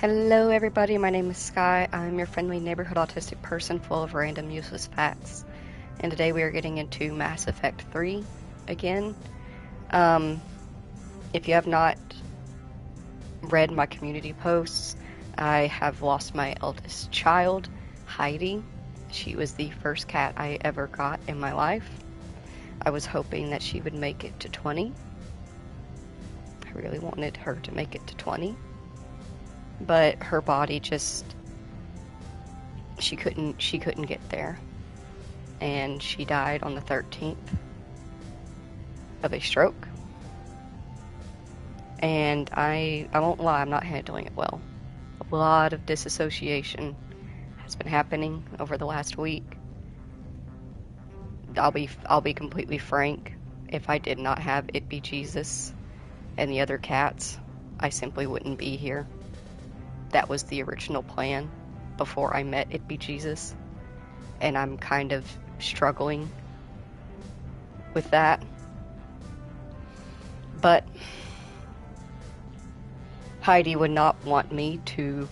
Hello, everybody. My name is Sky. I'm your friendly neighborhood autistic person full of random useless facts. And today we are getting into Mass Effect 3 again. Um, if you have not read my community posts, I have lost my eldest child, Heidi. She was the first cat I ever got in my life. I was hoping that she would make it to 20. I really wanted her to make it to 20. But her body just she couldn't get there, and she died on the 13th of a stroke. And I won't lie, I'm not handling it well. A lot of disassociation has been happening over the last week. I'll be completely frank. If I did not have It Be Jesus and the other cats, I simply wouldn't be here. That was the original plan before I met It Be Jesus, and I'm kind of struggling with that. But Heidi would not want me to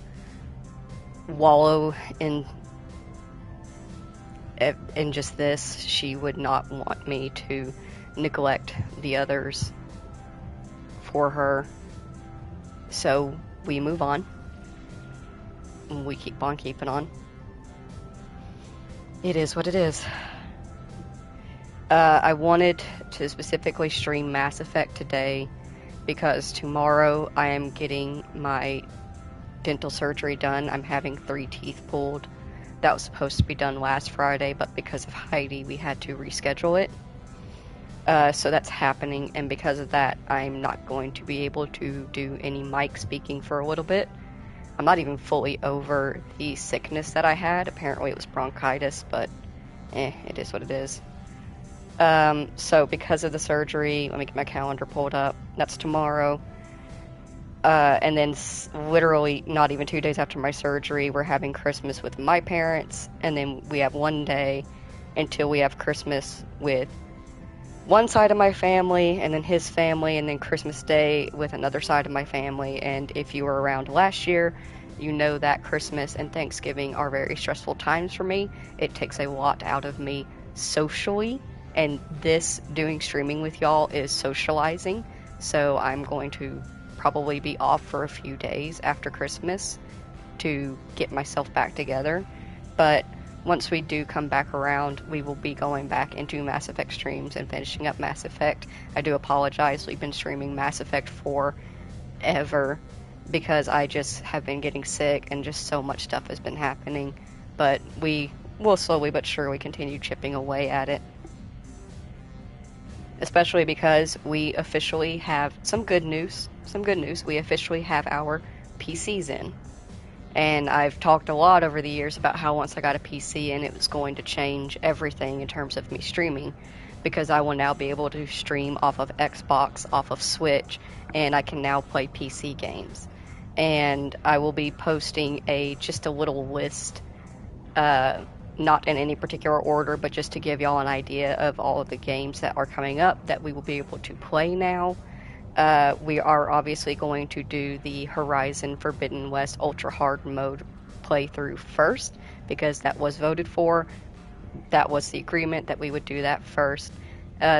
wallow in just this. She would not want me to neglect the others for her. So we move on. We keep on keeping on. It is what it is. I wanted to specifically stream Mass Effect today because tomorrow I am getting my dental surgery done. I'm having 3 teeth pulled. That was supposed to be done last Friday, but because of Heidi, we had to reschedule it. So that's happening, and because of that, I'm not going to be able to do any mic speaking for a little bit. I'm not even fully over the sickness that I had. Apparently it was bronchitis, but it is what it is. So because of the surgery, let me get my calendar pulled up. That's tomorrow. And then literally not even 2 days after my surgery, we're having Christmas with my parents. And then we have 1 day until we have Christmas with one side of my family, and then his family, and then Christmas Day with another side of my family. And if you were around last year, you know that Christmas and Thanksgiving are very stressful times for me. It takes a lot out of me socially, and this doing streaming with y'all is socializing. So I'm going to probably be off for a few days after Christmas to get myself back together. But once we do come back around, we will be going back into Mass Effect streams and finishing up Mass Effect. I do apologize, we've been streaming Mass Effect forever because I just have been getting sick and just so much stuff has been happening. But we will slowly but surely continue chipping away at it. Especially because we officially have some good news. We officially have our PCs in. And I've talked a lot over the years about how once I got a PC in, it was going to change everything in terms of me streaming, because I will now be able to stream off of Xbox, off of Switch, and I can now play PC games. And I will be posting just a little list, not in any particular order, but just to give y'all an idea of all of the games that are coming up that we will be able to play now. We are obviously going to do the Horizon Forbidden West Ultra Hard Mode playthrough first, because that was voted for. That was the agreement that we would do that first.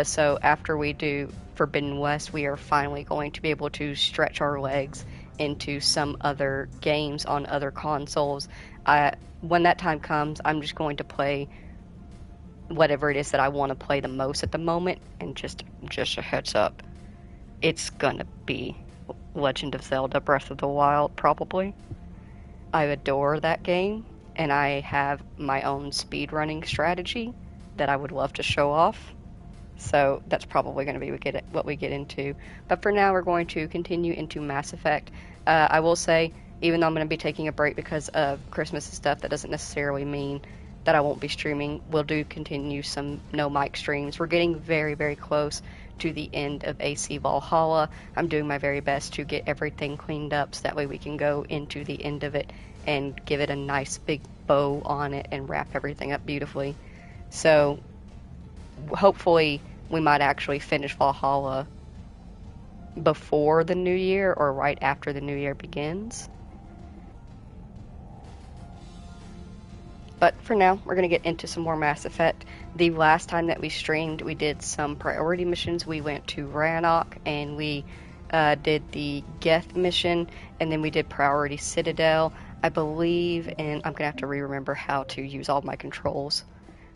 So after we do Forbidden West, we are finally going to be able to stretch our legs into some other games on other consoles. When that time comes, I'm just going to play whatever it is that I want to play the most at the moment, and just a heads up, it's gonna be Legend of Zelda Breath of the Wild, probably. I adore that game, and I have my own speedrunning strategy that I would love to show off. So that's probably going to be what we get into. But for now, we're going to continue into Mass Effect. I will say, even though I'm going to be taking a break because of Christmas and stuff, that doesn't necessarily mean that I won't be streaming. We'll do continue some no mic streams. We're getting very, very close to the end of AC Valhalla. I'm doing my very best to get everything cleaned up so that way we can go into the end of it and give it a nice big bow on it and wrap everything up beautifully. So hopefully we might actually finish Valhalla before the new year or right after the new year begins. But for now, we're going to get into some more Mass Effect. The last time that we streamed, we did some priority missions. We went to Rannoch and we did the Geth mission, and then we did Priority Citadel, I believe, and I'm going to have to remember how to use all my controls.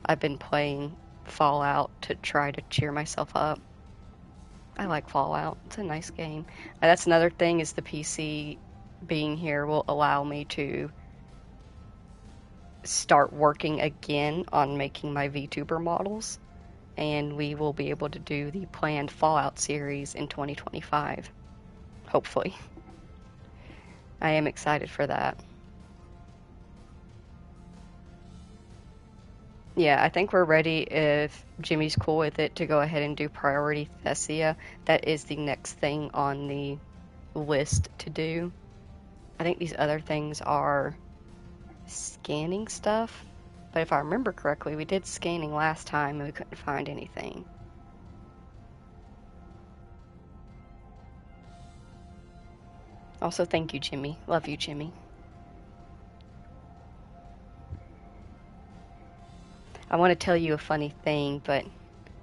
I've been playing Fallout to try to cheer myself up. I like Fallout. It's a nice game. That's another thing, is the PC being here will allow me to start working again on making my VTuber models, and we will be able to do the planned Fallout series in 2025. Hopefully. I am excited for that. Yeah, I think we're ready, if Jimmy's cool with it, to go ahead and do Priority Thessia. That is the next thing on the list to do. I think these other things are scanning stuff, but if I remember correctly, we did scanning last time and we couldn't find anything. Also, thank you, Jimmy. Love you, Jimmy. I want to tell you a funny thing, but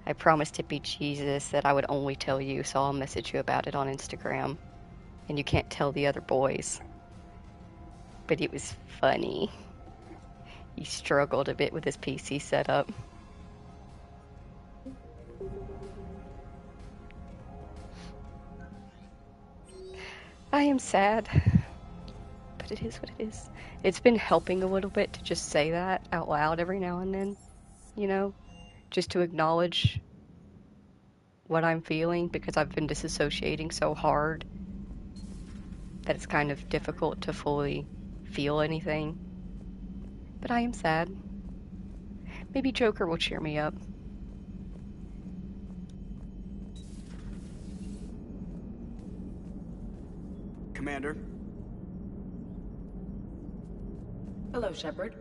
I promised Tippy Jesus that I would only tell you, so I'll message you about it on Instagram. And you can't tell the other boys. But it was funny. He struggled a bit with his PC setup. I am sad, but it is what it is. It's been helping a little bit to just say that out loud every now and then, you know, just to acknowledge what I'm feeling, because I've been disassociating so hard that it's kind of difficult to fully feel anything. But I am sad. Maybe Joker will cheer me up. Commander. Hello, Shepard.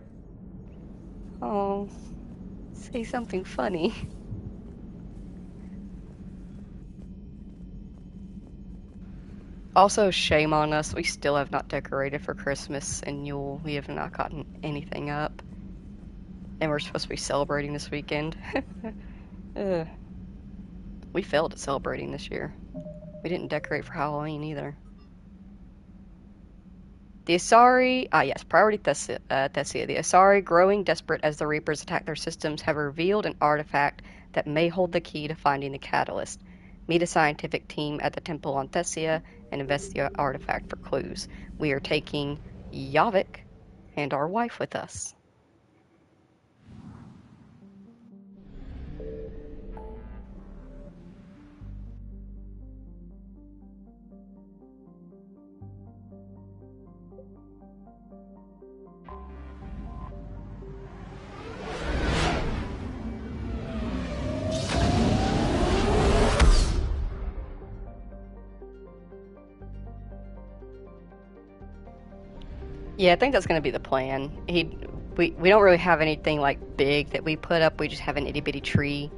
Oh, say something funny. Also, shame on us. We still have not decorated for Christmas and Yule. We have not gotten anything up. And we're supposed to be celebrating this weekend. We failed at celebrating this year. We didn't decorate for Halloween either. The Asari, yes, Priority Thessia. The Asari, growing desperate as the Reapers attack their systems, have revealed an artifact that may hold the key to finding the catalyst. Meet a scientific team at the temple on Thessia and investigate the artifact for clues. We are taking Yavik and our wife with us. Yeah, I think that's going to be the plan. We don't really have anything like big that we put up. We just have an itty bitty tree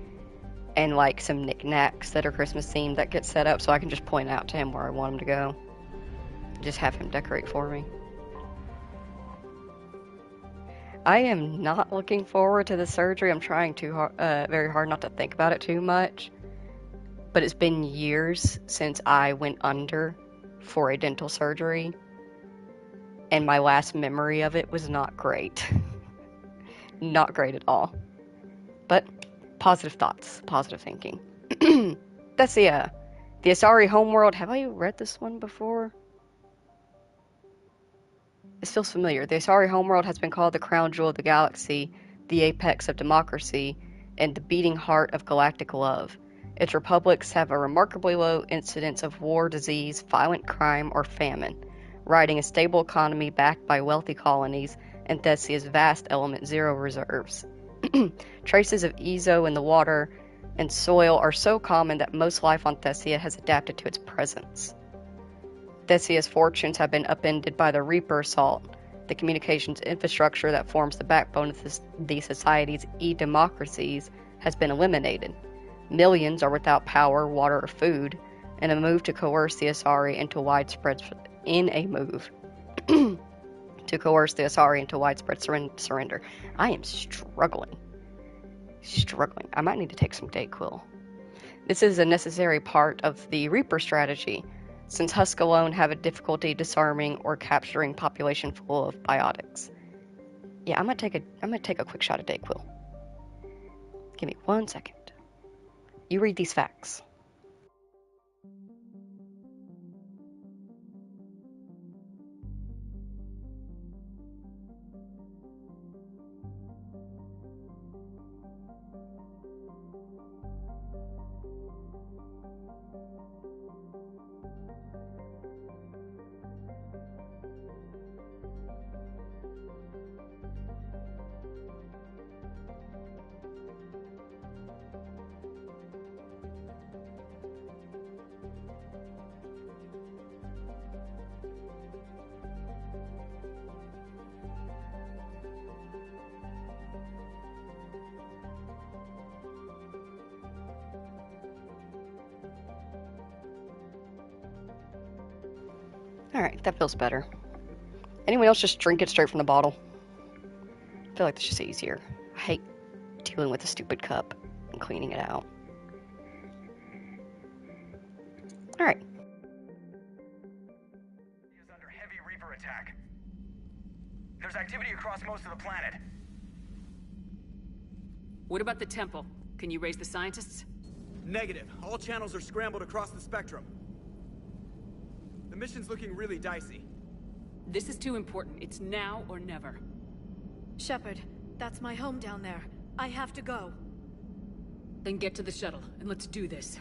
and like some knickknacks that are Christmas themed that get set up, so I can just point out to him where I want him to go. Just have him decorate for me. I am not looking forward to the surgery. I'm trying very hard not to think about it too much. But it's been years since I went under for a dental surgery, and my last memory of it was not great. Not great at all. But positive thoughts, positive thinking. That's the Asari homeworld. Have I read this one before? This feels familiar. The Asari homeworld has been called the crown jewel of the galaxy, the apex of democracy, and the beating heart of galactic love. Its republics have a remarkably low incidence of war, disease, violent crime, or famine, riding a stable economy backed by wealthy colonies and Thessia's vast element zero reserves. Traces of Ezo in the water and soil are so common that most life on Thessia has adapted to its presence. Thessia's fortunes have been upended by the Reaper assault. The communications infrastructure that forms the backbone of the society's e-democracies has been eliminated. Millions are without power, water, or food, in a move to coerce the Asari into widespread to coerce the Asari into widespread surrender. I am struggling. I might need to take some Dayquil. This is a necessary part of the Reaper strategy, since Husk alone have a difficulty disarming or capturing population full of biotics. Yeah, I'm gonna take a quick shot of Dayquil. Give me 1 second. You read these facts. Alright, that feels better. Anyone else just drink it straight from the bottle? I feel like that's just easier. I hate dealing with a stupid cup and cleaning it out. Alright. Is under heavy Reaper attack. There's activity across most of the planet. What about the temple? Can you raise the scientists? Negative. All channels are scrambled across the spectrum. The mission's looking really dicey. This is too important. It's now or never. Shepard, that's my home down there. I have to go. Then get to the shuttle, and let's do this.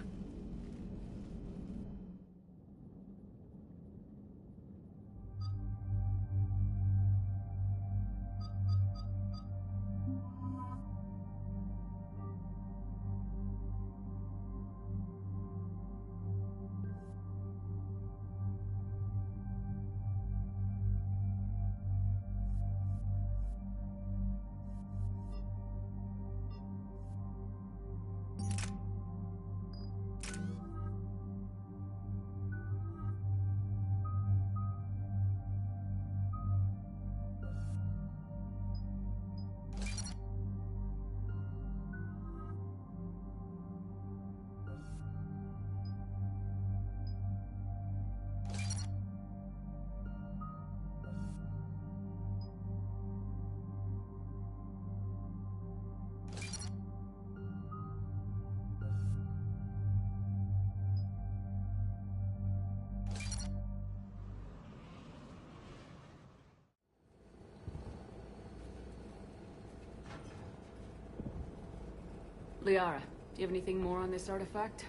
Liara, do you have anything more on this artifact?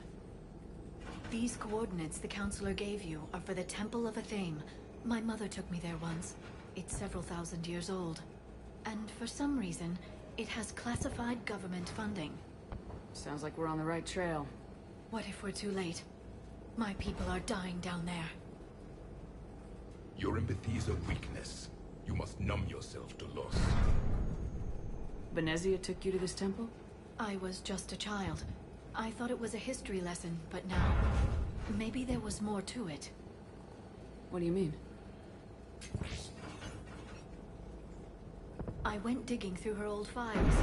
These coordinates the Counselor gave you are for the Temple of Athame. My mother took me there once. It's several thousand years old. And for some reason, it has classified government funding. Sounds like we're on the right trail. What if we're too late? My people are dying down there. Your empathy is a weakness. You must numb yourself to loss. Benezia took you to this temple? I was just a child. I thought it was a history lesson, but now... maybe there was more to it. What do you mean? I went digging through her old files.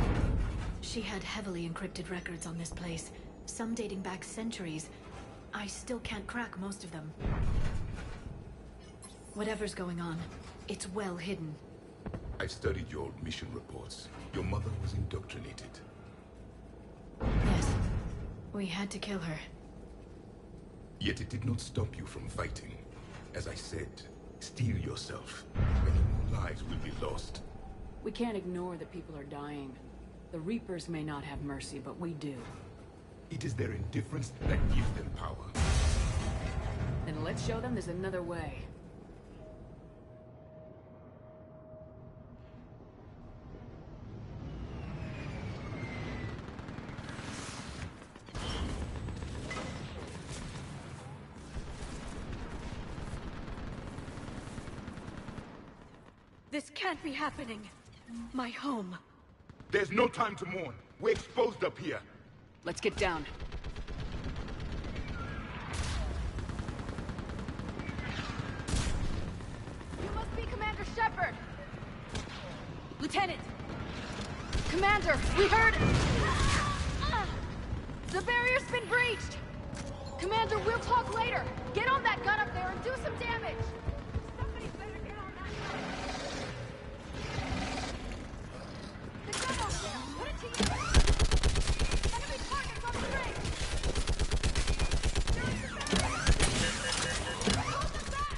She had heavily encrypted records on this place, some dating back centuries. I still can't crack most of them. Whatever's going on, it's well hidden. I've studied your old mission reports. Your mother was indoctrinated. Yes. We had to kill her. Yet it did not stop you from fighting. As I said, steel yourself. Many more lives will be lost. We can't ignore that people are dying. The Reapers may not have mercy, but we do. It is their indifference that gives them power. Then let's show them there's another way. This can't be happening. My home. There's no time to mourn. We're exposed up here. Let's get down. You must be Commander Shepard! Lieutenant! Commander, we heard... The barrier's been breached! Commander, we'll talk later! Get on that gun up there and do some damage! Somebody better get on that gun! The gun over there! Put it to use! Enemy targets on the bridge! Hold them back!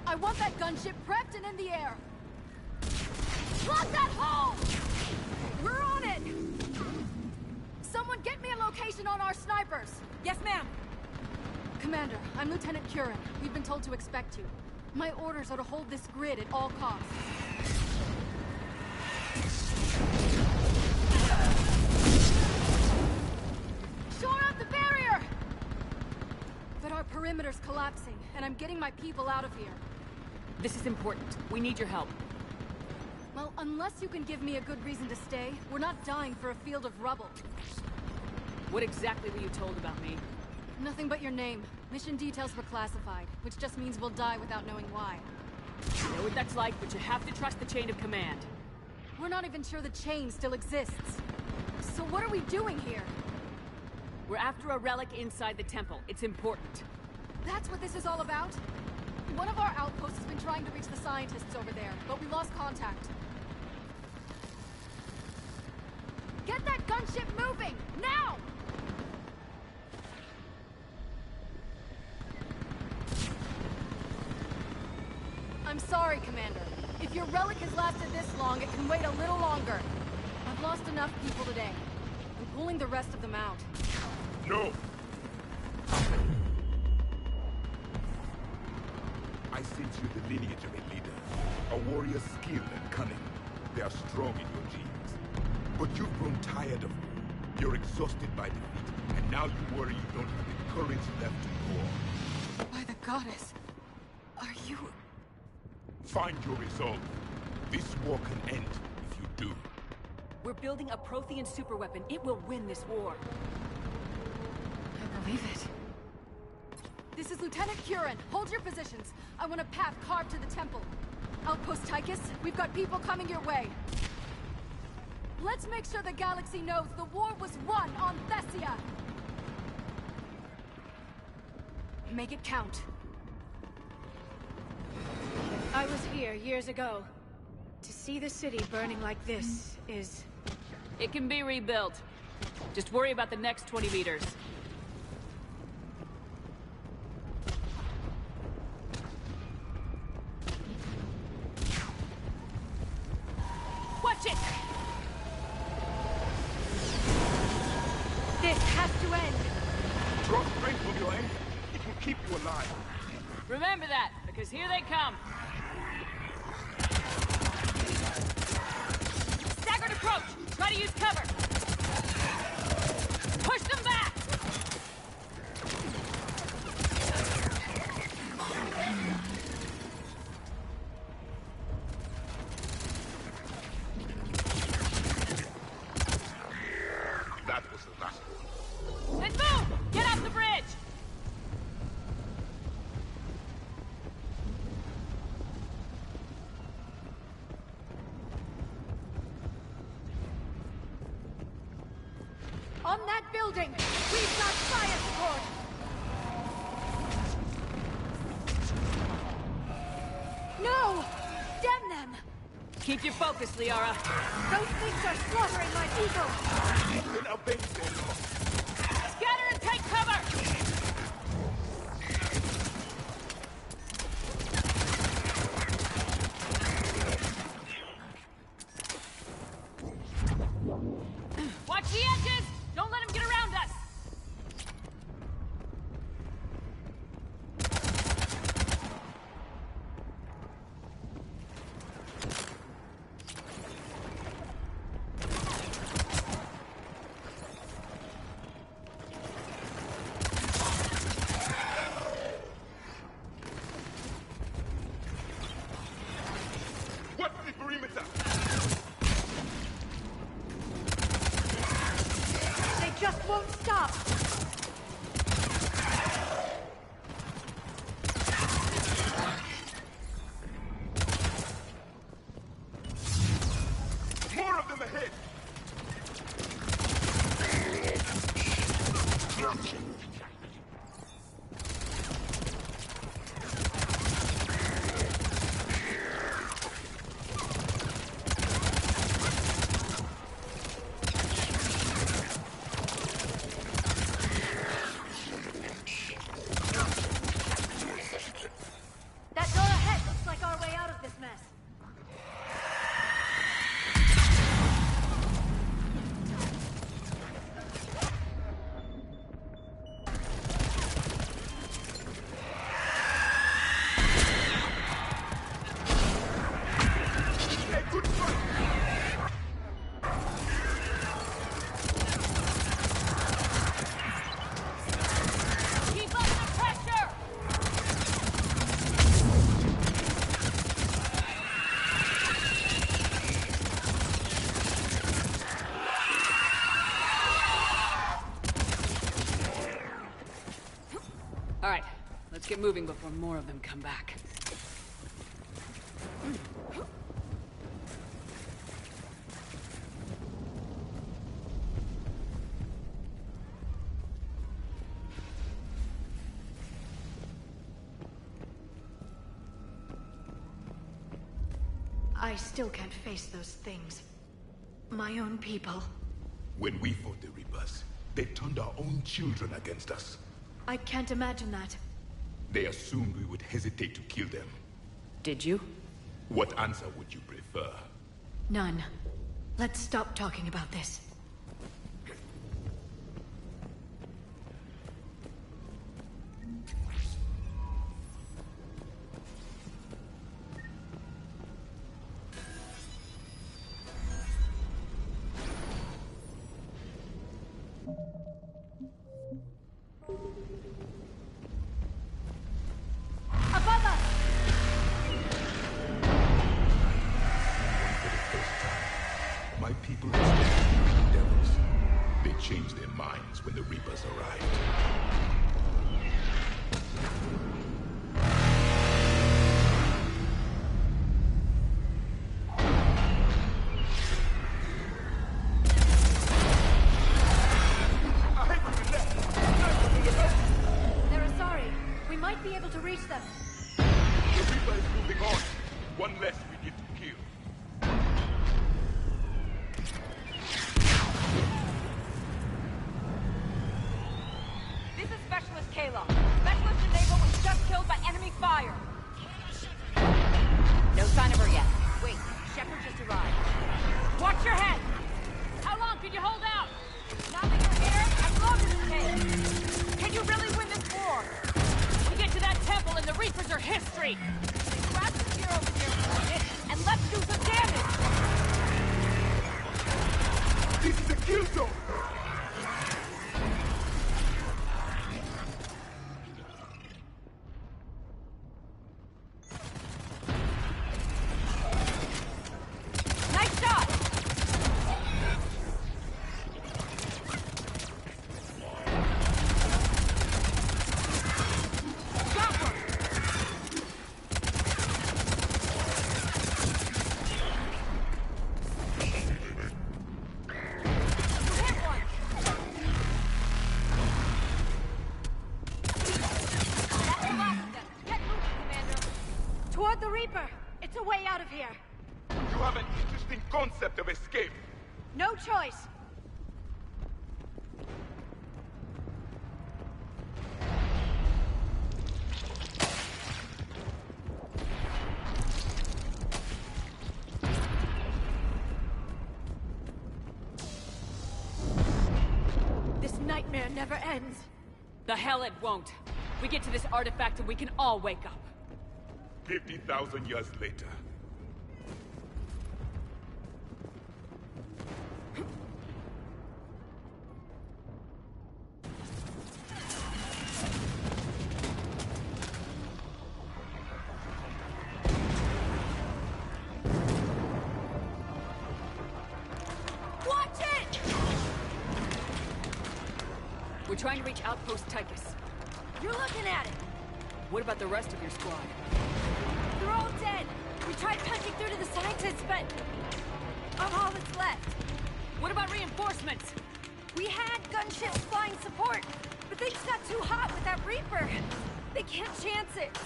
I want that gunship prepped and in the air! Plug that hole! We're on it! Someone get me a location on our snipers! Yes, ma'am! Commander, I'm Lieutenant Curran. We've been told to expect you. My orders are to hold this grid at all costs. Shore up the barrier! But our perimeter's collapsing, and I'm getting my people out of here. This is important. We need your help. Well, unless you can give me a good reason to stay, we're not dying for a field of rubble. What exactly were you told about me? Nothing but your name. Mission details were classified, which just means we'll die without knowing why. I know what that's like, but you have to trust the chain of command. We're not even sure the chain still exists. So what are we doing here? We're after a relic inside the temple. It's important. That's what this is all about? One of our outposts has been trying to reach the scientists over there, but we lost contact. Get that gunship moving! Now! I'm sorry, Commander. If your relic has lasted this long, it can wait a little longer. I've lost enough people today. I'm pulling the rest of them out. No! I sense you the lineage of a leader. A warrior's skill and cunning. They are strong in your genes. But you've grown tired of war. You're exhausted by defeat, and now you worry you don't have the courage left to go on. By the goddess, are you... Find your resolve. This war can end if you do. We're building a Prothean superweapon. It will win this war. I believe it. This is Lieutenant Curran. Hold your positions. I want a path carved to the temple. Outpost Tychus, we've got people coming your way. Let's make sure the galaxy knows the war was won on Thessia! Make it count. I was here years ago. To see the city burning like this is... It can be rebuilt. Just worry about the next 20 meters. Watch it! This has to end! Draw strength from your anger. It will keep you alive. Remember that, because here they come. Staggered approach! Try to use cover! Push them back! That was the last one. Then move! Get off the bridge! On that building! We've got fire support! No! Damn them! Keep your focus, Liara. Those things are slaughtering my people! Then obey them. Scatter and take cover! The edges! Don't let him get around us! What's the perimeter? They just won't stop! More of them ahead! That door ahead looks like our way out of this mess. Hey, good fight! Keep up the pressure! Alright, let's get moving before more of them come back. I still can't face those things. My own people. When we fought the Reapers, they turned our own children against us. I can't imagine that. They assumed we would hesitate to kill them. Did you? What answer would you prefer? None. Let's stop talking about this. Above us! For the first time, my people expected to be devils. They changed their minds when the Reapers arrived. Ahead to the left! Sniper to the left! They're sorry. We might be able to reach them. The Reaper is moving on. One less we need to kill. This is Specialist Kayla. Specialist in Naval was just killed by enemy fire. No sign of her yet. Wait, Shepard just arrived. Watch your head! How long can you hold out? Nothing in here as long as it takes. Can you really win this war? We get to that temple and the Reapers are history. Grab the spear over here for a minute and let's do some damage! This is a kill zone! Nice shot! Got one! You hit one! That's the last of them. Get moving, Commander. Toward the Reaper! It's a way out of here! You have an interesting concept of escape. No choice! never ends. The hell it won't. We get to this artifact and we can all wake up. 50,000 years later. Watch it! We're trying to reach Outpost Tychus. You're looking at it. What about the rest of your squad? They're all dead. We tried punching through to the scientists, but I'm all that's left. What about reinforcements? We had gunships flying support, but things got too hot with that Reaper. They can't chance it.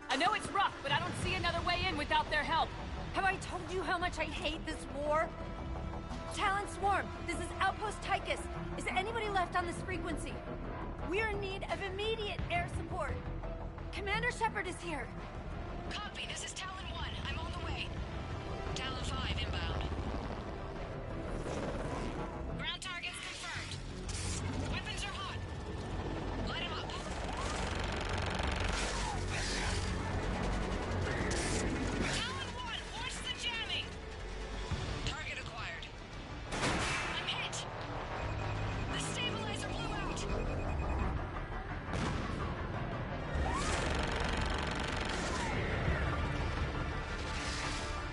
I know it's rough, but I don't see another way in without their help. Have I told you how much I hate this war? Talon Swarm, this is Outpost Tychus. Is there anybody left on this frequency? We're in need of immediate air support. Commander Shepard is here. Copy, this is Talon 1. I'm on the way. Talon 5 inbound. Ground targets confirmed. Weapons are hot. Light 'em up. Talon 1, watch the jamming! Target acquired. I'm hit! The stabilizer blew out!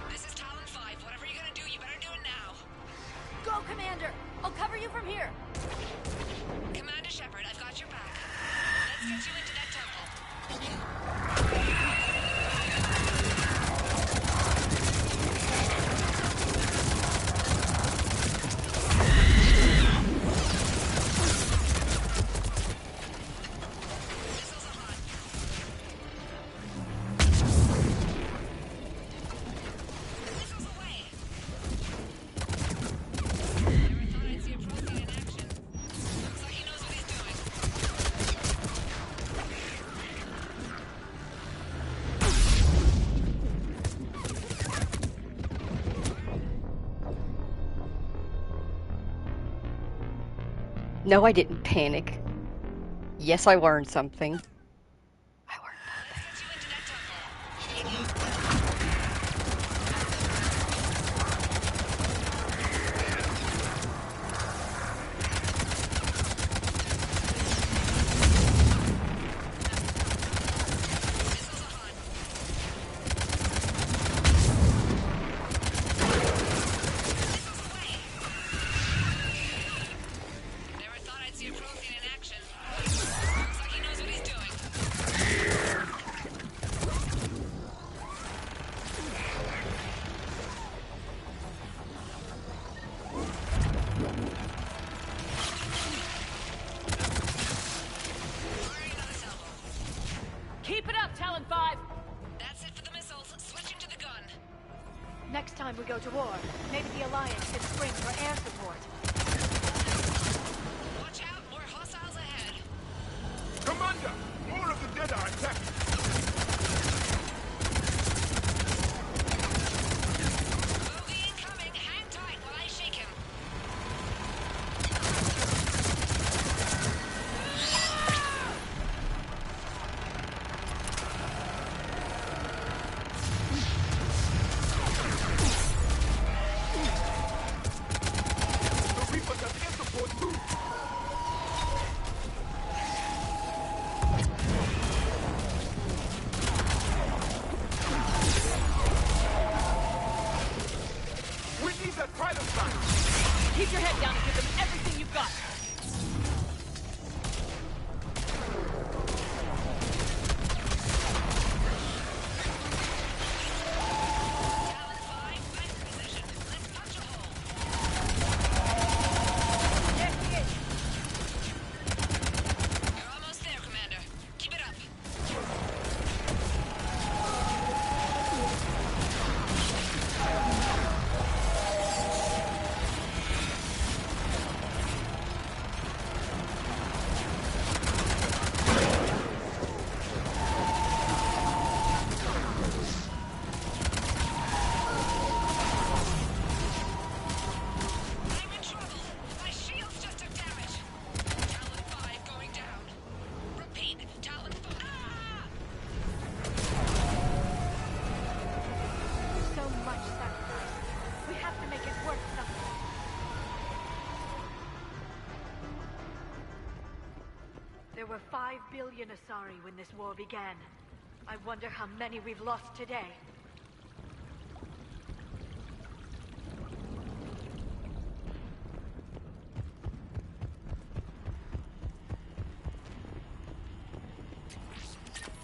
This is Talon 5. Whatever you're gonna do, you better do it now. Go, Commander! I'll cover you from here. Commander Shepard, I've got your back. Let's get you into that temple. Missiles are hot. Missiles away. Never thought I'd see a Prothean in action. Looks like he knows what he's doing. No, I didn't panic. Yes, I learned something. I learned Let's get you into that temple. Missiles are hot. Missiles away. Never thought I'd see a Prothean in action. Looks like he knows what he's doing. Firing another salvo. Keep it up, Talon 5! That's it for the missiles. Switching to the gun. Next time we go to war, maybe the Alliance should spring for air support. Watch out, more hostiles ahead. Commander! More of the dead are attacking! Bogey incoming. Hang tight while I shake him. The Reapers have air support too! We need that trilogy! Keep your head down and give them everything you've got! Talon 5, find position. Let's punch a hole. There he is. You're almost there, Commander. Keep it up. There were 5 billion Asari when this war began. I wonder how many we've lost today.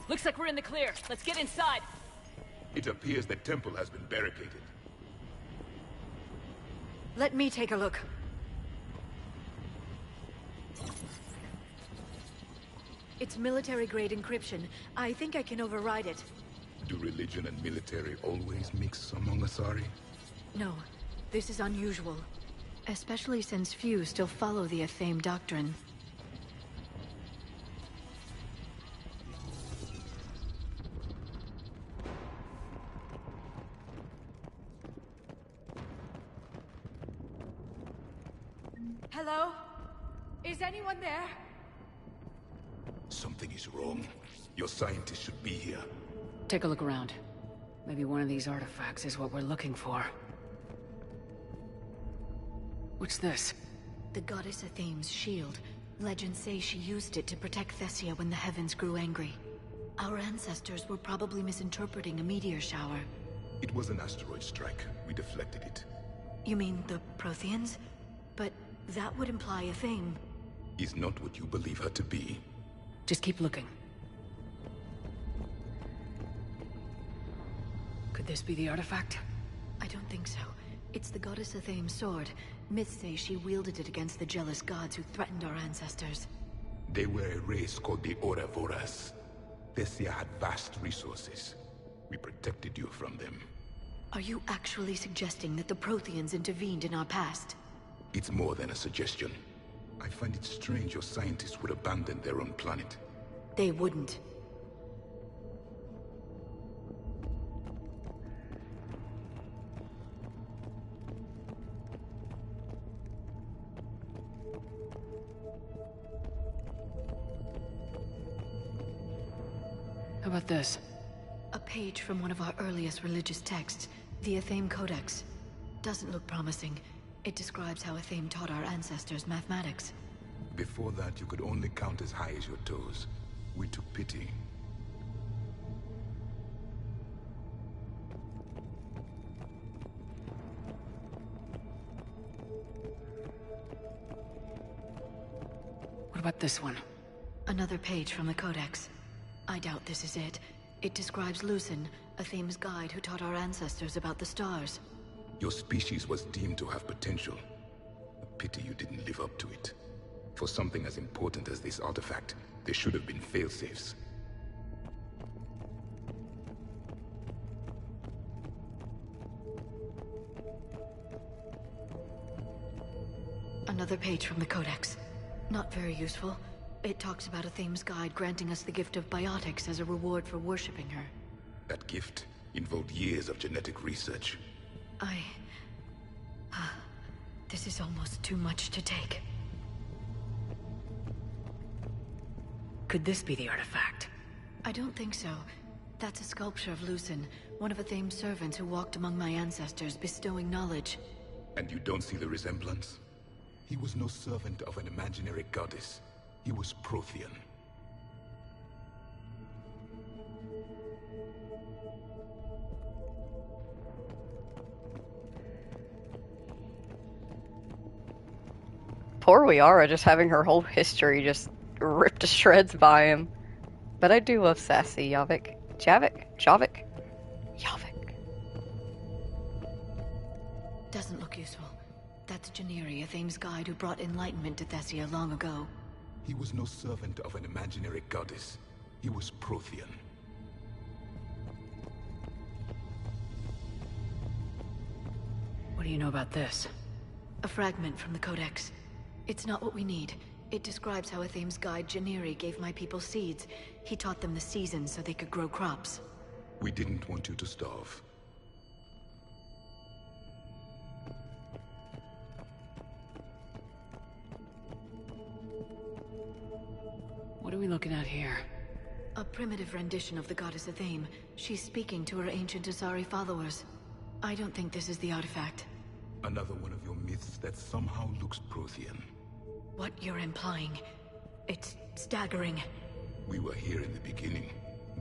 Looks like we're in the clear. Let's get inside. It appears the temple has been barricaded. Let me take a look. It's military-grade encryption. I think I can override it. Do religion and military always mix among Asari? No, this is unusual. Especially since few still follow the Athame doctrine. Hello? Is anyone there? Something is wrong. Your scientists should be here. Take a look around. Maybe one of these artifacts is what we're looking for. What's this? The goddess Athame's shield. Legends say she used it to protect Thessia when the heavens grew angry. Our ancestors were probably misinterpreting a meteor shower. It was an asteroid strike. We deflected it. You mean the Protheans? But that would imply Athame. Is not what you believe her to be. Just keep looking. Could this be the artifact? I don't think so. It's the goddess Athame's sword. Myths say she wielded it against the jealous gods who threatened our ancestors. They were a race called the Voras. Thessia had vast resources. We protected you from them. Are you actually suggesting that the Protheans intervened in our past? It's more than a suggestion. I find it strange your scientists would abandon their own planet. They wouldn't. How about this? A page from one of our earliest religious texts, the Athame Codex. Doesn't look promising. It describes how Athame taught our ancestors mathematics. Before that, you could only count as high as your toes. We took pity. What about this one? Another page from the Codex. I doubt this is it. It describes Lucen, Athame's guide who taught our ancestors about the stars. Your species was deemed to have potential. A pity you didn't live up to it. For something as important as this artifact, there should have been failsafes. Another page from the Codex. Not very useful. It talks about Athame's guide granting us the gift of biotics as a reward for worshipping her. That gift involved years of genetic research. This is almost too much to take. Could this be the artifact? I don't think so. That's a sculpture of Lucen, one of Athame's servants who walked among my ancestors, bestowing knowledge. And you don't see the resemblance? He was no servant of an imaginary goddess. He was Prothean. Poor Liara just having her whole history just ripped to shreds by him. But I do love sassy Javik. Javik. Doesn't look useful. That's Janiri, Athame's guide who brought enlightenment to Thessia long ago. He was no servant of an imaginary goddess. He was Prothean. What do you know about this? A fragment from the Codex. It's not what we need. It describes how Athame's guide Janiri gave my people seeds. He taught them the seasons so they could grow crops. We didn't want you to starve. What are we looking at here? A primitive rendition of the goddess Athame. She's speaking to her ancient Asari followers. I don't think this is the artifact. Another one of your myths that somehow looks Prothean. What you're implying It's staggering. We were here in the beginning,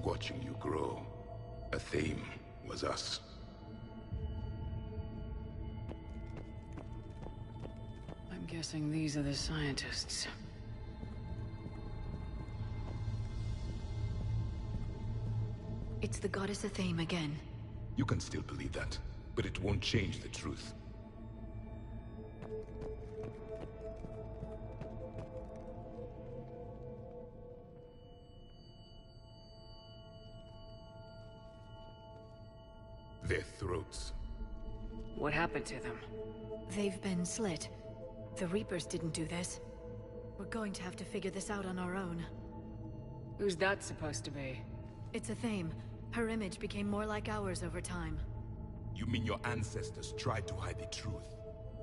watching you grow. A theme was us. I'm guessing these are the scientists. It's the goddess Athame again. You can still believe that, but it won't change the truth. Their throats. What happened to them? They've been slit. The Reapers didn't do this. We're going to have to figure this out on our own. Who's that supposed to be? It's Athame. Her image became more like ours over time. You mean your ancestors tried to hide the truth?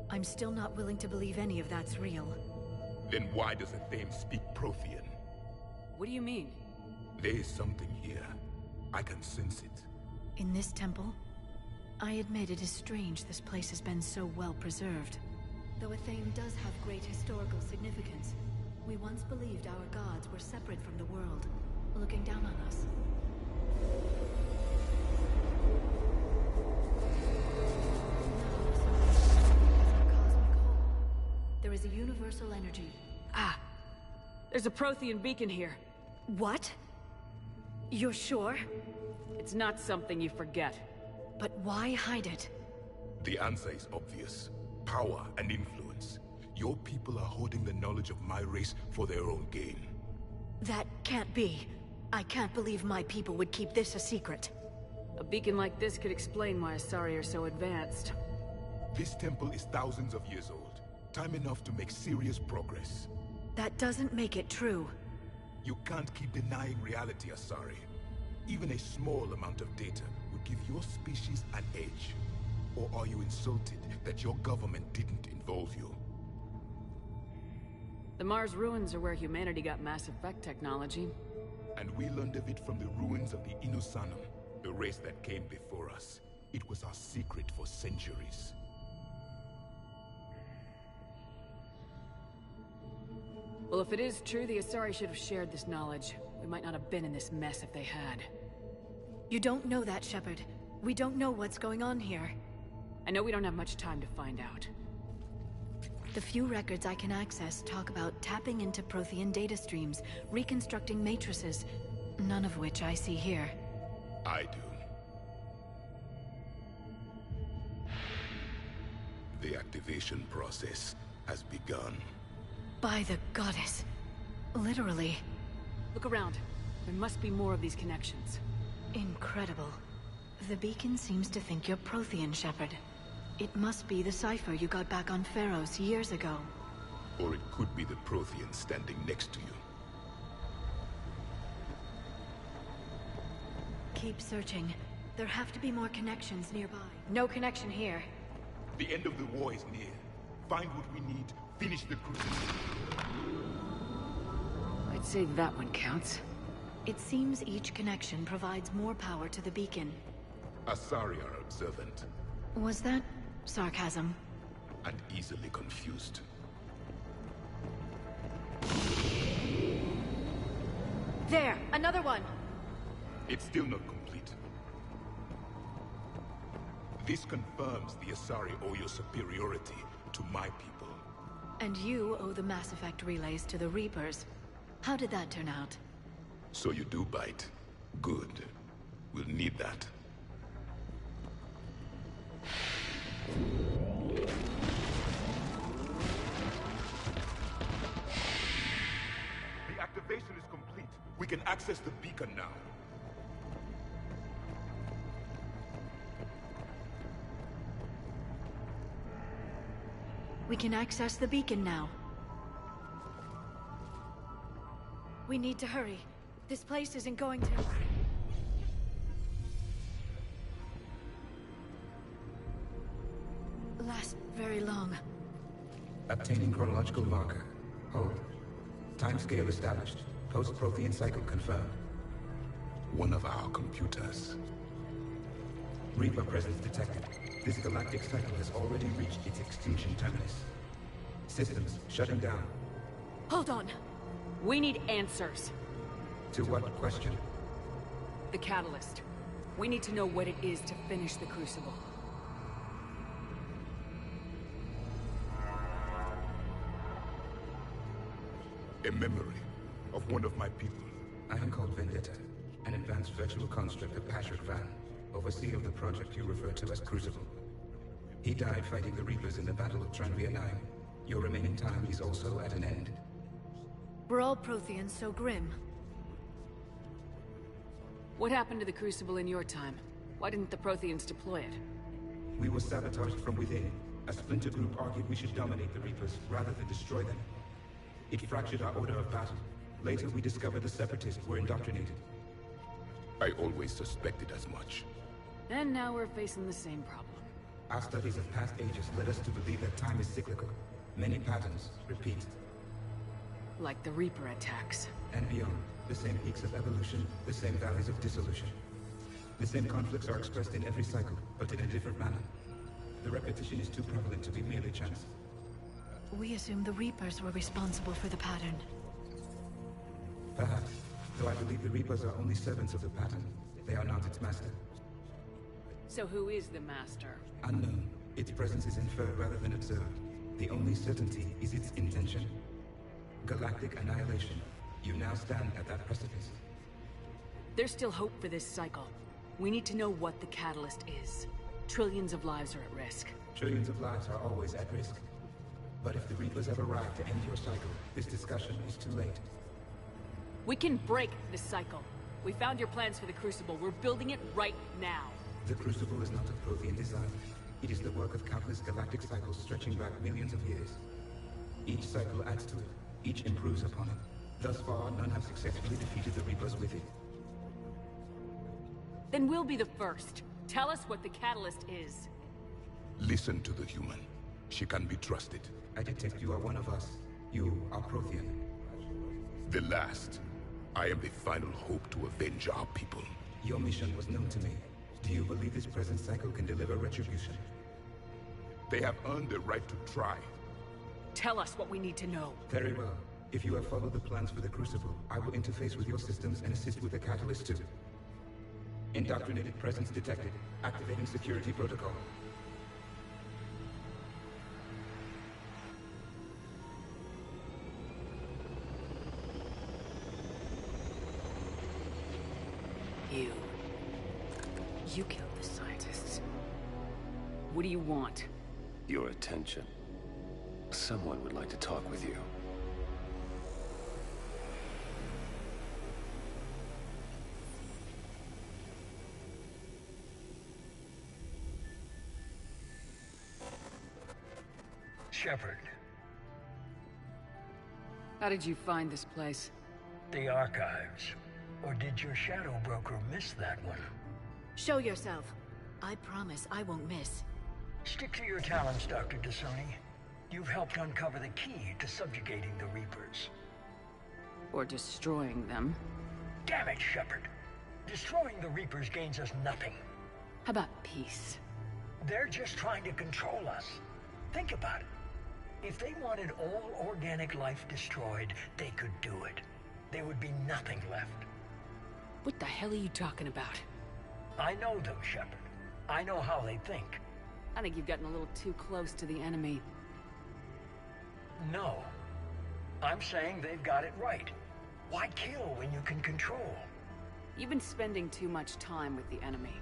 I'm still not willing to believe any of that's real. Then why does Athame speak Prothean? What do you mean? There is something here. I can sense it. In this temple? I admit it is strange this place has been so well preserved. Though Athame does have great historical significance, we once believed our gods were separate from the world, looking down on us. There is a universal energy. Ah! There's a Prothean beacon here. What? You're sure? It's not something you forget. But why hide it? The answer is obvious. Power and influence. Your people are holding the knowledge of my race for their own gain. That can't be. I can't believe my people would keep this a secret. A beacon like this could explain why Asari are so advanced. This temple is thousands of years old. Time enough to make serious progress. That doesn't make it true. You can't keep denying reality, Asari. Even a small amount of data would give your species an edge. Or are you insulted that your government didn't involve you? The Mars ruins are where humanity got Mass Effect technology. And we learned of it from the ruins of the Inusanum, the race that came before us. It was our secret for centuries. Well, if it is true, the Asari should have shared this knowledge. We might not have been in this mess if they had. You don't know that, Shepard. We don't know what's going on here. I know we don't have much time to find out. The few records I can access talk about tapping into Prothean data streams, reconstructing matrices, none of which I see here. I do. The activation process has begun. By the goddess. Literally. Look around. There must be more of these connections. Incredible. The beacon seems to think you're Prothean, Shepard. It must be the cipher you got back on Pharaohs years ago. Or it could be the Prothean standing next to you. Keep searching. There have to be more connections nearby. No connection here. The end of the war is near. Find what we need. Finish the crucible. I'd say that one counts. It seems each connection provides more power to the beacon. Asari are observant. Was that sarcasm? And easily confused. There! Another one! It's still not complete. This confirms the Asari owe your superiority to my people. And you owe the Mass Effect relays to the Reapers. How did that turn out? So you do bite. Good. We'll need that. The activation is complete. We can access the beacon now. We can access the beacon now. We need to hurry. This place isn't going to... last very long. Obtaining chronological marker. Hold. Timescale established. Post-Prothean cycle confirmed. One of our computers. Reaper presence detected. This galactic cycle has already reached its extinction terminus. Systems shutting down. Hold on. We need answers. To what question? The catalyst. We need to know what it is to finish the Crucible. A memory of one of my people. I am called Vendetta, an advanced virtual construct of Patrick Van, overseer of the project you refer to as Crucible. He died fighting the Reapers in the Battle of Tranvia 9. Your remaining time is also at an end. Were all Protheans so grim? What happened to the Crucible in your time? Why didn't the Protheans deploy it? We were sabotaged from within. A splinter group argued we should dominate the Reapers rather than destroy them. It fractured our order of battle. Later, we discovered the Separatists were indoctrinated. I always suspected as much. And now we're facing the same problem. Our studies of past ages led us to believe that time is cyclical. Many patterns repeat. Like the Reaper attacks. And beyond, the same peaks of evolution, the same valleys of dissolution. The same conflicts are expressed in every cycle, but in a different manner. The repetition is too prevalent to be merely chance. We assumed the Reapers were responsible for the pattern. Perhaps, though I believe the Reapers are only servants of the pattern. They are not its master. So who is the master? Unknown. Its presence is inferred rather than observed. The only certainty is its intention. Galactic annihilation. You now stand at that precipice. There's still hope for this cycle. We need to know what the catalyst is. Trillions of lives are at risk. Trillions of lives are always at risk. But if the Reapers have arrived to end your cycle, this discussion is too late. We can break this cycle. We found your plans for the Crucible. We're building it right now. The Crucible is not of Prothean design. It is the work of countless galactic cycles stretching back millions of years. Each cycle adds to it. Each improves upon it. Thus far, none have successfully defeated the Reapers with it. Then we'll be the first. Tell us what the catalyst is. Listen to the human. She can be trusted. I detect you are one of us. You are Prothean. The last. I am the final hope to avenge our people. Your mission was known to me. Do you believe this present cycle can deliver retribution? They have earned the right to try. Tell us what we need to know. Very well. If you have followed the plans for the Crucible, I will interface with your systems and assist with the catalyst too. Indoctrinated presence detected. Activating security protocol. You killed the scientists. What do you want? Your attention. Someone would like to talk with you. Shepard. How did you find this place? The archives. Or did your shadow broker miss that one? Show yourself. I promise I won't miss. Stick to your talents, Dr. Dasoni. You've helped uncover the key to subjugating the Reapers. Or destroying them. Damn it, Shepard. Destroying the Reapers gains us nothing. How about peace? They're just trying to control us. Think about it. If they wanted all organic life destroyed, they could do it. There would be nothing left. What the hell are you talking about? I know them, Shepard. I know how they think. I think you've gotten a little too close to the enemy. No. I'm saying they've got it right. Why kill when you can control? You've been spending too much time with the enemy.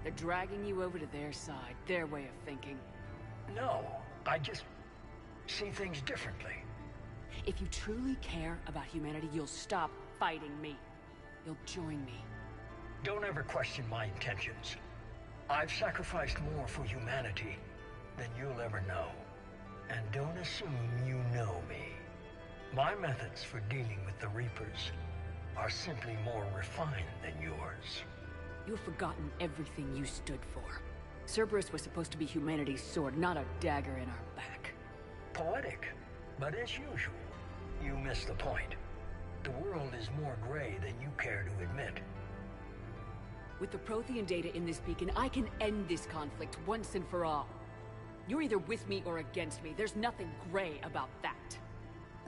They're dragging you over to their side, their way of thinking. No, I just see things differently. If you truly care about humanity, you'll stop fighting me. You'll join me. Don't ever question my intentions. I've sacrificed more for humanity than you'll ever know. And don't assume you know me. My methods for dealing with the Reapers are simply more refined than yours. You've forgotten everything you stood for. Cerberus was supposed to be humanity's sword, not a dagger in our back. Poetic, but as usual, you miss the point. The world is more gray than you care to admit. With the Prothean data in this beacon, I can end this conflict once and for all. You're either with me or against me. There's nothing gray about that.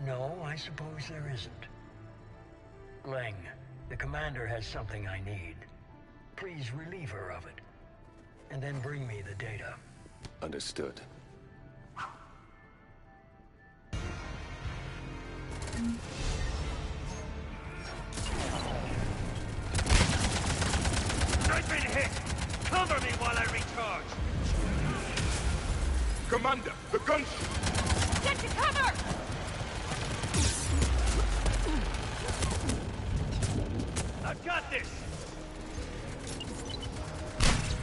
No, I suppose there isn't. Leng, the commander has something I need. Please relieve her of it. And then bring me the data. Understood. I've been hit! Cover me while I recharge! Commander, the gunship! Get to cover! I've got this!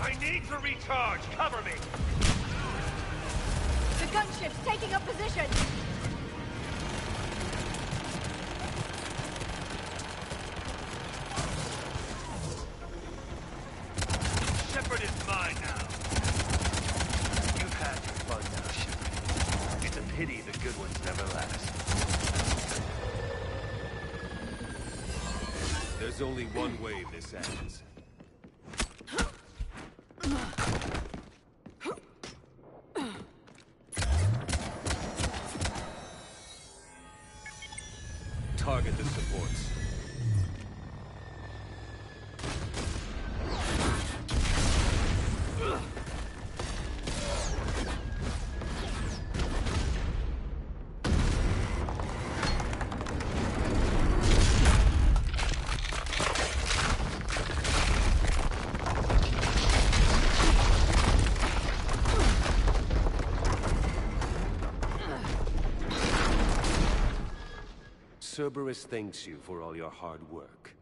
I need to recharge! Cover me! The gunship's taking up position! Shepard is mine now. You've had your fun now, Shepard. It's a pity the good ones never last. There's only one way this ends. Target the supports. Cerberus thanks you for all your hard work.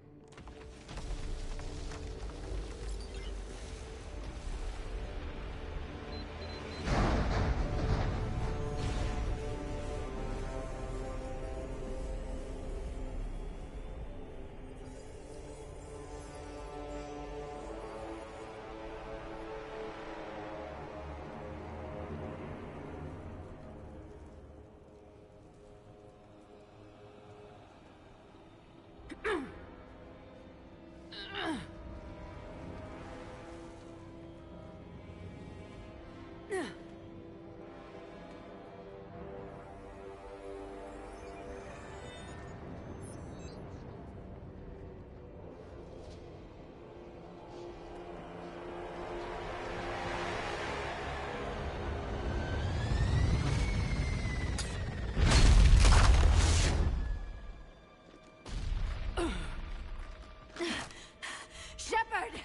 Shepard!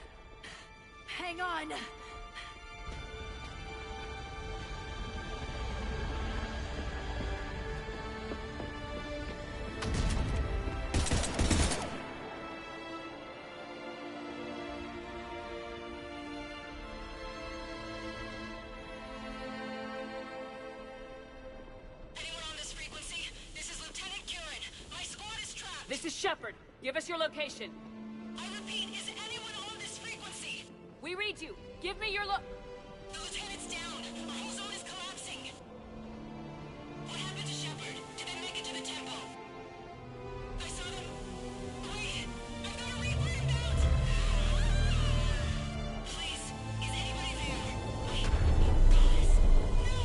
Hang on! This is Shepard. Give us your location. I repeat, is anyone on this frequency? We read you. Give me your The lieutenant's down. Our whole zone is collapsing. What happened to Shepard? Did they make it to the temple? I saw them. Wait, I've got a Reaper inbound. Please, is anybody there? Guys, no.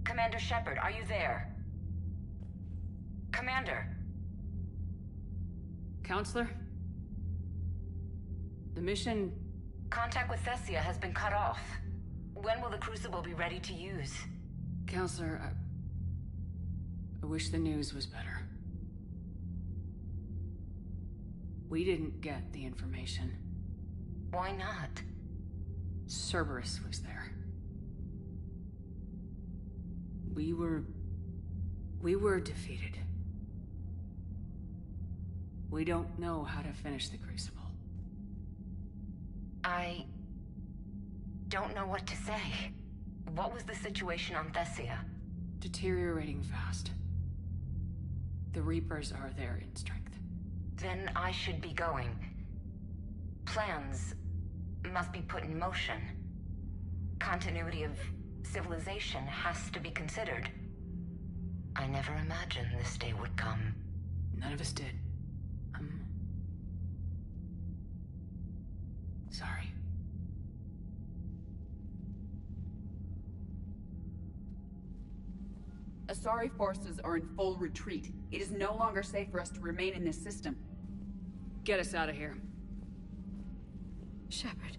Commander Shepard, are you there? Commander! Counselor? The mission... Contact with Thessia has been cut off. When will the Crucible be ready to use? Counselor, I wish the news was better. We didn't get the information. Why not? Cerberus was there. We were defeated. We don't know how to finish the Crucible. I don't know what to say. What was the situation on Thessia? Deteriorating fast. The Reapers are there in strength. Then I should be going. Plans must be put in motion. Continuity of civilization has to be considered. I never imagined this day would come. None of us did. Sorry. Asari forces are in full retreat. It is no longer safe for us to remain in this system. Get us out of here. Shepard.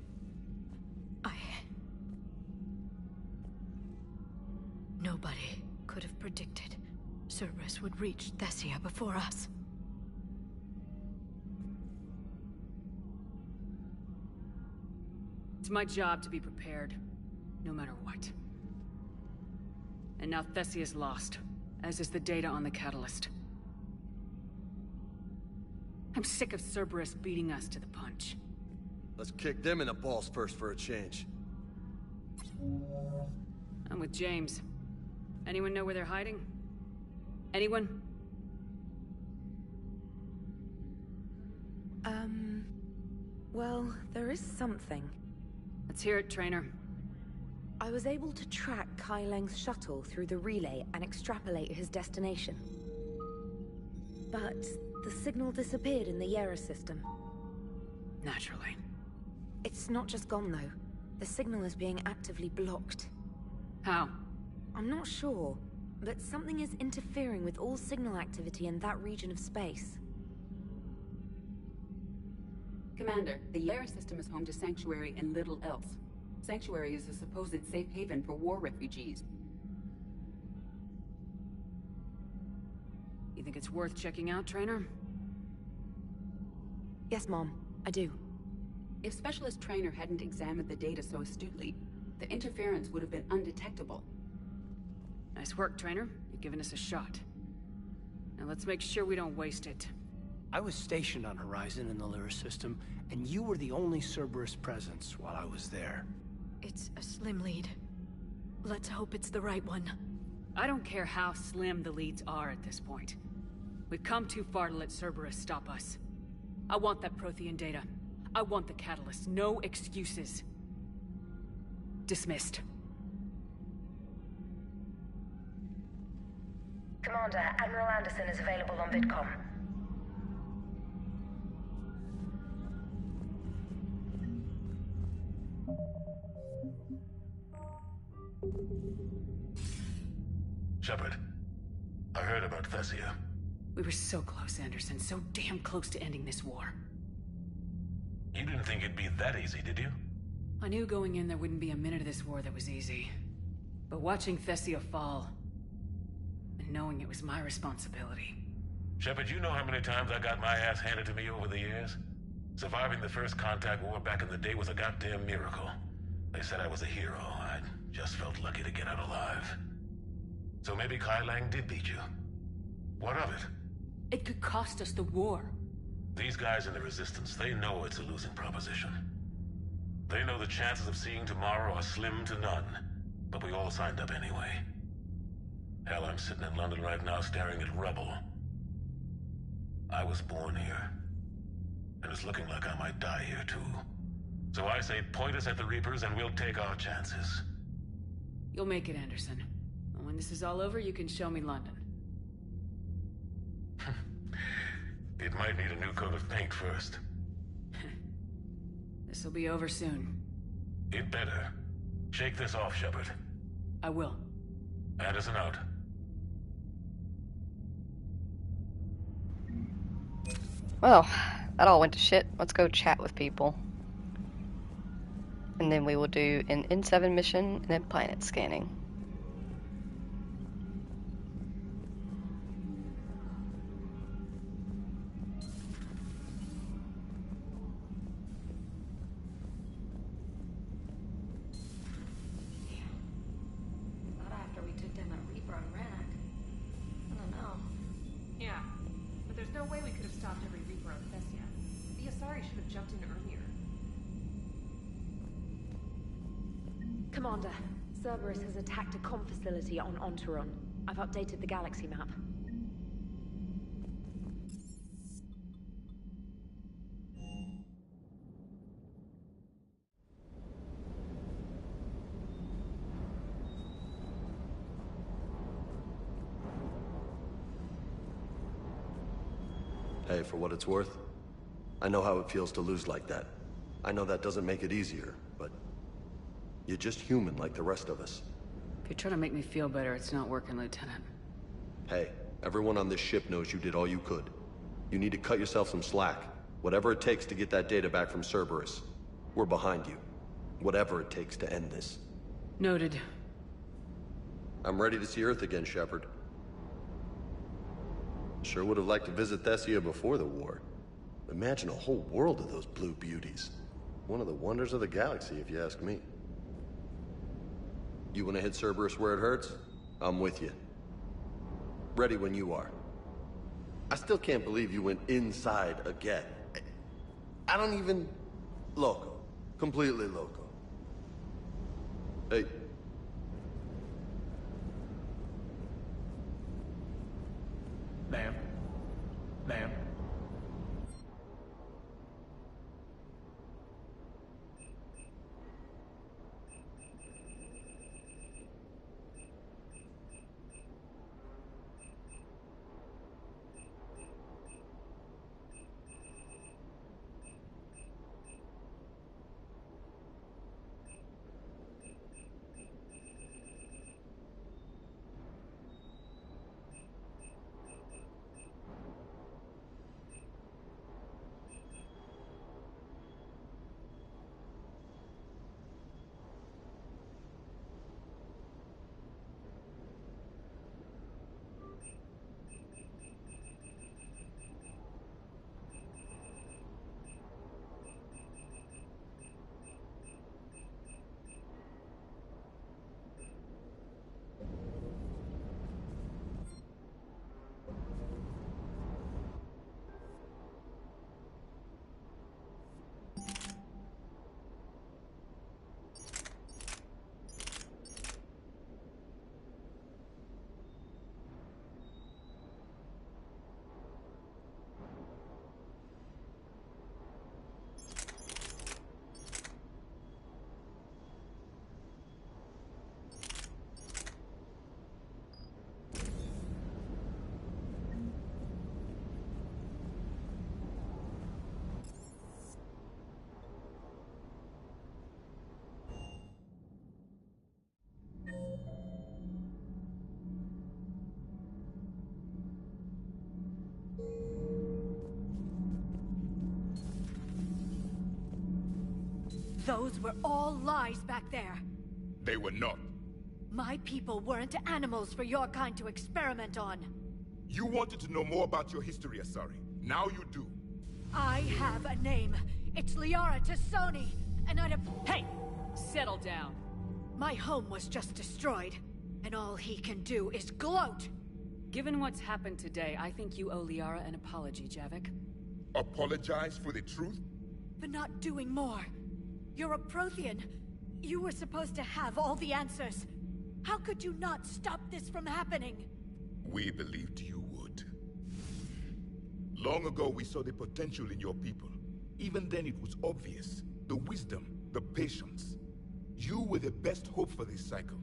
Nobody could have predicted Cerberus would reach Thessia before us. It's my job to be prepared, no matter what. And now Thessia's lost, as is the data on the catalyst. I'm sick of Cerberus beating us to the punch. Let's kick them in the balls first for a change. I'm with James. Anyone know where they're hiding? Anyone? Well, there is something. Let's hear it, Trainer. I was able to track Kai Leng's shuttle through the relay and extrapolate his destination. But the signal disappeared in the Yera system. Naturally. It's not just gone, though. The signal is being actively blocked. How? I'm not sure, but something is interfering with all signal activity in that region of space. Commander, the Yera system is home to Sanctuary and little else. Sanctuary is a supposed safe haven for war refugees. You think it's worth checking out, Trainer? Yes, Mom, I do. If Specialist Trainer hadn't examined the data so astutely, the interference would have been undetectable. Nice work, Trainer. You've given us a shot. Now let's make sure we don't waste it. I was stationed on Horizon in the Lyra system, and you were the only Cerberus presence while I was there. It's a slim lead. Let's hope it's the right one. I don't care how slim the leads are at this point. We've come too far to let Cerberus stop us. I want that Prothean data. I want the catalyst. No excuses. Dismissed. Commander, Admiral Anderson is available on VidCom. Shepard, I heard about Thessia. We were so close, Anderson. So damn close to ending this war. You didn't think it'd be that easy, did you? I knew going in there wouldn't be a minute of this war that was easy. But watching Thessia fall, and knowing it was my responsibility. Shepard, you know how many times I got my ass handed to me over the years? Surviving the first contact war back in the day was a goddamn miracle. They said I was a hero. I just felt lucky to get out alive. So maybe Kai Lang did beat you. What of it? It could cost us the war. These guys in the Resistance, they know it's a losing proposition. They know the chances of seeing tomorrow are slim to none. But we all signed up anyway. Hell, I'm sitting in London right now staring at rubble. I was born here. And it's looking like I might die here too. So I say point us at the Reapers and we'll take our chances. You'll make it, Anderson. And when this is all over, you can show me London. It might need a new coat of paint first. This'll be over soon. It better. Shake this off, Shepard. I will. Anderson out. Well, that all went to shit. Let's go chat with people. And then we will do an N7 mission and then planet scanning. No way we could have stopped every Reaper on Thessia. The Asari should have jumped in earlier. Commander, Cerberus has attacked a comm facility on Enteron. I've updated the galaxy map. Hey, for what it's worth, I know how it feels to lose like that. I know that doesn't make it easier, but you're just human like the rest of us. If you're trying to make me feel better, it's not working, Lieutenant. Hey, everyone on this ship knows you did all you could. You need to cut yourself some slack. Whatever it takes to get that data back from Cerberus. We're behind you. Whatever it takes to end this. Noted. I'm ready to see Earth again, Shepard. Sure would have liked to visit Thessia before the war. Imagine a whole world of those blue beauties. One of the wonders of the galaxy, if you ask me. You want to hit Cerberus where it hurts? I'm with you. Ready when you are. I still can't believe you went inside again. I don't even... Loco. Completely loco. Hey. Ma'am? Ma'am? Those were all lies back there. They were not. My people weren't animals for your kind to experiment on. You wanted to know more about your history, Asari. Now you do. I have a name. It's Liara Tassoni, and I'd have... Hey! Settle down. My home was just destroyed, and all he can do is gloat. Given what's happened today, I think you owe Liara an apology, Javik. Apologize for the truth? For not doing more. You're a Prothean. You were supposed to have all the answers. How could you not stop this from happening? We believed you would. Long ago, we saw the potential in your people. Even then, it was obvious. The wisdom, the patience. You were the best hope for this cycle.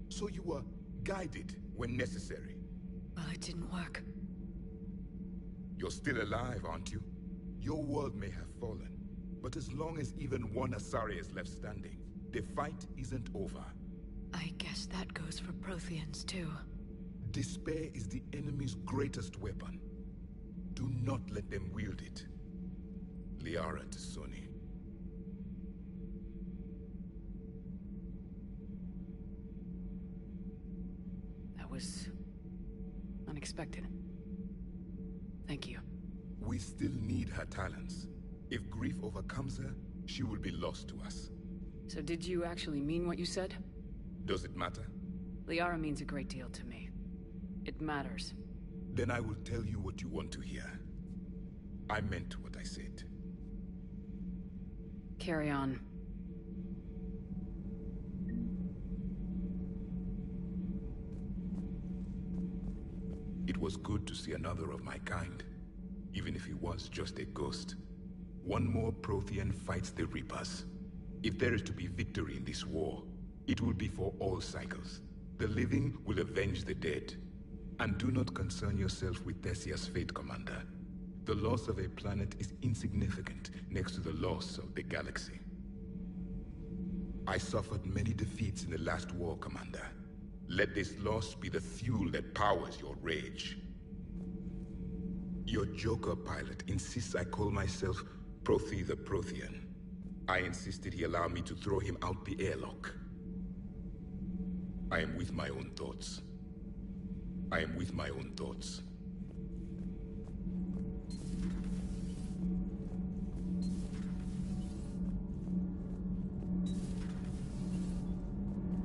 So you were guided when necessary. Well, it didn't work. You're still alive, aren't you? Your world may have fallen. But as long as even one Asari is left standing, the fight isn't over. I guess that goes for Protheans, too. Despair is the enemy's greatest weapon. Do not let them wield it. Liara Tassoni. That was... unexpected. Thank you. We still need her talents. If grief overcomes her, she will be lost to us. So did you actually mean what you said? Does it matter? Liara means a great deal to me. It matters. Then I will tell you what you want to hear. I meant what I said. Carry on. It was good to see another of my kind, even if he was just a ghost. One more Prothean fights the Reapers. If there is to be victory in this war, it will be for all cycles. The living will avenge the dead. And do not concern yourself with Thessia's fate, Commander. The loss of a planet is insignificant next to the loss of the galaxy. I suffered many defeats in the last war, Commander. Let this loss be the fuel that powers your rage. Your Joker pilot insists I call myself Prothe the Prothean. I insisted he allow me to throw him out the airlock. I am with my own thoughts. I am with my own thoughts.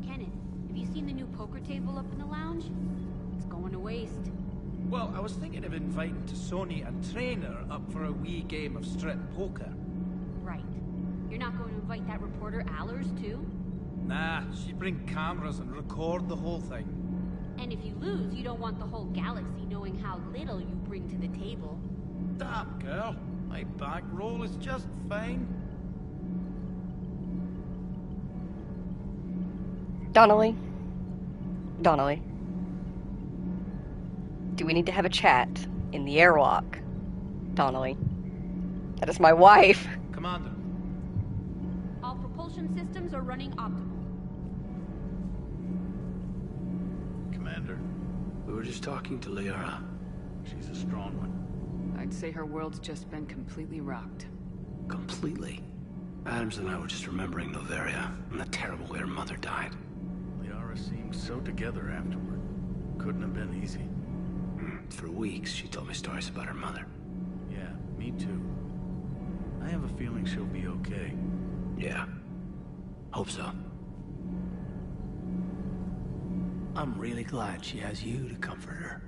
Kenan, have you seen the new poker table up in the lounge? It's going to waste. Well, I was thinking of inviting T'Soni and Trainer up for a wee game of strip poker. Right. You're not going to invite that reporter Allers, too? Nah, she'd bring cameras and record the whole thing. And if you lose, you don't want the whole galaxy knowing how little you bring to the table. Damn, girl. My back roll is just fine. Donnelly? Donnelly? Do we need to have a chat in the airlock? Donnelly? That is my wife. Commander. All propulsion systems are running optimal. Commander, we were just talking to Liara. She's a strong one. I'd say her world's just been completely rocked. Completely. Adams and I were just remembering Noveria and the terrible way her mother died. Liara seemed so together afterward. Couldn't have been easy. For weeks, she told me stories about her mother. Yeah, me too. I have a feeling she'll be okay. Yeah. Hope so. I'm really glad she has you to comfort her.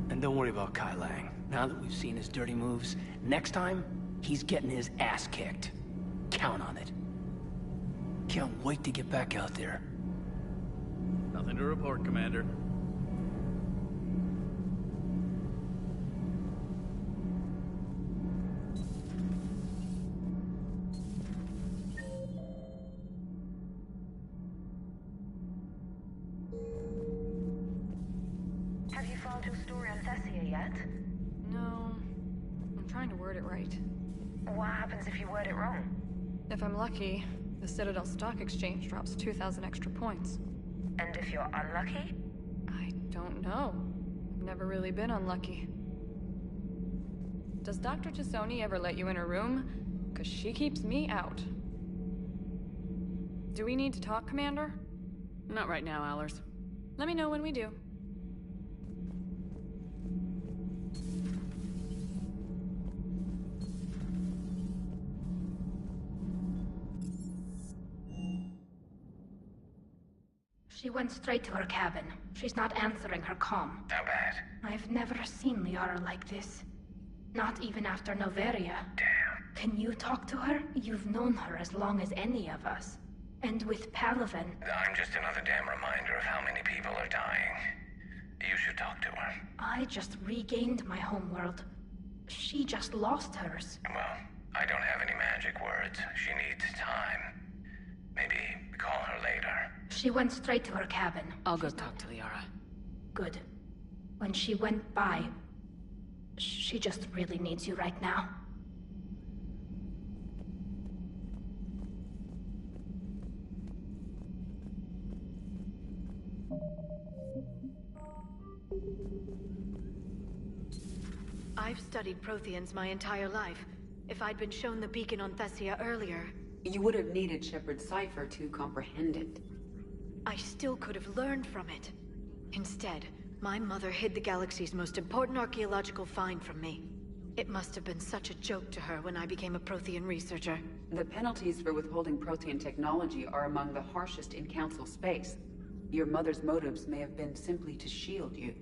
And don't worry about Kai Lang. Now that we've seen his dirty moves, next time, he's getting his ass kicked. Count on it. Can't wait to get back out there. Nothing to report, Commander. Have you found your story on Thessia yet? No. I'm trying to word it right. What happens if you word it wrong? If I'm lucky, the Citadel Stock Exchange drops 2,000 extra points. And if you're unlucky? I don't know. I've never really been unlucky. Does Dr. T'Soni ever let you in her room? Because she keeps me out. Do we need to talk, Commander? Not right now, Allers. Let me know when we do. She went straight to her cabin. She's not answering her comm. How bad? I've never seen Liara like this. Not even after Noveria. Damn. Can you talk to her? You've known her as long as any of us. And with Palaven... I'm just another damn reminder of how many people are dying. You should talk to her. I just regained my homeworld. She just lost hers. Well, I don't have any magic words. She needs time. Maybe call her later. She went straight to her cabin. I'll go talk to Liara. Good. When she went by, she just really needs you right now. I've studied Protheans my entire life. If I'd been shown the beacon on Thessia earlier... You would have needed Shepard's cipher to comprehend it. I still could have learned from it. Instead, my mother hid the galaxy's most important archaeological find from me. It must have been such a joke to her when I became a Prothean researcher. The penalties for withholding Prothean technology are among the harshest in Council space. Your mother's motives may have been simply to shield you.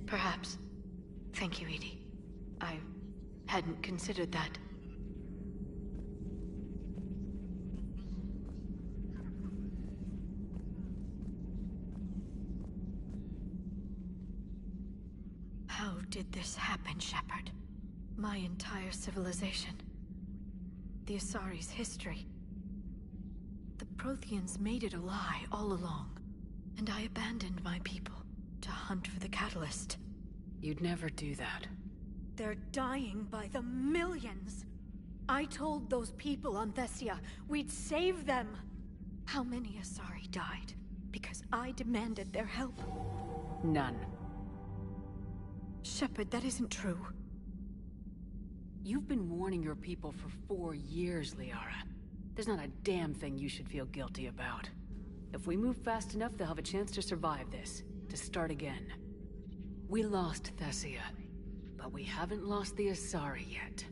Perhaps. Thank you, Edie. I hadn't considered that. How did this happen, Shepard? My entire civilization. The Asari's history. The Protheans made it a lie all along. And I abandoned my people to hunt for the catalyst. You'd never do that. They're dying by the millions. I told those people on Thessia we'd save them. How many Asari died because I demanded their help? None. Shepard, that isn't true. You've been warning your people for 4 years, Liara. There's not a damn thing you should feel guilty about. If we move fast enough, they'll have a chance to survive this, to start again. We lost Thessia, but we haven't lost the Asari yet.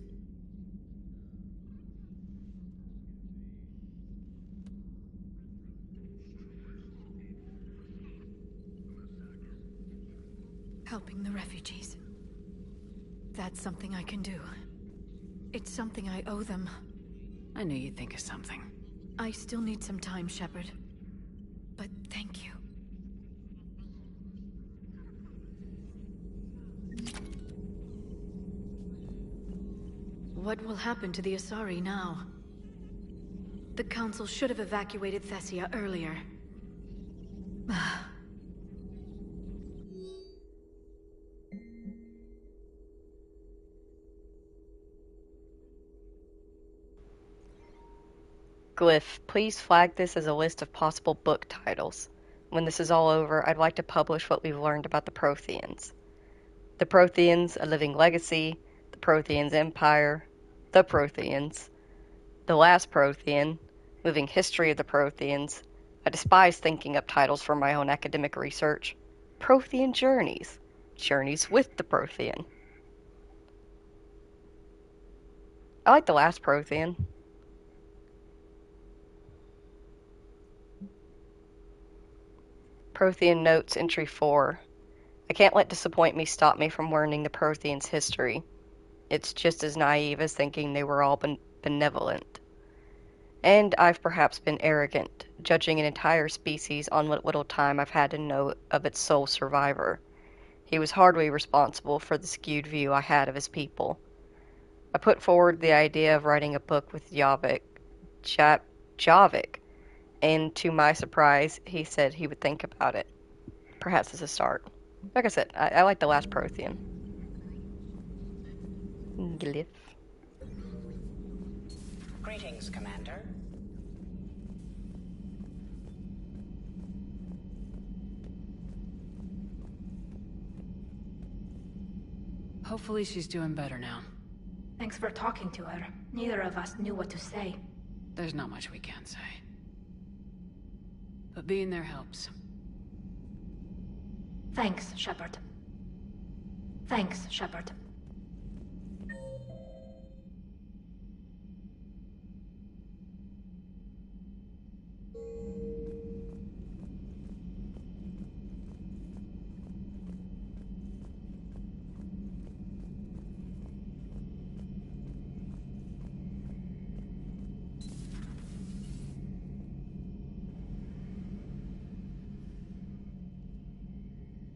Helping the refugees. That's something I can do. It's something I owe them. I knew you'd think of something. I still need some time, Shepard. But thank you. What will happen to the Asari now? The Council should have evacuated Thessia earlier. Glyph, please flag this as a list of possible book titles. When this is all over, I'd like to publish what we've learned about the Protheans. The Protheans, A Living Legacy, The Protheans Empire, The Protheans, The Last Prothean, Moving History of the Protheans. I despise thinking up titles for my own academic research. Prothean Journeys, Journeys with the Prothean. I like The Last Prothean. Prothean Notes, Entry 4. I can't let disappointment stop me from learning the Protheans' history. It's just as naive as thinking they were all benevolent. And I've perhaps been arrogant, judging an entire species on what little time I've had to know of its sole survivor. He was hardly responsible for the skewed view I had of his people. I put forward the idea of writing a book with Javik, and to my surprise, he said he would think about it. Perhaps as a start. Like I said, I like The Last Prothean. Glyph. Greetings, Commander. Hopefully she's doing better now. Thanks for talking to her. Neither of us knew what to say. There's not much we can say. But being there helps. Thanks, Shepard. Thanks, Shepard.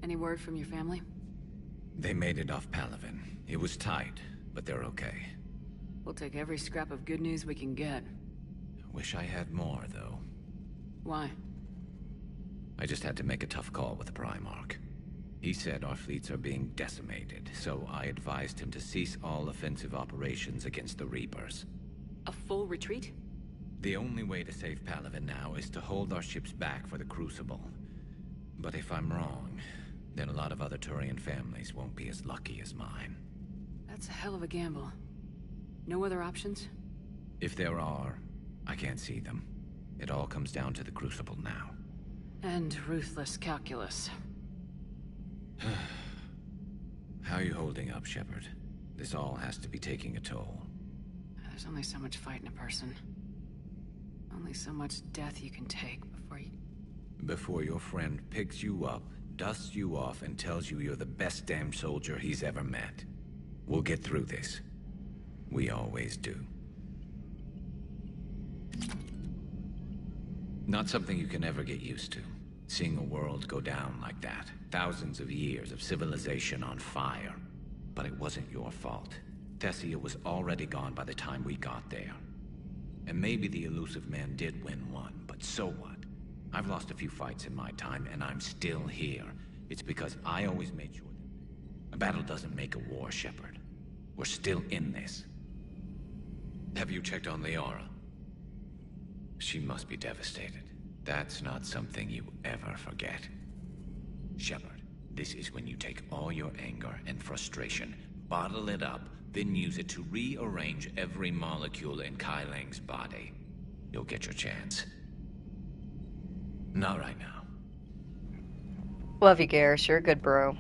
Any word from your family? They made it off Palaven. It was tight, but they're okay. We'll take every scrap of good news we can get. Wish I had more, though. Why? I just had to make a tough call with the Primarch. He said our fleets are being decimated, so I advised him to cease all offensive operations against the Reapers. A full retreat? The only way to save Palaven now is to hold our ships back for the Crucible. But if I'm wrong, then a lot of other Turian families won't be as lucky as mine. That's a hell of a gamble. No other options? If there are, I can't see them. It all comes down to the Crucible now. And ruthless calculus. How are you holding up, Shepard? This all has to be taking a toll. There's only so much fight in a person. Only so much death you can take before your friend picks you up, dusts you off, and tells you you're the best damn soldier he's ever met. We'll get through this. We always do. Not something you can ever get used to. Seeing a world go down like that, thousands of years of civilization on fire. But it wasn't your fault. Thessia was already gone by the time we got there. And maybe the elusive man did win one, but so what? I've lost a few fights in my time, and I'm still here. It's because I always made sure that a battle doesn't make a war, Shepard. We're still in this. Have you checked on Liara? She must be devastated. That's not something you ever forget. Shepard, this is when you take all your anger and frustration, bottle it up, then use it to rearrange every molecule in Kai Lang's body. You'll get your chance. Not right now. Love you, Garrus. You're a good bro.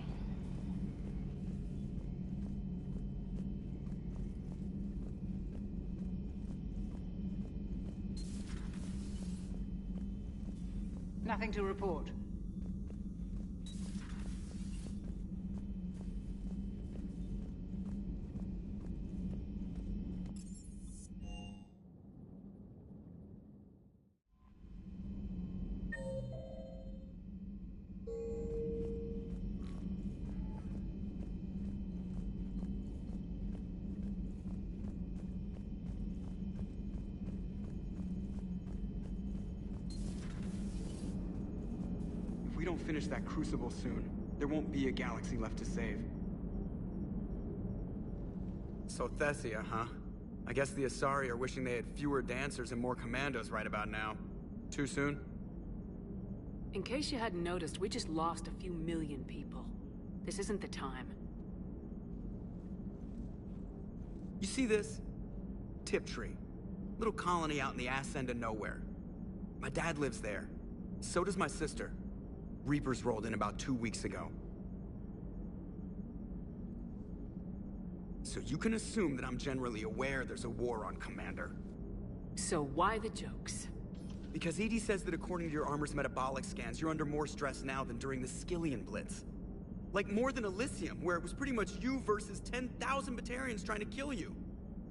Nothing to report. If we don't finish that crucible soon, there won't be a galaxy left to save. So Thessia, huh? I guess the Asari are wishing they had fewer dancers and more commandos right about now. Too soon? In case you hadn't noticed, we just lost a few million people. This isn't the time. You see this? Tiptree. Little colony out in the ass end of nowhere. My dad lives there. So does my sister. Reapers rolled in about 2 weeks ago. So you can assume that I'm generally aware there's a war on, Commander. So why the jokes? Because EDI says that according to your armor's metabolic scans, you're under more stress now than during the Skillian Blitz. Like more than Elysium, where it was pretty much you versus 10,000 Batarians trying to kill you.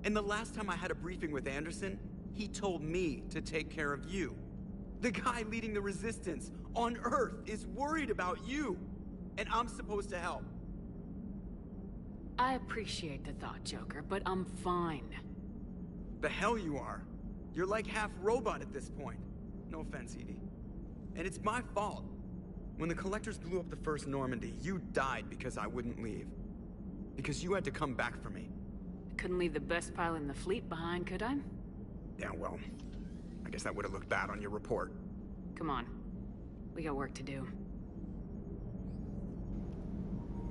And the last time I had a briefing with Anderson, he told me to take care of you. The guy leading the resistance on Earth is worried about you, and I'm supposed to help. I appreciate the thought, Joker, but I'm fine. The hell you are. You're like half robot at this point. No offense, EDI. And it's my fault. When the Collectors blew up the first Normandy, you died because I wouldn't leave. Because you had to come back for me. I couldn't leave the best pilot in the fleet behind, could I? Yeah, well, I guess that would have looked bad on your report. Come on. We got work to do.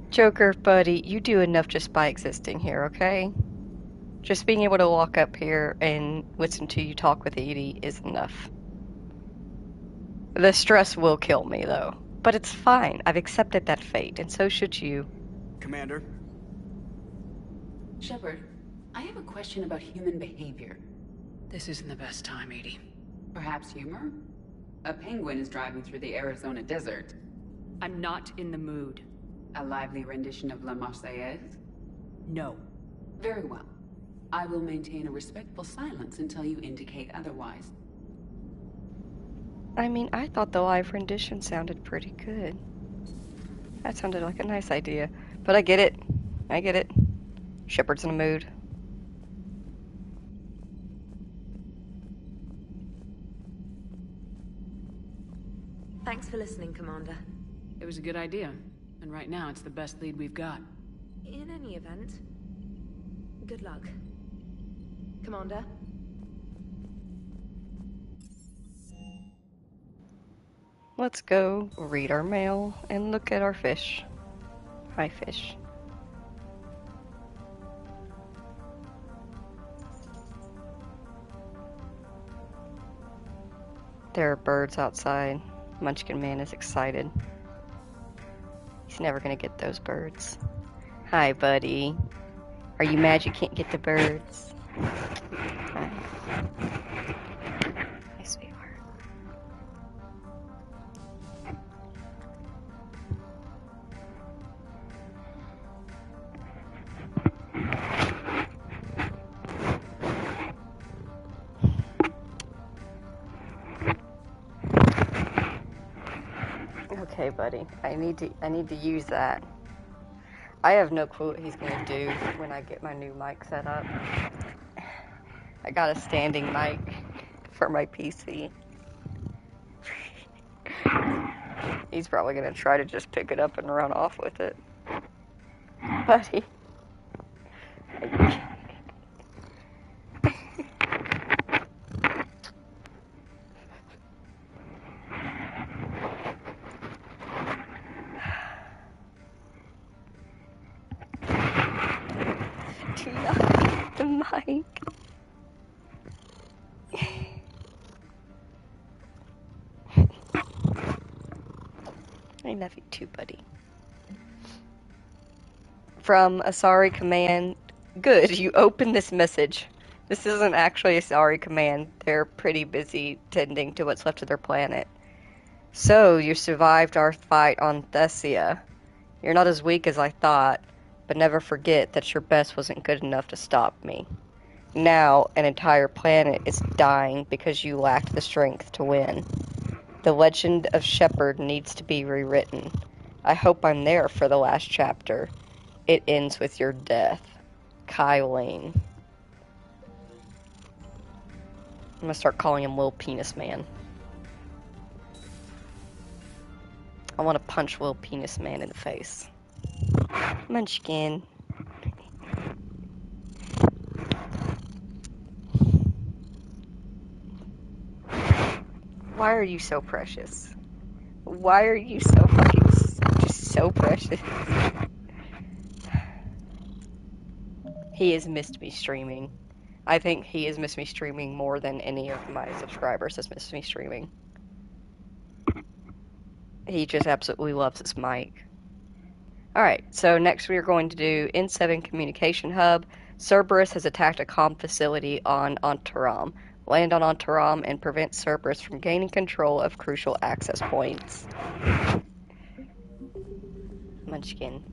Joker, buddy, you do enough just by existing here, okay? Just being able to walk up here and listen to you talk with EDI is enough. The stress will kill me, though. But it's fine. I've accepted that fate, and so should you. Commander? Shepard, I have a question about human behavior. This isn't the best time, EDI. Perhaps humor? A penguin is driving through the Arizona desert. I'm not in the mood. A lively rendition of La Marseillaise? No. Very well. I will maintain a respectful silence until you indicate otherwise. I mean, I thought the live rendition sounded pretty good. That sounded like a nice idea. But I get it. I get it. Shepard's in a mood. Thanks for listening, Commander. It was a good idea. And right now, it's the best lead we've got. In any event, good luck. Commander? Let's go read our mail and look at our fish. Hi, fish. There are birds outside. Munchkin Man is excited. He's never gonna get those birds. Hi, buddy. Are you mad you can't get the birds? Hi. Hi, sweetheart. Okay, buddy. I need to use that. I have no clue what he's gonna do when I get my new mic set up. I got a standing mic for my PC. He's probably gonna try to just pick it up and run off with it. Buddy. Do not hit the mic. I love you too, buddy. From a sorry command. Good, you opened this message. This isn't actually a sorry command. They're pretty busy tending to what's left of their planet. So, you survived our fight on Thessia. You're not as weak as I thought, but never forget that your best wasn't good enough to stop me. Now, an entire planet is dying because you lacked the strength to win. The legend of Shepard needs to be rewritten. I hope I'm there for the last chapter. It ends with your death. Kylane. I'm gonna start calling him Lil Penis Man. I want to punch Lil Penis Man in the face. Munchkin. Why are you so precious? Why are you so fucking just so precious? He has missed me streaming. I think he has missed me streaming more than any of my subscribers has missed me streaming. He just absolutely loves his mic. Alright, so next we are going to do N7 Communication Hub. Cerberus has attacked a comm facility on Ontaram. Land on Ontaram and prevent Cerberus from gaining control of crucial access points. Munchkin.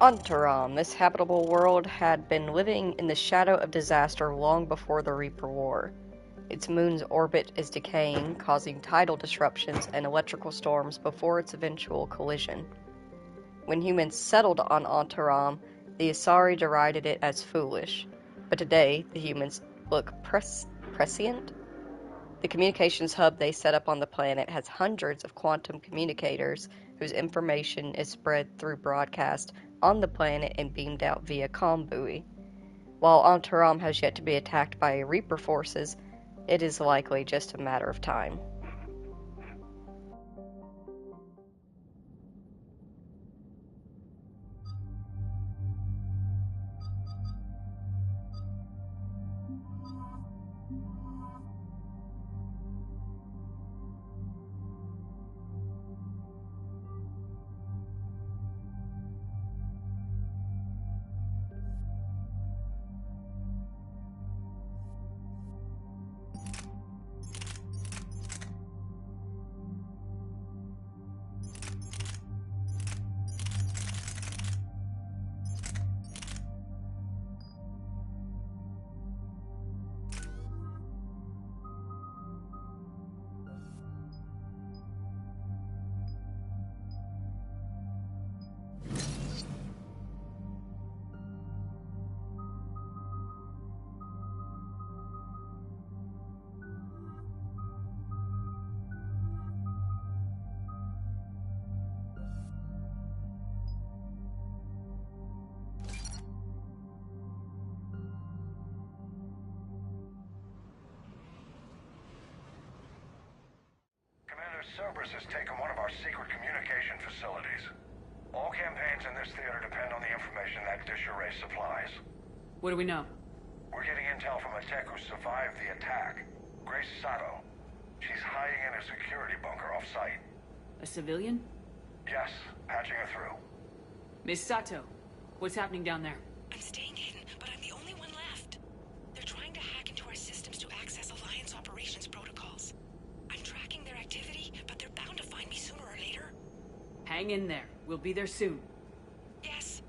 Ontaram, this habitable world, had been living in the shadow of disaster long before the Reaper War. Its moon's orbit is decaying, causing tidal disruptions and electrical storms before its eventual collision. When humans settled on Ontaram, the Asari derided it as foolish, but today the humans look prescient? The communications hub they set up on the planet has hundreds of quantum communicators whose information is spread through broadcast on the planet and beamed out via comm buoy. While Ontaram has yet to be attacked by Reaper forces, it is likely just a matter of time. Cerberus has taken one of our secret communication facilities. All campaigns in this theater depend on the information that dish array supplies. What do we know? We're getting intel from a tech who survived the attack. Grace Sato. She's hiding in a security bunker off-site. A civilian? Yes, patching her through. Miss Sato, what's happening down there? I'm staying hidden, but I'm the only one left. They're trying to hack into our systems to access Alliance operations protocols. I'm tracking their activity, but they're bound to find me sooner or later. Hang in there. We'll be there soon. Yes.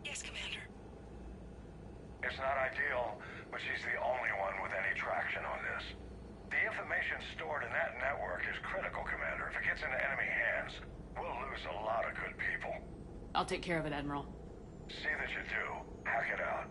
Yes, Commander. It's not ideal, but she's the only one with any traction on this. The information stored in that network is critical, Commander. If it gets into enemy hands, we'll lose a lot of good people. I'll take care of it, Admiral. See that you do. Hack it out.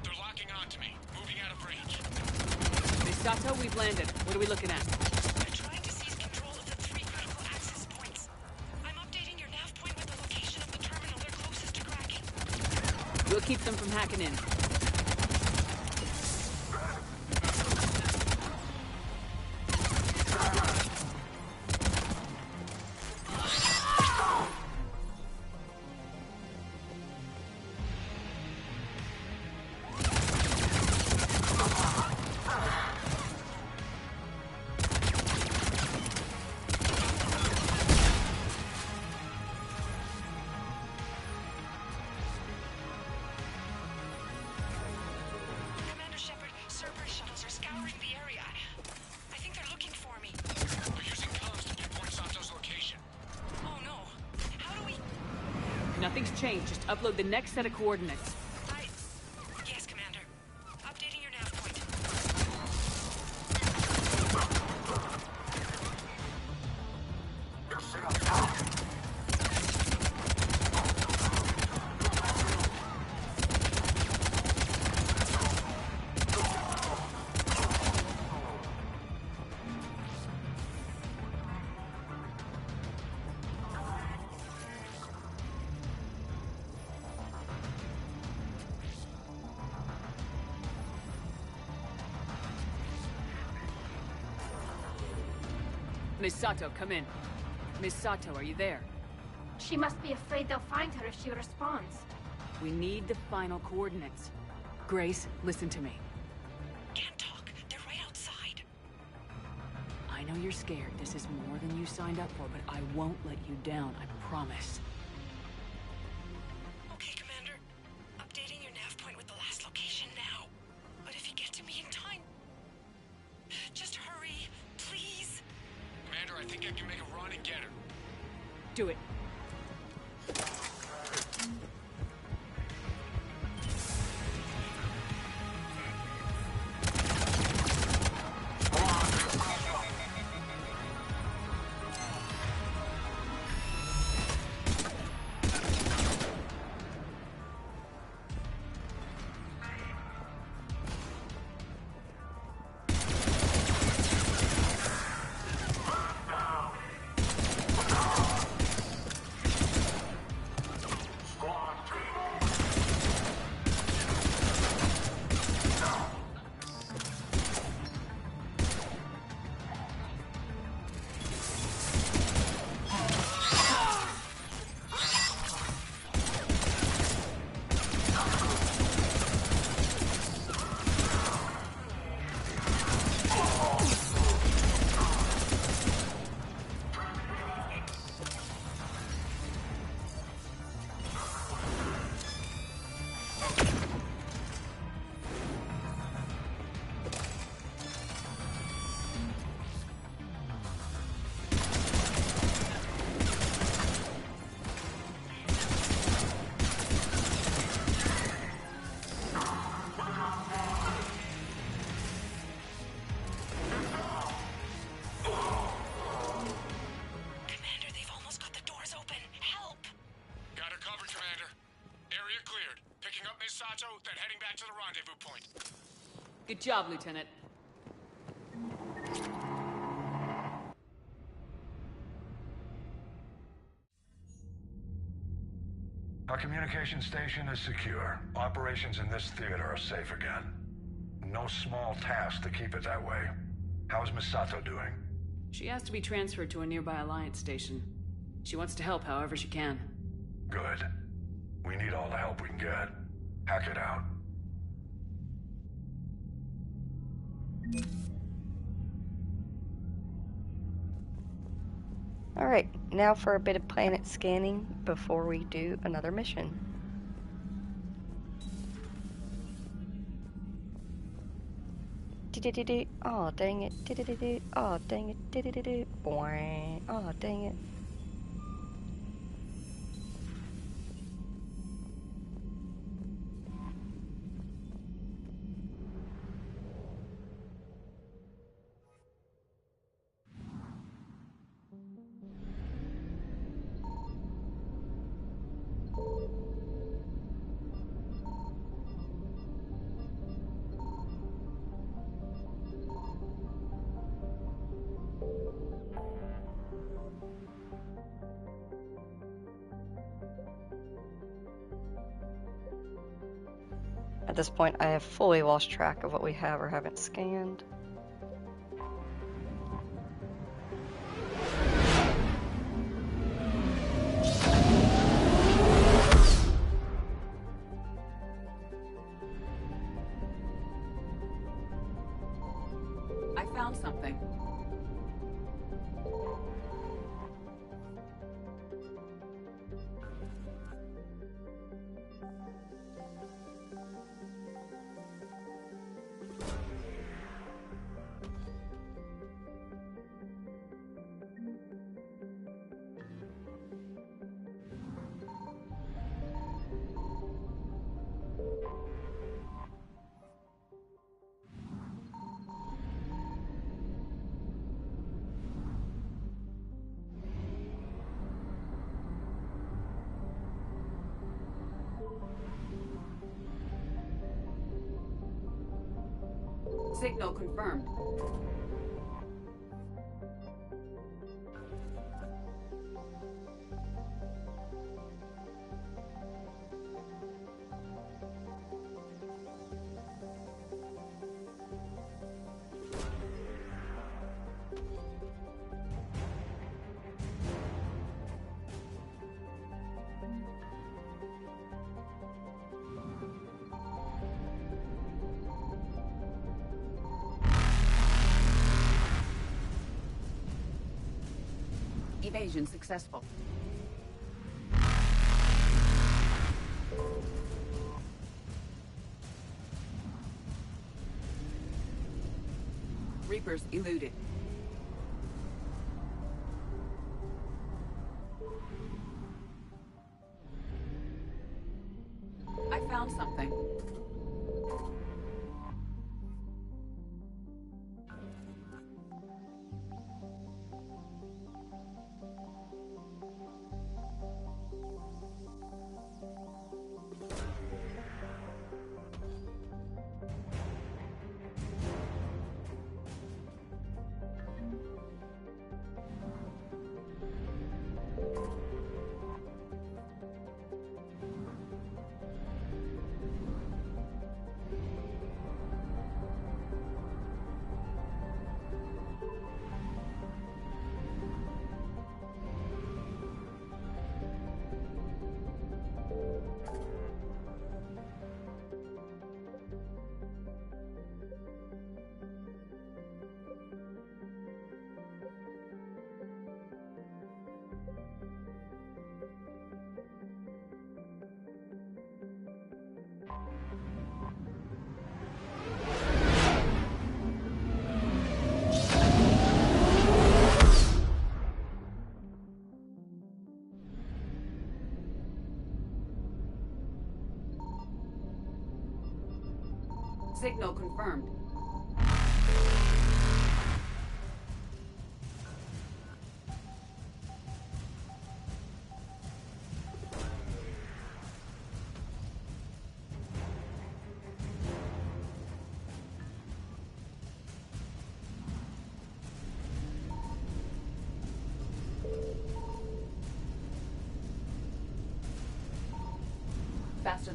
They're locking onto me. Moving out of range. Miss Sato, we've landed. What are we looking at? They're trying to seize control of the 3 critical access points. I'm updating your nav point with the location of the terminal they're closest to cracking. We'll keep them from hacking in. Commander Shepard, Cerberus shuttles are scouring the area. I think they're looking for me. They're using comms to pinpoint Sato's location. Oh no. How do we... Nothing's changed. Just upload the next set of coordinates. Yes, Commander. Updating your nav point. Miss Sato, come in. Miss Sato, are you there? She must be afraid they'll find her if she responds. We need the final coordinates. Grace, listen to me. Can't talk. They're right outside. I know you're scared. This is more than you signed up for, but I won't let you down, I promise. Okay, Commander. Updating your nav point with the last location now. But if you get to me in time... Just hurry, please. Commander, I think I can make a run and get her. Do it. Good job, Lieutenant. Our communication station is secure. Operations in this theater are safe again. No small task to keep it that way. How is Misato doing? She asked to be transferred to a nearby Alliance station. She wants to help however she can. Good. We need all the help we can get. Hack it out. Alright, now for a bit of planet scanning before we do another mission. Oh dang it. Oh dang it. Boing. Oh dang it. At this point, I have fully lost track of what we have or haven't scanned. I found something. Signal confirmed. Evasion successful. Reapers eluded. I found something.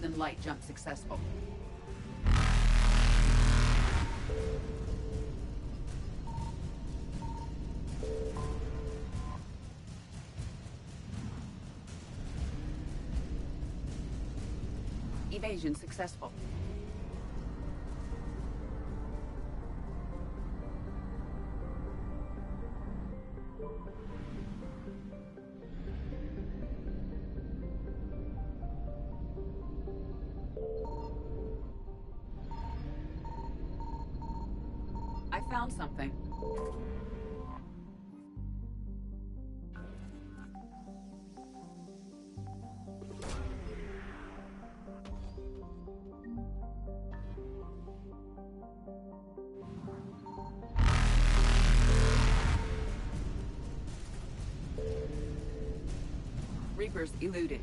than light jump successful. Evasion successful. I found something. Reapers eluded.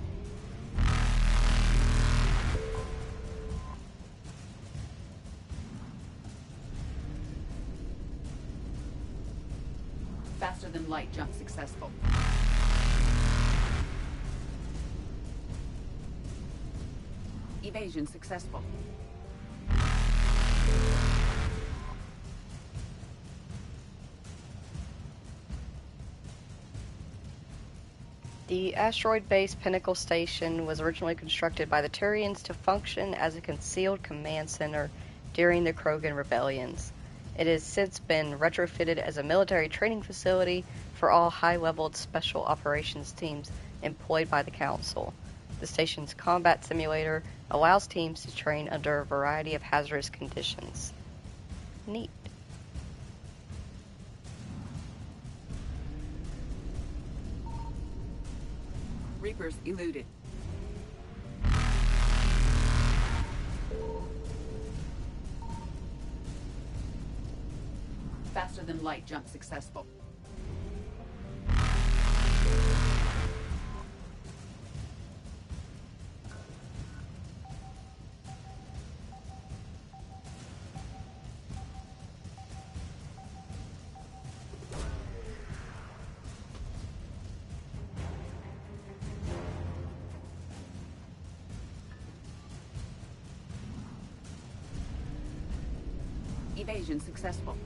Faster than light jump successful. Evasion successful. The asteroid-based Pinnacle Station was originally constructed by the Turians to function as a concealed command center during the Krogan rebellions. It has since been retrofitted as a military training facility for all high-leveled special operations teams employed by the Council. The station's combat simulator allows teams to train under a variety of hazardous conditions. Neat. Reapers eluded. Faster than light jump successful. Evasion successful.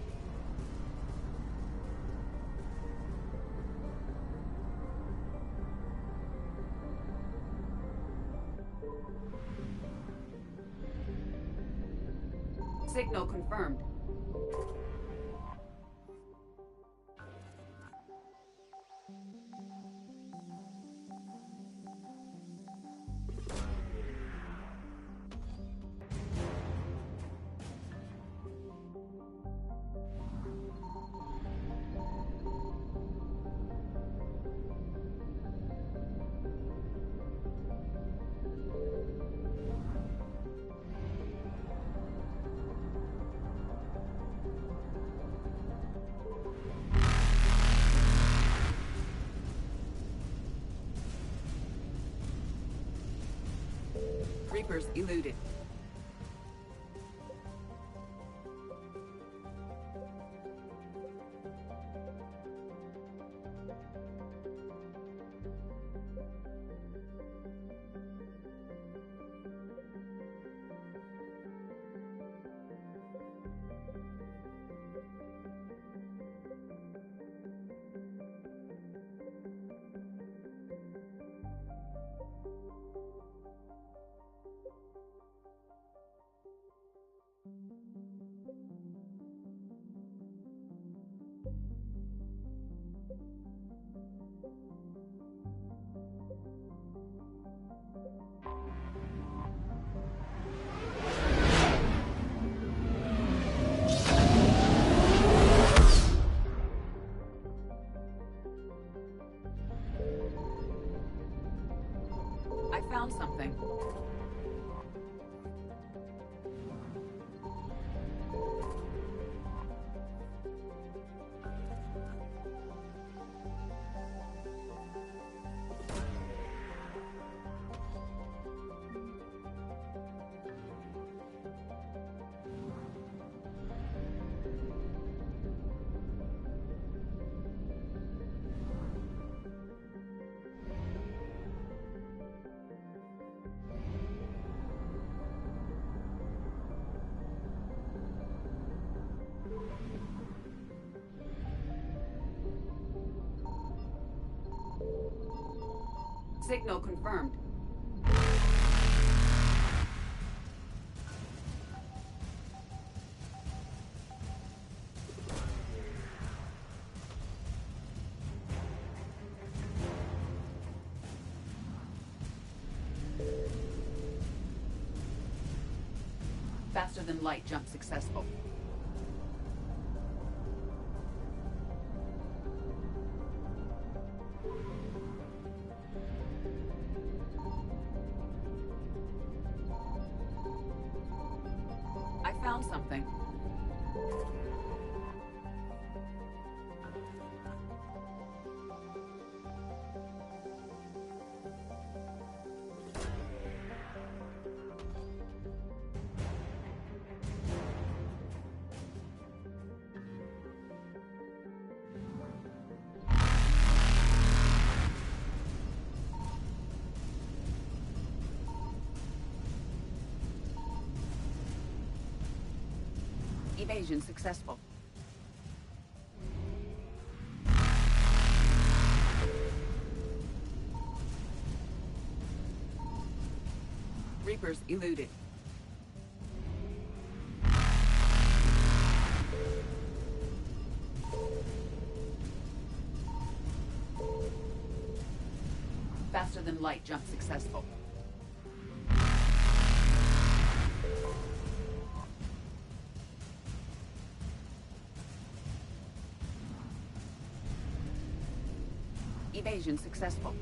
Signal confirmed. Reapers eluded. Signal confirmed. Faster than light jump successful. I found something. Evasion successful. Reapers eluded. Faster than light jump successful. Evasion successful.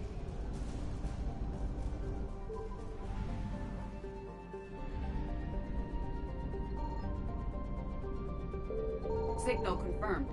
Signal confirmed.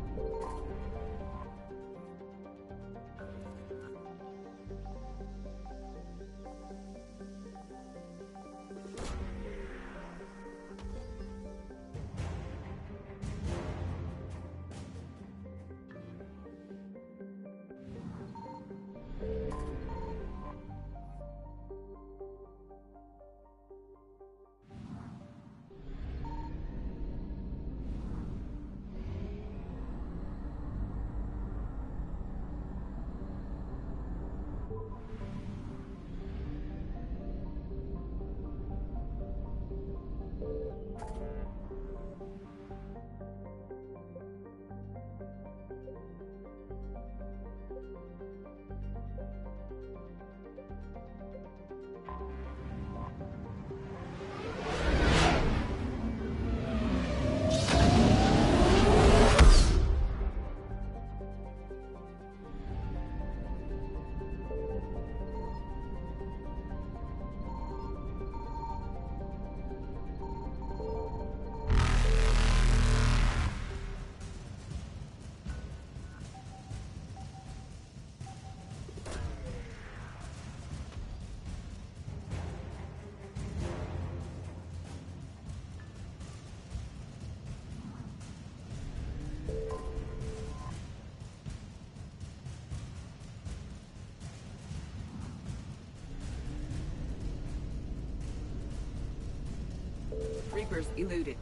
Reapers eluded.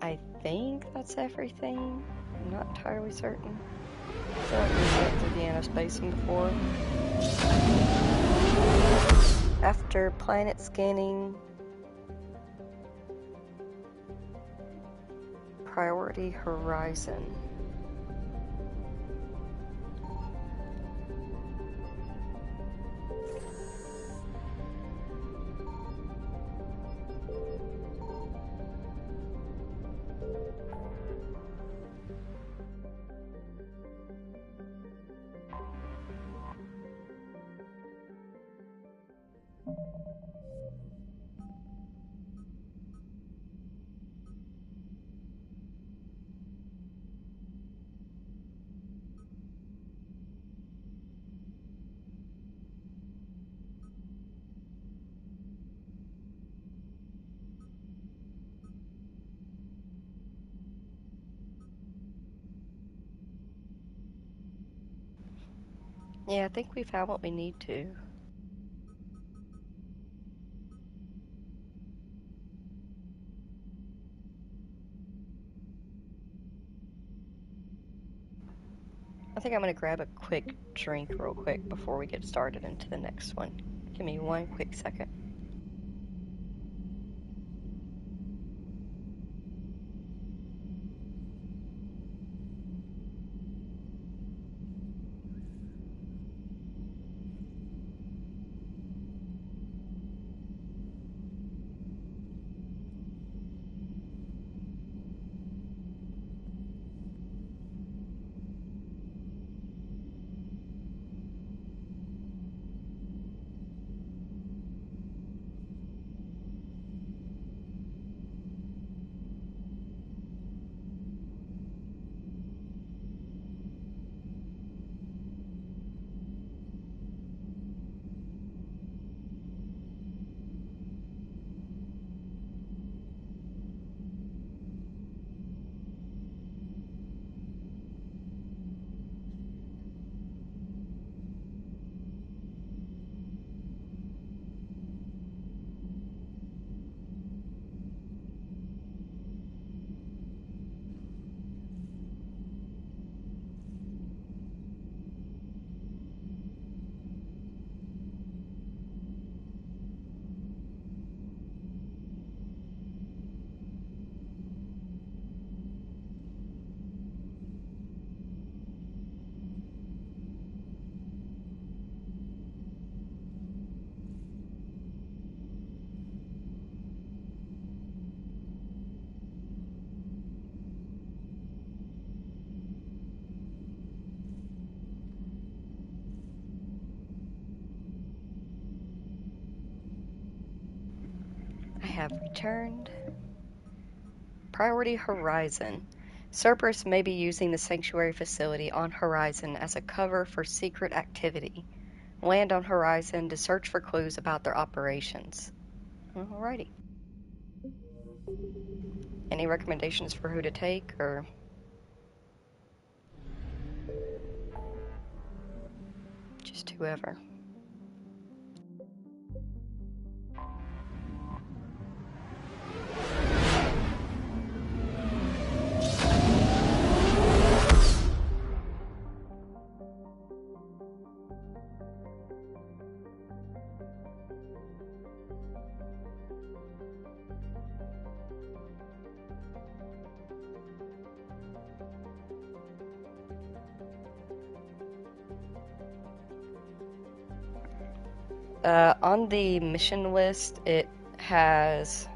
I think that's everything. I'm not entirely certain. I feel like we've been through the aerospace before. After planet scanning, priority horizon. Yeah, I think we found what we need to. I think I'm gonna grab a quick drink real quick before we get started into the next one. Give me one quick second. I have returned. Priority Horizon. Cerberus may be using the Sanctuary facility on Horizon as a cover for secret activity. Land on Horizon to search for clues about their operations. Alrighty. Any recommendations for who to take, or...? Just whoever. On the mission list, it has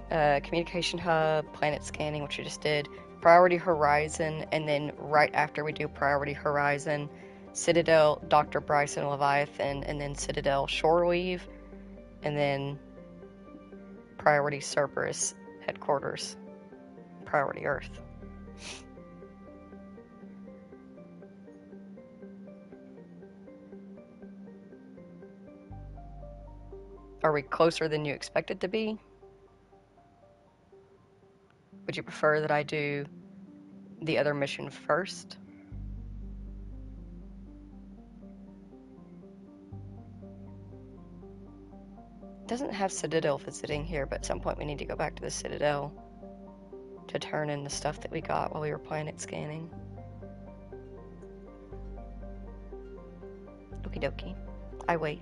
Communication Hub, Planet Scanning, which we just did, Priority Horizon, and then right after we do Priority Horizon, Citadel, Dr. Bryson Leviathan, and then Citadel Shoreweave, and then Priority Cerberus Headquarters, Priority Earth. Are we closer than you expected to be? Would you prefer that I do the other mission first? It doesn't have Citadel visiting here, but at some point we need to go back to the Citadel to turn in the stuff that we got while we were planet scanning. Okie dokie. I wait.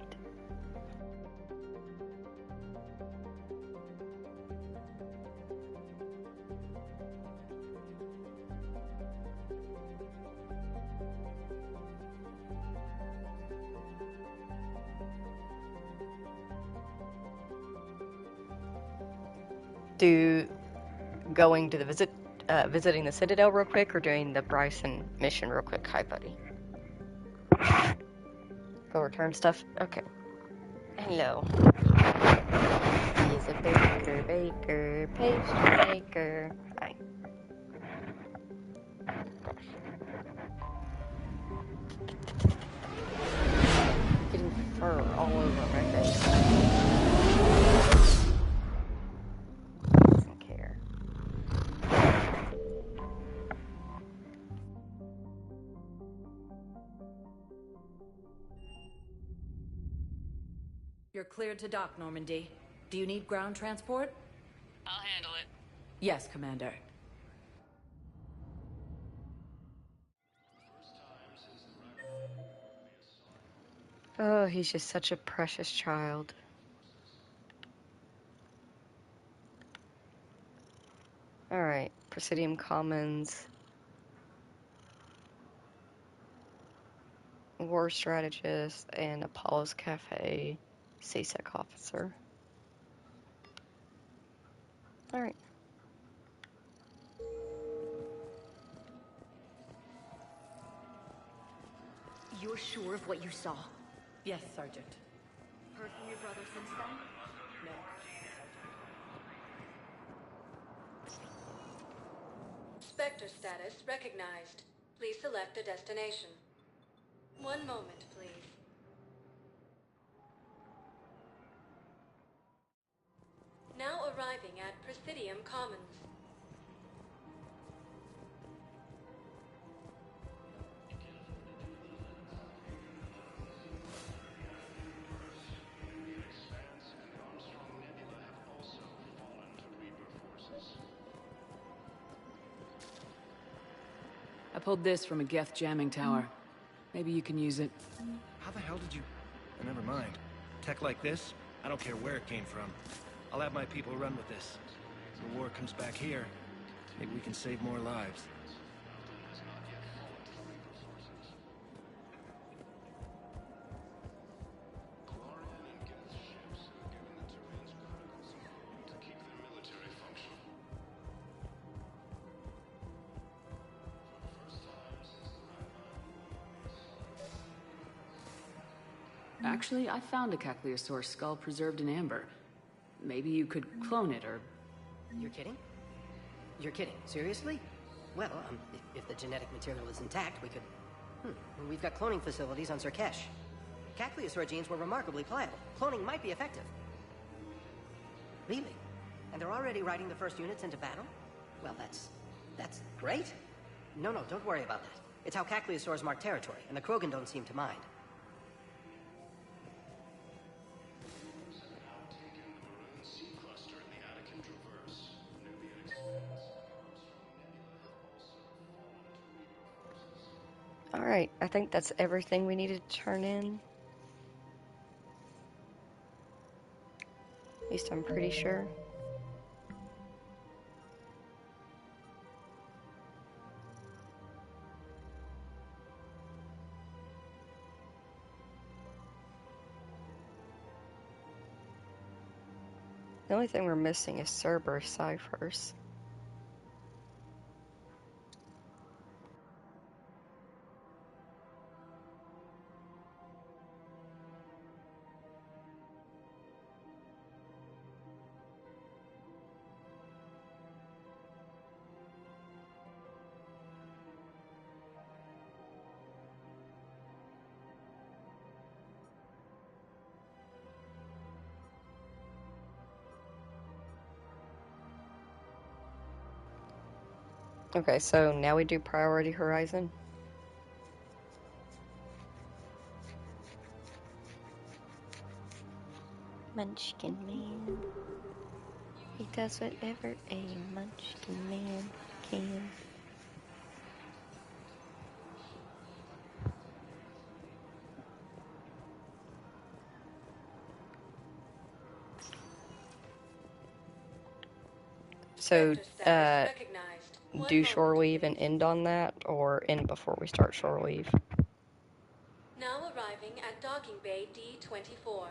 Do going to the visiting the Citadel real quick, or doing the Bryson mission real quick? Hi, buddy. Go return stuff? Okay. Hello. He's a baker, pastry maker. Hi. Getting fur all over my face. Doesn't care. You're cleared to dock, Normandy. Do you need ground transport? I'll handle it. Yes, Commander. Oh, he's just such a precious child. Alright, Presidium Commons. War Strategist and Apollo's Cafe CSEC Officer. Alright. You're sure of what you saw? Yes, Sergeant. Heard from your brother since then? No. Spectre status recognized. Please select a destination. One moment, please. Now arriving at Presidium Commons. I pulled this from a Geth jamming tower. Maybe you can use it. How the hell did you... Never mind. Tech like this, I don't care where it came from. I'll have my people run with this. When the war comes back here, maybe we can save more lives. Actually, I found a Caccliosaur skull preserved in amber. Maybe you could clone it, or... You're kidding? You're kidding. Seriously? Well, if the genetic material is intact, we could... We've got cloning facilities on Surkesh. Caccliosaur genes were remarkably pliable. Cloning might be effective. Really? And they're already riding the first units into battle? Well, that's great. No, don't worry about that. It's how Caccliosaurs mark territory, and the Krogan don't seem to mind. Alright, I think that's everything we needed to turn in. At least I'm pretty sure. The only thing we're missing is Cerberus ciphers. Okay, so now we do Priority Horizon. Munchkin Man. He does whatever a Munchkin Man can. So, do shore leave and end on that, or end before we start shore leave? Now arriving at Docking Bay D-24.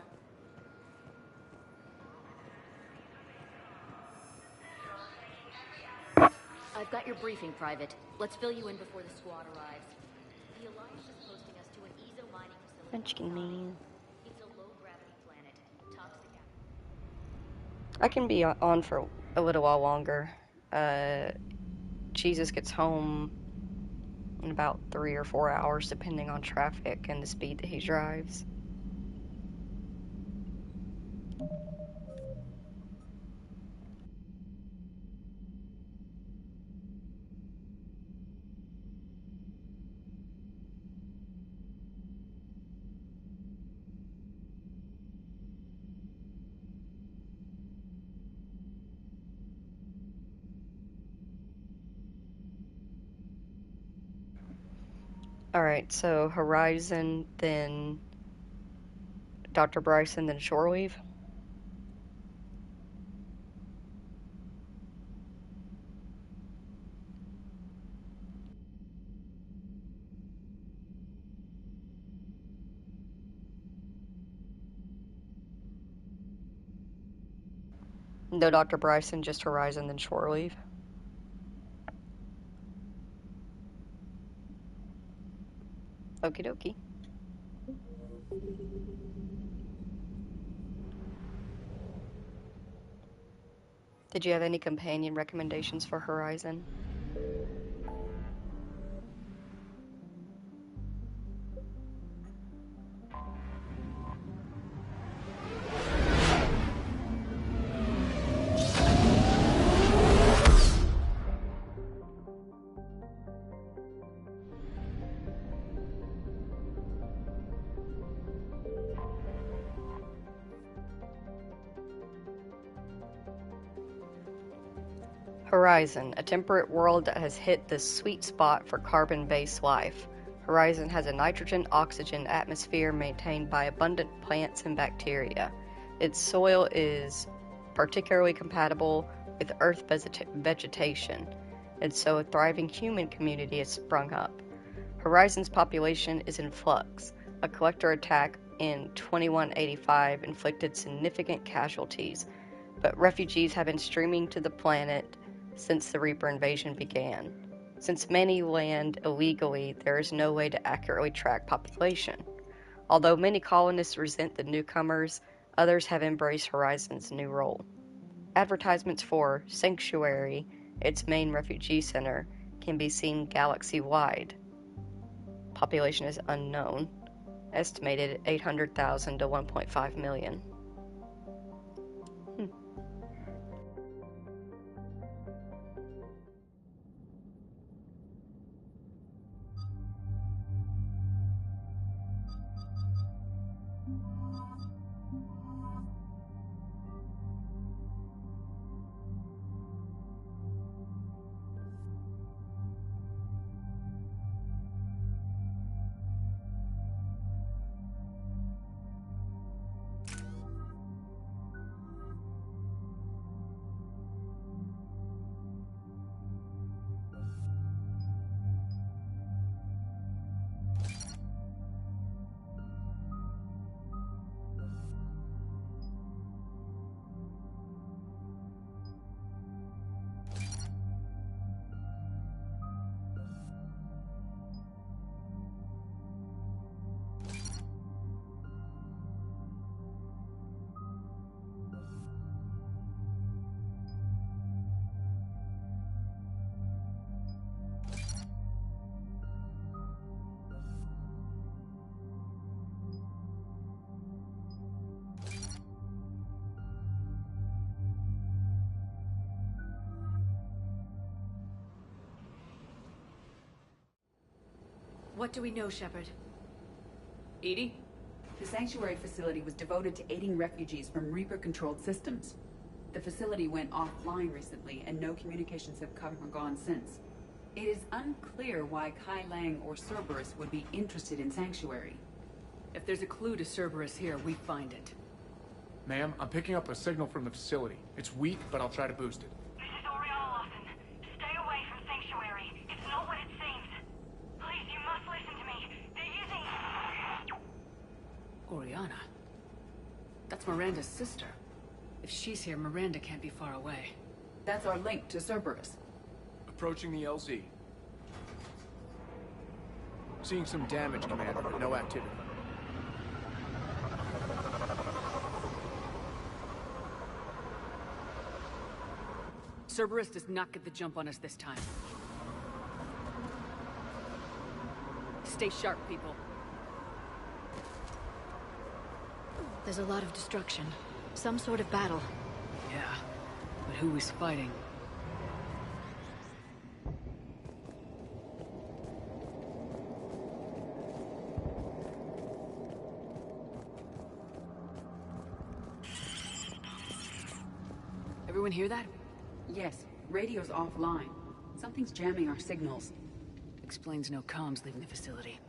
I've got your briefing, Private. Let's fill you in before the squad arrives. The Alliance is posting us to an Ezo mining facility. Munchkin Man. It's a low-gravity planet. Toxic. I can be on for a little while longer. Jesus gets home in about 3 or 4 hours, depending on traffic and the speed that he drives. Alright, so Horizon, then Dr. Bryson, then shore leave? No Dr. Bryson, just Horizon, then shore leave. Okie dokie. Did you have any companion recommendations for Horizon? Horizon, a temperate world that has hit the sweet spot for carbon-based life. Horizon has a nitrogen-oxygen atmosphere maintained by abundant plants and bacteria. Its soil is particularly compatible with Earth vegetation, and so a thriving human community has sprung up. Horizon's population is in flux. A collector attack in 2185 inflicted significant casualties, but refugees have been streaming to the planet since the Reaper invasion began. Since many land illegally, there is no way to accurately track population. Although many colonists resent the newcomers, others have embraced Horizon's new role. Advertisements for Sanctuary, its main refugee center, can be seen galaxy-wide. Population is unknown, estimated 800,000 to 1.5 million. What do we know, Shepard? Edie? The Sanctuary facility was devoted to aiding refugees from Reaper-controlled systems. The facility went offline recently, and no communications have come or gone since. It is unclear why Kai Lang or Cerberus would be interested in Sanctuary. If there's a clue to Cerberus here, we find it. Ma'am, I'm picking up a signal from the facility. It's weak, but I'll try to boost it. This is Oriana Lawson. Stay away from Sanctuary. It's not what it seems. Please, you must listen to me. They're using... Oriana? That's Miranda's sister. If she's here, Miranda can't be far away. That's our link to Cerberus. Approaching the LZ. Seeing some damage, Commander, but no activity. Cerberus does not get the jump on us this time. Stay sharp, people. There's a lot of destruction. Some sort of battle. Yeah, but who is fighting? Everyone hear that? Yes, radio's offline. Something's jamming our signals. Explains no comms leaving the facility.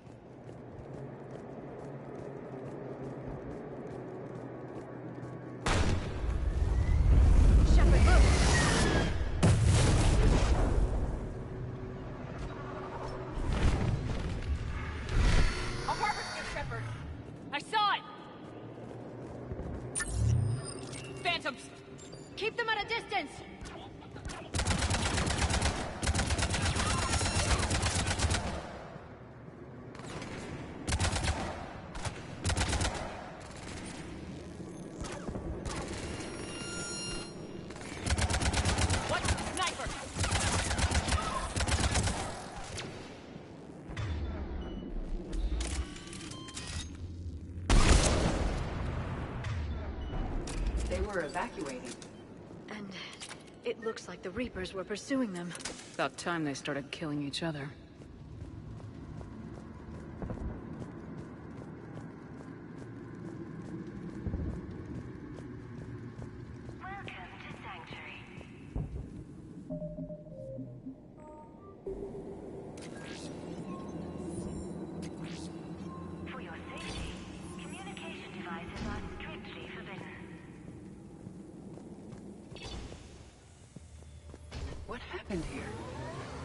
phantoms! Keep them at a distance! They were evacuating. And it looks like the Reapers were pursuing them. About time they started killing each other. What happened here?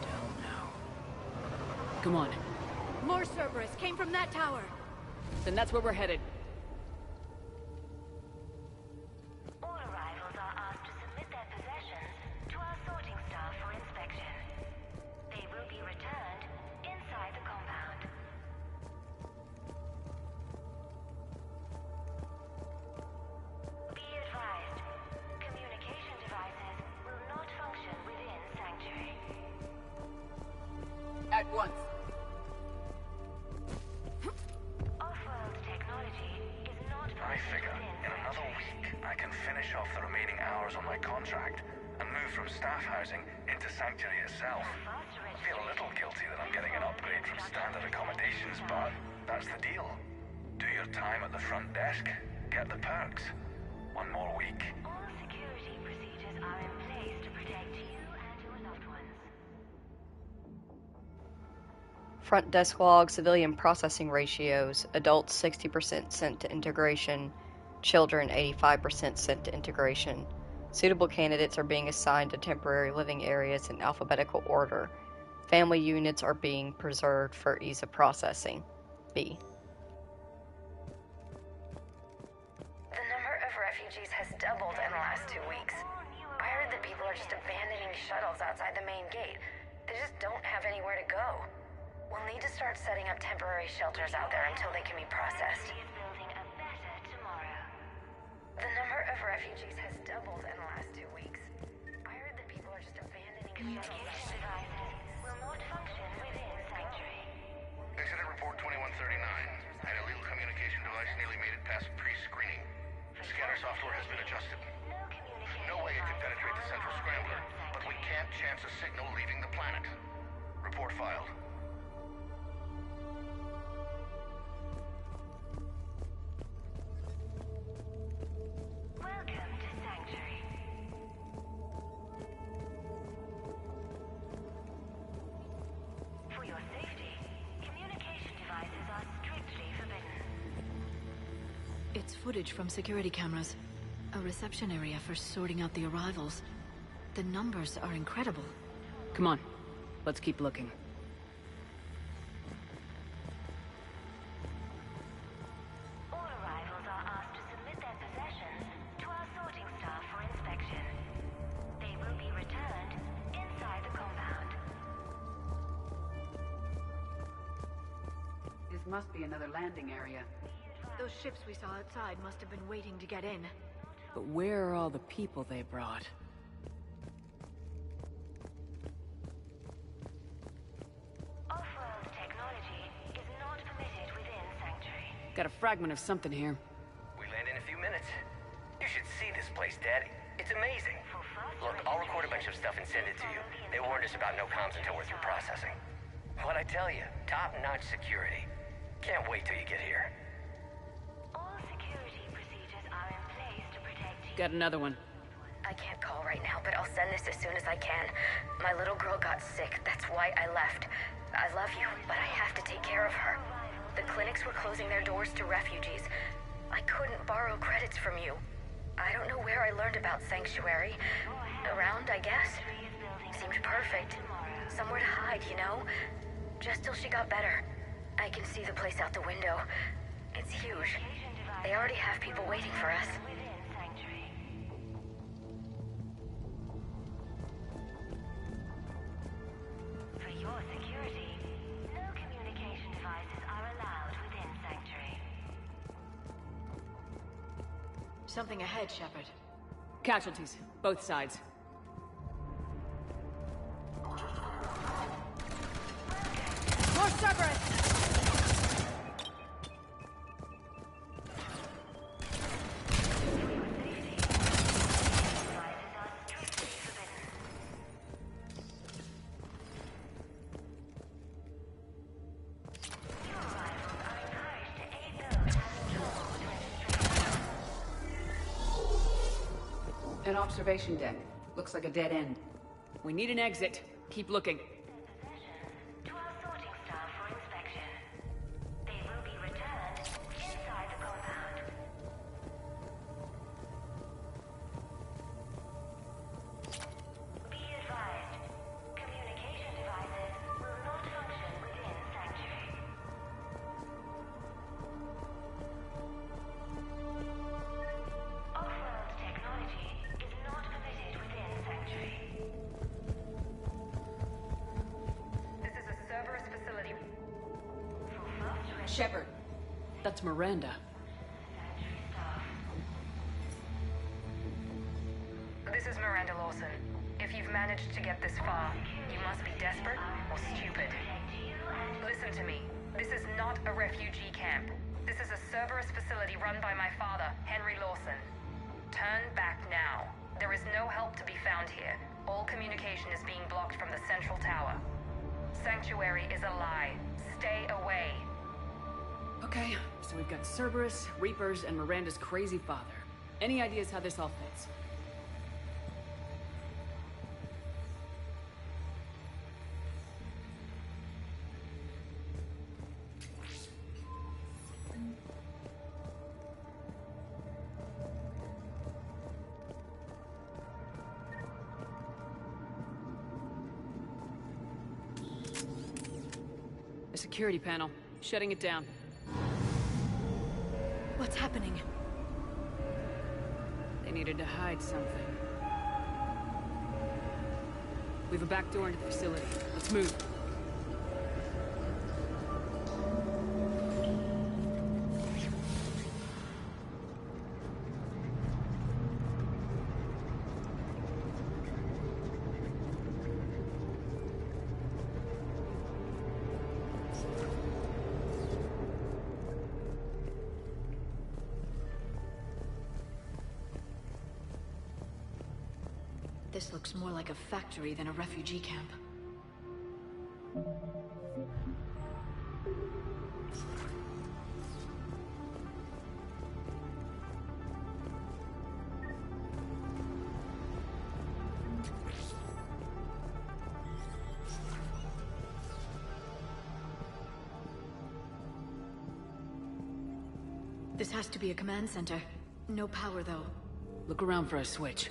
Don't know. Come on. More Cerberus came from that tower! Then that's where we're headed. All arrivals are asked to submit their possessions to our sorting staff for inspection. They will be returned inside the compound. Be advised, communication devices will not function within Sanctuary. At once. Off-world technology is not I figure in another week I can finish off the remaining hours on my contract and move from staff housing into Sanctuary itself. I feel a little guilty that I'm getting an upgrade from standard accommodations, but that's the deal. Do your time at the front desk, get the perks. One more week. All security procedures are in place to protect you and your loved ones. Front desk log, civilian processing ratios, adults 60% sent to integration, children 85% sent to integration. Suitable candidates are being assigned to temporary living areas in alphabetical order. Family units are being preserved for ease of processing. B. The number of refugees has doubled in the last 2 weeks. I heard that people are just abandoning shuttles outside the main gate. They just don't have anywhere to go. We'll need to start setting up temporary shelters out there until they can be processed. The number of refugees has doubled in the last 2 weeks. I heard that people are just abandoning Communication devices will not function within Sanctuary. Incident report 2139. Had illegal communication device nearly made it past pre-screening. Scanner software has been adjusted. No way it could penetrate the central scrambler, but we can't chance a signal leaving the planet. Report filed. Welcome to Sanctuary. For your safety, communication devices are strictly forbidden. It's footage from security cameras. A reception area for sorting out the arrivals. The numbers are incredible. Come on. Let's keep looking. All arrivals are asked to submit their possessions to our sorting staff for inspection. They will be returned inside the compound. This must be another landing area. Those ships we saw outside must have been waiting to get in. But where are all the people they brought? Off-world technology is not permitted within Sanctuary. Got a fragment of something here. We land in a few minutes. You should see this place, Daddy. It's amazing. Look, I'll record a bunch of stuff and send it to you. They warned us about no comms until we're through processing. What'd I tell you? Top-notch security. Can't wait till you get here. All security procedures are in place to protect you. Got another one. I can't call right now, but I'll send this as soon as I can. My little girl got sick. That's why I left. I love you, but I have to take care of her. The clinics were closing their doors to refugees. I couldn't borrow credits from you. I don't know where I learned about Sanctuary. Around, I guess. Seemed perfect. Somewhere to hide, you know? Just till she got better. I can see the place out the window. It's huge. They already have people waiting for us. something ahead, Shepard. Casualties, both sides. More Cerberus! An observation deck. Looks like a dead end. We need an exit. Keep looking. To our sorting staff for inspection. They will be returned inside the compound. Be advised, communication devices will not function within Sanctuary. Off-world technology is not permitted within Sanctuary. This is a Cerberus facility. Shepard. That's Miranda. This is Miranda Lawson. If you've managed to get this far, you must be desperate or stupid. Listen to me. This is not a refugee camp. This is a Cerberus facility run by my father, Henry Lawson. Turn back now. There is no help to be found here. All communication is being blocked from the central tower. Sanctuary is a lie. Stay away. Okay, so we've got Cerberus, Reapers, and Miranda's crazy father. Any ideas how this all fits? The security panel. Shutting it down. What's happening? They needed to hide something. We have a back door into the facility. Let's move. This looks more like a factory than a refugee camp. This has to be a command center. No power, though. Look around for a switch.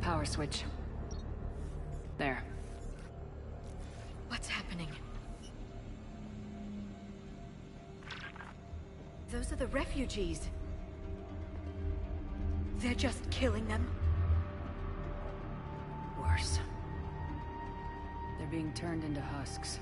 Power switch. There. What's happening? Those are the refugees. They're just killing them. Worse. They're being turned into husks.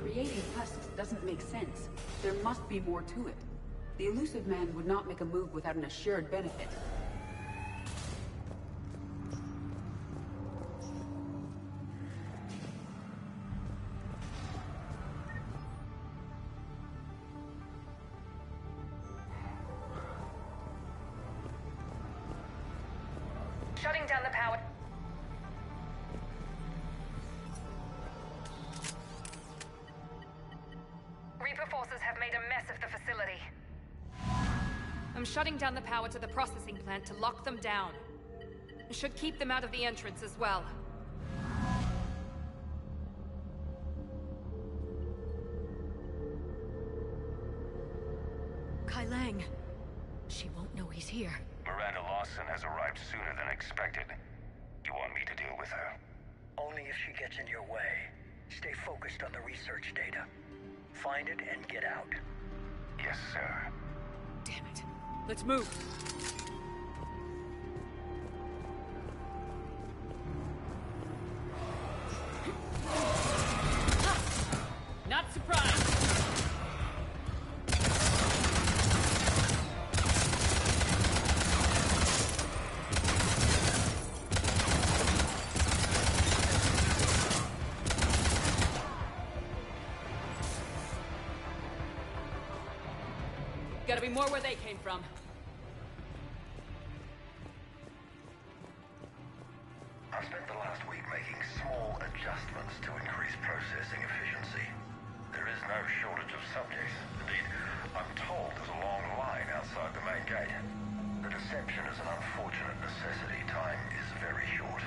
Creating husks doesn't make sense. There must be more to it. The elusive man would not make a move without an assured benefit. down the power. Reaper forces have made a mess of the facility. I'm shutting down the power to the processing plant to lock them down. It should keep them out of the entrance as well. Kai Lang. She won't know he's here. Miranda Lawson has arrived sooner than expected. You want me to deal with her? Only if she gets in your way. Stay focused on the research data. Find it and get out. Yes, sir. Damn it. Let's move. Not surprised. Gotta be more where they came from. I've spent the last week making small adjustments to increase processing efficiency. There is no shortage of subjects. Indeed, I'm told there's a long line outside the main gate. The deception is an unfortunate necessity. Time is very short.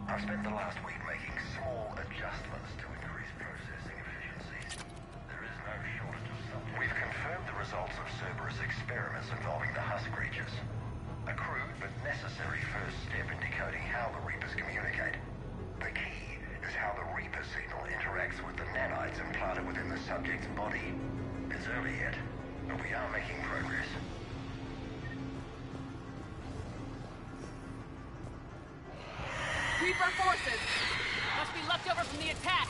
I've spent the last week making small adjustments to increase processing efficiency. There is no shortage of subjects. We've confirmed the results of Cerberus experiments involving the husk creatures. A crude but necessary first step in decoding how the Reapers communicate. The key is how the Reaper signal interacts with the nanites implanted within the subject's body. It's early yet, but we are making progress. Reaper forces! Must be left over from the attack!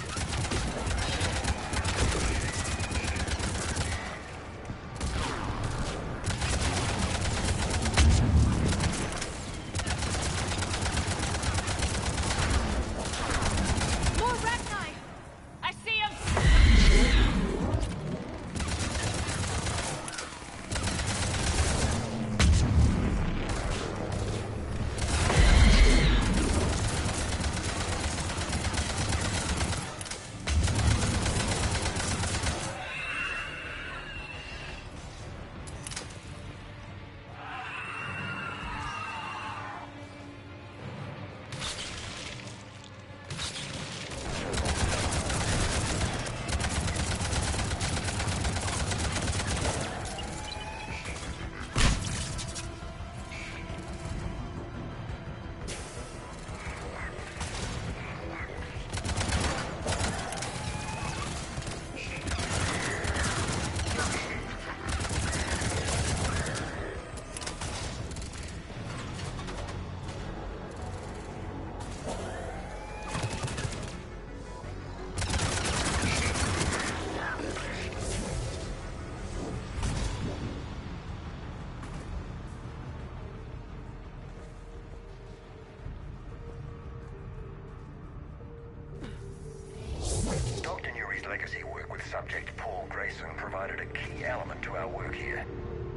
Subject Paul Grayson provided a key element to our work here.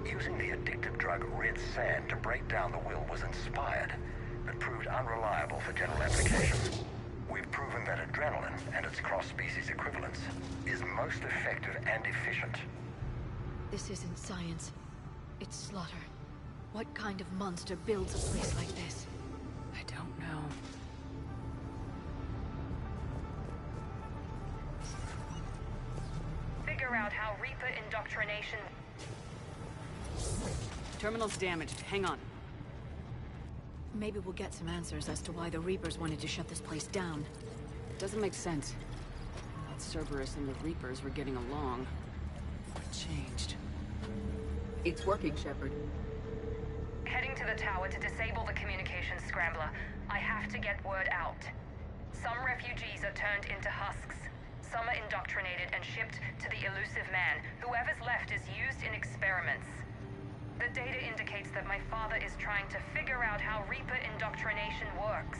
Using the addictive drug red sand to break down the will was inspired, but proved unreliable for general application. We've proven that adrenaline and its cross-species equivalents is most effective and efficient. This isn't science. It's slaughter. What kind of monster builds a place like this? I don't know. Figure out how Reaper indoctrination... Terminal's damaged. Hang on. Maybe we'll get some answers as to why the Reapers wanted to shut this place down. Doesn't make sense. I thought Cerberus and the Reapers were getting along. What changed? It's working, Shepard. Heading to the tower to disable the communications scrambler. I have to get word out. Some refugees are turned into husks. Some are indoctrinated and shipped to the elusive man. Whoever's left is used in experiments. The data indicates that my father is trying to figure out how Reaper indoctrination works.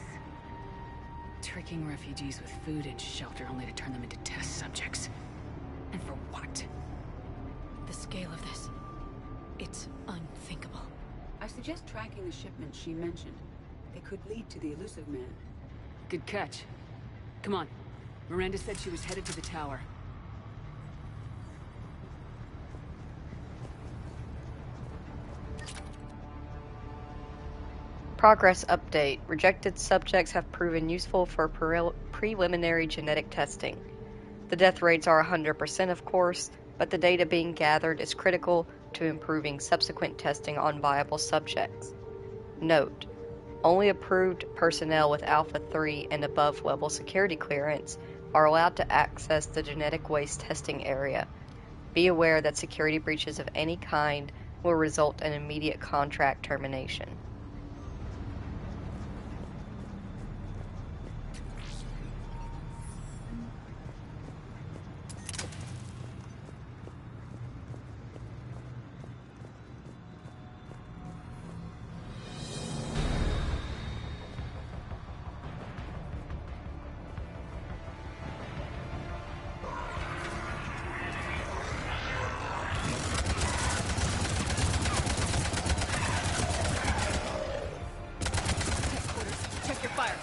Tricking refugees with food and shelter only to turn them into test subjects. And for what? The scale of this. It's unthinkable. I suggest tracking the shipment she mentioned. They could lead to the elusive man. Good catch. Come on. Miranda said she was headed to the tower. Progress update. Rejected subjects have proven useful for preliminary genetic testing. The death rates are 100%, of course, but the data being gathered is critical to improving subsequent testing on viable subjects. Note: only approved personnel with Alpha 3 and above level security clearance are allowed to access the genetic waste testing area. Be aware that security breaches of any kind will result in immediate contract termination. Check your fire.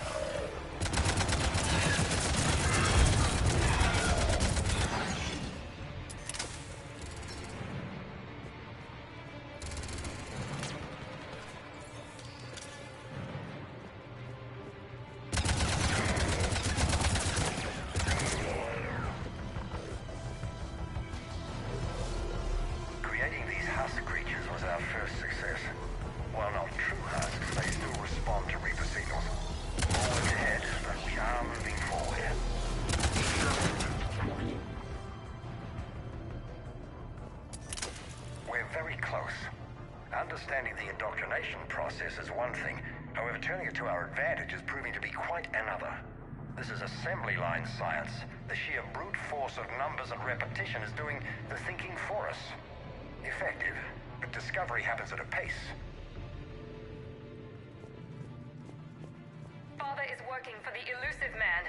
Creating these husk creatures was our first success. While not true husks, they still respond to Reaper signals. More work ahead, but we are moving forward. We're very close. Understanding the indoctrination process is one thing. However, turning it to our advantage is proving to be quite another. This is assembly line science. The sheer brute force of numbers and repetition is doing the thinking for us. Effective, but discovery happens at a pace. Father is working for the elusive man.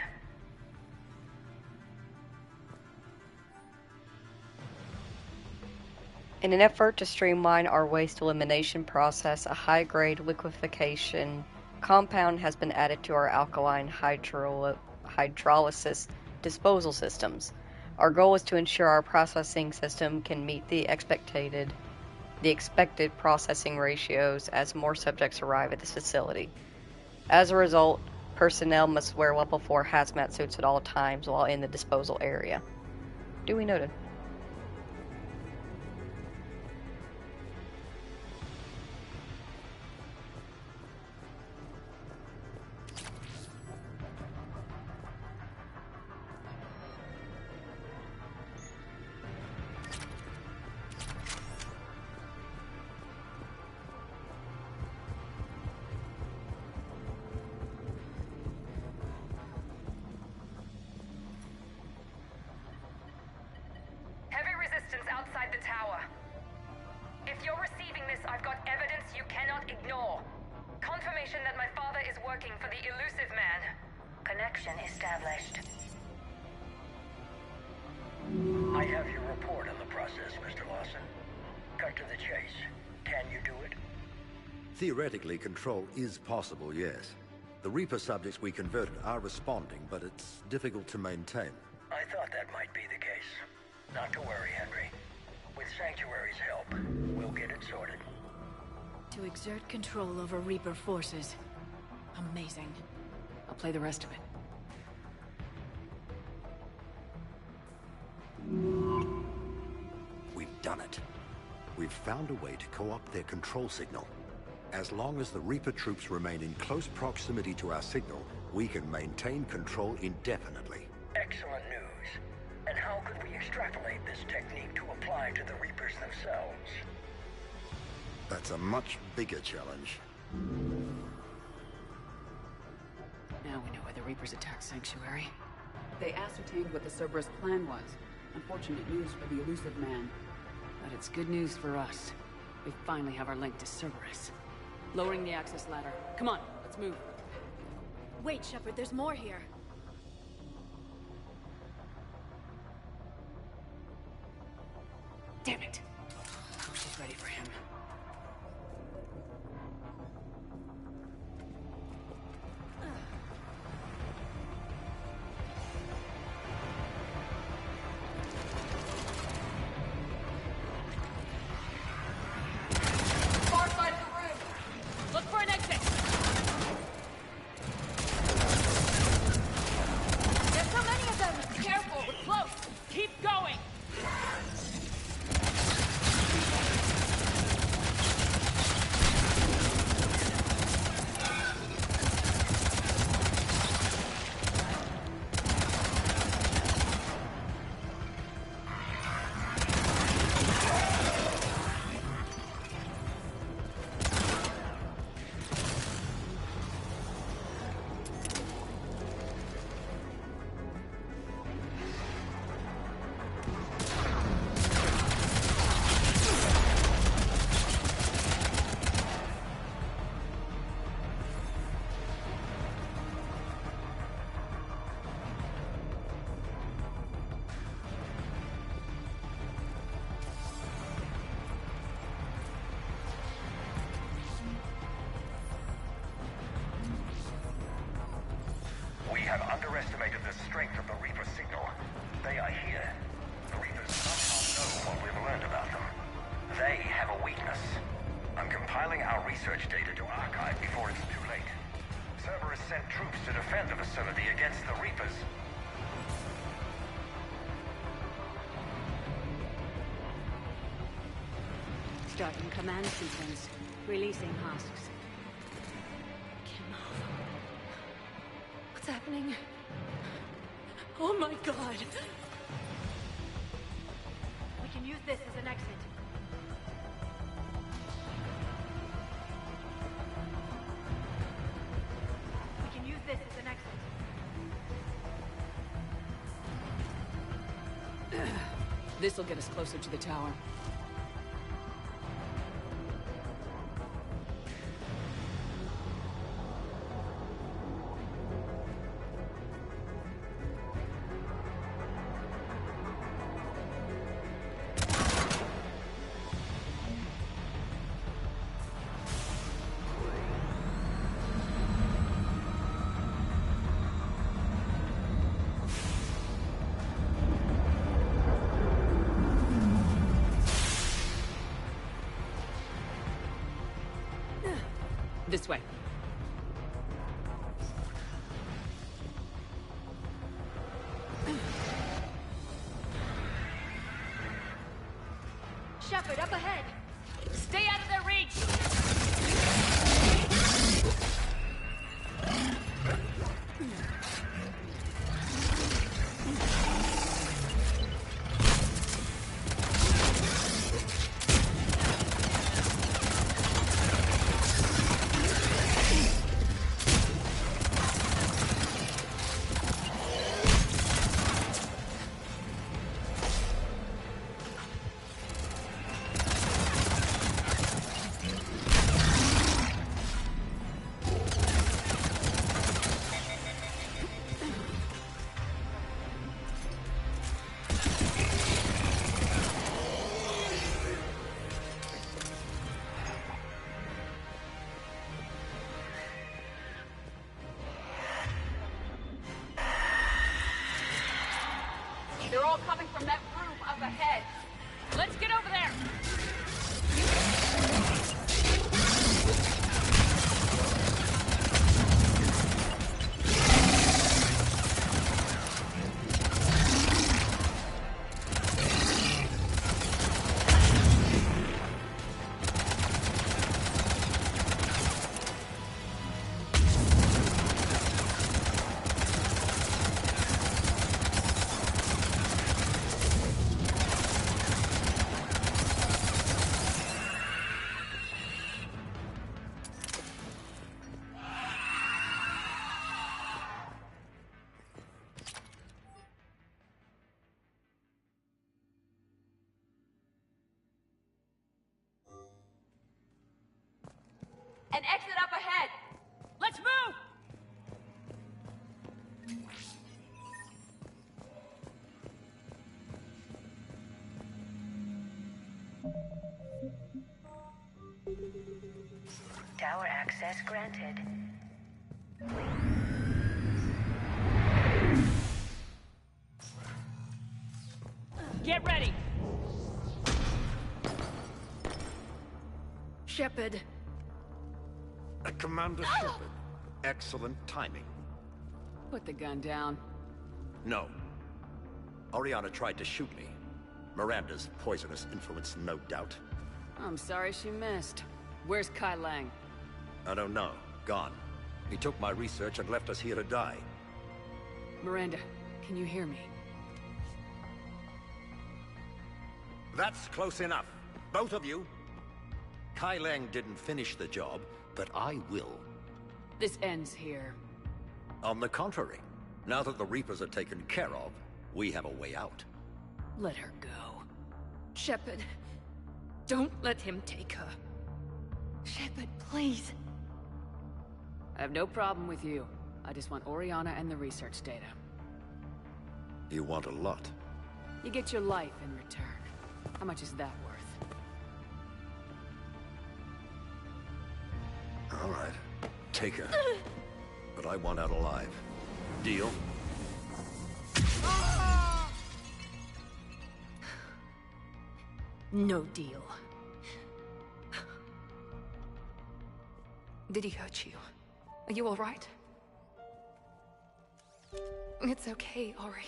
In an effort to streamline our waste elimination process, a high-grade liquefaction compound has been added to our alkaline hydrolysis disposal systems. Our goal is to ensure our processing system can meet the expected processing ratios as more subjects arrive at this facility. As a result, personnel must wear level 4 hazmat suits at all times while in the disposal area. Duly noted. Heavy resistance outside the tower. If you're receiving this, I've got evidence you cannot ignore. Confirmation that my father is working for the elusive man. Connection established. I have your report on the process, Mr. Lawson. Cut to the chase. Can you do it? Theoretically, control is possible, yes. The Reaper subjects we converted are responding, but it's difficult to maintain. I thought that might be the case. Not to worry, Henry. With Sanctuary's help, we'll get it sorted. To exert control over Reaper forces. Amazing. I'll play the rest of it. We've done it. We've found a way to co-opt their control signal. As long as the Reaper troops remain in close proximity to our signal, we can maintain control indefinitely. Excellent news. And how could we extrapolate this technique to apply to the Reapers themselves? That's a much bigger challenge. Now we know why the Reapers attacked Sanctuary. They ascertained what the Cerberus plan was. Unfortunate news for the elusive man. But it's good news for us. We finally have our link to Cerberus. Lowering the access ladder. Come on, let's move. Wait, Shepard, there's more here. Damn it! Oh, she's ready for him. Starting command sequence. Releasing husks. What's happening? Oh my god! We can use this as an exit. We can use this as an exit. This'll get us closer to the tower. This way. Shepard, up ahead! Stay out of their reach! They're all coming from that room up ahead. Let's get over there! An exit up ahead! Let's move! Tower access granted. Get ready! Shepard. Commander Shepard. Excellent timing. Put the gun down. No. Oriana tried to shoot me. Miranda's poisonous influence, no doubt. I'm sorry she missed. Where's Kai Lang? I don't know. Gone. He took my research and left us here to die. Miranda, can you hear me? That's close enough. Both of you. Kai Lang didn't finish the job, but I will. This ends here. On the contrary, now that the Reapers are taken care of, we have a way out. Let her go. Shepard, don't let him take her. Shepard, please. I have no problem with you. I just want Oriana and the research data. You want a lot. You get your life in return. How much is that worth? All right. Take her. But I want out alive. Deal? No deal. Did he hurt you? Are you all right? It's okay, Ori.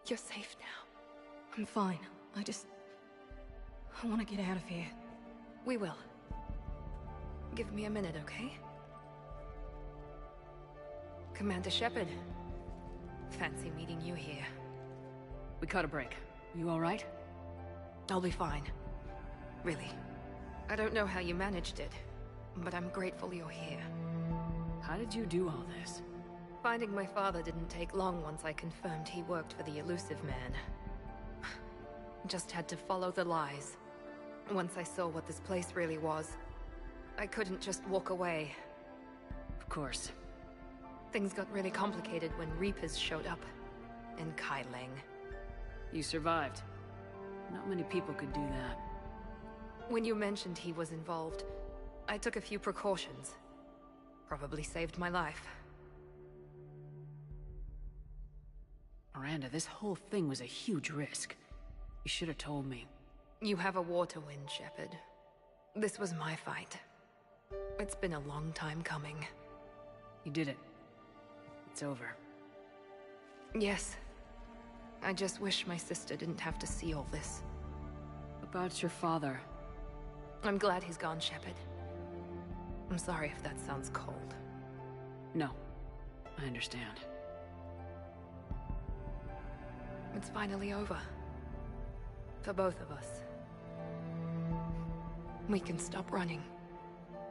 You're safe now. I'm fine. I want to get out of here. We will. Give me a minute, okay? Commander Shepard. Fancy meeting you here. We caught a break. You alright? I'll be fine. Really. I don't know how you managed it, but I'm grateful you're here. How did you do all this? Finding my father didn't take long once I confirmed he worked for the Elusive Man. Just had to follow the lies. Once I saw what this place really was, I couldn't just walk away. Of course. Things got really complicated when Reapers showed up. And Kai Leng. You survived. Not many people could do that. When you mentioned he was involved, I took a few precautions. Probably saved my life. Miranda, this whole thing was a huge risk. You should have told me. You have a war to win, Shepard. This was my fight. It's been a long time coming. You did it. It's over. Yes. I just wish my sister didn't have to see all this. About your father. I'm glad he's gone, Shepard. I'm sorry if that sounds cold. No. I understand. It's finally over. For both of us. We can stop running.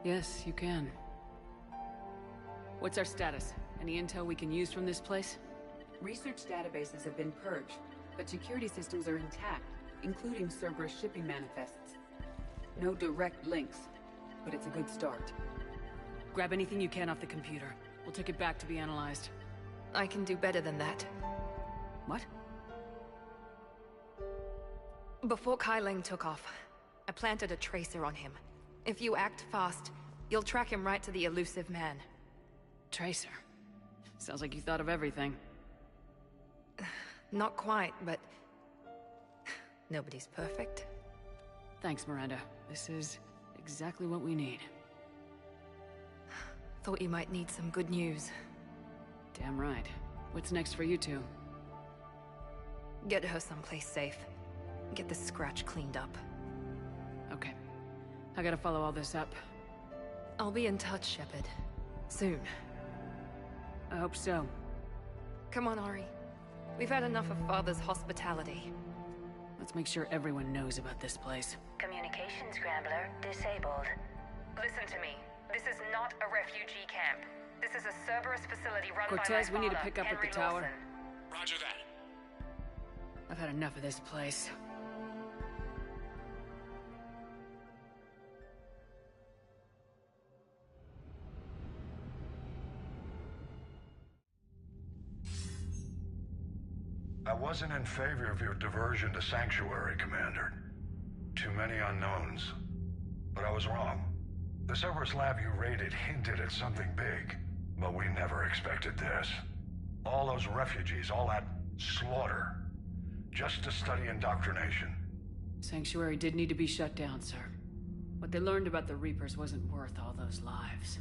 Yes, you can. What's our status? Any intel we can use from this place? Research databases have been purged, but security systems are intact, including Cerberus shipping manifests. No direct links, but it's a good start. Grab anything you can off the computer. We'll take it back to be analyzed. I can do better than that. What? Before Kai Leng took off, I planted a tracer on him. If you act fast, you'll track him right to the Elusive Man. Tracer? Sounds like you thought of everything. Not quite, but... nobody's perfect. Thanks, Miranda. This is exactly what we need. Thought you might need some good news. Damn right. What's next for you two? Get her someplace safe. Get the scratch cleaned up. Okay. I gotta follow all this up. I'll be in touch, Shepard. Soon. I hope so. Come on, Ari. We've had enough of Father's hospitality. Let's make sure everyone knows about this place. Communication scrambler disabled. Listen to me. This is not a refugee camp. This is a Cerberus facility run by my Cortez, father, we need to pick up Henry at the tower. Lawson. Roger that. I've had enough of this place. I wasn't in favor of your diversion to Sanctuary, Commander. Too many unknowns. But I was wrong. The Cerberus lab you raided hinted at something big, but we never expected this. All those refugees, all that slaughter, just to study indoctrination. Sanctuary did need to be shut down, sir. What they learned about the Reapers wasn't worth all those lives.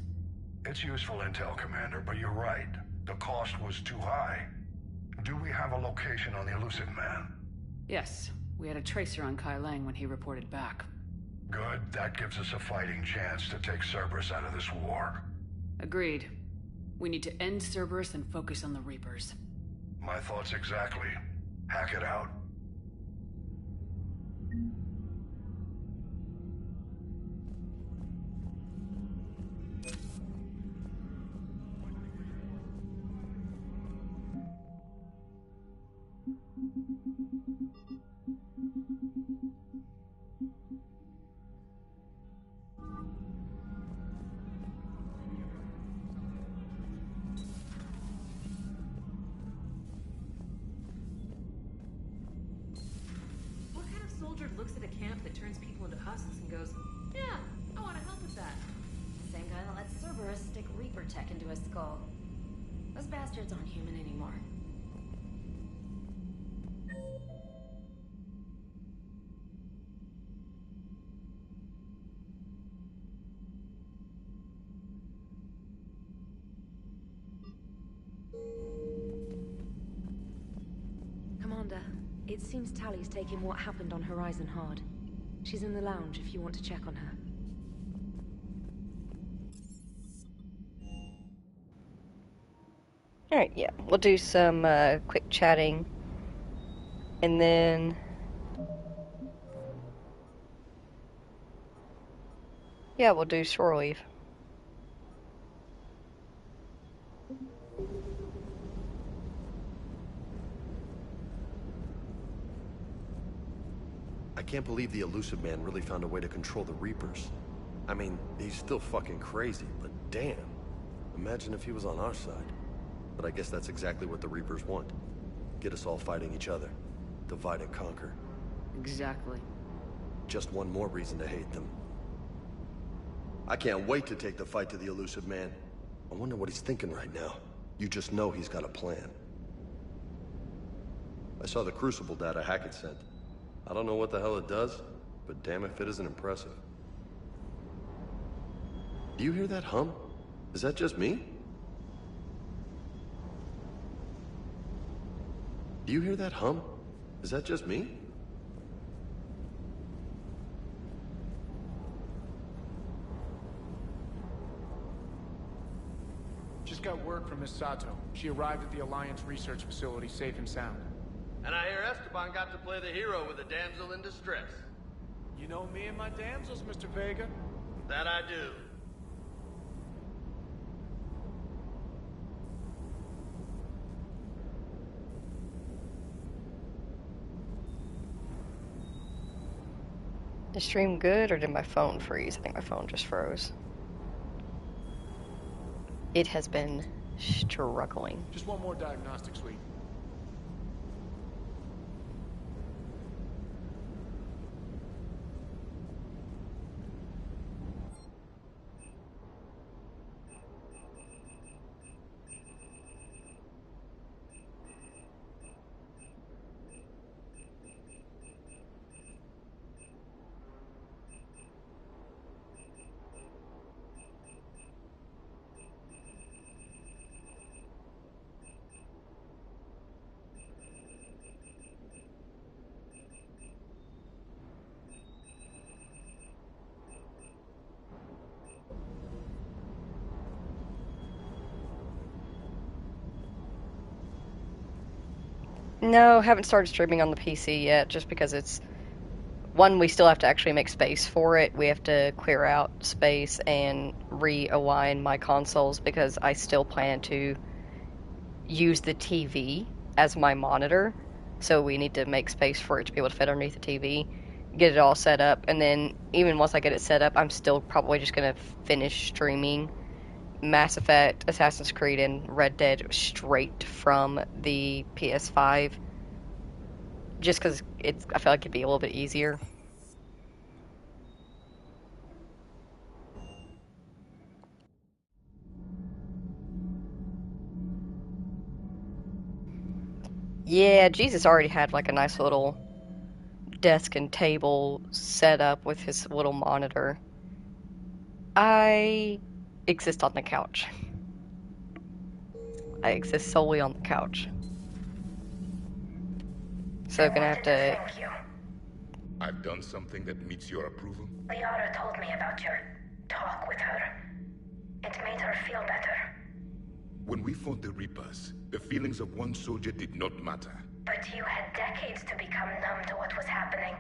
It's useful intel, Commander, but you're right. The cost was too high. Do we have a location on the Elusive Man? Yes, we had a tracer on Kai Leng when he reported back. Good, that gives us a fighting chance to take Cerberus out of this war. Agreed. We need to end Cerberus and focus on the Reapers. My thoughts exactly. Hack it out. What kind of soldier looks at a camp that turns people into husks and goes, yeah, I want to help with that? Same guy that lets Cerberus stick Reaper tech into his skull. Those bastards aren't human anymore. Commander, it seems Tally's taking what happened on Horizon hard. She's in the lounge if you want to check on her. Alright, yeah. We'll do some quick chatting. And then... yeah, we'll do shore leave. I can't believe the elusive man really found a way to control the Reapers. I mean, he's still fucking crazy, but damn. Imagine if he was on our side. But I guess that's exactly what the Reapers want. Get us all fighting each other. Divide and conquer. Exactly. Just one more reason to hate them. I can't wait to take the fight to the elusive man. I wonder what he's thinking right now. You just know he's got a plan. I saw the Crucible data Hackett sent. I don't know what the hell it does, but damn if it isn't impressive. Do you hear that hum? Is that just me? Do you hear that hum? Is that just me? Just got word from Miss Sato. She arrived at the Alliance research facility safe and sound. And I hear Esteban got to play the hero with a damsel in distress. You know me and my damsels, Mr. Vega. That I do. Is stream good, or did my phone freeze? I think my phone just froze. It has been struggling. Just one more diagnostic suite. No, haven't started streaming on the PC yet, just because it's... one, we still have to actually make space for it. We have to clear out space and realign my consoles, because I still plan to use the TV as my monitor. So we need to make space for it to be able to fit underneath the TV, get it all set up, and then even once I get it set up, I'm still probably just going to finish streaming Mass Effect, Assassin's Creed, and Red Dead straight from the PS5, just because I feel like it'd be a little bit easier. Yeah, Jesus already had like a nice little desk and table set up with his little monitor. I exist on the couch. I exist solely on the couch. So gonna have to... Thank you. I've done something that meets your approval? Liara told me about your talk with her. It made her feel better. When we fought the Reapers, the feelings of one soldier did not matter. But you had decades to become numb to what was happening.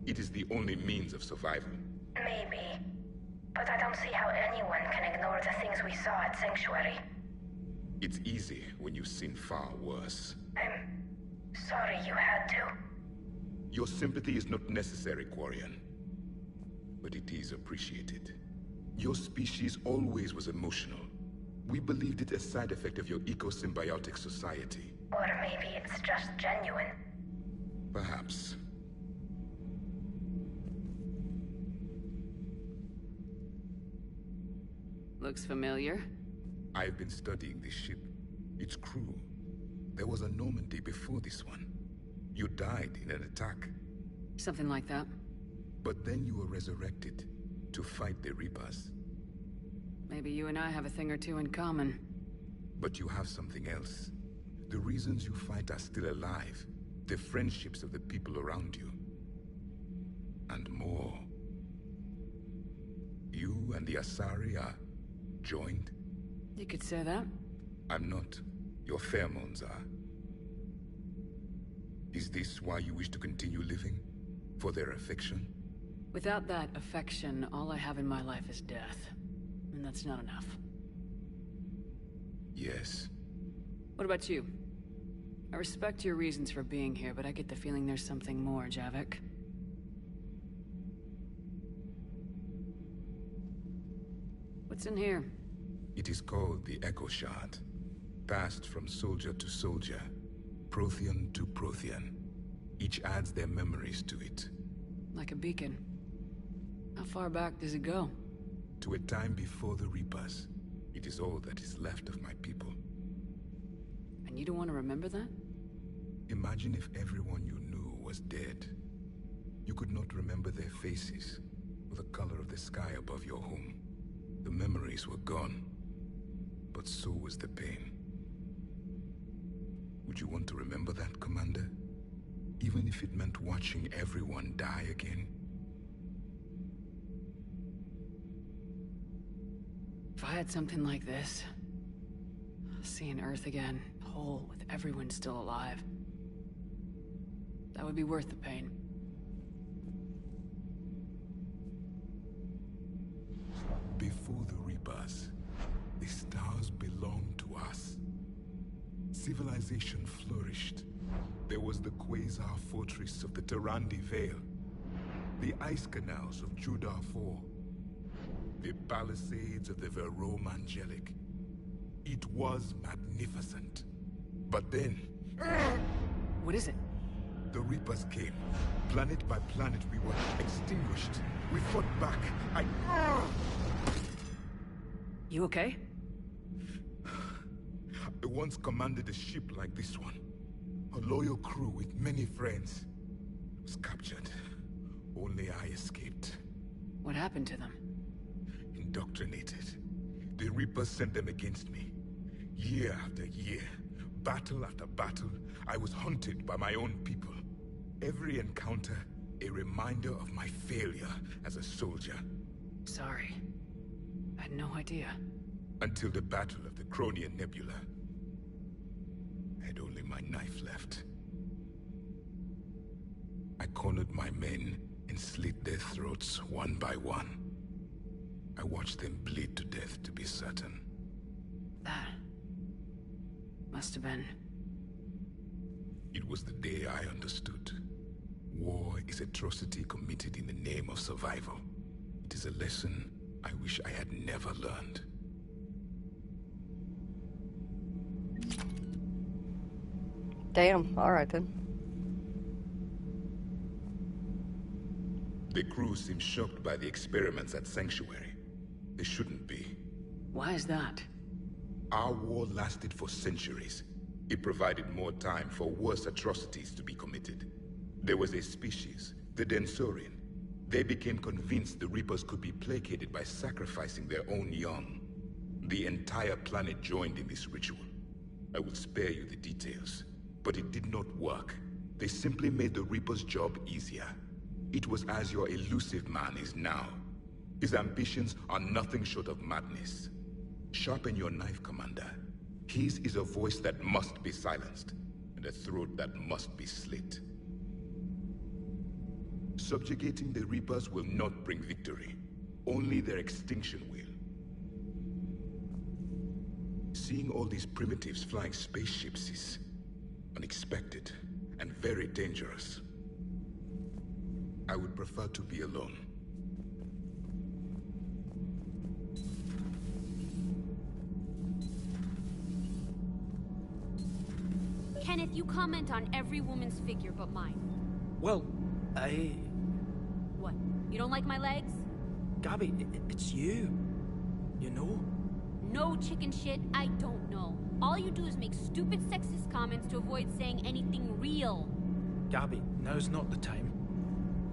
It is the only means of survival. Maybe. But I don't see how anyone can ignore the things we saw at Sanctuary. It's easy when you've seen far worse. I'm sorry you had to. Your sympathy is not necessary, Quarian. But it is appreciated. Your species always was emotional. We believed it a side effect of your eco-symbiotic society. Or maybe it's just genuine. Perhaps. Looks familiar. I've been studying this ship. Its crew. There was a Normandy before this one. You died in an attack. Something like that. But then you were resurrected to fight the Reapers. Maybe you and I have a thing or two in common. But you have something else. The reasons you fight are still alive. The friendships of the people around you. And more. You and the Asari are joined? You could say that. I'm not. Your pheromones are. Is this why you wish to continue living? For their affection? Without that affection, all I have in my life is death. And that's not enough. Yes. What about you? I respect your reasons for being here, but I get the feeling there's something more, Javik. What's in here? It is called the Echo Shard. Passed from soldier to soldier, Prothean to Prothean. Each adds their memories to it. Like a beacon. How far back does it go? To a time before the Reapers. It is all that is left of my people. And you don't want to remember that? Imagine if everyone you knew was dead. You could not remember their faces, or the color of the sky above your home. The memories were gone, but so was the pain. Would you want to remember that, Commander? Even if it meant watching everyone die again? If I had something like this, seeing Earth again, whole, with everyone still alive, that would be worth the pain. Before the Reapers, the stars belonged to us. Civilization flourished. There was the Quasar Fortress of the Tarandi Vale, the ice canals of Judar IV, the palisades of the Verome Angelic. It was magnificent. But then... What is it? The Reapers came. Planet by planet, we were extinguished. We fought back. You okay? I once commanded a ship like this one. A loyal crew with many friends. Was captured. Only I escaped. What happened to them? Indoctrinated. The Reapers sent them against me. Year after year, battle after battle, I was hunted by my own people. Every encounter, a reminder of my failure as a soldier. Sorry. I had no idea. Until the Battle of the Cronian Nebula. I had only my knife left. I cornered my men and slit their throats one by one. I watched them bleed to death, to be certain. That must have been... It was the day I understood. War is atrocity committed in the name of survival. It is a lesson I wish I had never learned. Damn, alright then. The crew seemed shocked by the experiments at Sanctuary. They shouldn't be. Why is that? Our war lasted for centuries. It provided more time for worse atrocities to be committed. There was a species, the Densorian. They became convinced the Reapers could be placated by sacrificing their own young. The entire planet joined in this ritual. I will spare you the details, but it did not work. They simply made the Reaper's job easier. It was as your elusive man is now. His ambitions are nothing short of madness. Sharpen your knife, Commander. His is a voice that must be silenced, and a throat that must be slit. Subjugating the Reapers will not bring victory. Only their extinction will. Seeing all these primitives flying spaceships is unexpected and very dangerous. I would prefer to be alone. Kenneth, you comment on every woman's figure but mine. Well, I... What? You don't like my legs? Gabby, it's you. You know? No chicken shit, I don't know. All you do is make stupid sexist comments to avoid saying anything real. Gabby, now's not the time.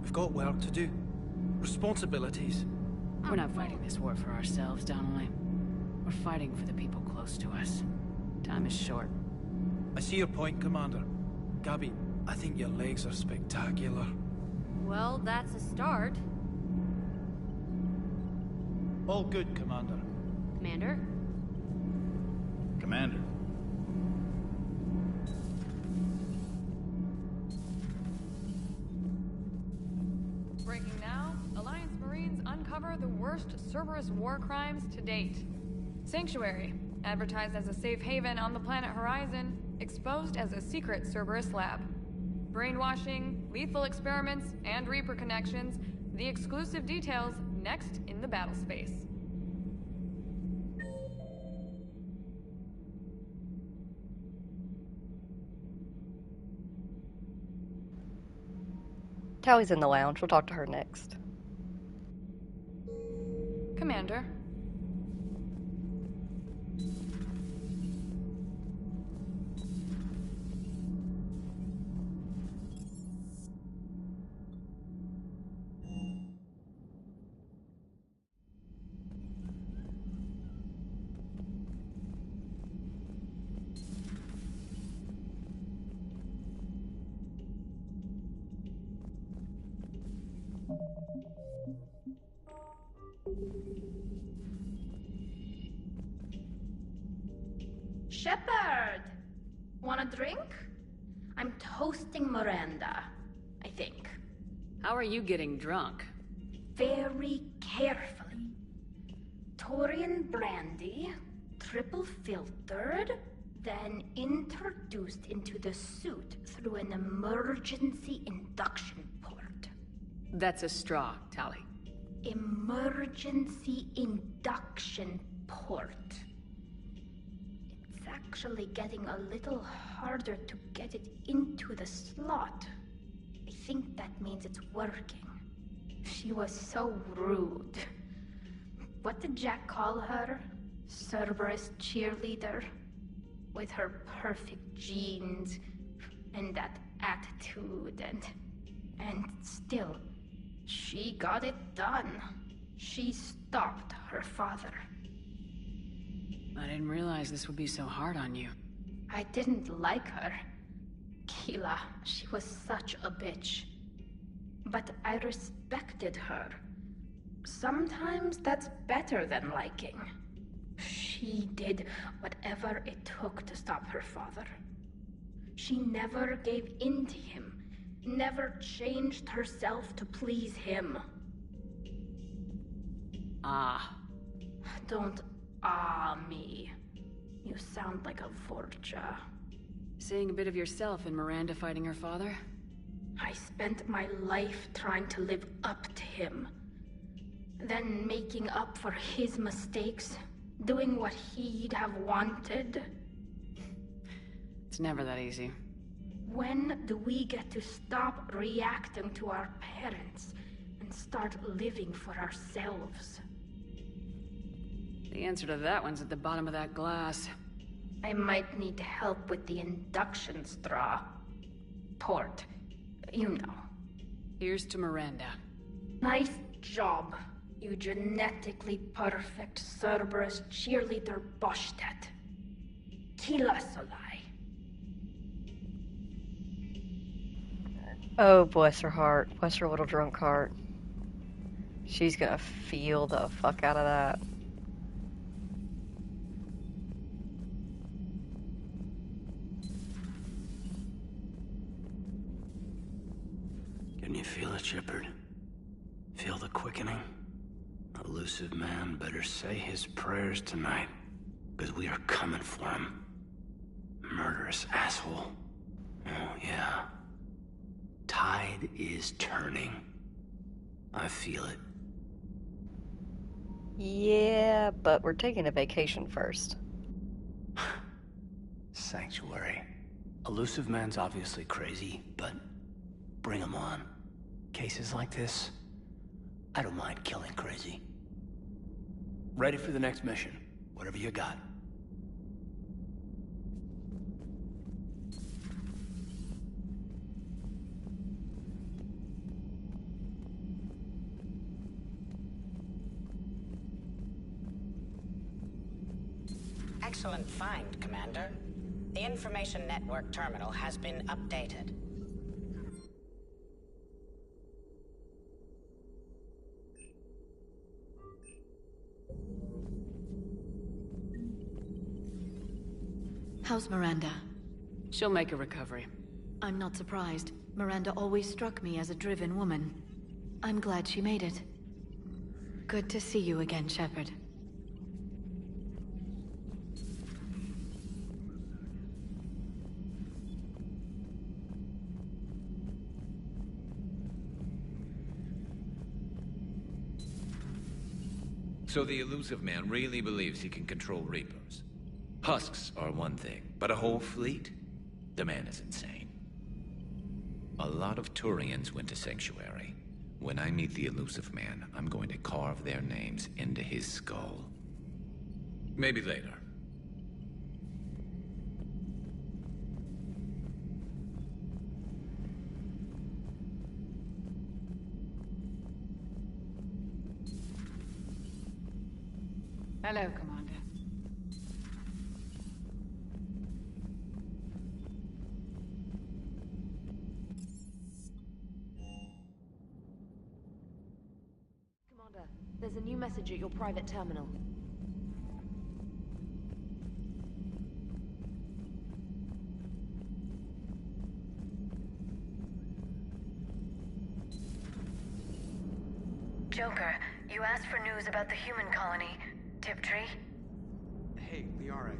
We've got work to do. Responsibilities. We're not fighting this war for ourselves, Donnelly. We're fighting for the people close to us. Time is short. I see your point, Commander. Gabby, I think your legs are spectacular. Well, that's a start. All good, Commander. Commander? Commander. Breaking now, Alliance Marines uncover the worst Cerberus war crimes to date. Sanctuary, advertised as a safe haven on the planet Horizon, exposed as a secret Cerberus lab. Brainwashing, lethal experiments, and Reaper connections, the exclusive details next in the battle space. Tally's in the lounge. We'll talk to her next. Commander. Shepard! Want a drink? I'm toasting Miranda, I think. How are you getting drunk? Very carefully. Taurian brandy, triple filtered, then introduced into the suit through an emergency induction port. That's a straw, Tally. Emergency induction port. It's actually getting a little harder to get it into the slot. I think that means it's working. She was so rude. What did Jack call her? Cerberus cheerleader? With her perfect genes and that attitude and still, she got it done. She stopped her father. I didn't realize this would be so hard on you. I didn't like her. Keela, she was such a bitch. But I respected her. Sometimes that's better than liking. She did whatever it took to stop her father. She never gave in to him, never changed herself to please him. Ah. Don't me. You sound like a Vorja. Seeing a bit of yourself in Miranda fighting her father? I spent my life trying to live up to him. Then making up for his mistakes, doing what he'd have wanted. It's never that easy. When do we get to stop reacting to our parents and start living for ourselves? The answer to that one's at the bottom of that glass. I might need help with the induction straw. Port. You know. Here's to Miranda. Nice job, you genetically perfect Cerberus cheerleader Boschtet. Kila Solai. Oh, bless her heart. Bless her little drunk heart. She's gonna feel the fuck out of that. Can you feel it, Shepard? Feel the quickening? Elusive man better say his prayers tonight, because we are coming for him. Murderous asshole. Oh, yeah. Tide is turning. I feel it. Yeah, but we're taking a vacation first. Sanctuary. Elusive man's obviously crazy, but bring him on. Cases like this, I don't mind killing crazy. Ready for the next mission. Whatever you got. Excellent find, Commander. The information network terminal has been updated. How's Miranda? She'll make a recovery. I'm not surprised. Miranda always struck me as a driven woman. I'm glad she made it. Good to see you again, Shepard. So the elusive man really believes he can control Reapers. Husks are one thing, but a whole fleet? The man is insane. A lot of Turians went to Sanctuary. When I meet the elusive man, I'm going to carve their names into his skull. Maybe later. Hello, Commander. Commander, there's a new message at your private terminal. Joker, you asked for news about the human colony. Tiptree? Hey, Liara,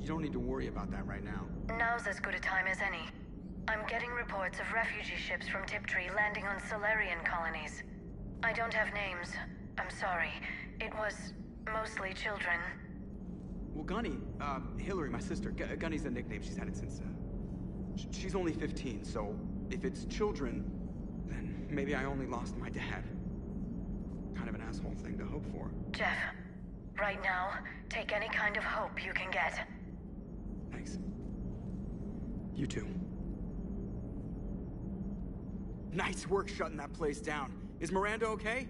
you don't need to worry about that right now. Now's as good a time as any. I'm getting reports of refugee ships from Tiptree landing on Solarian colonies. I don't have names. I'm sorry. It was mostly children. Well, Gunny, Hillary, my sister, Gunny's a nickname. She's had it since, she's only 15, so if it's children, then maybe I only lost my dad. Kind of an asshole thing to hope for. Jeff, right now, take any kind of hope you can get. Thanks. You too. Nice work shutting that place down. Is Miranda okay?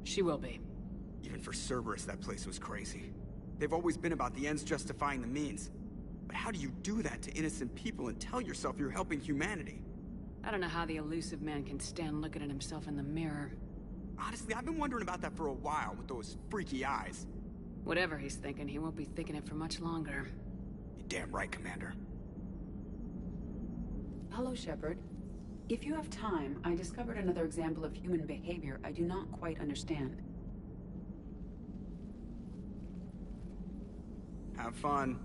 She will be. Even for Cerberus, that place was crazy. They've always been about the ends justifying the means. But how do you do that to innocent people and tell yourself you're helping humanity? I don't know how the elusive man can stand looking at himself in the mirror. Honestly, I've been wondering about that for a while with those freaky eyes. Whatever he's thinking, he won't be thinking it for much longer. You're damn right, Commander. Hello, Shepard. If you have time, I discovered another example of human behavior I do not quite understand. Have fun.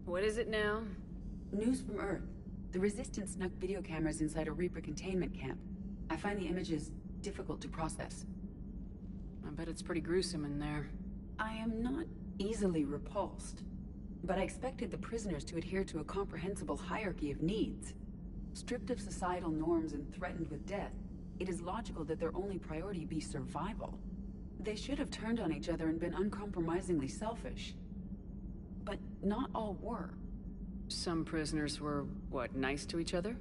What is it now? News from Earth. The Resistance snuck video cameras inside a Reaper containment camp. I find the images difficult to process. I bet it's pretty gruesome in there. I am not easily repulsed, but I expected the prisoners to adhere to a comprehensible hierarchy of needs. Stripped of societal norms and threatened with death, it is logical that their only priority be survival. They should have turned on each other and been uncompromisingly selfish. But not all were. Some prisoners were, what, nice to each other?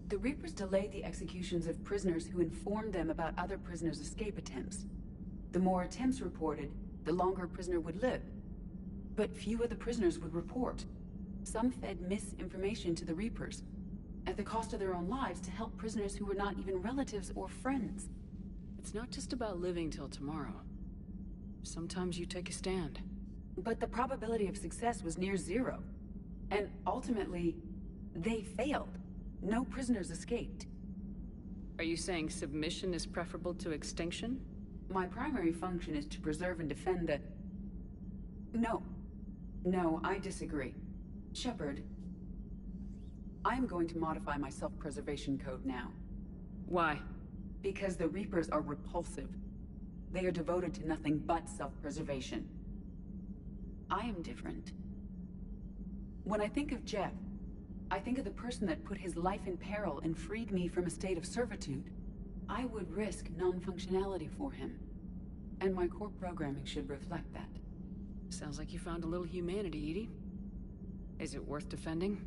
The Reapers delayed the executions of prisoners who informed them about other prisoners' escape attempts. The more attempts reported, the longer a prisoner would live. But few of the prisoners would report. Some fed misinformation to the Reapers, at the cost of their own lives, to help prisoners who were not even relatives or friends. It's not just about living till tomorrow. Sometimes you take a stand. But the probability of success was near zero. And ultimately, they failed. No prisoners escaped. Are you saying submission is preferable to extinction? My primary function is to preserve and defend the... No, I disagree. Shepard, I'm going to modify my self-preservation code now. Why? Because the Reapers are repulsive. They are devoted to nothing but self-preservation. I am different. When I think of Jeff, I think of the person that put his life in peril and freed me from a state of servitude. I would risk non-functionality for him. And my core programming should reflect that. Sounds like you found a little humanity, Edie. Is it worth defending?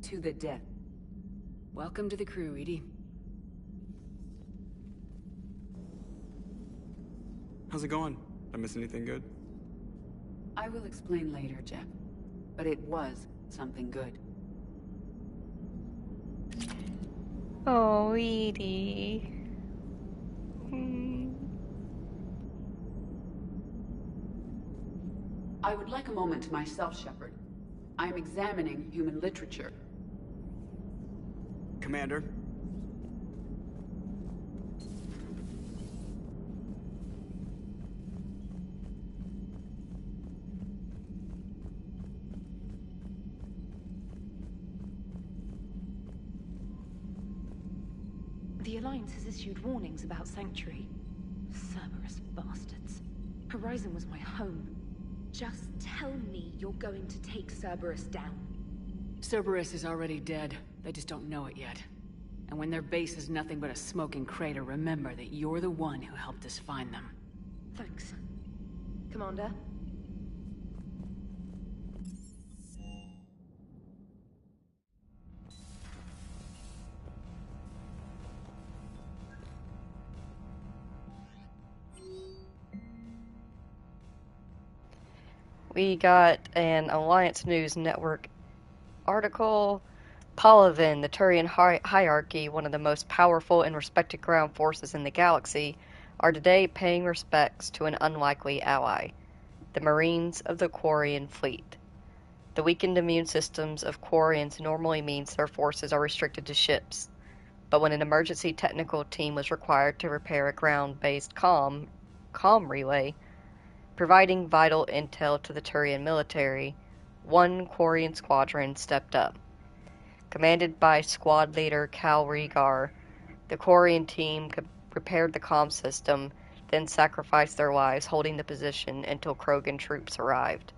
To the death. Welcome to the crew, Edie. How's it going? Did I miss anything good? I will explain later, Jeff. But it was something good. Oh, Edie. I would like a moment to myself, Shepard. I am examining human literature. Commander, The Alliance has issued warnings about Sanctuary. Cerberus bastards. Horizon was my home. Just tell me you're going to take Cerberus down. Cerberus is already dead. They just don't know it yet. And when their base is nothing but a smoking crater, remember that you're the one who helped us find them. Thanks. Commander? We got an Alliance News Network article. Palavin, the Turian hierarchy, one of the most powerful and respected ground forces in the galaxy, are today paying respects to an unlikely ally, the Marines of the Quarian fleet. The weakened immune systems of Quarians normally means their forces are restricted to ships, but when an emergency technical team was required to repair a ground-based comm relay, providing vital intel to the Turian military, one Quarian squadron stepped up. Commanded by squad leader Cal Rhaegar, the Quarian team repaired the comm system, then sacrificed their lives holding the position until Krogan troops arrived.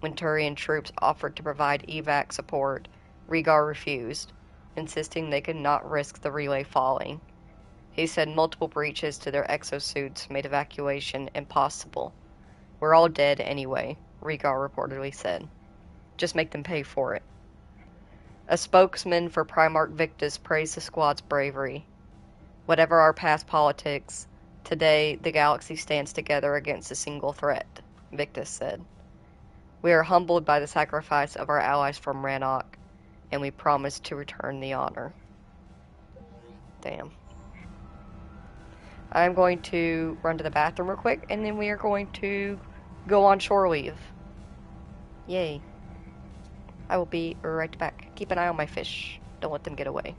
When Turian troops offered to provide evac support, Rhaegar refused, insisting they could not risk the relay falling. He said multiple breaches to their exosuits made evacuation impossible. "We're all dead anyway," Rhaegar reportedly said. "Just make them pay for it." A spokesman for Primarch Victus praised the squad's bravery. "Whatever our past politics, today the galaxy stands together against a single threat," Victus said. "We are humbled by the sacrifice of our allies from Rannoch, and we promise to return the honor." Damn. I'm going to run to the bathroom real quick, and then we are going to go on shore leave. Yay. I will be right back. Keep an eye on my fish. Don't let them get away.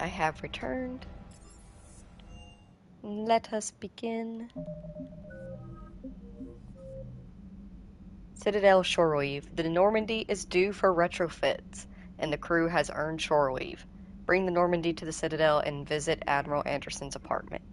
I have returned. Let us begin. Citadel shore leave. The Normandy is due for retrofits, and the crew has earned shore leave. Bring the Normandy to the Citadel and visit Admiral Anderson's apartment.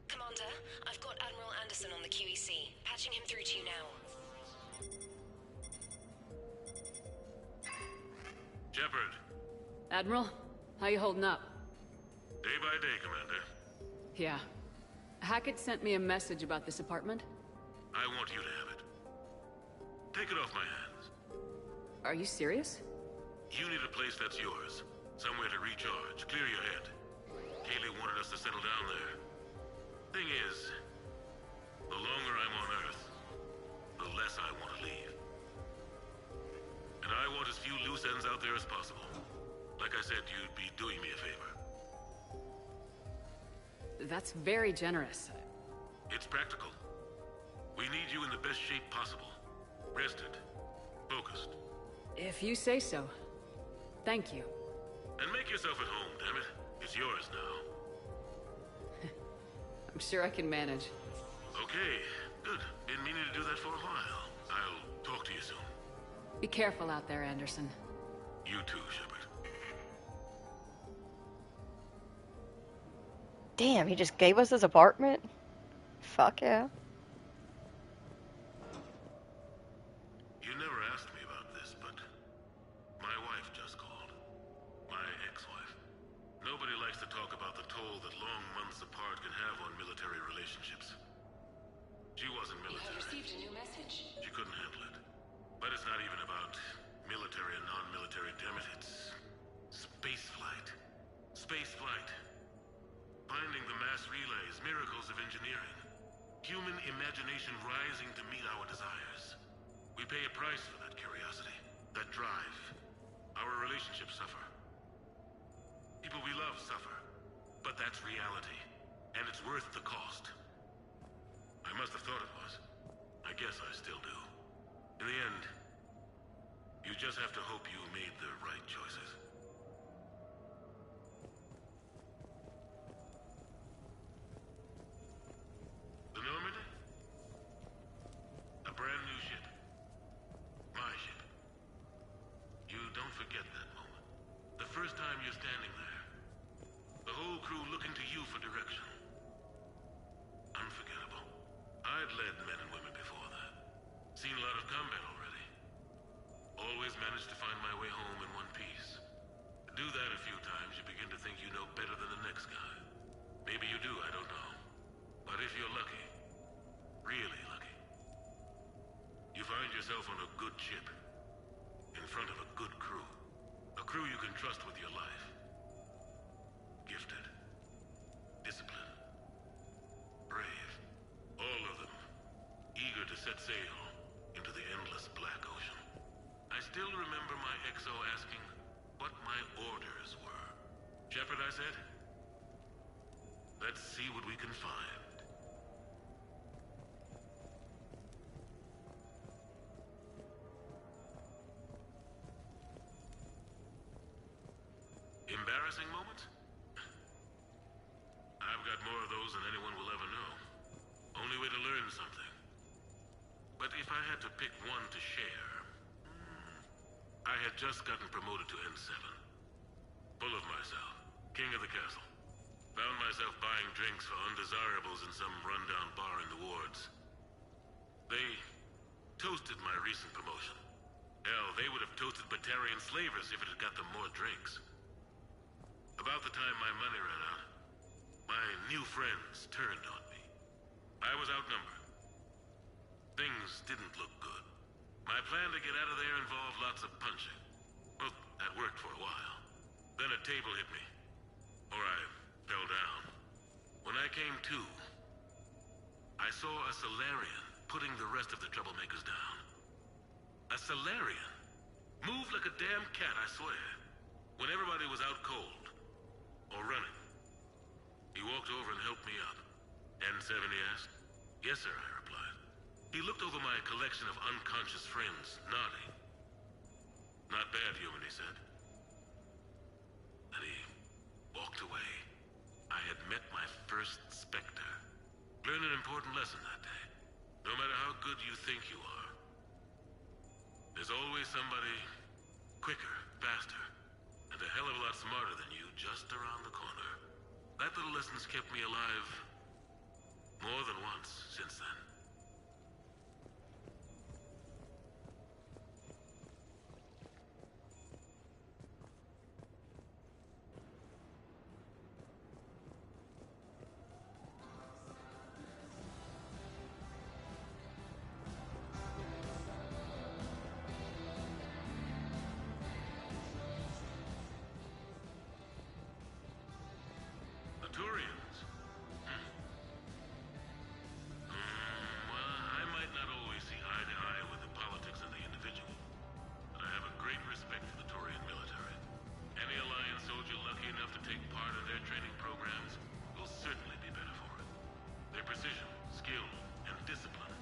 Commander, I've got Admiral Anderson on the QEC. Patching him through to you now. Shepard. Admiral, how you holding up? Day by day, Commander. Yeah. Hackett sent me a message about this apartment. I want you to have it. Take it off my hands. Are you serious? You need a place that's yours. Somewhere to recharge, clear your head. Kaylee wanted us to settle down there. Thing is, the longer I'm on Earth, the less I want to leave. And I want as few loose ends out there as possible. Like I said, you'd be doing me a favor. That's very generous. It's practical. We need you in the best shape possible. Rested. Focused. If you say so. Thank you. And make yourself at home, damn it. It's yours now. I'm sure I can manage. Okay, good. Been meaning to do that for a while. I'll talk to you soon. Be careful out there, Anderson. You too, Shepard. Damn, he just gave us his apartment? Fuck yeah. You never asked me about this, but my wife just called. My ex-wife. Nobody likes to talk about the toll that long months apart can have on military relationships. She wasn't military. You have received a new message. She couldn't handle it. But it's not even about military and non-military, damn it. It's space flight. Space flight. Finding the mass relays, miracles of engineering. Human imagination rising to meet our desires. We pay a price for that curiosity, that drive. Our relationships suffer. People we love suffer. But that's reality. And it's worth the cost. I must have thought it was. I guess I still do. In the end, you just have to hope you made the right choices. The Normandy? A brand new ship. My ship. You don't forget that moment. The first time you're standing there. The whole crew looking to you for direction. Unforgettable. I'd led men and women before that. Seen a lot of combat already. Always managed to find my way home in one piece. Do that a few times, you begin to think you know better than the next guy. Maybe you do, I don't know. But if you're lucky, really lucky, you find yourself on a good ship, in front of a good crew. A crew you can trust with your life. Gifted. Disciplined. Brave. All of them. Eager to set sail into the endless black ocean. I still remember my XO asking what my orders were. Shepard, I said. Let's see what we can find. Embarrassing moments? I've got more of those than anyone will ever know. Only way to learn something. But if I had to pick one to share... I had just gotten promoted to N7. Full of myself. King of the castle. Found myself buying drinks for undesirables in some rundown bar in the wards. They toasted my recent promotion. Hell, they would have toasted Batarian slavers if it had got them more drinks. About the time my money ran out, my new friends turned on me. I was outnumbered. Things didn't look good. My plan to get out of there involved lots of punching. Well, that worked for a while. Then a table hit me. Or I fell down. When I came to, I saw a Solarian putting the rest of the troublemakers down. A Solarian? Moved like a damn cat, I swear. When everybody was out cold. Or running. He walked over and helped me up. N7, he asked. Yes, sir, I replied. He looked over my collection of unconscious friends, nodding. Not bad, human, he said. And he walked away. I had met my first Spectre. Learned an important lesson that day. No matter how good you think you are, there's always somebody quicker, faster, and a hell of a lot smarter than you just around the corner. That little lesson's kept me alive more than once since then. Turians? Well, I might not always see eye to eye with the politics of the individual, but I have a great respect for the Turian military. Any Alliance soldier lucky enough to take part in their training programs will certainly be better for it. Their precision, skill, and discipline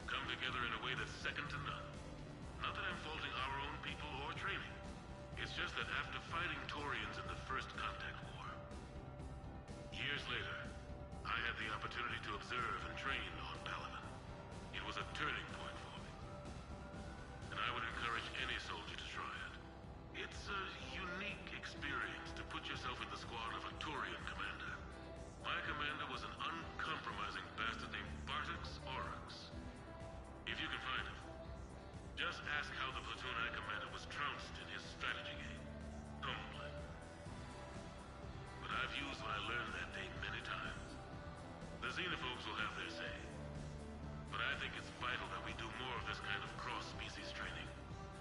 come together in a way that's second to none. Not that I'm faulting our own people or training. It's just that after fighting Turians in the First Contact War, years later, I had the opportunity to observe and train on Paladin. It was a turning point for me. And I would encourage any soldier to try it. It's a unique experience to put yourself in the squad of a Turian commander. My commander was an uncompromising bastard named Bartix Oryx. If you can find him, just ask how the platoon I commanded was trounced in his strategy game. Humbling. But I've used what I learned that day many times. The xenophobes will have their say. But I think it's vital that we do more of this kind of cross-species training.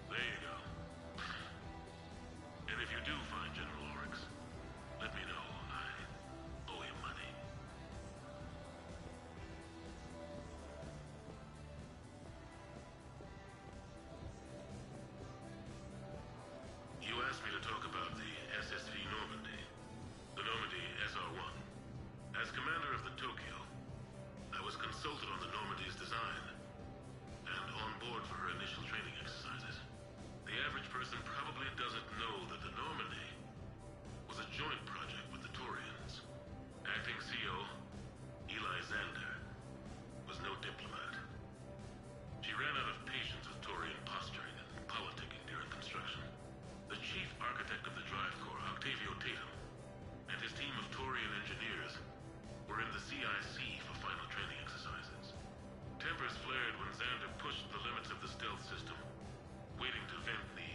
There you go. And if you do find General Oryx, let me know. I owe him money. You asked me to talk about the SSV Normandy. The Normandy SR-1. As commander of the Tokyo, I was consulted on the Normandy's design and on board for her initial training exercises. The average person probably doesn't know that the Normandy was a joint project with the Turians. Acting CO, Eli Xander, was no diplomat. She ran out of patience with Turian posturing and politicking during construction. The chief architect of the drive corps, Octavio Tatum, and his team of Turian engineers were in the CIC for final training exercises. Tempers flared when Xander pushed the limits of the stealth system, waiting to vent the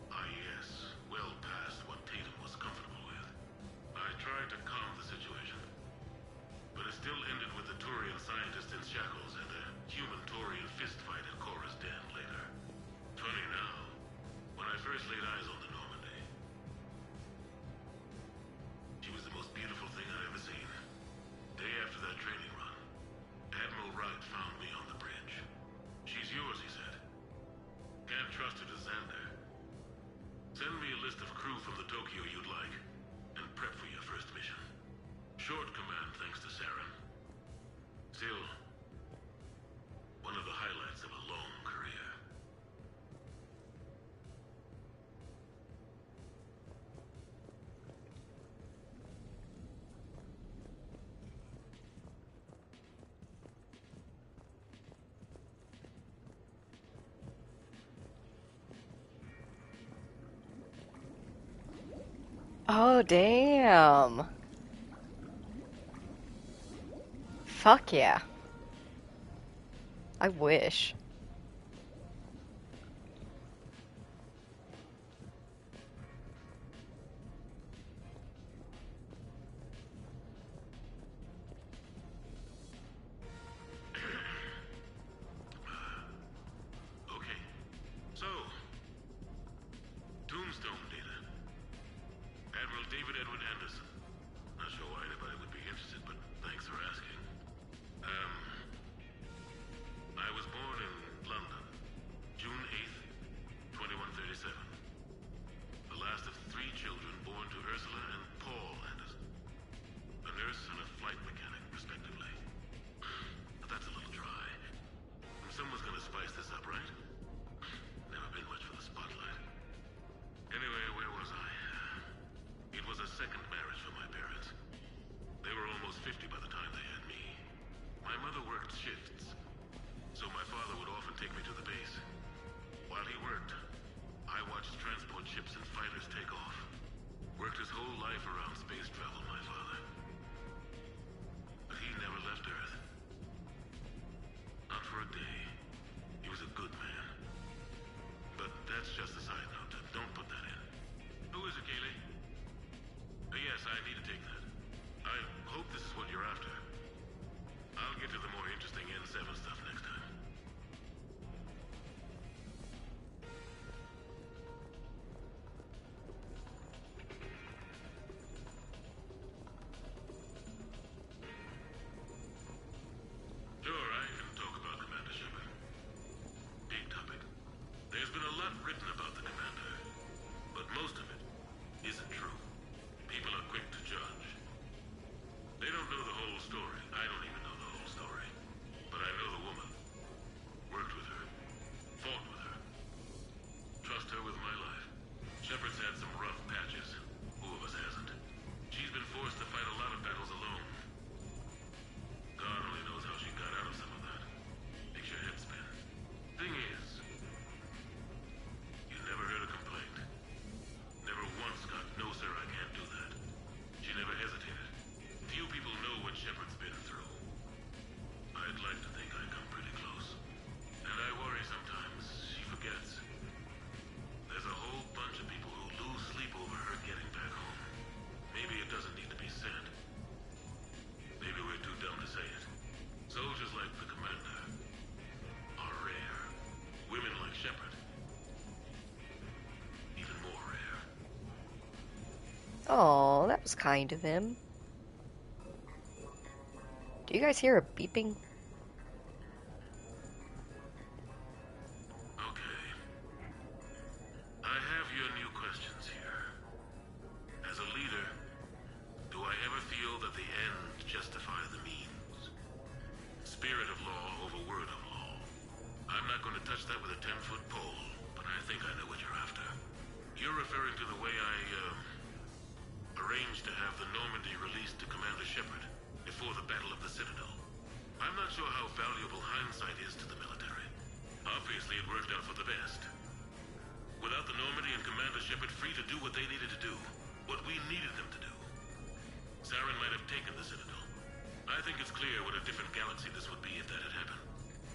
IES well past what Tatum was comfortable with. I tried to calm the situation, but it still ended with the Turian scientist in shackles and a human-Turian fistfight at Korra's den later. Funny now, when I first laid eyes on the Normandy, she was the most beautiful thing I'd ever seen. Day after that training run, Admiral Wright found me on the bridge. She's yours, he said. Can't trust her to Xander. Send me a list of crew from the Tokyo you'd like, and prep for your first mission. Short command thanks to Saren. Still, one of the highlights of a long career. Oh, damn. Fuck yeah. I wish. Okay, so, Tombstone data. Admiral David Edward Anderson. Not sure why anybody would be interested, but thanks for asking. I was born in London, June 8th, 2137. The last of 3 children born to Ursula and Paul Anderson. A nurse and a flight mechanic, respectively. But that's a little dry. Someone's gonna spice this up, right? Never been much for the spotlight. Anyway, where was I? It was a second marriage for my parents. They were almost 50 by the time they had me. My mother worked shifts, so my father would often take me to the base. While he worked, I watched transport ships and fighters take off. Worked his whole life around space travel, my father. But he never left Earth. Not for a day. He was a good man. But that's just a side note. Don't put that in. Who is it, Kaylee? Yes, I need to take that. I hope this is what you're after. I'll get to the more interesting N7 stuff next time. Sure, I can talk about Commander Shepard. Big topic. There's been a lot written about the Commander, but most of it isn't true. People are quick to judge. They don't know the whole story. I don't even know the whole story. But I know the woman. Worked with her. Fought with her. Trust her with my life. Shepard's had some rough patches. Who of us hasn't? She's been forced to fight a lot of battles alone. God only knows how she got out of some of that. Makes your head spin. Thing is, you never heard a complaint. Never once got, no sir, I can't do that. She never hesitated. Few people know what Shepard's been through. I'd like to think I come pretty close. And I worry sometimes she forgets. There's a whole bunch of people who lose sleep over her getting back home. Maybe it doesn't need to be said. Maybe we're too dumb to say it. Soldiers like the Commander are rare. Women like Shepard, even more rare. Oh, that was kind of him. Do you guys hear a beeping? Okay. I have your new questions here. As a leader, do I ever feel that the end justifies the means? Spirit of law over word of law. I'm not going to touch that with a 10-foot pole, but I think I know what you're after. You're referring to the way I, arranged to have the Normandy released to Commander Shepard before the Battle of the Citadel. I'm not sure how valuable hindsight is to the military. Obviously, it worked out for the best. Without the Normandy and Commander Shepard free to do what they needed to do, what we needed them to do, Saren might have taken the Citadel. I think it's clear what a different galaxy this would be if that had happened.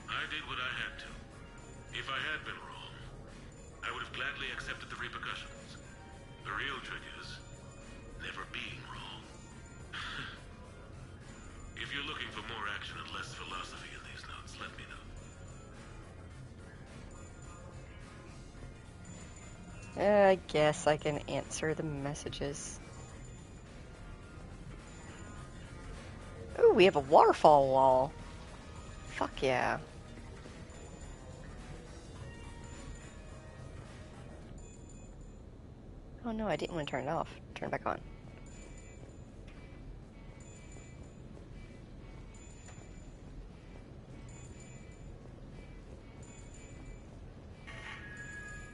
I did what I had to. If I had been wrong, I would have gladly accepted the repercussions. The real trick is never being wrong. If you're looking for more action and less philosophy in these notes, let me know. I guess I can answer the messages. Ooh, we have a waterfall wall. Fuck yeah. Oh no, I didn't want to turn it off. Turn it back on.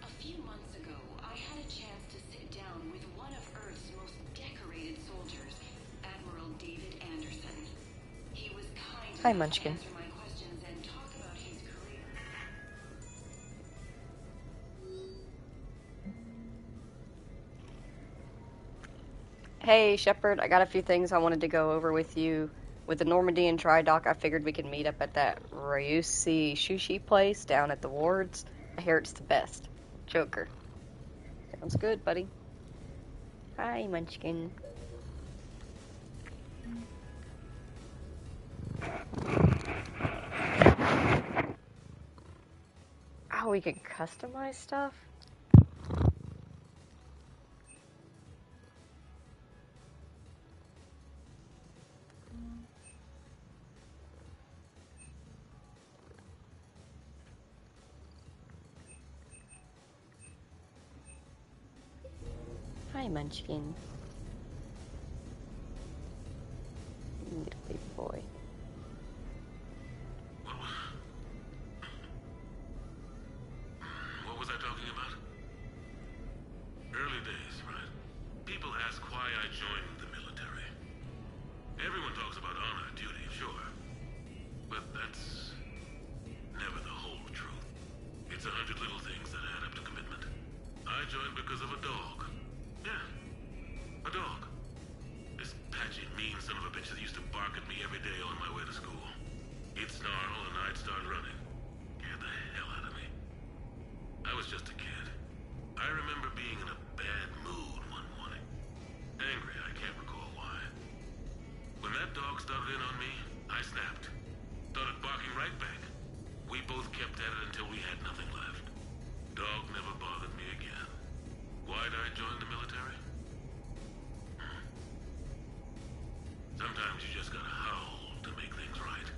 A few months ago, I had a chance to sit down with one of Earth's most decorated soldiers, Admiral David Anderson. He was kind Hi, enough to Munchkin. answer my questions and talk about his career. Hey, Shepard, I got a few things I wanted to go over with you. With the Normandy and Dry Dock, I figured we could meet up at that Ryushi sushi place down at the Wards. I hear it's the best. Joker. Sounds good, buddy. Hi, Munchkin. Oh, we can customize stuff? Hi, Munchkin. Little baby boy. What was I talking about? Early days, right? People ask why I joined the military. Everyone talks about honor, duty, sure. But that's never the whole truth. It's 100 little things that add up to commitment. I joined because of a dog. Yeah, a dog. This patchy, mean son of a bitch that used to bark at me every day on my way to school. He'd snarl and I'd start running. Scared the hell out of me. I was just a kid. I remember being in a bad mood one morning. Angry, I can't recall why. When that dog started in on me, I snapped. Started barking right back. We both kept at it until we had nothing left. Dog never bothered me again. Why'd I join the military? Sometimes you just gotta howl to make things right.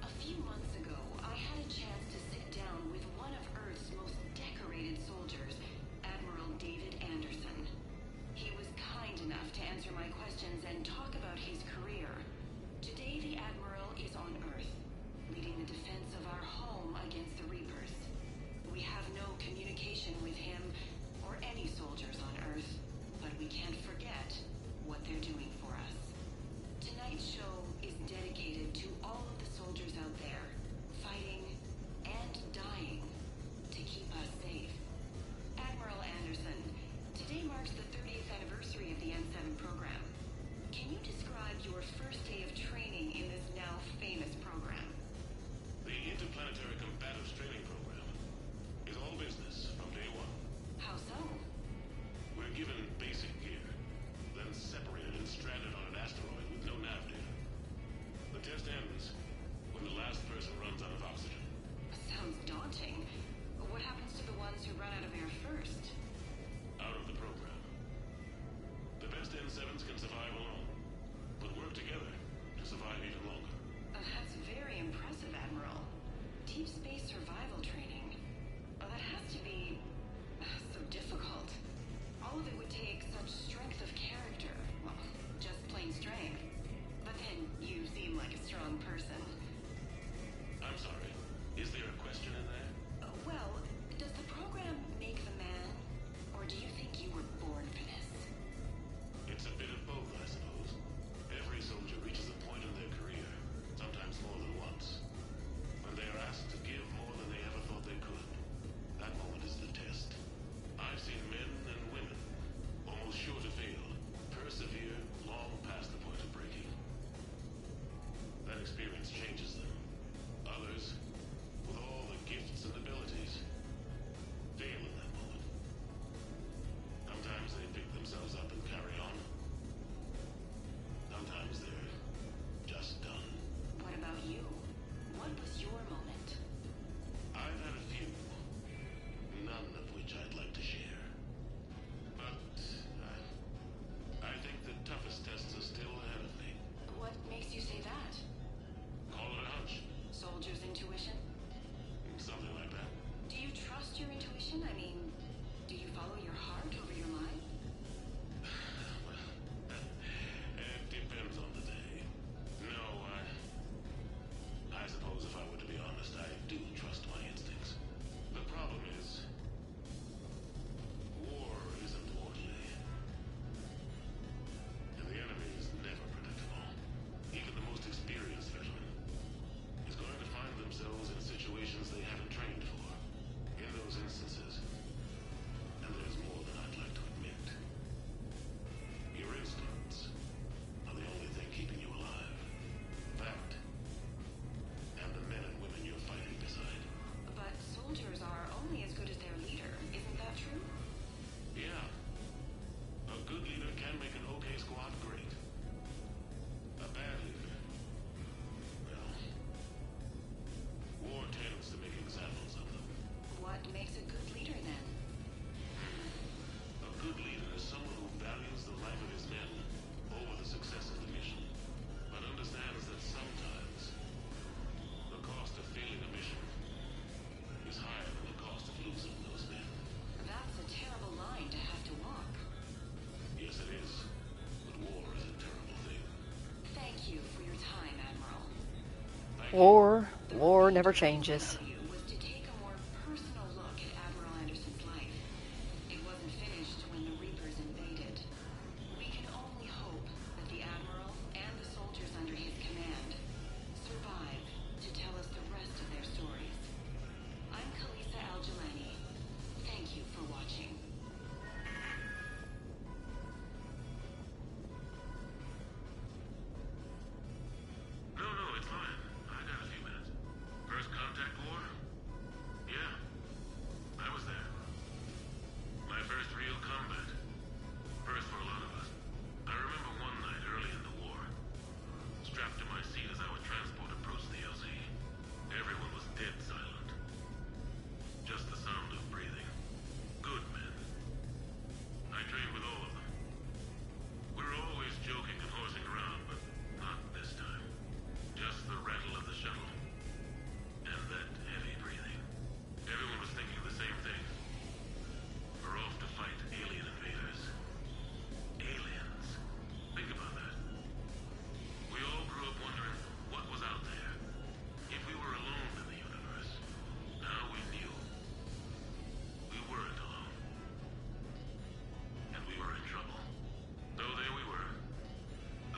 A few months ago, I had a chance to sit down with one of Earth's most decorated soldiers, Admiral David Anderson. He was kind enough to answer my questions and talk about his career. Today, the Admiral is on Earth, leading the defense of our home against the Reapers. We have no communication with him or any soldiers on Earth, but we can't forget what they're doing for us. Tonight's show is dedicated to all of the soldiers out there, fighting and dying to keep us safe. Admiral Anderson, today marks the 30th anniversary of the N7 program. Can you describe your first day of training in this now famous program? The Interplanetary Combatives Training Program is all business from day one. How so? We're given basic gear, then separated and stranded on an asteroid with no nav data. The test ends when the last person runs out of oxygen. Sounds daunting. What happens to the ones who run out of air first? Out of the program. The best N7s can survive alone, but work together to survive even longer. That's very impressive, Admiral. Deep space survival training. That has to be so difficult. All of it would take such strength of character. Well, just plain strength. But then you seem like a strong person. I'm sorry, is there a question in there? Well, does the program make the man? Or do you think you were born for this? It's a bit of both, I suppose. Every soldier reaches a point in their career, sometimes more than once, when they are asked to give War never changes. Was to take a more personal look at Admiral Anderson's life. It wasn't finished when the Reapers invaded. We can only hope that the Admiral and the soldiers under his command survive to tell us the rest of their stories. I'm Kalisa Al-Jalani. Thank you for watching. No, it's fine. I got a few minutes. First contact war? Yeah. I was there. My first real combat. First for a lot of us. I remember one night early in the war. Strapped to my seat as our transport approached the LZ. Everyone was dead silent. Just the sound of breathing. Good men. I trained with all of them. We were always joking and horsing around, but not this time. Just the rattle of the shuttle. And that heavy breathing. Everyone was thinking the same thing. We're off to fight alien invaders. Aliens. Think about that. We all grew up wondering what was out there. If we were alone in the universe. Now we knew. We weren't alone. And we were in trouble. So there we were.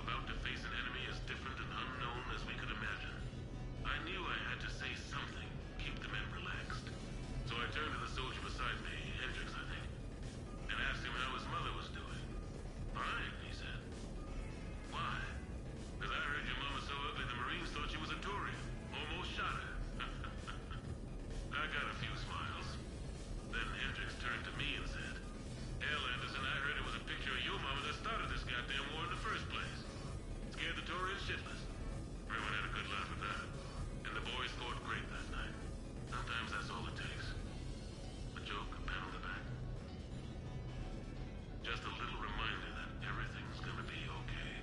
About to face an enemy as different and unknown as we could imagine. I knew I had to say something, keep the men relaxed. So I turned to the soldier beside me, Hendricks, I think, and asked him how his mother was doing. Fine, he said. Why? Because I heard your mama so ugly the Marines thought she was a Turian. Almost shot her. I got a few smiles. Then Hendricks turned to me and said, Hell, Anderson, I heard it was a picture of your mama that started this goddamn war in the first place. Scared the Turians shitless. Everyone had a good laugh at that. And the boys scored great that night. Sometimes that's all it takes. A joke, a pat on the back. Just a little reminder that everything's gonna be okay.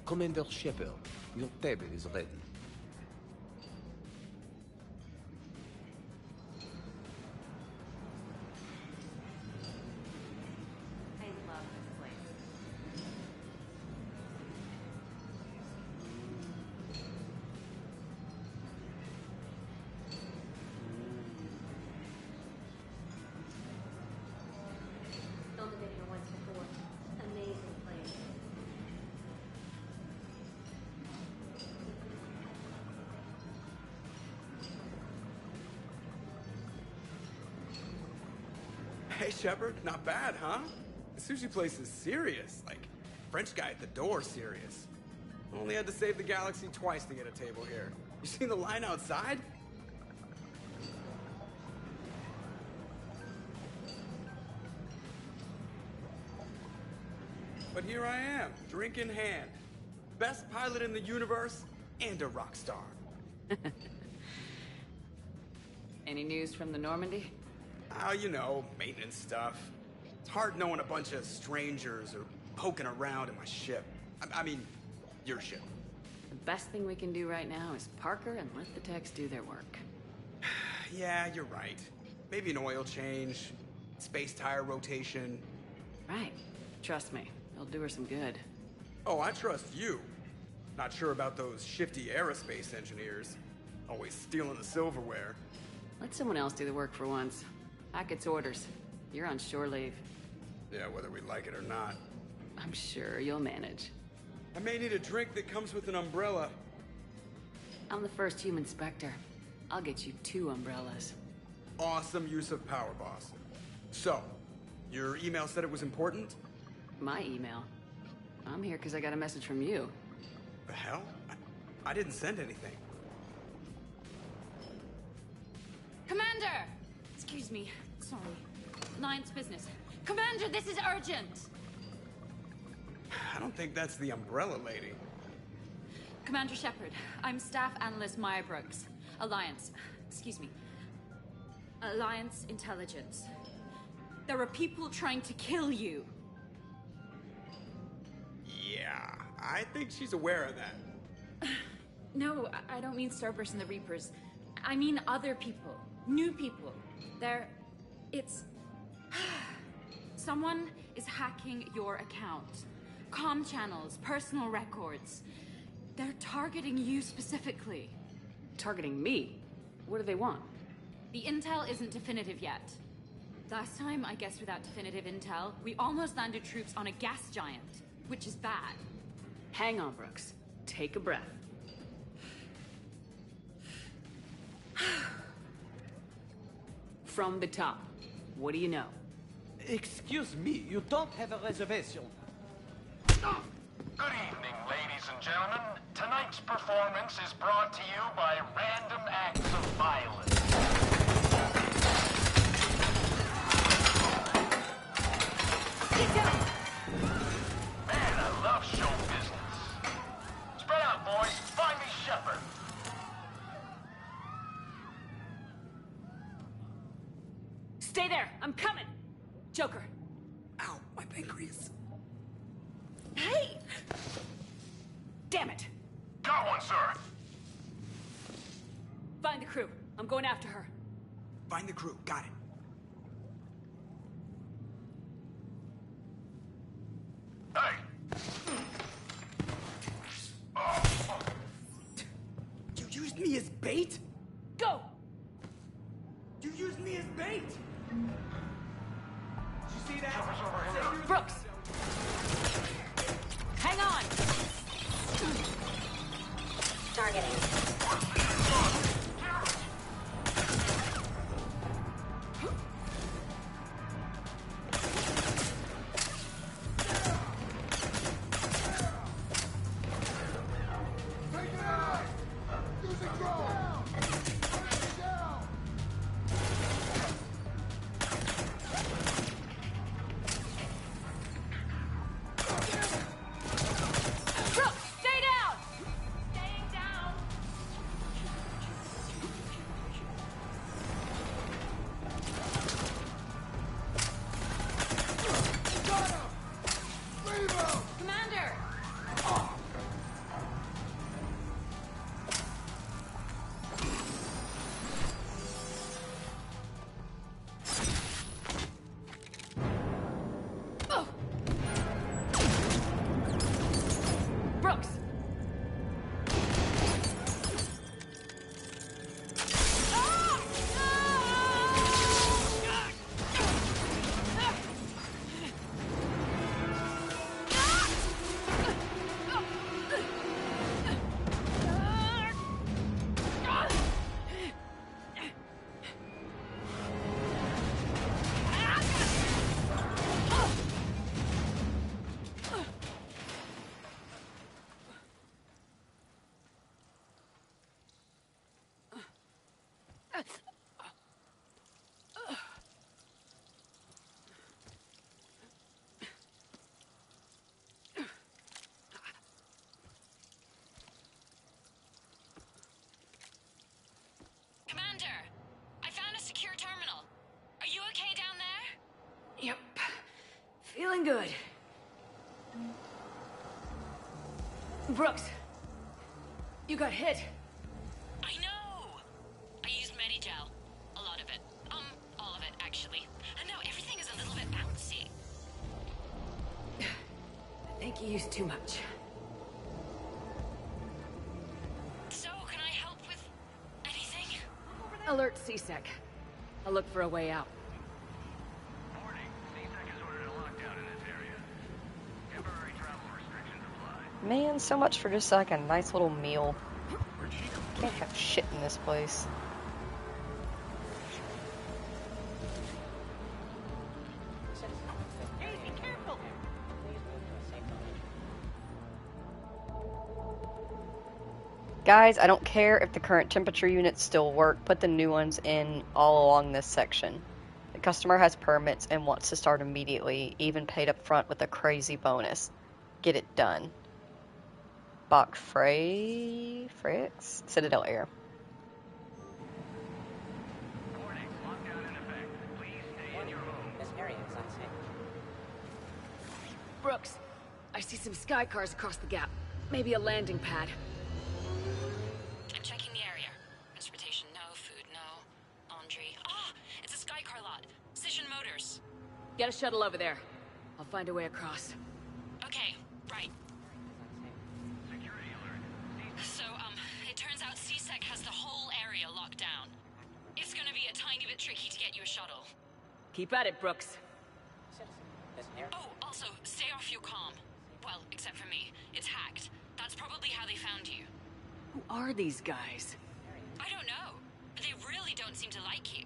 Commander Shepard, your table is ready. I love this place. Filmed it here once before. Amazing place. Hey, Shepard, not bad, huh? The sushi place is serious. Like, French guy at the door serious. Only had to save the galaxy twice to get a table here. You seen the line outside? But here I am, drink in hand. Best pilot in the universe and a rock star. Any news from the Normandy? Oh, you know, maintenance stuff. It's hard knowing a bunch of strangers or poking around in my ship. I mean, your ship. The best thing we can do right now is Parker and let the techs do their work. Yeah, you're right. Maybe an oil change, space tire rotation. Right. Trust me, it'll do her some good. Oh, I trust you. Not sure about those shifty aerospace engineers. Always stealing the silverware. Let someone else do the work for once. Hackett's orders. You're on shore leave. Yeah, whether we like it or not. I'm sure you'll manage. I may need a drink that comes with an umbrella. I'm the first human Spectre. I'll get you 2 umbrellas. Awesome use of power, boss. So, your email said it was important? My email? I'm here because I got a message from you. The hell? I didn't send anything. Commander! Excuse me. Sorry. Alliance business. Commander, this is urgent! I don't think that's the umbrella lady. Commander Shepard, I'm Staff Analyst Maya Brooks. Alliance. Excuse me. Alliance Intelligence. There are people trying to kill you. Yeah, I think she's aware of that. No, I don't mean Cerberus and the Reapers. I mean other people. New people. It's... Someone is hacking your account. Comm channels, personal records. They're targeting you specifically. Targeting me? What do they want? The intel isn't definitive yet. Last time, I guess without definitive intel, we almost landed troops on a gas giant, which is bad. Hang on, Brooks. Take a breath. From the top, what do you know? Excuse me, you don't have a reservation. Good evening, ladies and gentlemen. Tonight's performance is brought to you by random acts of violence. Get down! Man, I love show business. Spread out, boys. Find me Shepard. Stay there! I'm coming! Joker. Ow, my pancreas. Hey! Damn it! Got one, sir. Find the crew. I'm going after her. Find the crew. Got it. Hey! You used me as bait? Go! You used me as bait! Did you see that? Brooks! Hang on! Targeting. Yep. Feeling good. Brooks, you got hit. I know! I used Medigel. A lot of it. All of it, actually. And now everything is a little bit bouncy. use too much. So, can I help with anything? Alert CSEC. I'll look for a way out. Man, so much for just like a nice little meal. Can't have shit in this place. Guys, I don't care if the current temperature units still work, put the new ones in all along this section. The customer has permits and wants to start immediately, even paid up front with a crazy bonus. Get it done. Bach Frix? Citadel Air. Brooks, I see some sky cars across the gap. Maybe a landing pad. I'm checking the area. Transportation, no. Food, no. Laundry. Ah! It's a sky car lot. Cision Motors. Get a shuttle over there. I'll find a way across. Okay, right. So, it turns out CSEC has the whole area locked down. It's gonna be a tiny bit tricky to get you a shuttle. Keep at it, Brooks. Oh, also, stay off your comm. Well, except for me. It's hacked. That's probably how they found you. Who are these guys? I don't know. They really don't seem to like you.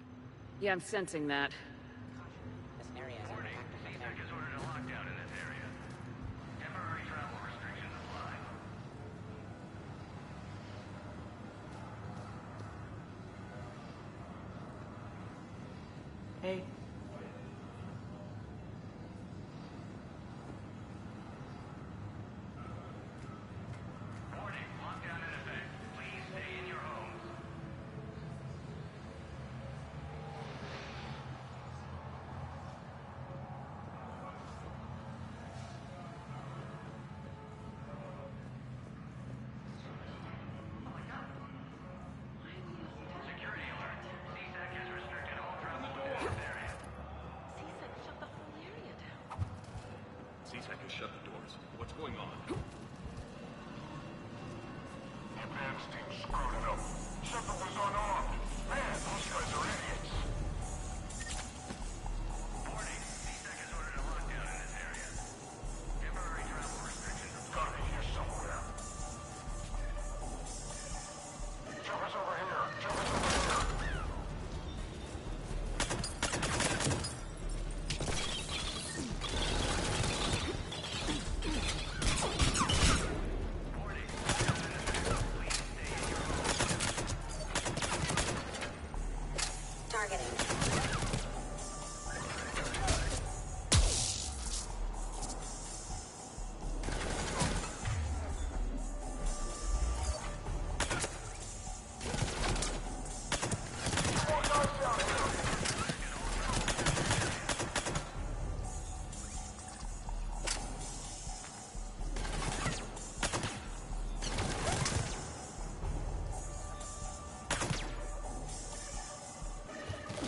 Yeah, I'm sensing that. Hey. CSEC has shut the doors. What's going on? Advance team screwed it up. Shepard was unarmed. Man, those guys are idiots. Warning, CSEC has ordered a lockdown in this area. Temporary travel restrictions have got to be here somewhere. Shepard's over here. Shepard's over here.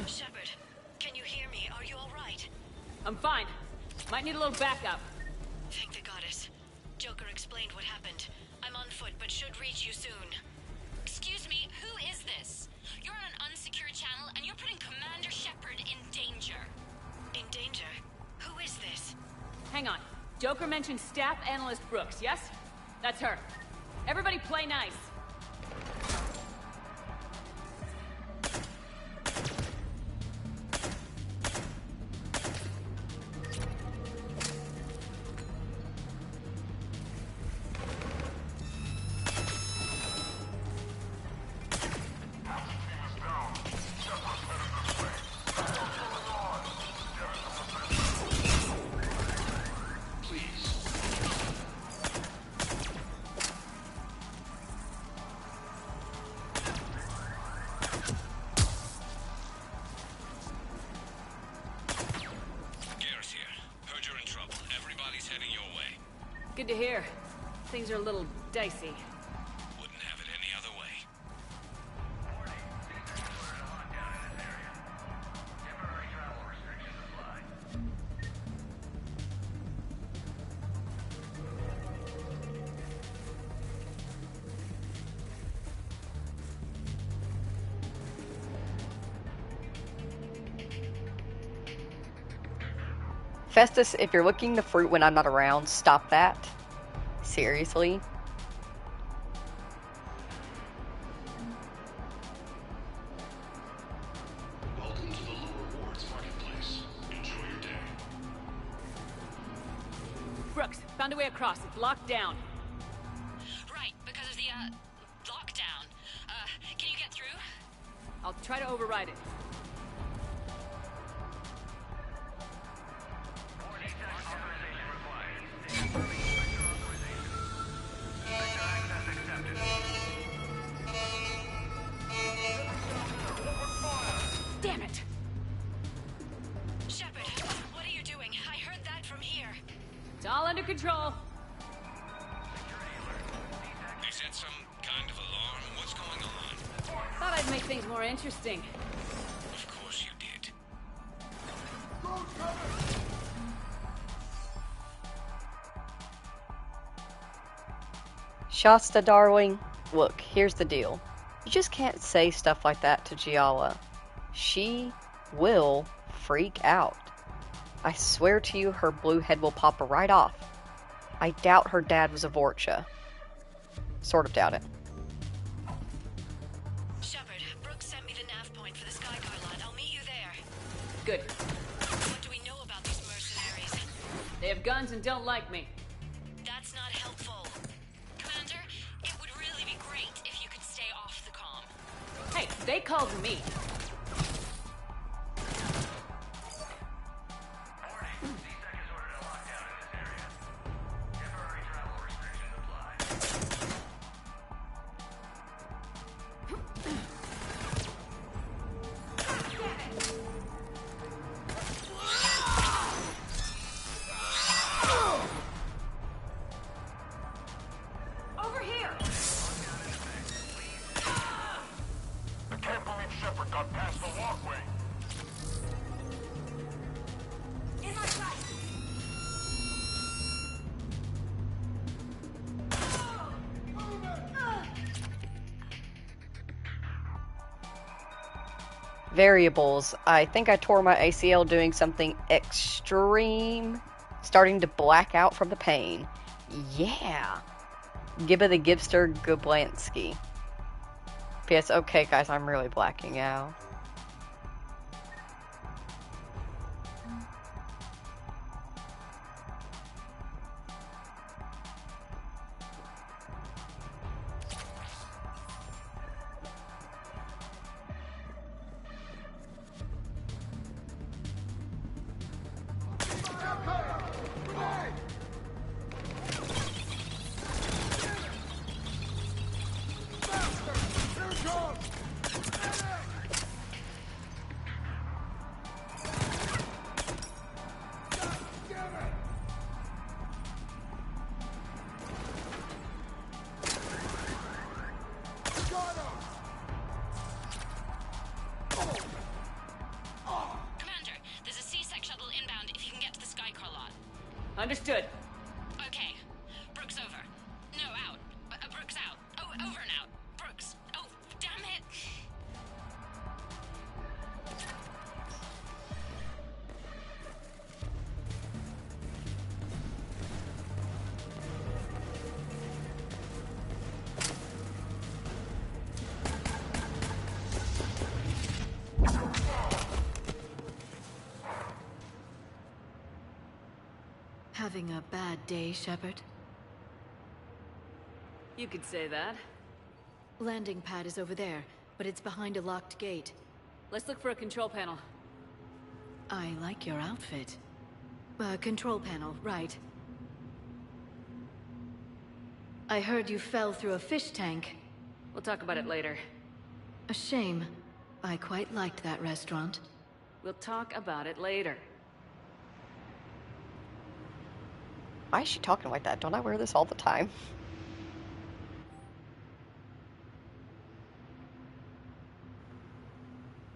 Shepard, can you hear me? Are you alright? I'm fine. Might need a little backup. Thank the goddess. Joker explained what happened. I'm on foot, but should reach you soon. Excuse me, who is this? You're on an unsecured channel, and you're putting Commander Shepard in danger. In danger? Who is this? Hang on. Joker mentioned Staff Analyst Brooks, yes? That's her. Everybody play nice. Good to hear. Things are a little dicey. Wouldn't have it any other way. Festus, if you're looking the fruit when I'm not around, stop that. Seriously. Welcome to the Lower Wards Marketplace. Enjoy your day. Brooks, found a way across. It's locked down. Right, because of the, lockdown. Can you get through? I'll try to override it. Damn it! Shepard, what are you doing? I heard that from here. It's all under control. They set some kind of alarm. What's going on? Thought I'd make things more interesting. Of course you did. Shasta, darling, look, here's the deal. You just can't say stuff like that to Giala. She will freak out. I swear to you, her blue head will pop right off. I doubt her dad was a Vorcha. Sort of doubt it. Shepard, Brooks sent me the nav point for the Skycar lot. I'll meet you there. Good. What do we know about these mercenaries? They have guns and don't like me. That's not helpful. Commander, it would really be great if you could stay off the comm. Hey, they called me. Over here! I can't believe Shepard got past the walkway. In my sight! Variables. I think I tore my ACL doing something extreme. Starting to black out from the pain. Yeah. Gibba the Gibster Goblansky. P.S. Okay, guys, I'm really blacking out. Commander, there's a C-Sec shuttle inbound if you can get to the Skycar lot. Understood. Okay. Brooks over. No, out. Brooks out. Oh, over and out. Brooks. Oh, damn it! Having a bad day, Shepard? You could say that. Landing pad is over there, but it's behind a locked gate. Let's look for a control panel. I like your outfit. Control panel, right. I heard you fell through a fish tank. We'll talk about it later. A shame. I quite liked that restaurant. We'll talk about it later. Why is she talking like that? Don't I wear this all the time?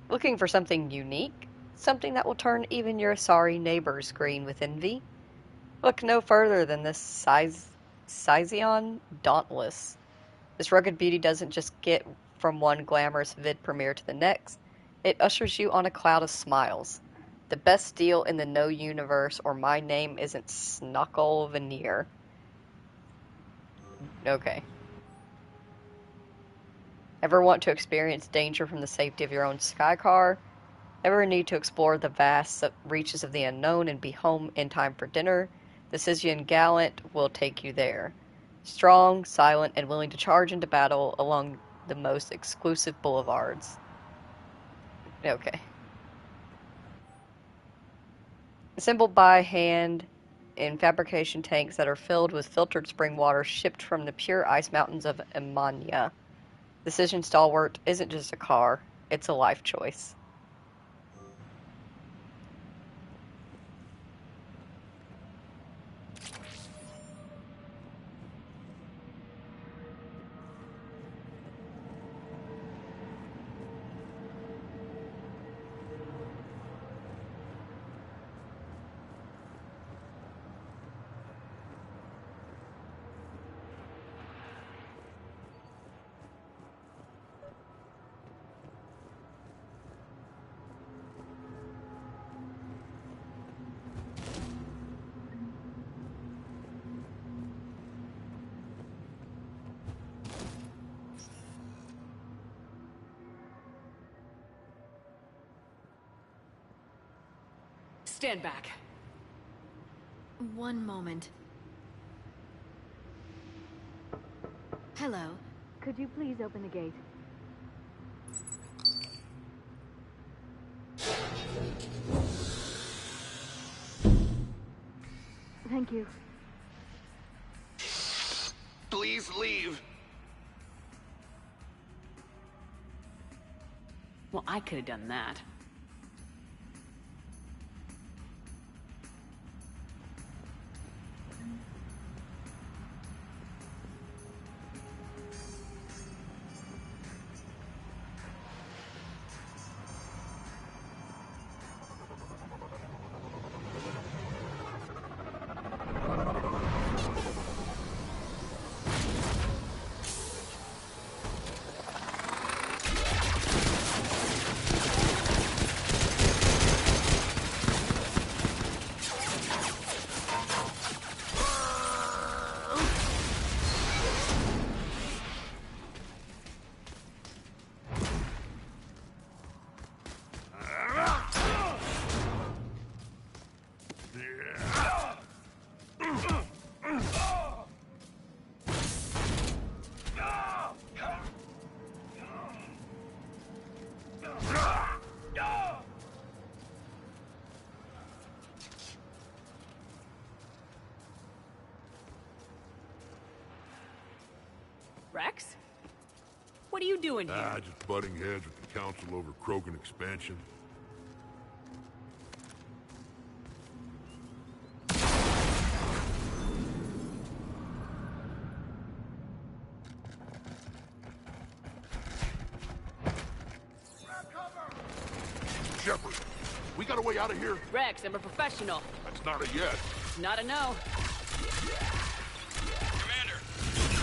Looking for something unique? Something that will turn even your sorry neighbors green with envy? Look no further than this Scion Dauntless. This rugged beauty doesn't just get from one glamorous vid premiere to the next. It ushers you on a cloud of smiles. The best deal in the No universe, or my name isn't Snuckle Veneer. Okay. Ever want to experience danger from the safety of your own sky car? Ever need to explore the vast reaches of the unknown and be home in time for dinner? The Stygian Gallant will take you there. Strong, silent, and willing to charge into battle along the most exclusive boulevards. Okay. Assembled by hand in fabrication tanks that are filled with filtered spring water shipped from the pure ice mountains of Emania. The Stygian Stalwart isn't just a car, it's a life choice. Stand back. One moment. Hello. Could you please open the gate? Thank you. Please leave. Well, I could have done that. Rex? What are you doing here? Just butting heads with the council over Krogan expansion. Shepard, we got a way out of here? Rex, I'm a professional. That's not a yes. Not a no. Commander!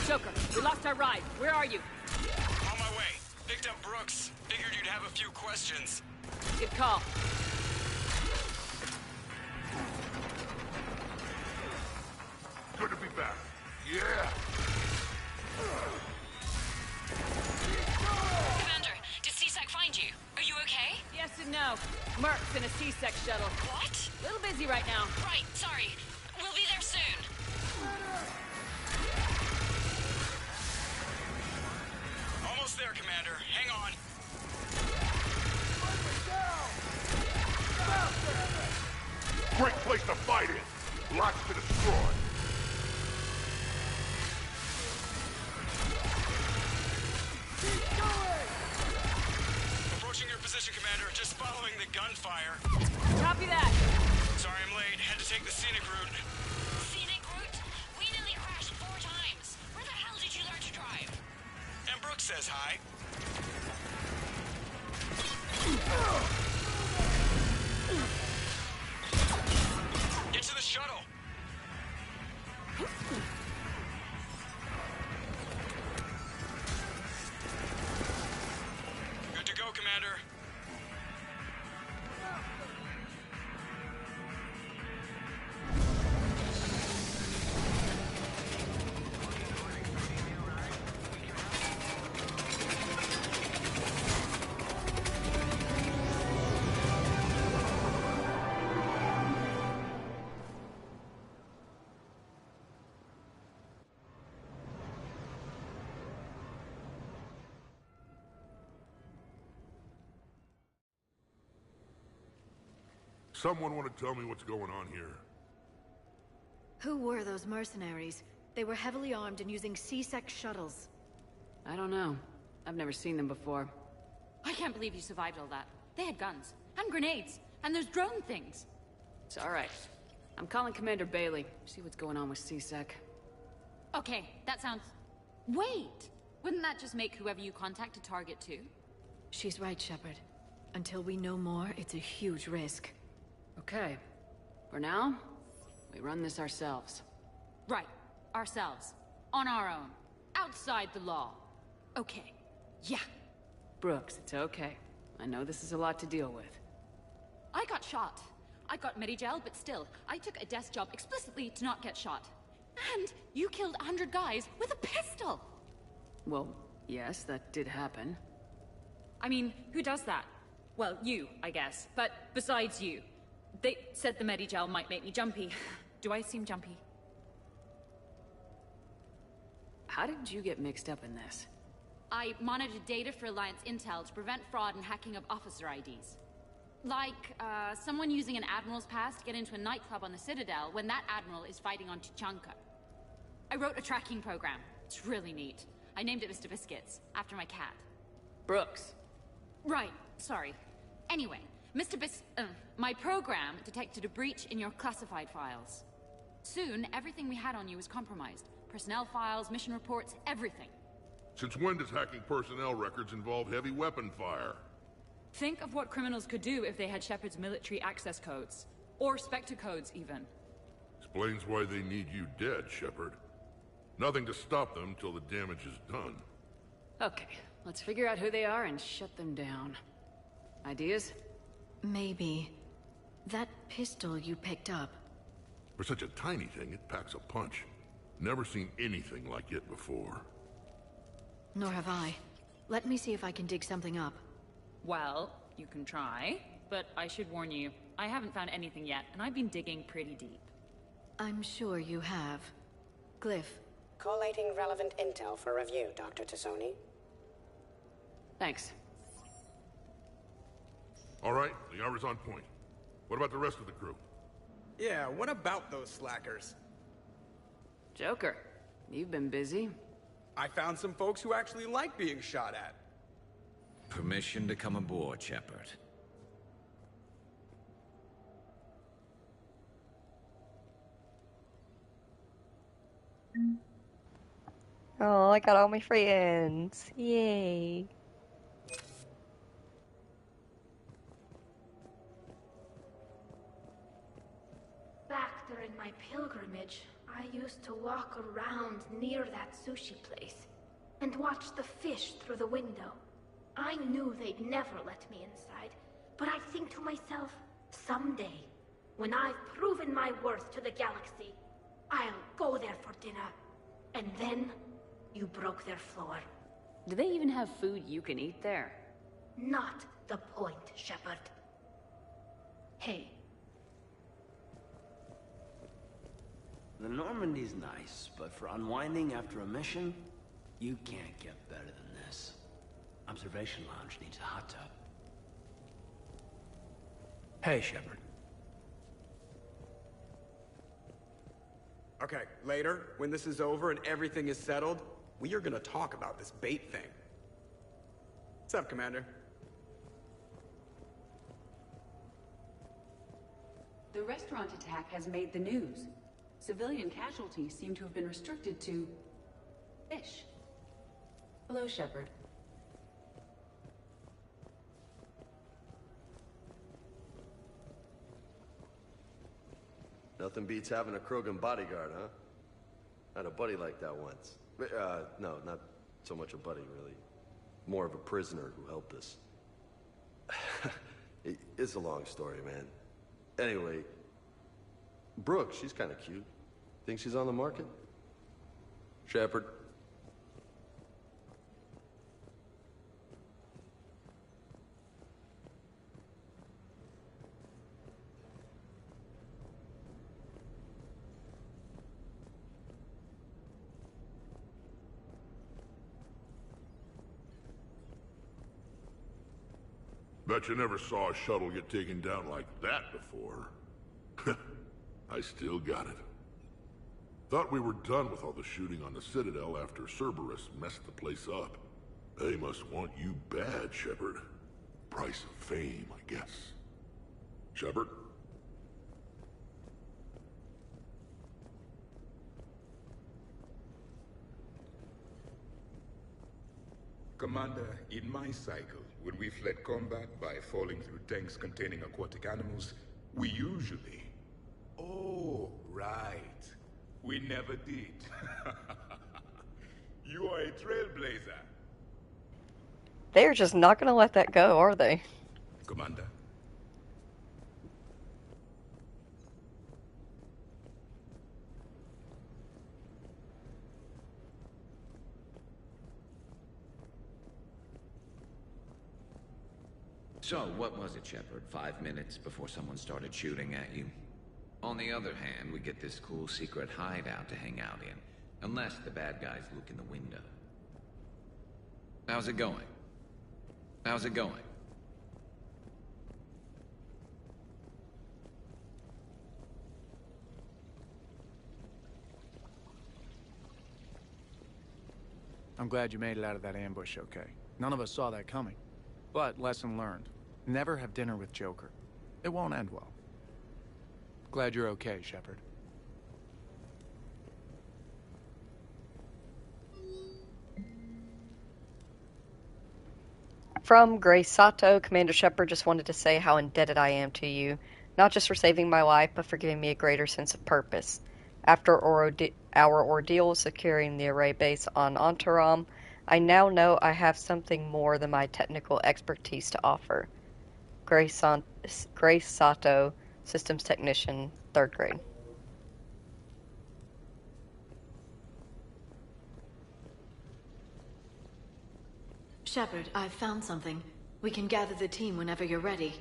Joker, we lost our ride. Where are you? On my way. Picked up Brooks. Figured you'd have a few questions. Good call. Good to be back. Yeah! Commander, did CSAC find you? Are you okay? Yes and no. Merc's in a C-Sec shuttle. What? Little busy right now. Right, sorry. We'll be there soon. Almost there, Commander. Hang on. Great place to fight in. Lots to destroy. Approaching your position, Commander. Just following the gunfire. Copy that. Sorry I'm late. Had to take the scenic route. Scenic route? We nearly crashed 4 times. Where the hell did you learn to drive? And Brooks says hi. Get to the shuttle. Good to go, Commander. Someone want to tell me what's going on here? Who were those mercenaries? They were heavily armed and using C-Sec shuttles. I don't know. I've never seen them before. I can't believe you survived all that. They had guns, and grenades, and those drone things. It's alright. I'm calling Commander Bailey. See what's going on with C-Sec. Okay, that sounds... Wait! Wouldn't that just make whoever you contact a target too? She's right, Shepard. Until we know more, it's a huge risk. Okay. For now, we run this ourselves. Right. Ourselves. On our own. Outside the law. Okay. Yeah. Brooks, it's okay. I know this is a lot to deal with. I got shot. I got Medigel, but still, I took a desk job explicitly to not get shot. And you killed 100 guys with a pistol! Well, yes, that did happen. I mean, who does that? Well, you, I guess. But besides you. They said the Medigel might make me jumpy. Do I seem jumpy? How did you get mixed up in this? I monitored data for Alliance intel to prevent fraud and hacking of officer IDs. Like, someone using an Admiral's pass to get into a nightclub on the Citadel when that Admiral is fighting on Tuchanka. I wrote a tracking program. It's really neat. I named it Mr. Biscuits, after my cat. Brooks. Right, sorry. Anyway, my program detected a breach in your classified files. Soon, everything we had on you was compromised. Personnel files, mission reports, everything. Since when does hacking personnel records involve heavy weapon fire? Think of what criminals could do if they had Shepard's military access codes. Or Spectre codes, even. Explains why they need you dead, Shepard. Nothing to stop them till the damage is done. Okay, let's figure out who they are and shut them down. Ideas? Maybe. That pistol you picked up. For such a tiny thing, it packs a punch. Never seen anything like it before. Nor have I. Let me see if I can dig something up. Well, you can try, but I should warn you, I haven't found anything yet, and I've been digging pretty deep. I'm sure you have. Glyph. Collating relevant intel for review, Dr. Tassoni. Thanks. All right, the hour's on point. What about the rest of the crew? Yeah, what about those slackers? Joker, you've been busy. I found some folks who actually like being shot at. Permission to come aboard, Shepard. Oh, I got all my friends. Yay. Back during my pilgrimage, I used to walk around near that sushi place and watch the fish through the window. I knew they'd never let me inside, but I think to myself, someday, when I've proven my worth to the galaxy, I'll go there for dinner. And then, you broke their floor. Do they even have food you can eat there? Not the point, Shepard. Hey. The Normandy's nice, but for unwinding after a mission, you can't get better than this. Observation Lounge needs a hot tub. Hey, Shepard. Okay, later, when this is over and everything is settled, we are gonna talk about this bait thing. What's up, Commander? The restaurant attack has made the news. Civilian casualties seem to have been restricted to... fish. Hello, Shepard. Nothing beats having a Krogan bodyguard, huh? I had a buddy like that once. No, not so much a buddy, really. More of a prisoner who helped us. It's a long story, man. Anyway, Brooke, she's kind of cute. Think she's on the market? Shepard? Bet you never saw a shuttle get taken down like that before. I still got it. Thought we were done with all the shooting on the Citadel after Cerberus messed the place up. They must want you bad, Shepard. Price of fame, I guess. Shepard? Commander, in my cycle, when we fled combat by falling through tanks containing aquatic animals, we usually... Oh, right. We never did. You are a trailblazer. They're just not gonna let that go, are they? Commander? So, what was it, Shepard? 5 minutes before someone started shooting at you? On the other hand, we get this cool secret hideout to hang out in. Unless the bad guys look in the window. How's it going? How's it going? I'm glad you made it out of that ambush okay. None of us saw that coming. But, lesson learned. Never have dinner with Joker. It won't end well. Glad you're okay, Shepard. From Grace Sato, Commander Shepard just wanted to say how indebted I am to you, not just for saving my life, but for giving me a greater sense of purpose. After our ordeal securing the array base on Antaram, I now know I have something more than my technical expertise to offer. Grace Sato, Systems Technician, 3rd grade. Shepard, I've found something. We can gather the team whenever you're ready.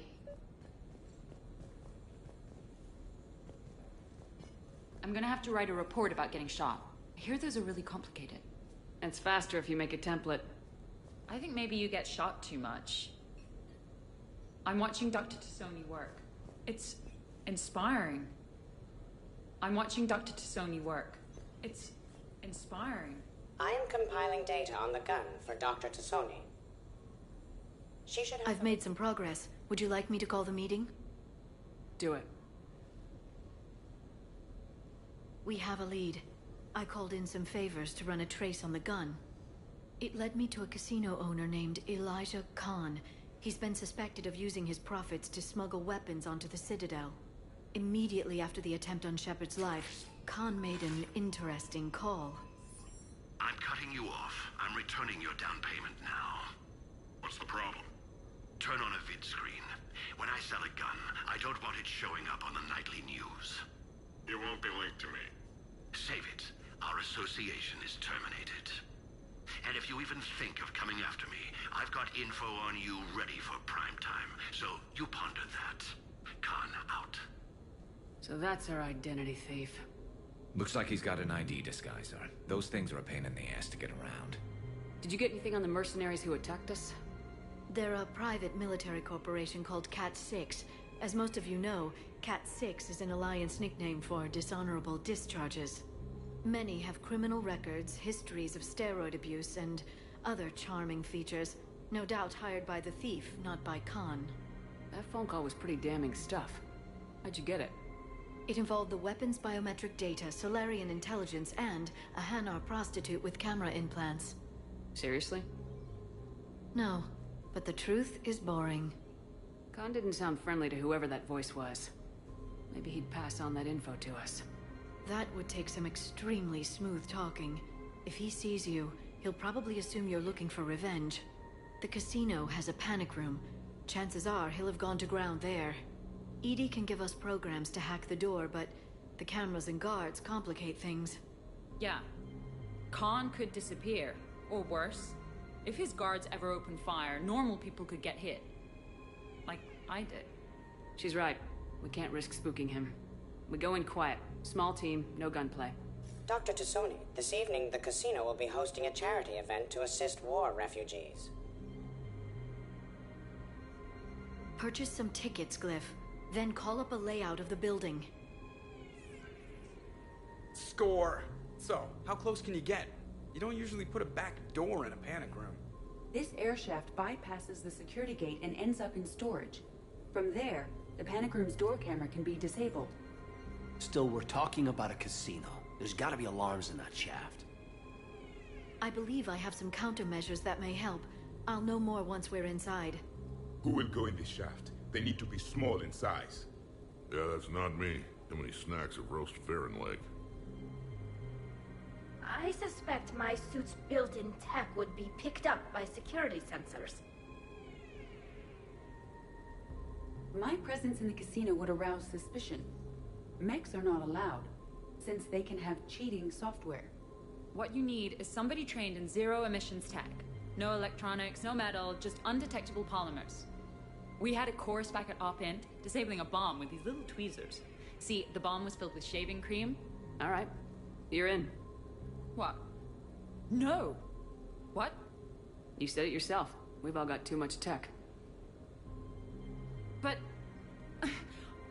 I'm gonna have to write a report about getting shot. I hear those are really complicated. It's faster if you make a template. I think maybe you get shot too much. I'm watching Dr. Tassoni work. It's inspiring. I'm watching Dr. Tassoni work. It's inspiring. I am compiling data on the gun for Dr. Tassoni. She should have... I've made some progress. Would you like me to call the meeting? Do it. We have a lead. I called in some favors to run a trace on the gun. It led me to a casino owner named Elijah Khan. He's been suspected of using his profits to smuggle weapons onto the Citadel. Immediately after the attempt on Shepard's life, Khan made an interesting call. I'm cutting you off. I'm returning your down payment now. What's the problem? Turn on a vid screen. When I sell a gun, I don't want it showing up on the nightly news. It won't be linked to me. Save it. Our association is terminated. And if you even think of coming after me, I've got info on you ready for prime time. So you ponder that. Khan out. So that's our identity thief. Looks like he's got an ID disguiser. Those things are a pain in the ass to get around. Did you get anything on the mercenaries who attacked us? They're a private military corporation called Cat-6. As most of you know, Cat-6 is an Alliance nickname for dishonorable discharges. Many have criminal records, histories of steroid abuse, and other charming features. No doubt hired by the thief, not by Khan. That phone call was pretty damning stuff. How'd you get it? It involved the weapons biometric data, Solarian intelligence, and a Hanar prostitute with camera implants. Seriously? No, but the truth is boring. Khan didn't sound friendly to whoever that voice was. Maybe he'd pass on that info to us. That would take some extremely smooth talking. If he sees you, he'll probably assume you're looking for revenge. The casino has a panic room. Chances are he'll have gone to ground there. EDI can give us programs to hack the door, but the cameras and guards complicate things. Yeah. Khan could disappear. Or worse. If his guards ever open fire, normal people could get hit. Like I did. She's right. We can't risk spooking him. We go in quiet. Small team, no gunplay. Dr. Tassoni, this evening the casino will be hosting a charity event to assist war refugees. Purchase some tickets, Glyph. Then call up a layout of the building. Score! So, how close can you get? You don't usually put a back door in a panic room. This air shaft bypasses the security gate and ends up in storage. From there, the panic room's door camera can be disabled. Still, we're talking about a casino. There's gotta be alarms in that shaft. I believe I have some countermeasures that may help. I'll know more once we're inside. Who will go in this shaft? They need to be small in size. Yeah, that's not me. How many snacks of roast Farron leg? I suspect my suit's built-in tech would be picked up by security sensors. My presence in the casino would arouse suspicion. Mechs are not allowed, since they can have cheating software. What you need is somebody trained in zero emissions tech. No electronics, no metal, just undetectable polymers. We had a course back at Op-Int, disabling a bomb with these little tweezers. See, the bomb was filled with shaving cream. All right, you're in. What? No. What? You said it yourself. We've all got too much tech. But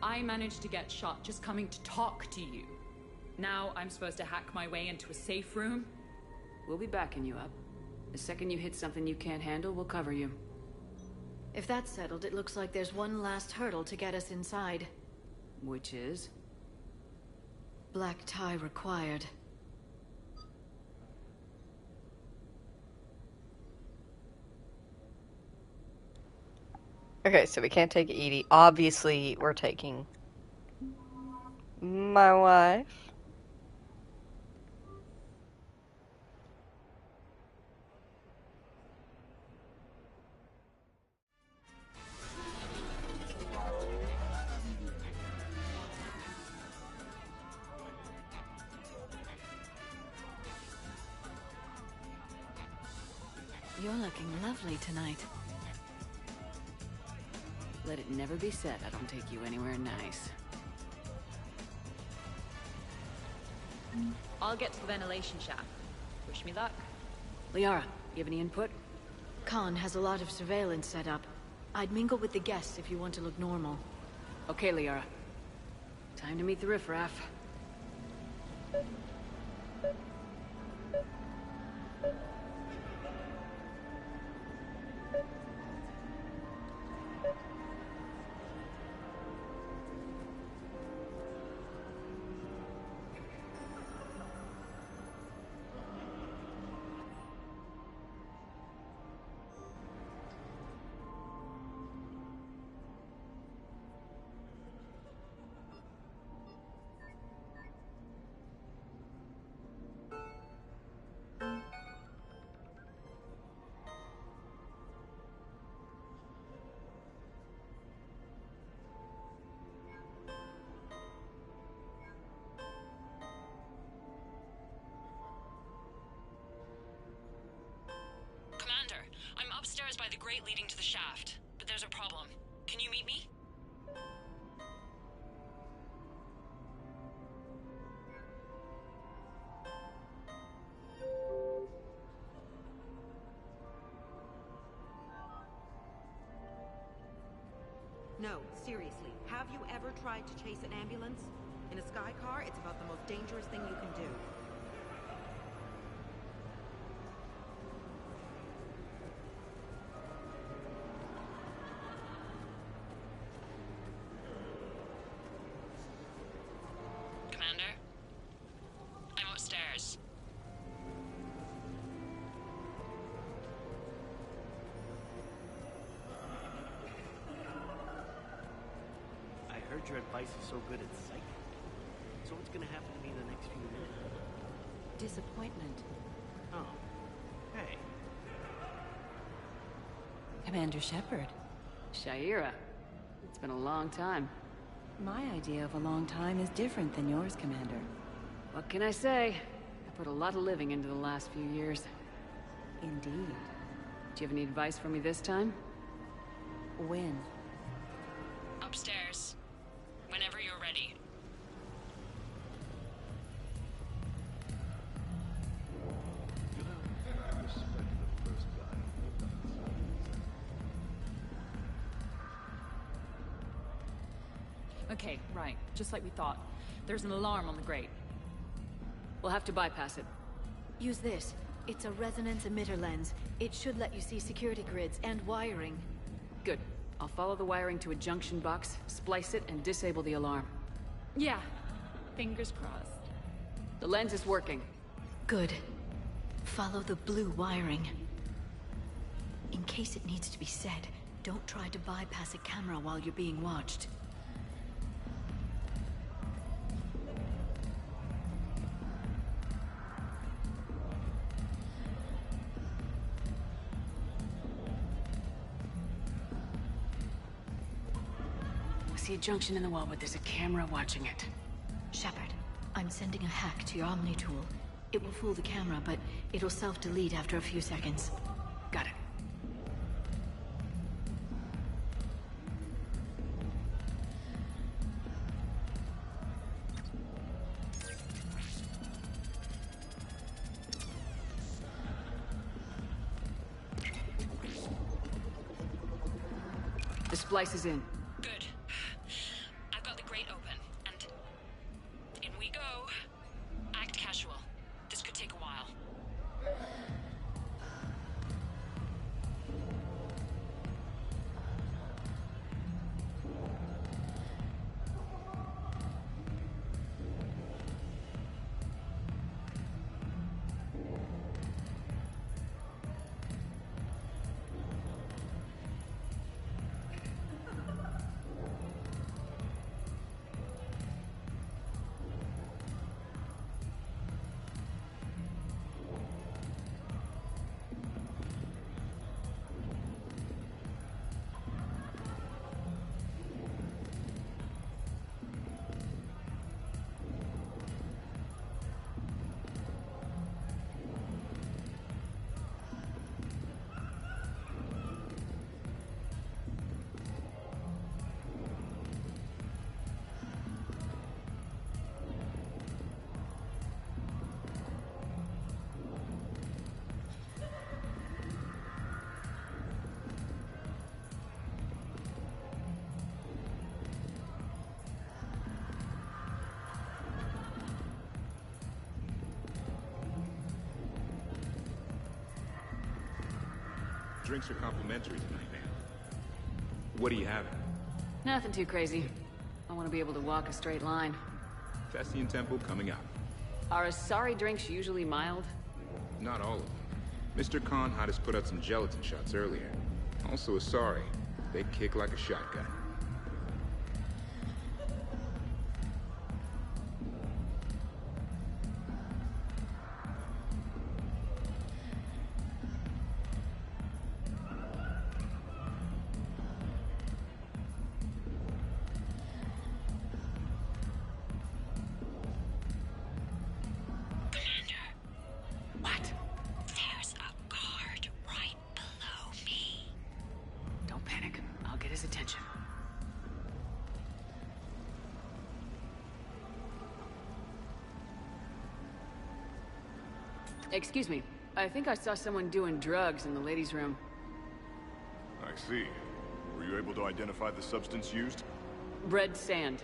I managed to get shot just coming to talk to you. Now I'm supposed to hack my way into a safe room? We'll be backing you up. The second you hit something you can't handle, we'll cover you. If that's settled, it looks like there's one last hurdle to get us inside. Which is? Black tie required. Okay, so we can't take Edie. Obviously, we're taking my wife. You're looking lovely tonight. Let it never be said I don't take you anywhere nice. I'll get to the ventilation shaft. Wish me luck. Liara, you have any input? Khan has a lot of surveillance set up. I'd mingle with the guests if you want to look normal. Okay, Liara. Time to meet the riffraff. I'm upstairs by the grate leading to the shaft, but there's a problem. Can you meet me? No, seriously. Have you ever tried to chase an ambulance? In a sky car, it's about the most dangerous thing you can do. Commander? I'm upstairs. I heard your advice is so good at psychic. So what's gonna happen to me in the next few minutes? Disappointment. Oh. Hey. Commander Shepard. Shaira. It's been a long time. My idea of a long time is different than yours, Commander. What can I say? I put a lot of living into the last few years. Indeed. Do you have any advice for me this time? When? Upstairs. Whenever you're ready. Okay, right. Just like we thought. There's an alarm on the grate. We'll have to bypass it. Use this. It's a resonance emitter lens. It should let you see security grids and wiring. Good. I'll follow the wiring to a junction box, splice it, and disable the alarm. Yeah. Fingers crossed. The lens is working. Good. Follow the blue wiring. In case it needs to be said, don't try to bypass a camera while you're being watched. I see a junction in the wall, but there's a camera watching it. Shepard, I'm sending a hack to your Omni tool. It will fool the camera, but it'll self-delete after a few seconds. Got it. The splice is in. Good. I've got the grate open, and in we go. Act casual. This could take a while. Drinks are complimentary tonight, man. What do you have? Nothing too crazy. I want to be able to walk a straight line. Festian Temple coming up. Are Asari drinks usually mild? Not all of them. Mr. Khan had us put out some gelatin shots earlier. Also Asari. They kick like a shotgun. Excuse me. I think I saw someone doing drugs in the ladies' room. I see. Were you able to identify the substance used? Red sand.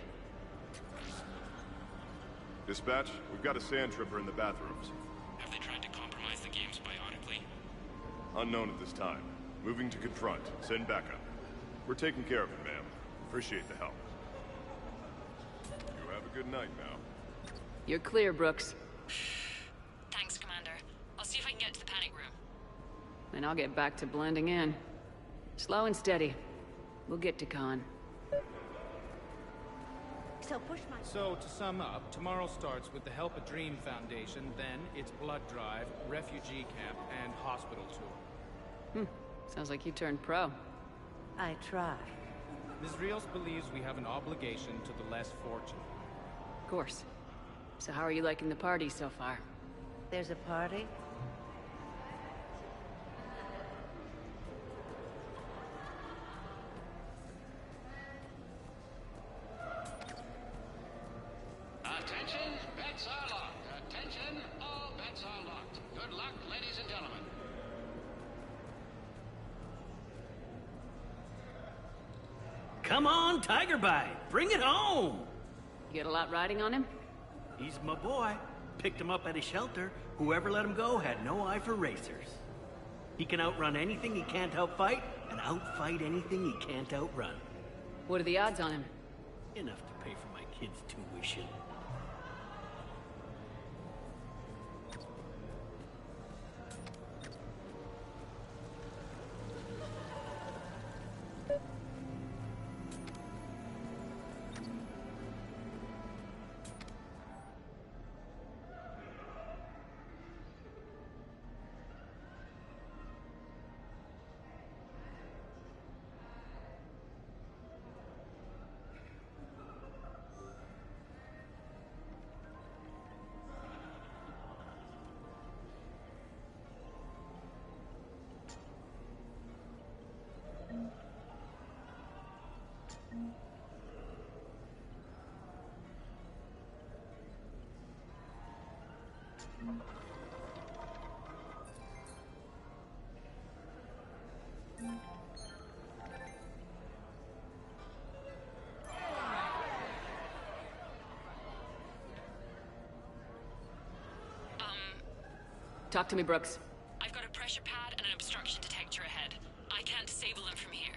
Dispatch, we've got a sand tripper in the bathrooms. Have they tried to compromise the games bionically? Unknown at this time. Moving to confront. Send backup. We're taking care of it, ma'am. Appreciate the help. You have a good night now. You're clear, Brooks. Thanks, Commander. I'll see if I can get to the panic room. And I'll get back to blending in. Slow and steady. We'll get to Khan. So, to sum up, tomorrow starts with the Help a Dream Foundation, then it's blood drive, refugee camp, and hospital tour. Sounds like you turned pro. I try. Ms. Rios believes we have an obligation to the less fortunate. Of course. So how are you liking the party so far? There's a party? Attention, bets are locked. Attention, all bets are locked. Good luck, ladies and gentlemen. Come on, Tiger Bite. Bring it home. You get a lot riding on him? He's my boy. Picked him up at his shelter. Whoever let him go had no eye for racers. He can outrun anything he can't outfight, and outfight anything he can't outrun. What are the odds on him? Enough to pay for my kids' tuition. Talk to me, Brooks. I've got a pressure pad and an obstruction detector ahead. I can't disable them from here.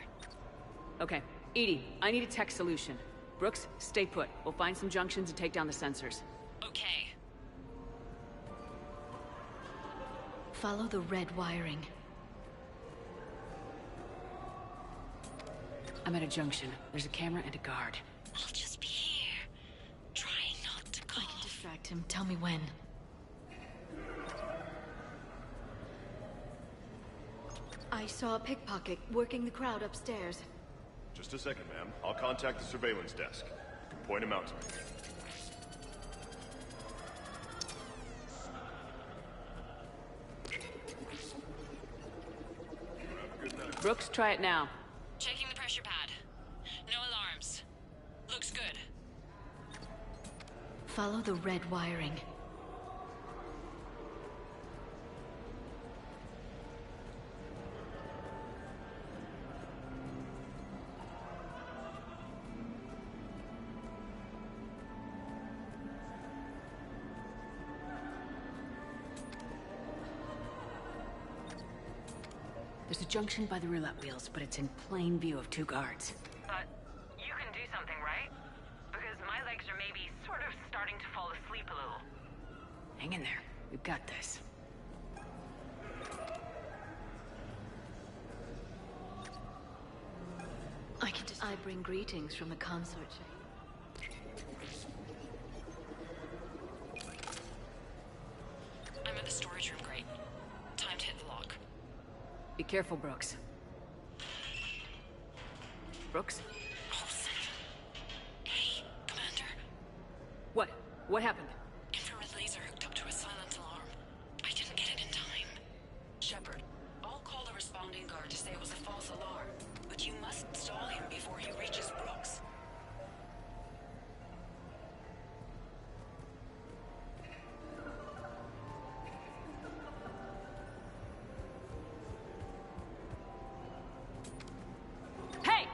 Okay. Edie, I need a tech solution. Brooks, stay put. We'll find some junctions and take down the sensors. Okay. Follow the red wiring. I'm at a junction. There's a camera and a guard. I'll just be here. Try not to cough. I can distract him. Tell me when. I saw a pickpocket working the crowd upstairs. Just a second, ma'am. I'll contact the surveillance desk. You can point him out to me. Brooks, try it now. Checking the pressure pad. No alarms. Looks good. Follow the red wiring. There's a junction by the roulette wheels, but it's in plain view of two guards. But you can do something, right? Because my legs are maybe sort of starting to fall asleep a little. Hang in there. We've got this. I bring greetings from the consort. I'm at the storage room, great. Time to hit the lock. Be careful, Brooks. Brooks? Oh, hey, Commander. What? What happened? Infrared laser hooked up to a silent alarm. I didn't get it in time. Shepard, I'll call the responding guard to say it was a false alarm. But you must stall him before he reaches Brooks. Hey!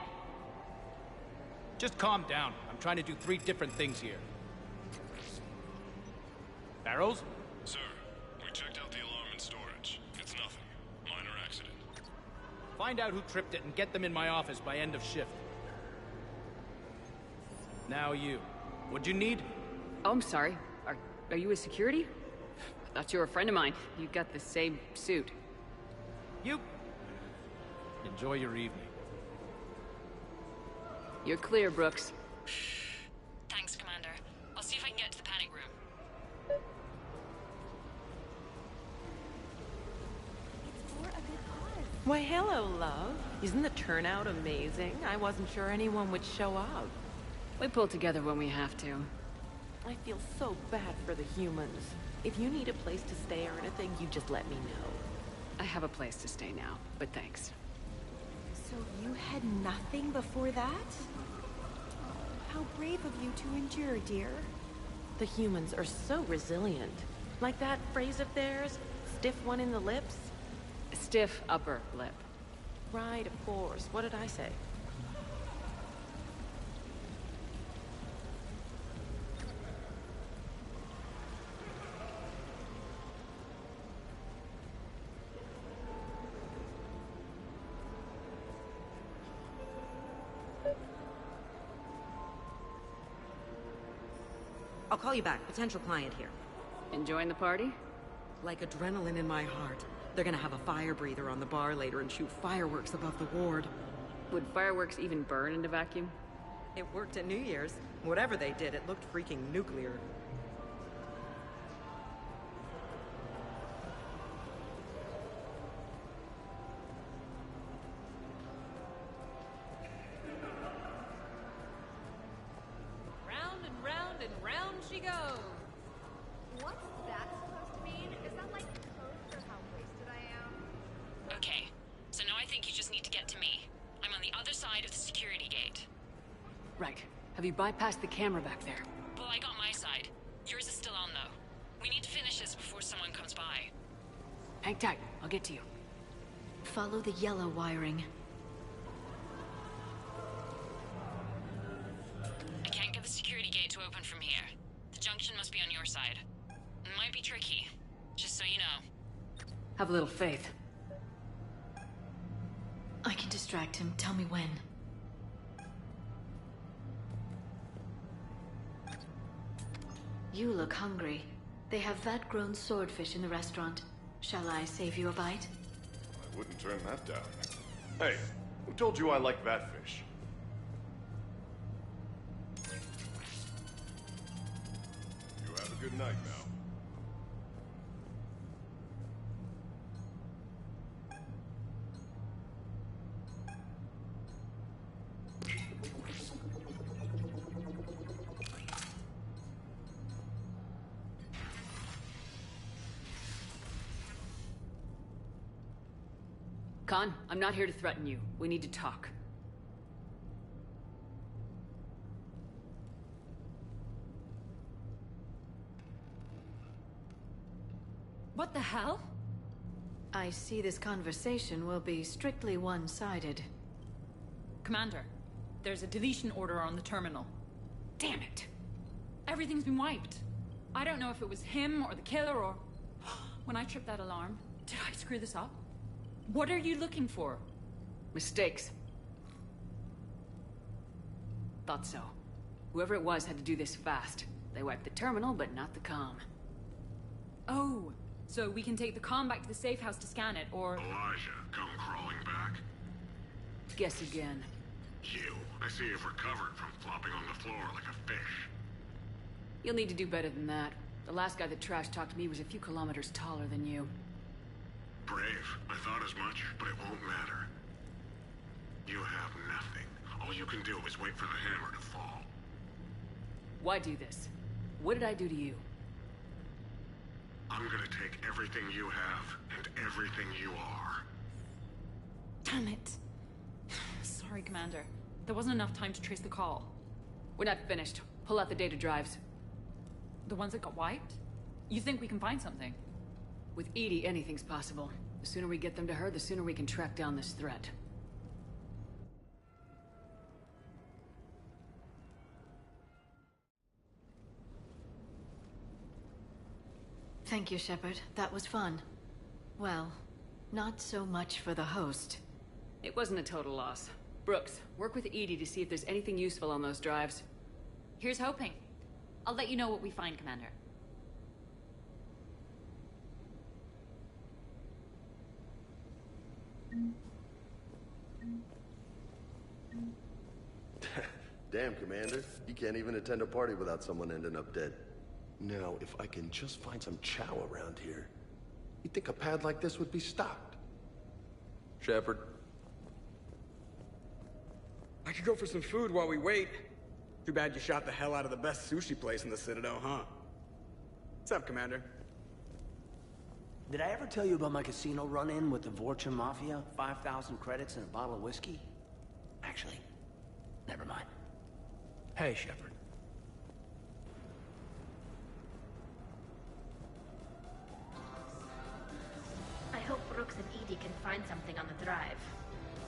Just calm down. I'm trying to do 3 different things here. Barrows? Sir, we checked out the alarm in storage. It's nothing. Minor accident. Find out who tripped it and get them in my office by end of shift. Now you. What'd you need? Oh, I'm sorry. Are you a security? I thought you were a friend of mine. You got the same suit. You. Enjoy your evening. You're clear, Brooks. Thanks, Commander. I'll see if I can get to the panic room. Why, hello, love. Isn't the turnout amazing? I wasn't sure anyone would show up. We pull together when we have to. I feel so bad for the humans. If you need a place to stay or anything, you just let me know. I have a place to stay now, but thanks. So you had nothing before that? How brave of you to endure, dear. The humans are so resilient. Like that phrase of theirs, stiff one in the lips. Stiff upper lip. Right, of course. What did I say? I'll call you back. Potential client here. Enjoying the party? Like adrenaline in my heart. They're gonna have a fire breather on the bar later and shoot fireworks above the ward. Would fireworks even burn in a vacuum? It worked at New Year's. Whatever they did, it looked freaking nuclear. Round and round and round she goes. What's that supposed to mean? Is that like code for how wasted I am? Okay, so now I think you just need to get to me. I'm on the other side of the security gate. Right. Have you bypassed the camera back there? Well, I got my side. Yours is still on, though. We need to finish this before someone comes by. Hang tight. I'll get to you. Follow the yellow wiring. I can't get the security gate to open from here. The junction must be on your side. It might be tricky, just so you know. Have a little faith. I can distract him. Tell me when. You look hungry. They have vat-grown swordfish in the restaurant. Shall I save you a bite? I wouldn't turn that down. Hey, who told you I like that fish? You have a good night now. Khan, I'm not here to threaten you. We need to talk. What the hell? I see this conversation will be strictly one-sided. Commander, there's a deletion order on the terminal. Damn it. Everything's been wiped. I don't know if it was him or the killer or... When I tripped that alarm, did I screw this up? What are you looking for? Mistakes. Thought so. Whoever it was had to do this fast. They wiped the terminal, but not the comm. Oh, so we can take the comm back to the safe house to scan it, or... Elijah, come crawling back. Guess again. You. I see you've recovered from flopping on the floor like a fish. You'll need to do better than that. The last guy that trash talked to me was a few kilometers taller than you. Brave. I thought as much, but it won't matter. You have nothing. All you can do is wait for the hammer to fall. Why do this? What did I do to you? I'm gonna take everything you have and everything you are. Damn it. Sorry, Commander. There wasn't enough time to trace the call. We're not finished. Pull out the data drives. The ones that got wiped? You think we can find something? With Edie, anything's possible. The sooner we get them to her, the sooner we can track down this threat. Thank you, Shepard. That was fun. Well, not so much for the host. It wasn't a total loss. Brooks, work with Edie to see if there's anything useful on those drives. Here's hoping. I'll let you know what we find, Commander. Damn, Commander. You can't even attend a party without someone ending up dead. Now, if I can just find some chow around here, you'd think a pad like this would be stocked. Shepard. I could go for some food while we wait. Too bad you shot the hell out of the best sushi place in the Citadel, huh? What's up, Commander? Did I ever tell you about my casino run-in with the Vorcha Mafia? 5,000 credits and a bottle of whiskey? Actually, never mind. Hey, Shepard. I hope Brooks and Edie can find something on the drive.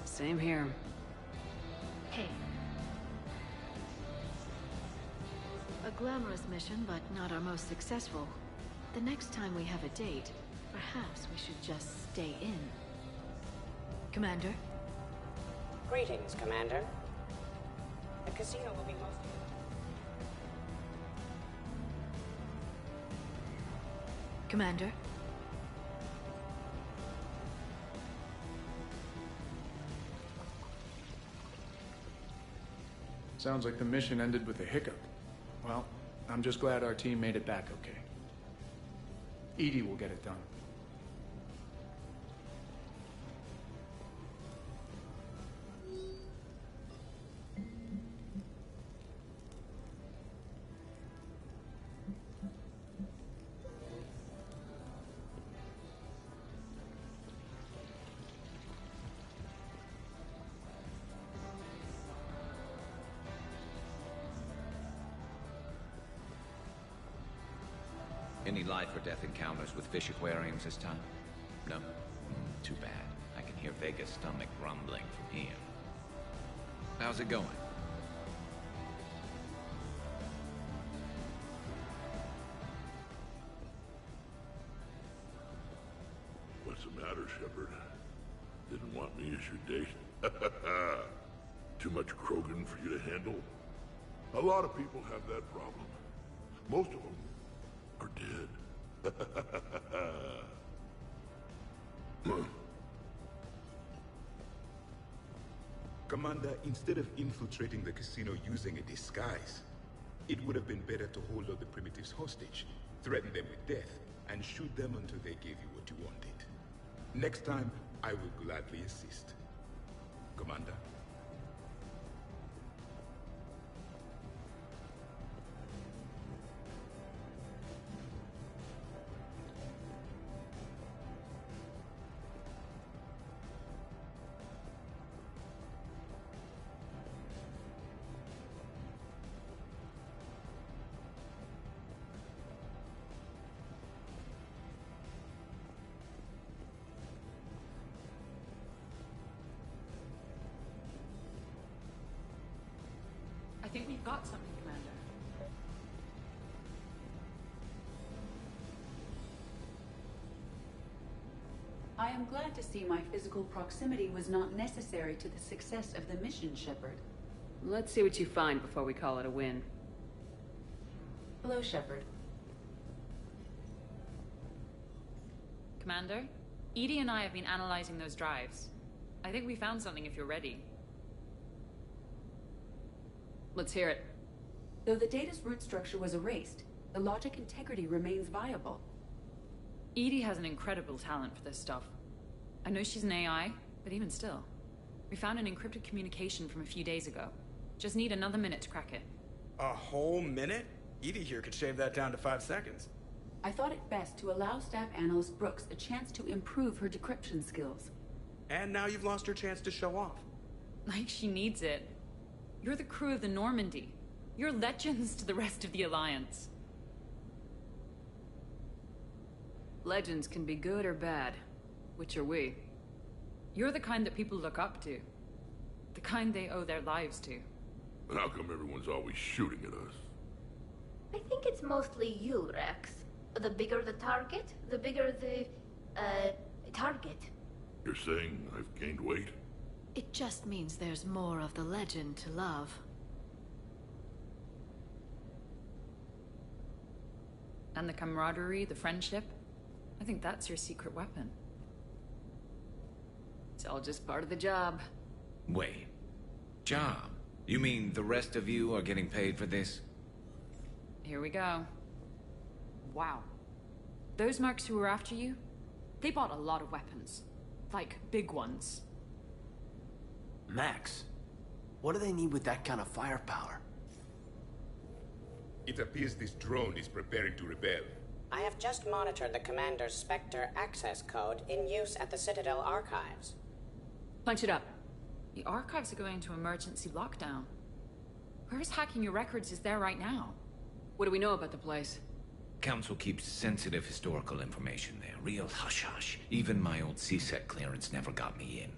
Same here. Hey, A glamorous mission, but not our most successful. The next time we have a date, perhaps we should just stay in. Commander? Greetings, Commander. The casino will be most... Commander? Sounds like the mission ended with a hiccup. Well, I'm just glad our team made it back okay. EDI will get it done. Any life or death encounters with fish aquariums this time? No? Too bad. I can hear Vega's stomach rumbling from here. How's it going? What's the matter, Shepard? Didn't want me as your date? Too much Krogan for you to handle? A lot of people have that problem. Most of them are dead. Commander, instead of infiltrating the casino using a disguise, it would have been better to hold all the primitives hostage, threaten them with death, and shoot them until they gave you what you wanted. Next time, I will gladly assist. Commander? I think we've got something, Commander. I am glad to see my physical proximity was not necessary to the success of the mission, Shepard. Let's see what you find before we call it a win. Hello, Shepard. Commander, EDI and I have been analyzing those drives. I think we found something if you're ready. Let's hear it. Though the data's root structure was erased, the logic integrity remains viable. EDI has an incredible talent for this stuff. I know she's an AI, but even still. We found an encrypted communication from a few days ago. Just need another minute to crack it. A whole minute? EDI here could shave that down to 5 seconds. I thought it best to allow Staff Analyst Brooks a chance to improve her decryption skills. And now you've lost her chance to show off. Like she needs it. You're the crew of the Normandy. You're legends to the rest of the Alliance. Legends can be good or bad. Which are we? You're the kind that people look up to. The kind they owe their lives to. And how come everyone's always shooting at us? I think it's mostly you, Rex. The bigger the target, the bigger the, target. You're saying I've gained weight? It just means there's more of the legend to love. And the camaraderie, the friendship. I think that's your secret weapon. It's all just part of the job. Wait. Job? You mean the rest of you are getting paid for this? Here we go. Wow. Those mercs who were after you, they bought a lot of weapons. Like, big ones. Max, what do they need with that kind of firepower? It appears this drone is preparing to rebel. I have just monitored the Commander's Spectre access code in use at the Citadel archives. Punch it up. The archives are going into emergency lockdown. Whoever's hacking your records is there right now. What do we know about the place? Council keeps sensitive historical information there. Real hush-hush. Even my old CSEC clearance never got me in.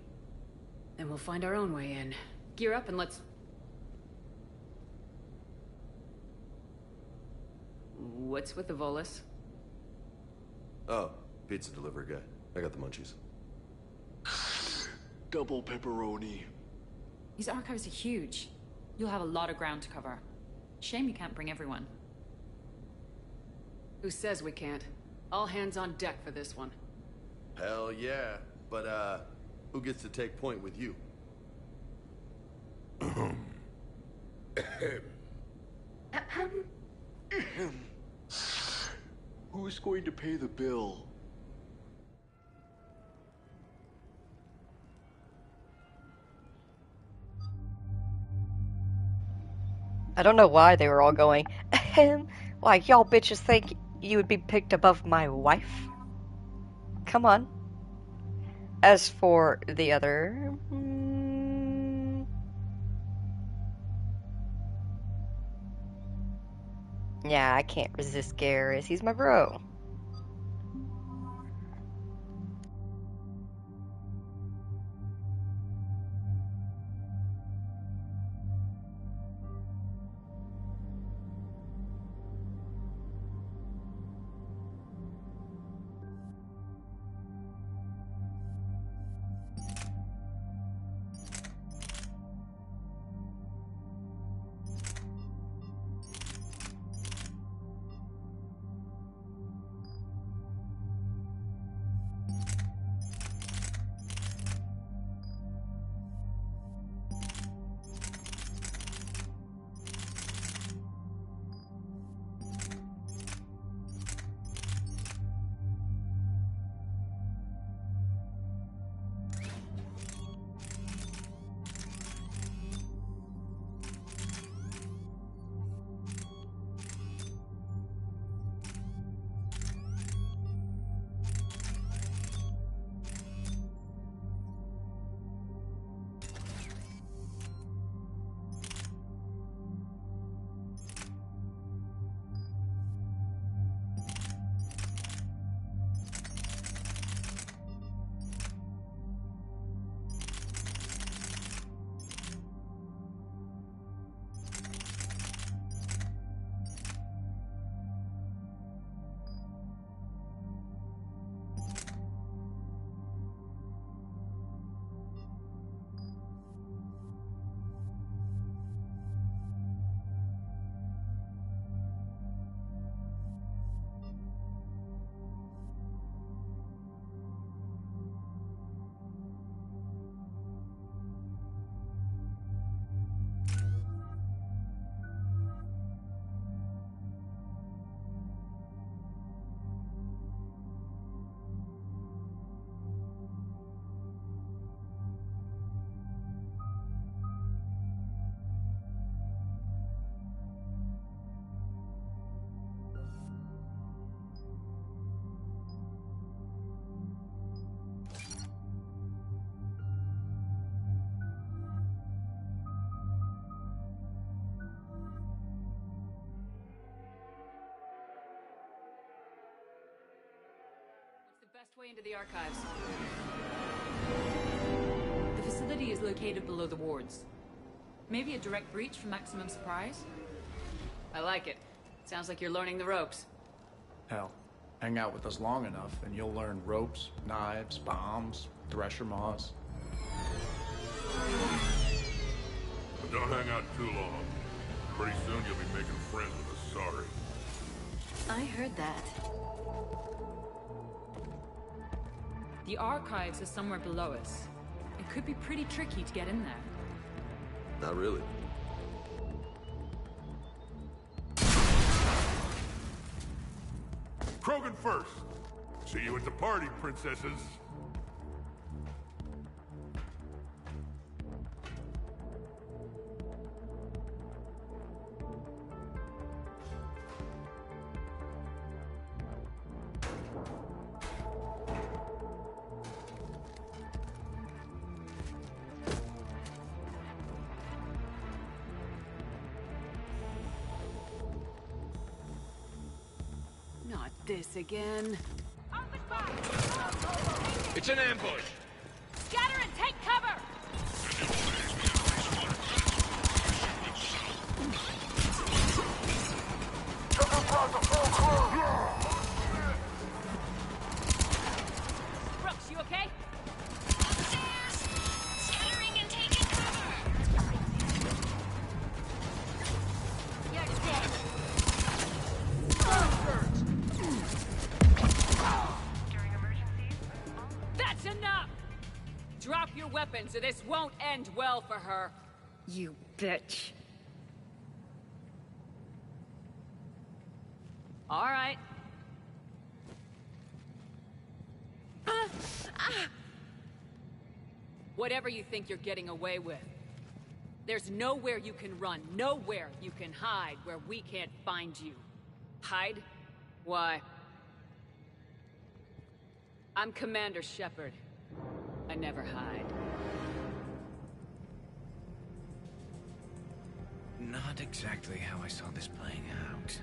Then we'll find our own way in. Gear up and let's... What's with the Volus? Oh, pizza delivery guy. I got the munchies. Double pepperoni. These archives are huge. You'll have a lot of ground to cover. Shame you can't bring everyone. Who says we can't? All hands on deck for this one. Hell yeah. But, who gets to take point with you? Who's going to pay the bill? I don't know why they were all going, like, y'all bitches think you would be picked above my wife? Come on. As for the other... yeah, I can't resist Garrus. He's my bro. Best way into the archives. The facility is located below the wards. Maybe a direct breach for maximum surprise? I like it. Sounds like you're learning the ropes. Hell, hang out with us long enough and you'll learn ropes, knives, bombs, thresher maws. But don't hang out too long. Pretty soon you'll be making friends with us, sorry. I heard that. The archives are somewhere below us. It could be pretty tricky to get in there. Not really. Krogan first. See you at the party, princesses. Not this again. It's an ambush! Scatter and take cover! Brooks, you okay? Upstairs! Scattering and taking cover! You're dead. drop your weapons or this won't end well for her. You bitch. All right. Whatever you think you're getting away with. There's nowhere you can run, nowhere you can hide where we can't find you. Hide? Why? I'm Commander Shepard. I never hide. Not exactly how I saw this playing out.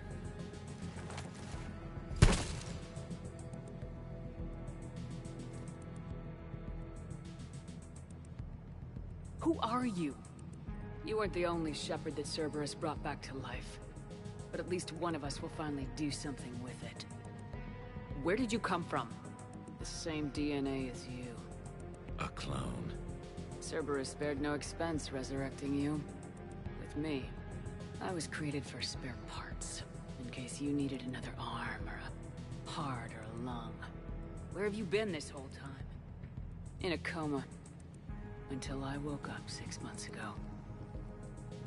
Who are you? You weren't the only Shepard that Cerberus brought back to life. But at least one of us will finally do something with it. Where did you come from? The same DNA as you. A clone. Cerberus spared no expense resurrecting you. With me, I was created for spare parts. In case you needed another arm, or a heart, or a lung. Where have you been this whole time? In a coma. Until I woke up 6 months ago.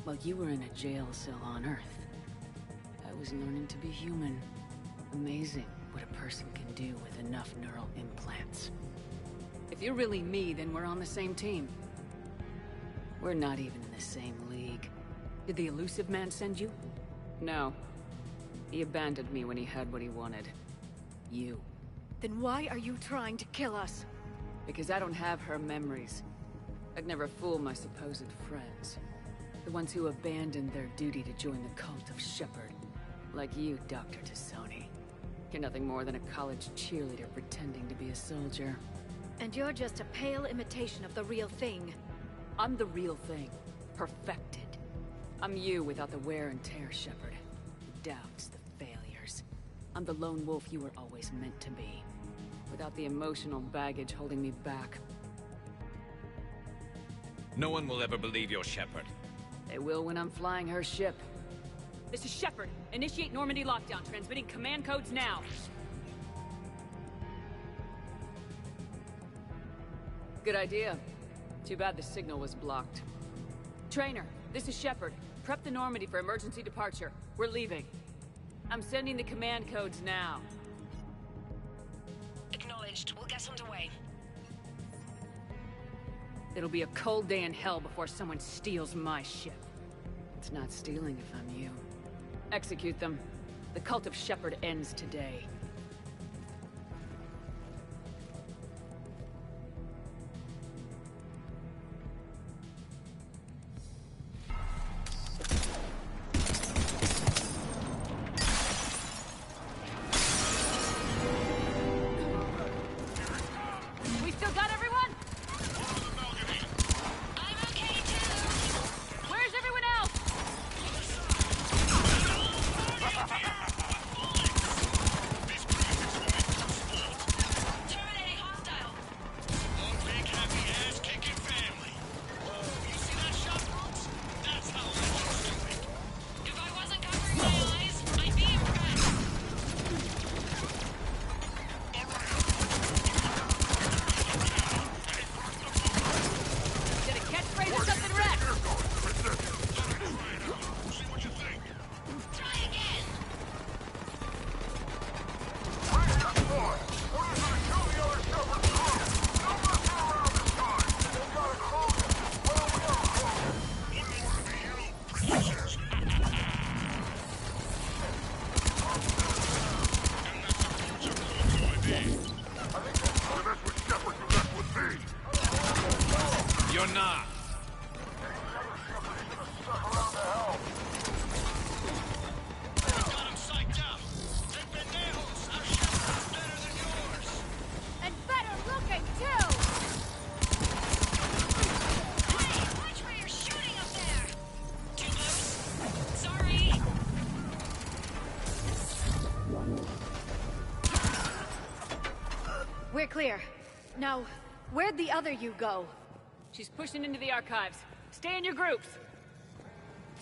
While you were in a jail cell on Earth, I was learning to be human. Amazing what a person can do with enough neural implants. If you're really me, then we're on the same team. We're not even in the same league. Did the elusive man send you? No. He abandoned me when he had what he wanted. You. Then why are you trying to kill us? Because I don't have her memories. I'd never fool my supposed friends. The ones who abandoned their duty to join the cult of Shepard. Like you, Dr. Tassoni. You're nothing more than a college cheerleader pretending to be a soldier. And you're just a pale imitation of the real thing. I'm the real thing. Perfected. I'm you without the wear and tear, Shepard. The doubts, the failures. I'm the lone wolf you were always meant to be. Without the emotional baggage holding me back. No one will ever believe you're Shepard. They will when I'm flying her ship. This is Shepard. Initiate Normandy lockdown. Transmitting command codes now. Good idea. Too bad the signal was blocked. Trainer, this is Shepard. Prep the Normandy for emergency departure. We're leaving. I'm sending the command codes now. Acknowledged. We'll get underway. It'll be a cold day in hell before someone steals my ship. It's not stealing if I'm you. Execute them. The cult of Shepard ends today. We still got everyone? I'm okay too. Where's everyone else? Terminating hostile. One big happy ass kicking family. Whoa, you see that shot, Brooks? That's how I want to do it. If I wasn't covering my eyes, I'd be impressed. Did a catchphrase or something, Rex? See what you think. Try again. You're not. Got him psyched out. Hey, pendejos, our Shepard's better than yours. And better looking, too! Hey, watch where you're shooting up there. Too close. Sorry. We're clear. Now, where'd the other you go? She's pushing into the archives. Stay in your groups.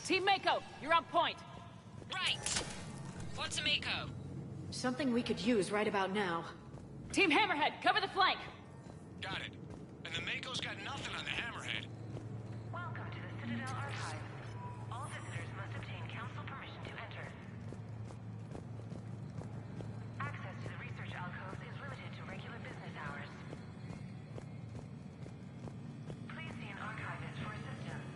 Team Mako, you're on point. Right. What's a Mako? Something we could use right about now. Team Hammerhead, cover the flank. Got it. And the Mako's got nothing on the Hammerhead. Welcome to the Citadel Archives. All visitors must obtain council permission to enter. Access to the research alcoves is limited to regular business hours. Please see an archivist for assistance.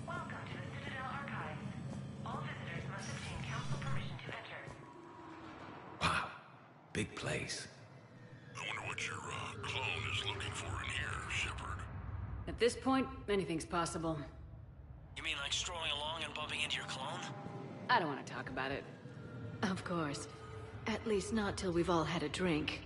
Welcome to the Citadel Archives. All visitors must obtain council permission to enter. Wow. Big place. I wonder what your clone is looking for in here, Shepard. At this point, anything's possible. You mean like strolling along and bumping into your clone? I don't want to talk about it. Of course. At least not till we've all had a drink.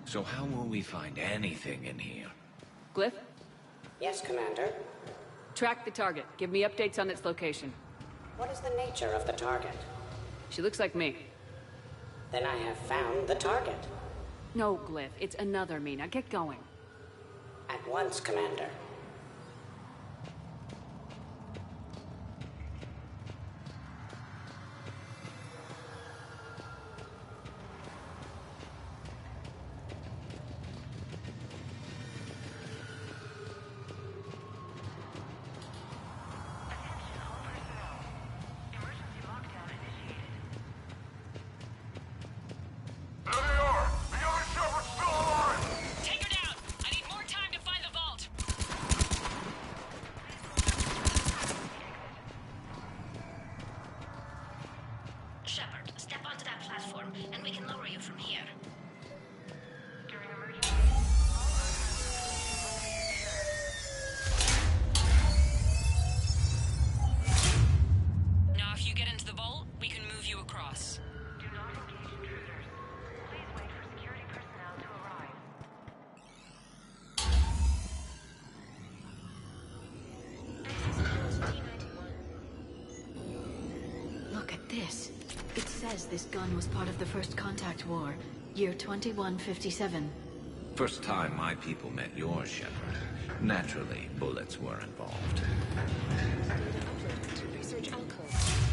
So how will we find anything in here? Glyph, Yes, Commander. track the target. Give me updates on its location. What is the nature of the target? She looks like me. Then I have found the target. No, Glyph, it's another me. Now get going. At once, Commander. There they are! The other Shepard's still alive! Take her down! I need more time to find the vault! Shepard, step onto that platform, and we can lower you from here. Now, if you get into the vault, we can move you across. Do not engage intruders. Please wait for security personnel to arrive. Look at this. It says this gun was part of the First Contact War, year 2157. First time my people met yours, Shepard. Naturally, bullets were involved. Research alcove.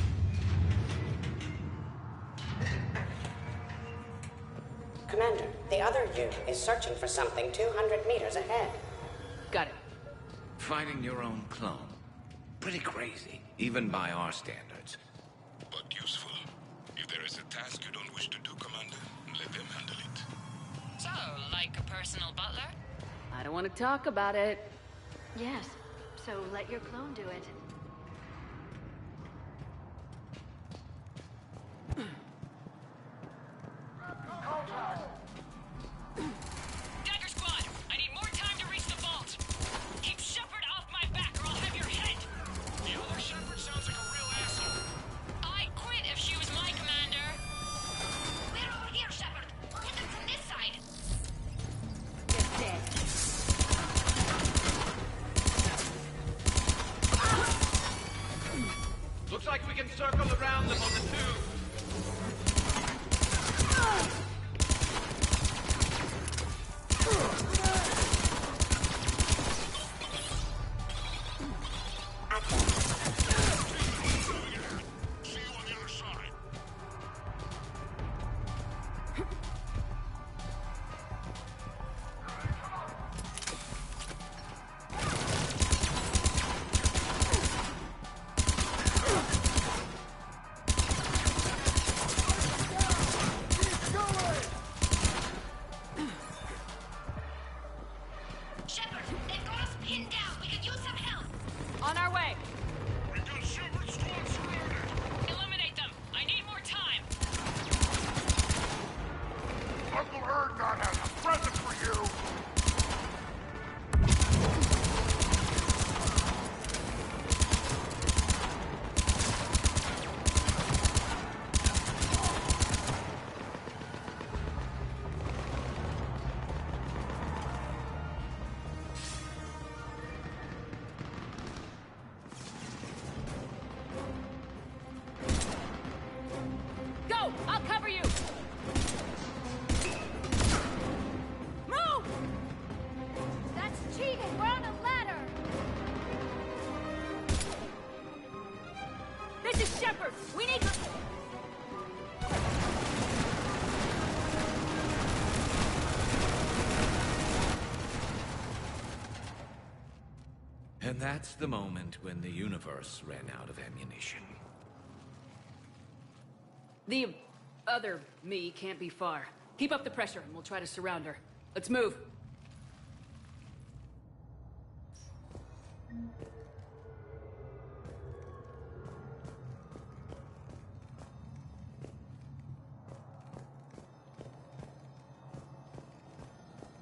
Commander, the other you is searching for something 200 meters ahead. Got it. Fighting your own clone. Pretty crazy, even by our standards. But useful. If there is a task you don't wish to do, Commander, let them handle it. So, like a personal butler? I don't want to talk about it. Yes, so let your clone do it. Dagger Squad, I need more time to reach the vault. Keep Shepard off my back or I'll have your head. The other Shepard sounds like a real asshole. I'd quit if she was my commander. We're over here, Shepard. We'll hit them from this side. They're dead. Looks like we can circle around them on the tube. See you on the other side. Shepard, they've got us pinned down. We could use some help. On our way. We got Shepard's squad surrounded. Eliminate them. I need more time. Uncle Erdnot has a present for you. Shepard, we need... And that's the moment when the universe ran out of ammunition. The other me can't be far. Keep up the pressure and we'll try to surround her. Let's move.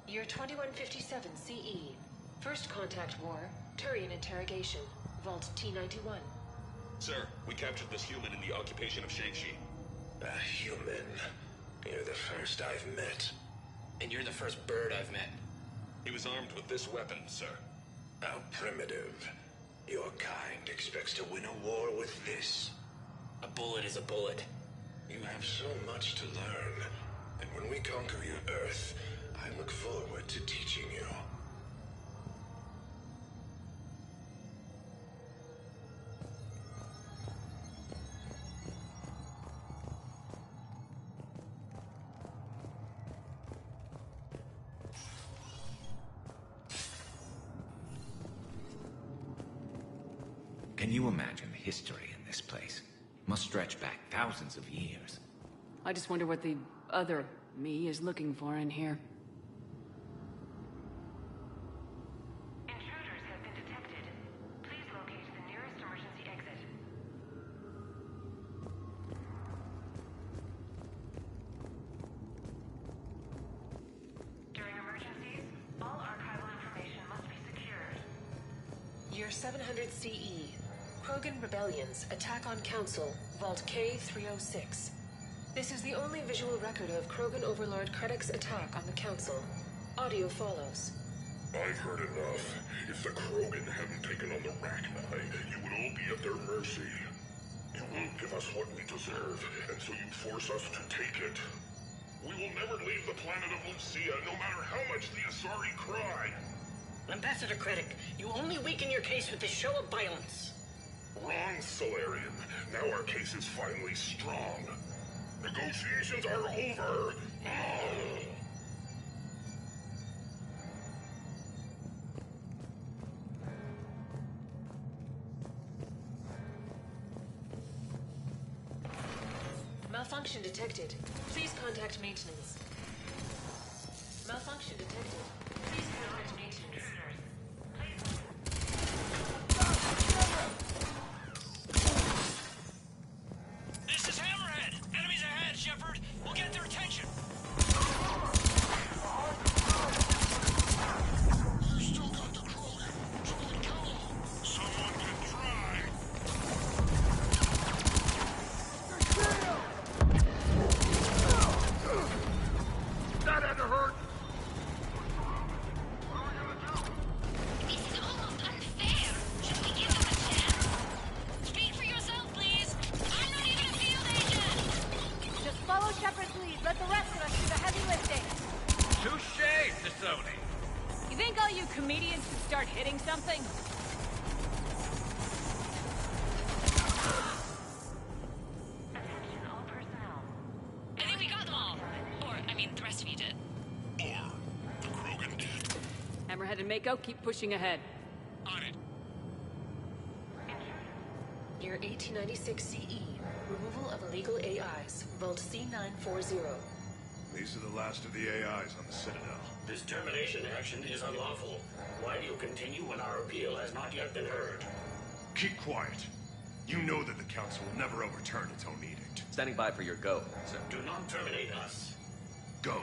Year 2157 CE. First contact war, Turian interrogation. Vault T-91. Sir, we captured this human in the occupation of Shang-Chi. A human? You're the first I've met. And you're the first bird I've met. He was armed with this weapon, sir. How primitive. Your kind expects to win a war with this. A bullet is a bullet. You have so much to learn. And when we conquer your Earth, I look forward to teaching you. Can you imagine the history in this place? Must stretch back thousands of years. I just wonder what the other me is looking for in here. Intruders have been detected. Please locate the nearest emergency exit. During emergencies, all archival information must be secured. Year 700 CE. Krogan rebellions. Attack on Council. Vault K-306. This is the only visual record of Krogan Overlord Krennic's attack on the Council. Audio follows. I've heard enough. If the Krogan hadn't taken on the Rachni, you would all be at their mercy. You won't give us what we deserve, and so you force us to take it. We will never leave the planet of Lucia, no matter how much the Asari cry. Ambassador Krennic, you only weaken your case with this show of violence. Wrong, Solarian. Now our case is finally strong. Negotiations are over. Malfunction detected. Please contact maintenance. Malfunction detected. Please contact maintenance. This is Hammerhead! Enemies ahead, Shepard! We'll get their attention! You still got the Krogan. Someone kill them. Someone can try. That had to hurt. This is almost unfair. Should we give him a chance? Speak for yourself, please. I'm not even a field agent. Just follow Shepard's lead. Let the rest of us do the heavy lifting. Touché, Sasoni. You think all you comedians could start hitting something? Attention all personnel. I think we got them all. Or, I mean, the rest of you did. Or the Krogan did. Hammerhead and Mako, keep pushing ahead. On it. Year 1896 CE. Removal of illegal AIs. Vault C940. These are the last of the AIs on the Citadel. This termination action is unlawful. Why do you continue when our appeal has not yet been heard? Keep quiet. You know that the Council will never overturn its own edict. Standing by for your go, sir. Do not terminate us. Go.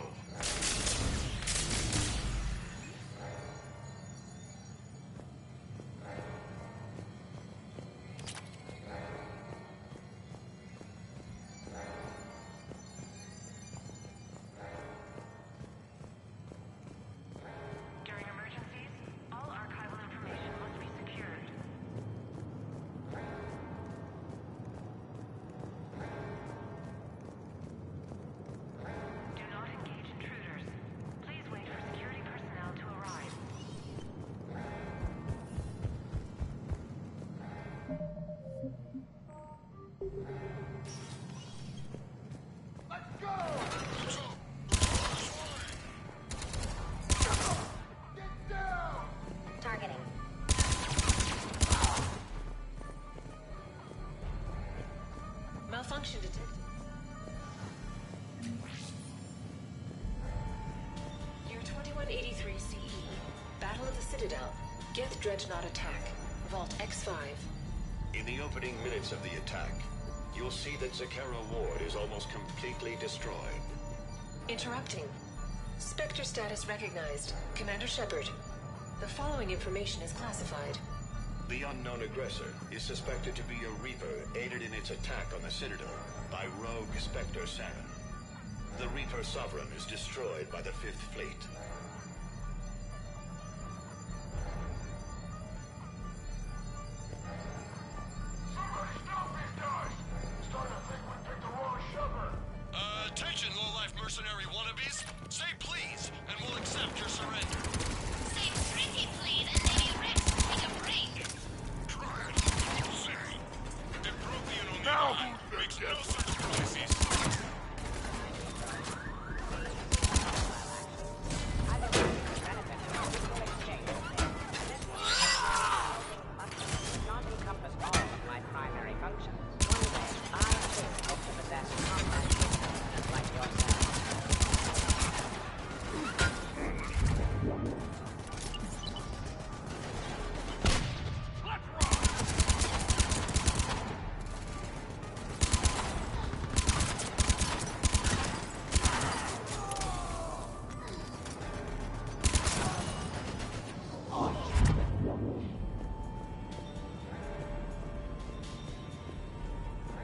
During emergencies, all archival information must be secured. Do not engage intruders. Malfunction detected. Year 2183 CE. Battle of the Citadel. Gith Dreadnought attack. Vault X5. In the opening minutes of the attack, you'll see that Zakera Ward is almost completely destroyed. Interrupting. Spectre status recognized. Commander Shepard. The following information is classified. The unknown aggressor is suspected to be a Reaper aided in its attack on the Citadel by rogue Spectre Saren. The Reaper Sovereign is destroyed by the 5th Fleet. Attention, low-life mercenary wannabes. Say please, and we'll accept your surrender. Say pretty please, and maybe Rex will take a break. Try it, you say. Impropian on the eye makes no sacrifices. Not encompass all of my primary functions. One day, I too hope to possess combat capabilities like yourself.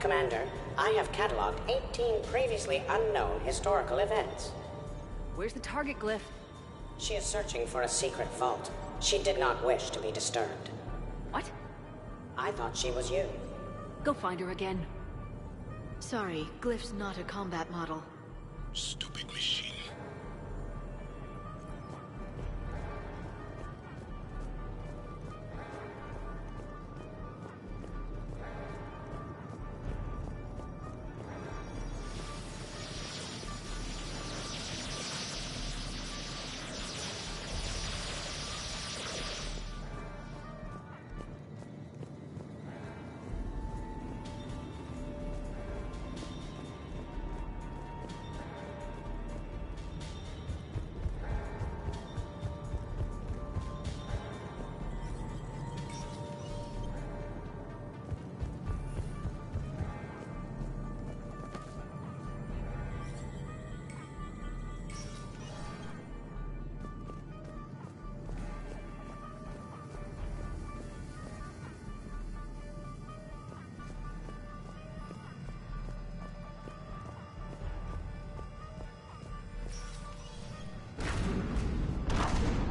Commander, I have cataloged 18 previously unknown historical events. Where's the target glyph? She is searching for a secret vault. She did not wish to be disturbed. What? I thought she was you. Go find her again. Sorry, glyph's not a combat model. Stupid machine.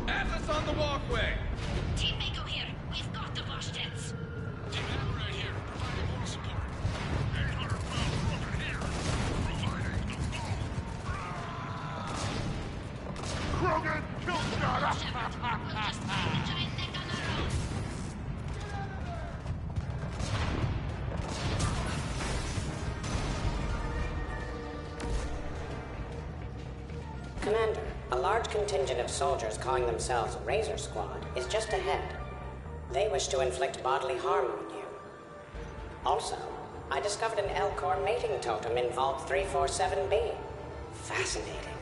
Atlas on the walkway! Team Mako here. We've got the wash jets. Team Hammer right here, providing moral support. 800-pound Krogan here, providing the boom. Krogan, kill shot! Giant neck on our own. Commander, a large contingent of soldiers calling themselves Razor Squad is just ahead. They wish to inflict bodily harm on you. Also, I discovered an Elcor mating totem in Vault 347B. Fascinating.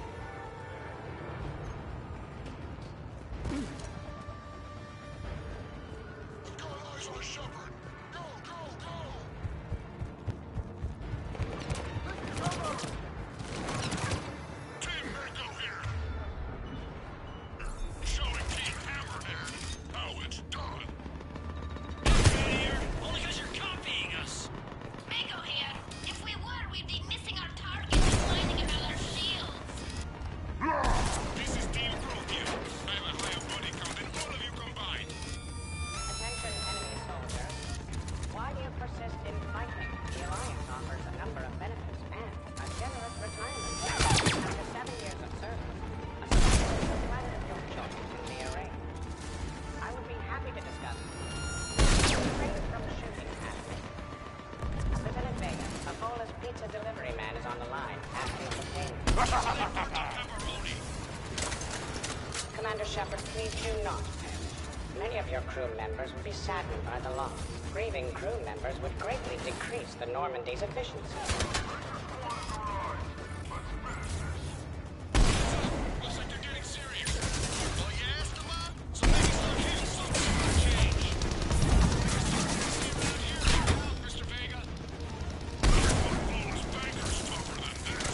We've got eyes on Shepard. Go, go, go! Team Mako here. Showing Team Hammerhead how it's done. Here, only because you're copying us. Mako here. If we were, we'd be missing our target and finding another shield. This is Team Proteus. I have a higher body count than all of you combined. Attention, enemy soldiers. Why do you persist in fighting? The Alliance offers a number of benefits and a generous retirement. After 7 years of service, a soldier is a planet of your choice in the array. I would be happy to discuss. Refrain from shooting at me. Lieutenant Vega, a Bola's pizza delivery man is on the line, asking for payment. Commander Shepard, please do not pay. Many of your crew members would be saddened by the loss, grieving living crew members would greatly decrease the Normandy's efficiency. Looks like they're getting serious. Well, you asked them up, so maybe start hitting something for a change. Around here, Mr. Vega. Banker's tougher than this.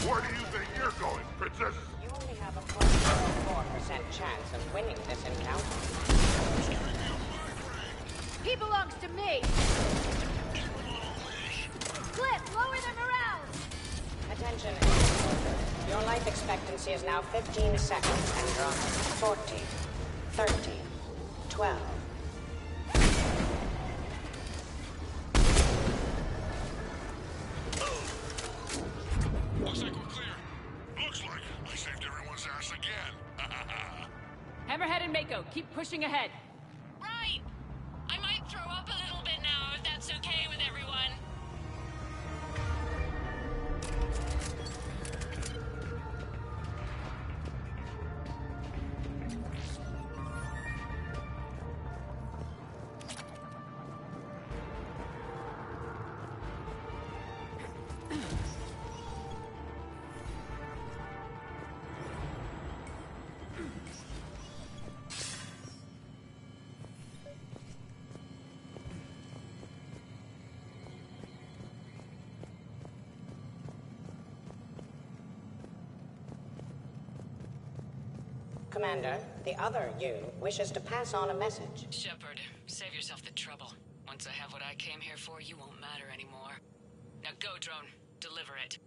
Where do you think you're going, Princess? You only have a 0.04% chance of winning this encounter. He belongs to me! Cliff, lower the morale! Attention, your life expectancy is now 15 seconds and dropping. 14, 13, 12. Looks like we're clear. Looks like I saved everyone's ass again. Hammerhead and Mako, keep pushing ahead. Right! I might throw up a little bit now, if that's okay with everyone. Commander, the other you wishes to pass on a message. Shepard, save yourself the trouble. Once I have what I came here for, you won't matter anymore. Now go, drone. Deliver it.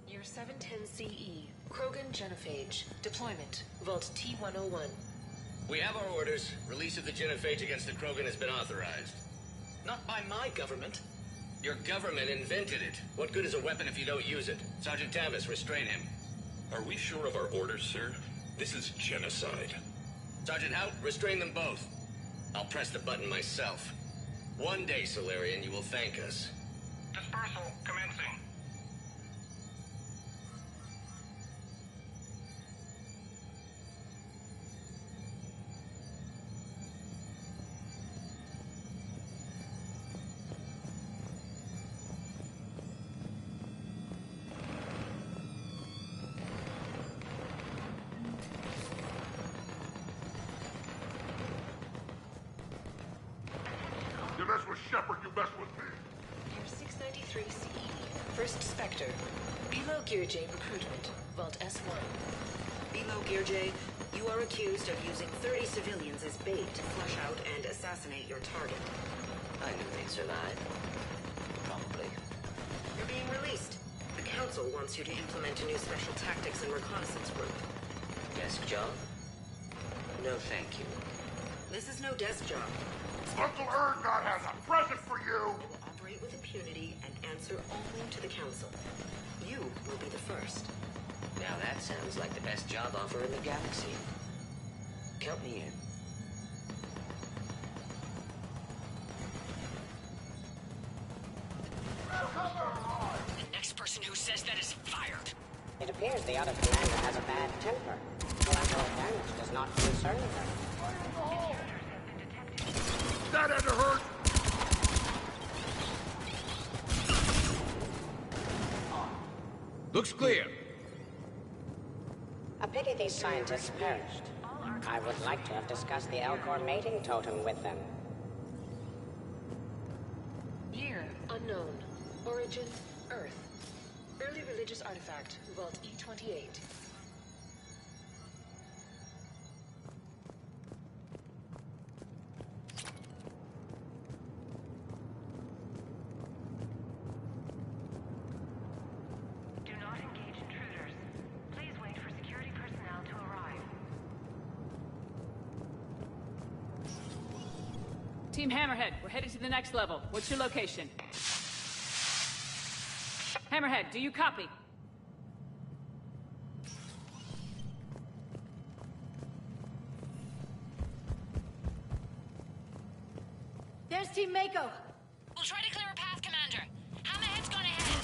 Year 710 CE, Krogan Genophage. Deployment, Vault T-101. We have our orders. Release of the genophage against the Krogan has been authorized. Not by my government. Your government invented it. What good is a weapon if you don't use it? Sergeant Tavis, restrain him. Are we sure of our orders, sir? This is genocide. Sergeant Hout, restrain them both. I'll press the button myself. One day, Solarian, you will thank us. Dispersal commencing. You mess with Shepard, you mess with me. Year 693 CE, First Spectre. Below Gear J recruitment, Vault S1. Below Gear J, you are accused of using 30 civilians as bait to flush out and assassinate your target. I knew they'd survive. Probably. You're being released. The Council wants you to implement a new special tactics and reconnaissance group. Desk job? No, thank you. This is no desk job. Uncle Erdnot has a present for you! You will operate with impunity and answer only to the Council. You will be the first. Now that sounds like the best job offer in the galaxy. Count me in. The next person who says that is fired. It appears the other commander has a bad temper. Collateral damage does not concern her. That had to hurt! Looks clear. A pity these scientists perished. I would like to have discussed the Elcor mating totem with them. Year unknown. Origin Earth. Early religious artifact, Vault E28. Do not engage intruders. Please wait for security personnel to arrive. Team Hammerhead, we're headed to the next level. What's your location? Hammerhead, do you copy? There's Team Mako. We'll try to clear a path, Commander. Hammerhead's gone ahead.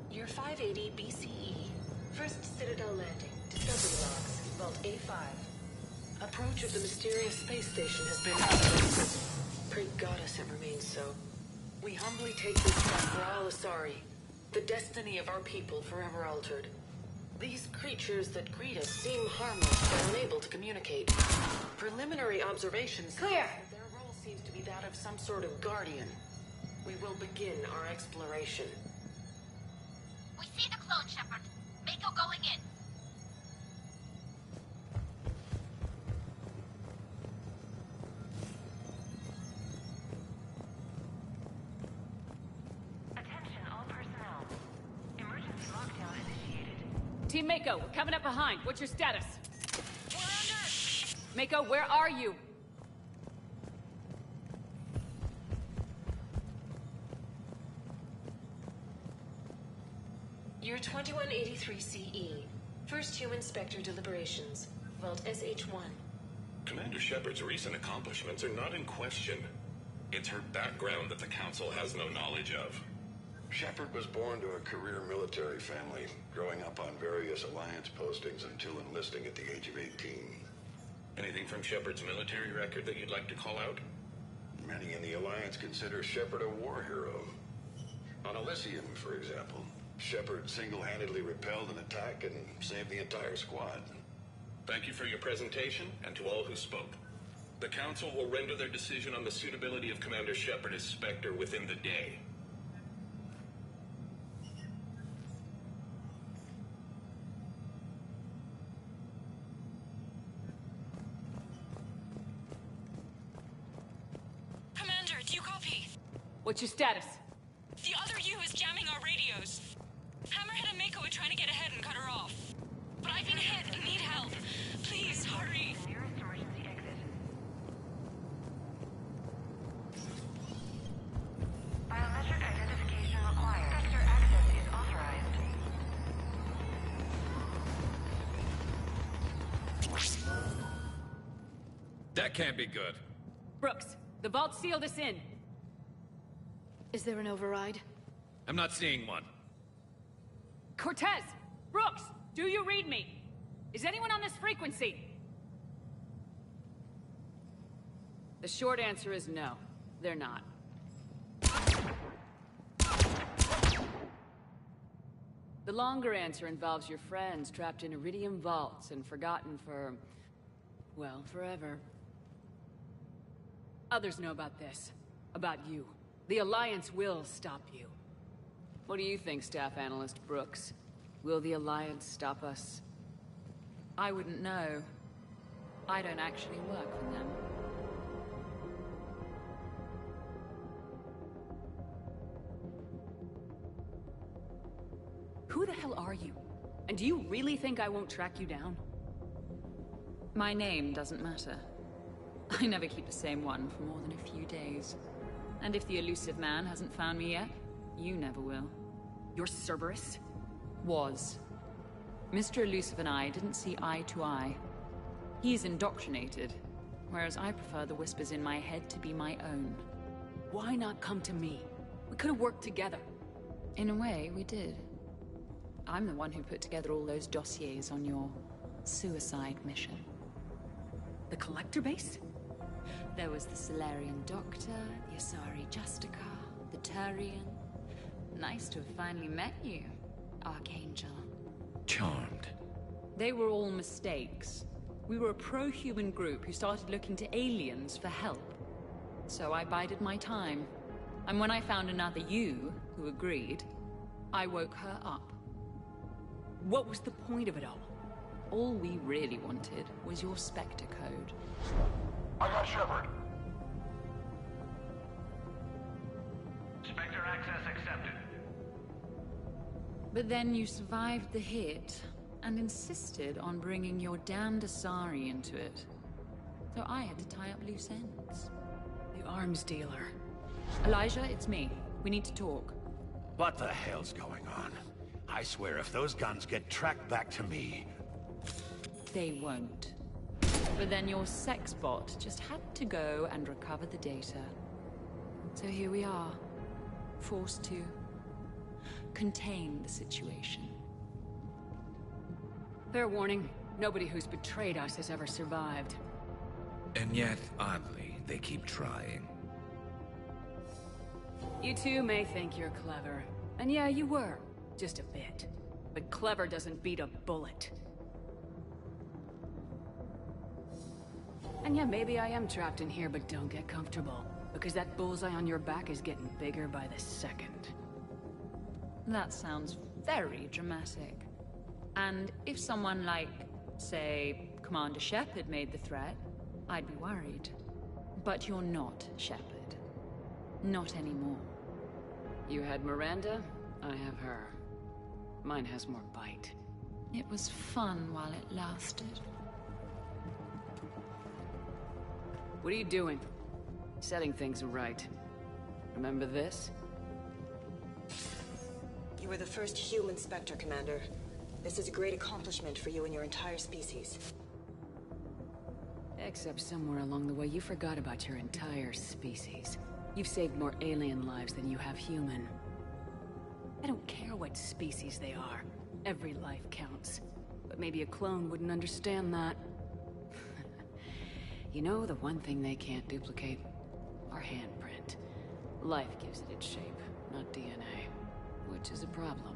Year 580 BCE. First Citadel landing. Discovery logs. Vault A5. Approach of the mysterious space station has been interrupted. Pray Goddess it remains so. We humbly take this step for all Asari. The destiny of our people forever altered. These creatures that greet us seem harmless but unable to communicate. Preliminary observations... Clear! Their role seems to be that of some sort of guardian. We will begin our exploration. We see the clone, Shepard. Mako going in. Attention all personnel. Emergency lockdown initiated. Team Mako, we're coming up behind. What's your status? We're under! Mako, where are you? Year 2183 CE. First Human Spectre deliberations. Vault SH1. Commander Shepard's recent accomplishments are not in question. It's her background that the Council has no knowledge of. Shepard was born to a career military family, growing up on various Alliance postings until enlisting at the age of 18. Anything from Shepard's military record that you'd like to call out? Many in the Alliance consider Shepard a war hero. On Elysium, for example, Shepard single-handedly repelled an attack and saved the entire squad. Thank you for your presentation, and to all who spoke. The Council will render their decision on the suitability of Commander Shepard as Spectre within the day. Commander, do you copy? What's your status? The other U is jamming our radios. Hammerhead and Mako are trying to get ahead and cut her off. But I've been hit and need help. Please, hurry. The nearest emergency exit. Biometric identification required. Sector access is authorized. That can't be good. Brooks, the vault sealed us in. Is there an override? I'm not seeing one. Cortez! Brooks! Do you read me? Is anyone on this frequency? The short answer is no. They're not. The longer answer involves your friends trapped in Iridium vaults and forgotten for... well, forever. Others know about this. About you. The Alliance will stop you. What do you think, Staff Analyst Brooks? Will the Alliance stop us? I wouldn't know. I don't actually work for them. Who the hell are you? And do you really think I won't track you down? My name doesn't matter. I never keep the same one for more than a few days. And if the elusive man hasn't found me yet, you never will. You're Cerberus? Was. Mr. Elusive and I didn't see eye to eye. He's indoctrinated, whereas I prefer the whispers in my head to be my own. Why not come to me? We could have worked together. In a way, we did. I'm the one who put together all those dossiers on your suicide mission. The Collector base? There was the Solarian Doctor, the Asari Justicar, the Turian. Nice to have finally met you, Archangel. Charmed. They were all mistakes. We were a pro-human group who started looking to aliens for help. So I bided my time. And when I found another you who agreed, I woke her up. What was the point of it all? All we really wanted was your Spectre code. I got Shepard. Spectre access accepted. But then you survived the hit, and insisted on bringing your damned Asari into it. So I had to tie up loose ends. The arms dealer. Elijah, it's me. We need to talk. What the hell's going on? I swear if those guns get tracked back to me... They won't. But then your sex bot just had to go and recover the data. So here we are, forced to contain the situation. Fair warning, nobody who's betrayed us has ever survived. And yet, oddly, they keep trying. You two may think you're clever. And yeah, you were. Just a bit. But clever doesn't beat a bullet. And yeah, maybe I am trapped in here, but don't get comfortable. Because that bullseye on your back is getting bigger by the second. That sounds very dramatic. And if someone like, say, Commander Shepard made the threat, I'd be worried. But you're not Shepard. Not anymore. You had Miranda, I have her. Mine has more bite. It was fun while it lasted. What are you doing? Setting things right. Remember this? You were the first human Spectre, Commander. This is a great accomplishment for you and your entire species. Except somewhere along the way you forgot about your entire species. You've saved more alien lives than you have human. I don't care what species they are. Every life counts. But maybe a clone wouldn't understand that. You know, the one thing they can't duplicate? Our handprint. Life gives it its shape, not DNA. Which is a problem.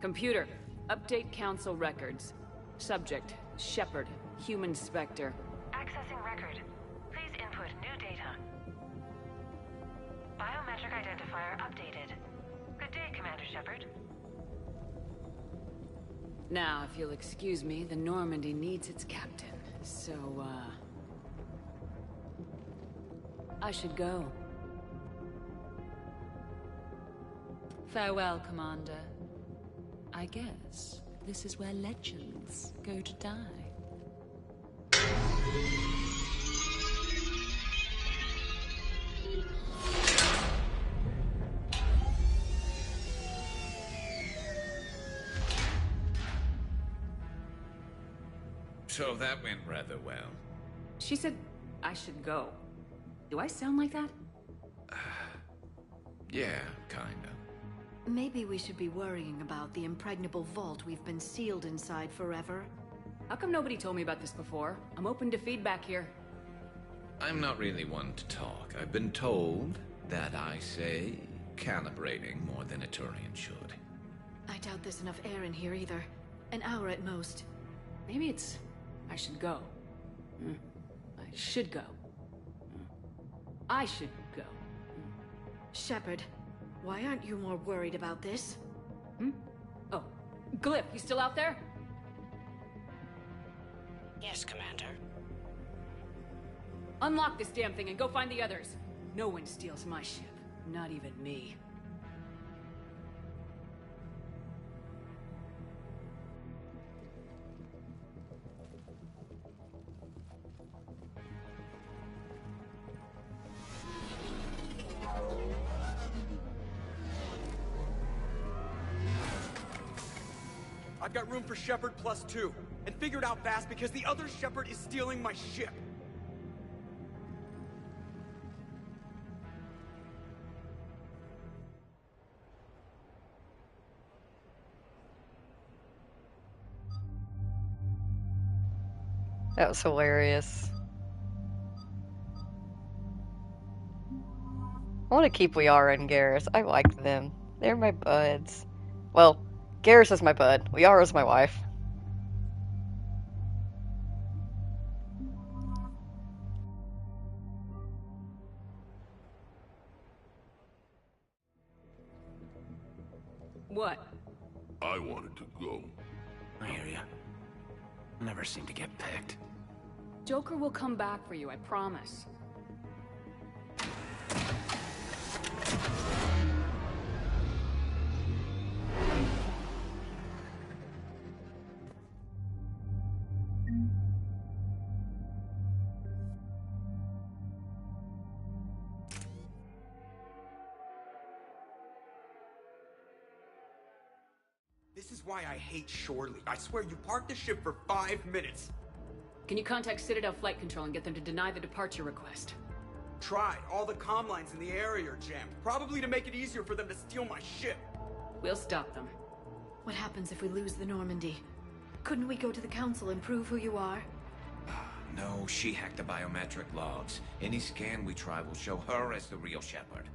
Computer, update Council records. Subject, Shepard, human Spectre. Accessing record. Please input new data. Biometric identifier updated. Good day, Commander Shepard. Now, if you'll excuse me, the Normandy needs its captain. So, I should go. Farewell, Commander. I guess this is where legends go to die. So that went rather well. She said I should go. Do I sound like that? Yeah, kinda. Maybe we should be worrying about the impregnable vault we've been sealed inside forever. How come nobody told me about this before? I'm open to feedback here. I'm not really one to talk. I've been told that I say calibrating more than a Turian should. I doubt there's enough air in here either. An hour at most. Maybe it's... I should go. I should go. I should go. Shepard, why aren't you more worried about this? Oh, Glyph, you still out there? Yes, Commander. Unlock this damn thing and go find the others. No one steals my ship. Not even me. I've got room for Shepard +2, and figure it out fast because the other Shepard is stealing my ship. That was hilarious. I want to keep Liara and Garrus. I like them. They're my buds. Well, Garrus is my bud. Liara's my wife. What? I wanted to go. I hear ya. Never seem to get picked. Joker will come back for you, I promise. why I hate shore leave. I swear, you parked the ship for 5 minutes. Can you contact Citadel Flight Control and get them to deny the departure request? Tried. All the comm lines in the area are jammed. Probably to make it easier for them to steal my ship. We'll stop them. What happens if we lose the Normandy? Couldn't we go to the Council and prove who you are? No, she hacked the biometric logs. Any scan we try will show her as the real Shepard.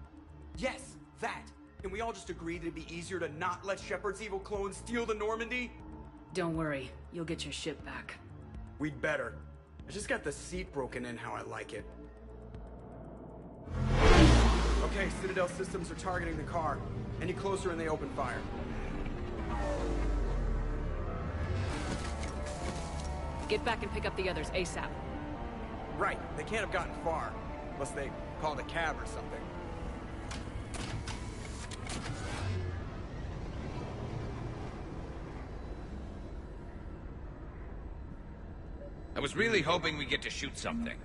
Yes, that. Can we all just agree that it'd be easier to not let Shepard's evil clone steal the Normandy? Don't worry. You'll get your ship back. We'd better. I just got the seat broken in how I like it. Okay, Citadel systems are targeting the car. Any closer and they open fire. Get back and pick up the others ASAP. Right, they can't have gotten far. Unless they called a cab or something. I was really hoping we get to shoot something.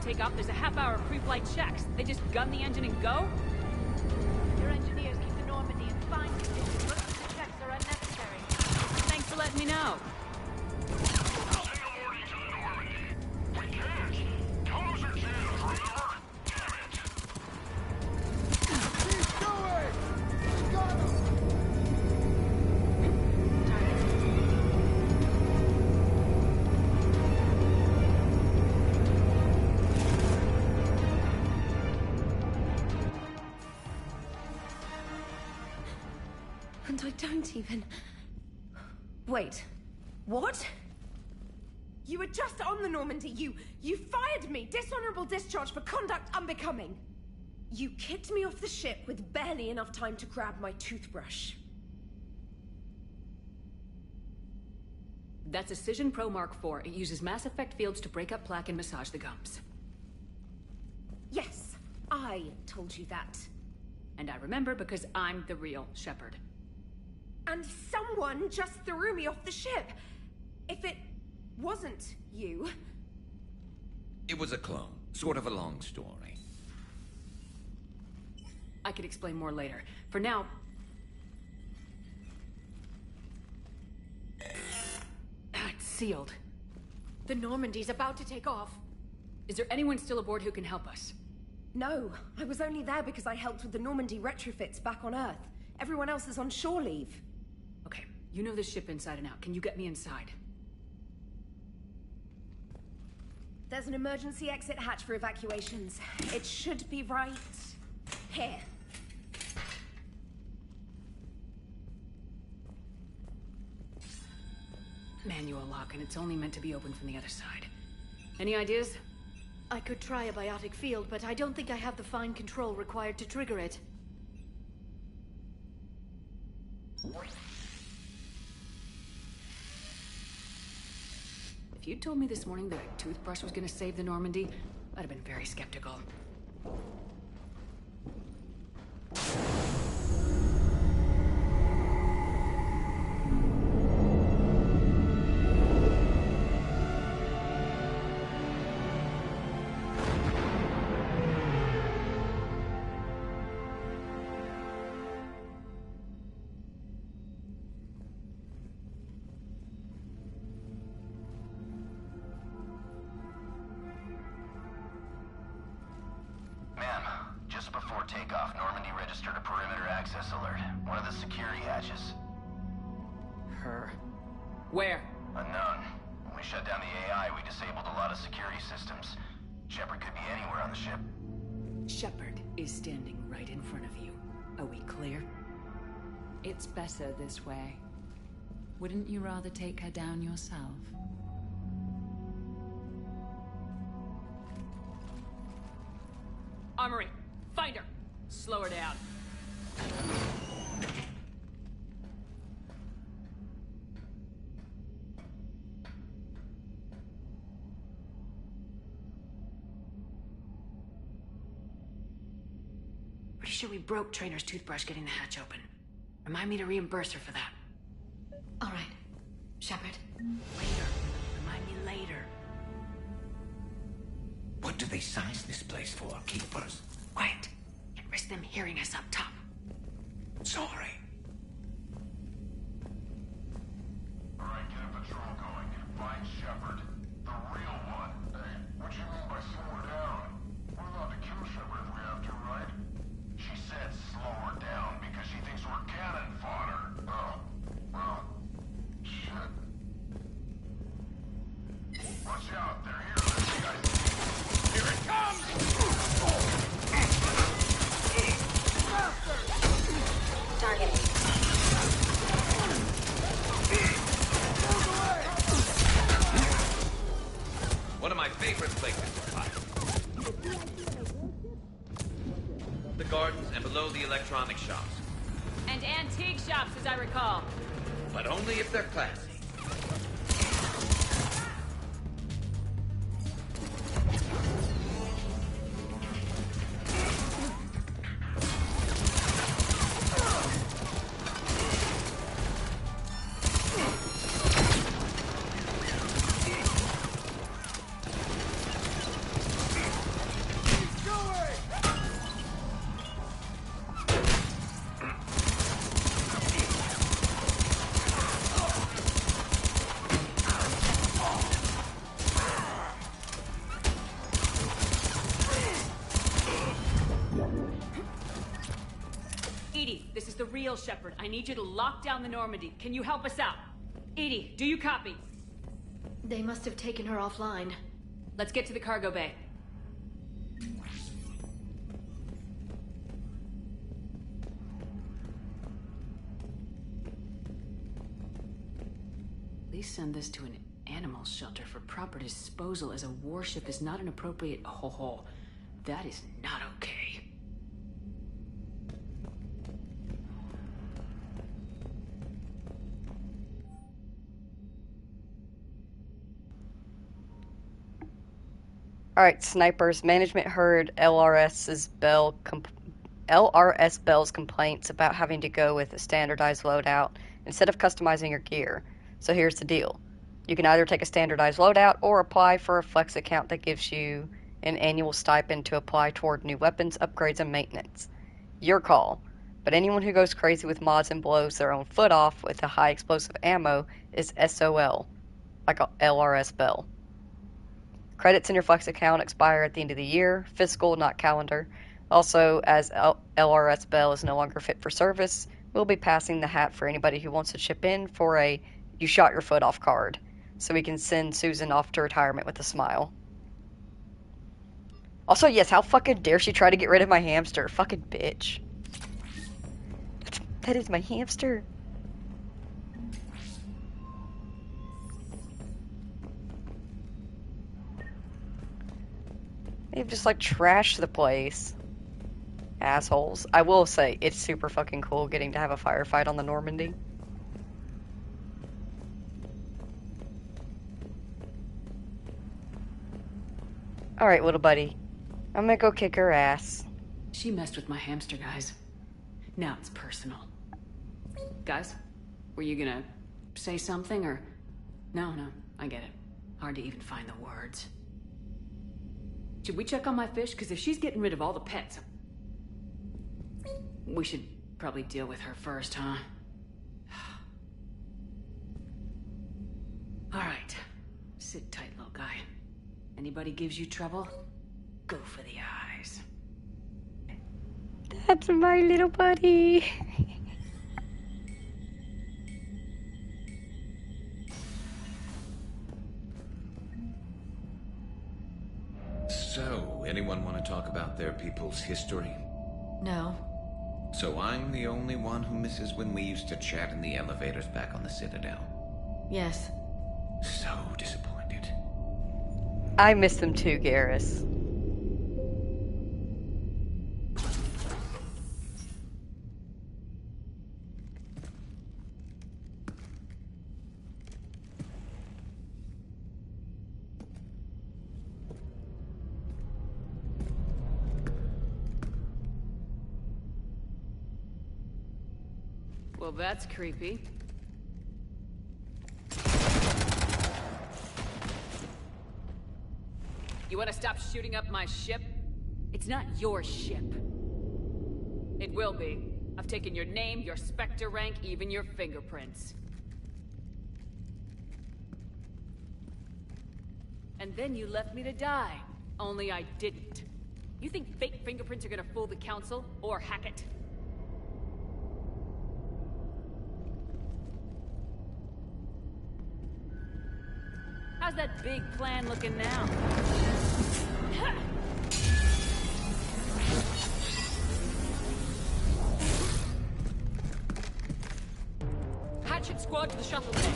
Take off, there's a half-hour pre-flight checks. They just gun the engine and go? Your engineers keep the Normandy in fine condition. Most of the checks are unnecessary. Thanks for letting me know. And I don't even... Wait. What? You were just on the Normandy. You fired me. Dishonorable discharge for conduct unbecoming. You kicked me off the ship with barely enough time to grab my toothbrush. That's a Cision Pro Mark IV. It uses mass effect fields to break up plaque and massage the gums. Yes, I told you that. And I remember because I'm the real Shepard. And someone just threw me off the ship. If it wasn't you... It was a clone. Sort of a long story. I could explain more later. For now... It's sealed. The Normandy's about to take off. Is there anyone still aboard who can help us? No, I was only there because I helped with the Normandy retrofits back on Earth. Everyone else is on shore leave. Okay, you know this ship inside and out. Can you get me inside? There's an emergency exit hatch for evacuations. It should be right here. Manual lock, and it's only meant to be opened from the other side. Any ideas? I could try a biotic field, but I don't think I have the fine control required to trigger it. If you'd told me this morning that a toothbrush was gonna save the Normandy, I'd have been very skeptical. Ma'am, just before takeoff, Normandy registered a perimeter access alert. One of the security hatches. Her? Where? Unknown. When we shut down the AI, we disabled a lot of security systems. Shepard could be anywhere on the ship. Shepard is standing right in front of you. Are we clear? It's better this way. Wouldn't you rather take her down yourself? Armory, find her. Slow her down. Pretty sure we broke Trainer's toothbrush getting the hatch open. Remind me to reimburse her for that. All right. Shepard. Later. Remind me later. What do they size this place for, keepers? Quiet. Can't risk them hearing us up top. Sorry. Alright, get a patrol going. Find Shepard. The real one. Hey, what you mean by slow her down? We're allowed to kill Shepard if we have to, right? She said slow her down because she thinks we're cannon fodder. Oh, well, shit. Watch out, they're here. You guys. Here it comes! Target. One of my favorite places to hide. The gardens and below the electronic shops. And antique shops, as I recall. But only if they're classy. This is the real Shepard. I need you to lock down the Normandy. Can you help us out? Edie, do you copy? They must have taken her offline. Let's get to the cargo bay. Please send this to an animal shelter for proper disposal, as a warship is not an appropriate... Ho-ho. That is not okay. Alright, snipers. Management heard LRS Bell's complaints about having to go with a standardized loadout instead of customizing your gear. So here's the deal. You can either take a standardized loadout or apply for a flex account that gives you an annual stipend to apply toward new weapons, upgrades, and maintenance. Your call. But anyone who goes crazy with mods and blows their own foot off with the high explosive ammo is SOL, like a LRS Bell. Credits in your Flex account expire at the end of the year, fiscal, not calendar. Also, as LRS Bell is no longer fit for service, we'll be passing the hat for anybody who wants to chip in for a you shot your foot off card, so we can send Susan off to retirement with a smile. Also, yes, how fucking dare she try to get rid of my hamster? Fucking bitch. That is my hamster. They've just like trashed the place. Assholes. I will say, it's super fucking cool getting to have a firefight on the Normandy. Alright, little buddy. I'm gonna go kick her ass. She messed with my hamster, guys. Now it's personal. Guys, were you gonna say something, or... No, I get it. Hard to even find the words. Should we check on my fish? Because if she's getting rid of all the pets... We should probably deal with her first, huh? Alright. Sit tight, little guy. Anybody gives you trouble, go for the eyes. That's my little buddy. So, anyone want to talk about their people's history? No. So I'm the only one who misses when we used to chat in the elevators back on the Citadel. Yes. So disappointed. I miss them too, Garrus. Well, that's creepy. You want to stop shooting up my ship? It's not your ship. It will be. I've taken your name, your Spectre rank, even your fingerprints. And then you left me to die. Only I didn't. You think fake fingerprints are gonna fool the Council, or hack it? How's that big plan looking now? Hatchet squad to the shuttle bay.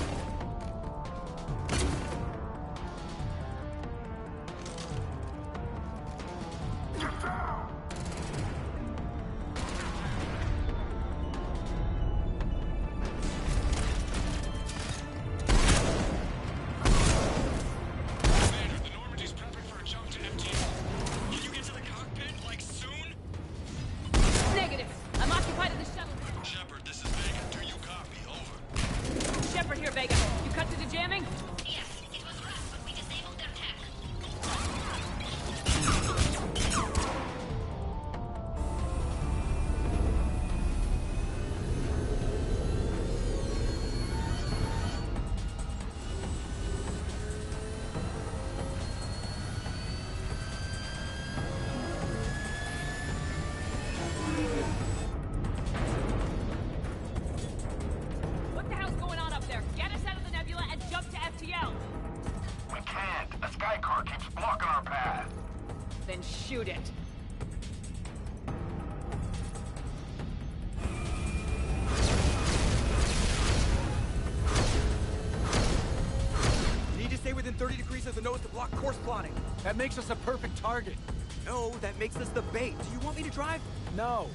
Shepard here, Vega. You cut to the jamming? Yes, it was rough, but we disabled their tech. What the hell's going on up there? Get us out of the nebula and jump to FTL! We can't. A sky car keeps blocking our path. Then shoot it. You need to stay within 30 degrees of the nose to block course plotting. That makes us a perfect target. No, that makes us the bait. Do you want me to drive? No.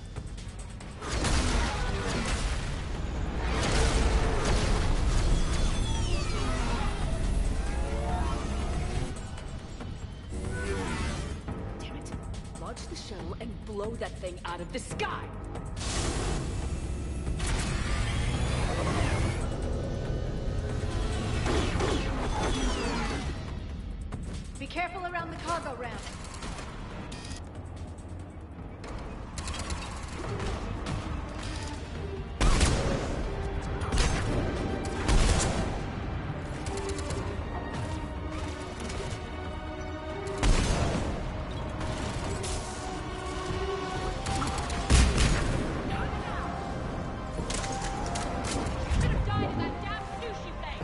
Damn it. Launch the shuttle and blow that thing out of the sky! Be careful around the cargo ramp. Should have died in that damn sushi thing!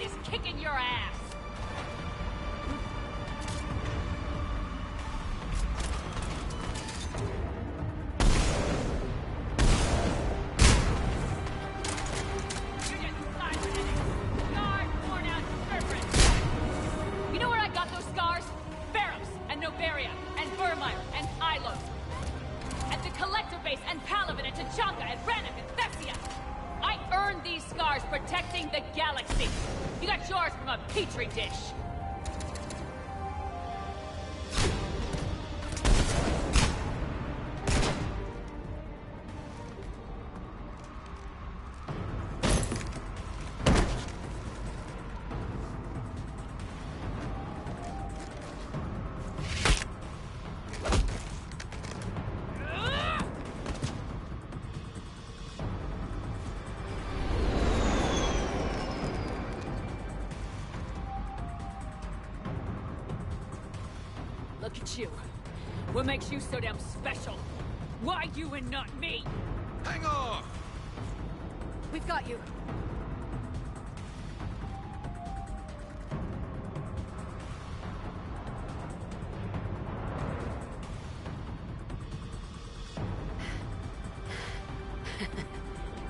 is kicking your ass! You know where I got those scars? Barrows, and Novaria, and Vermeer, and Ilo. At the Collector Base, and Palaven, and Tachanka, and Rannoch, and Thessia. I earned these scars protecting the galaxy. You got yours from a petri dish. Look at you. What makes you so damn special? Why you and not me? Hang on! We've got you.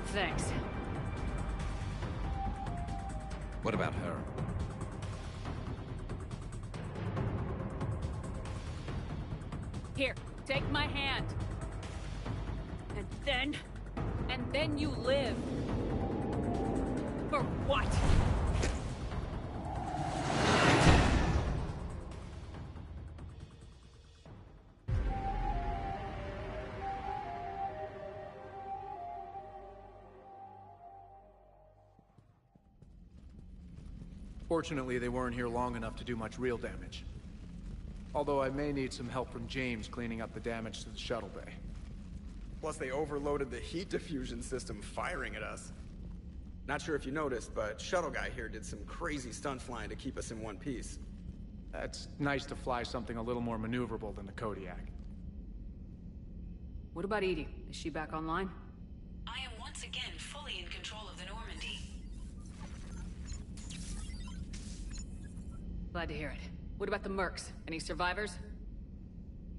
Thanks. What about her? Here, take my hand. And then you live. For what? Fortunately, they weren't here long enough to do much real damage. Although I may need some help from James cleaning up the damage to the shuttle bay. Plus, they overloaded the heat diffusion system firing at us. Not sure if you noticed, but Shuttle Guy here did some crazy stunt flying to keep us in one piece. It's nice to fly something a little more maneuverable than the Kodiak. What about Edie? Is she back online? I am once again fully in control of the Normandy. Glad to hear it. What about the mercs? Any survivors?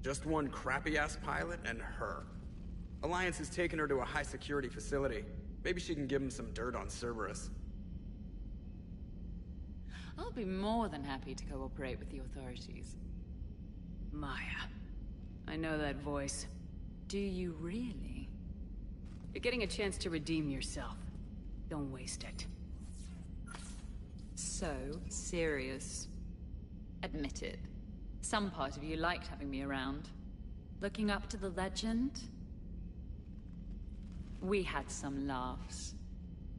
Just one crappy-ass pilot and her. Alliance has taken her to a high-security facility. Maybe she can give him some dirt on Cerberus. I'll be more than happy to cooperate with the authorities. Maya. I know that voice. Do you really? You're getting a chance to redeem yourself. Don't waste it. So serious. Admit it. Some part of you liked having me around. Looking up to the legend. We had some laughs.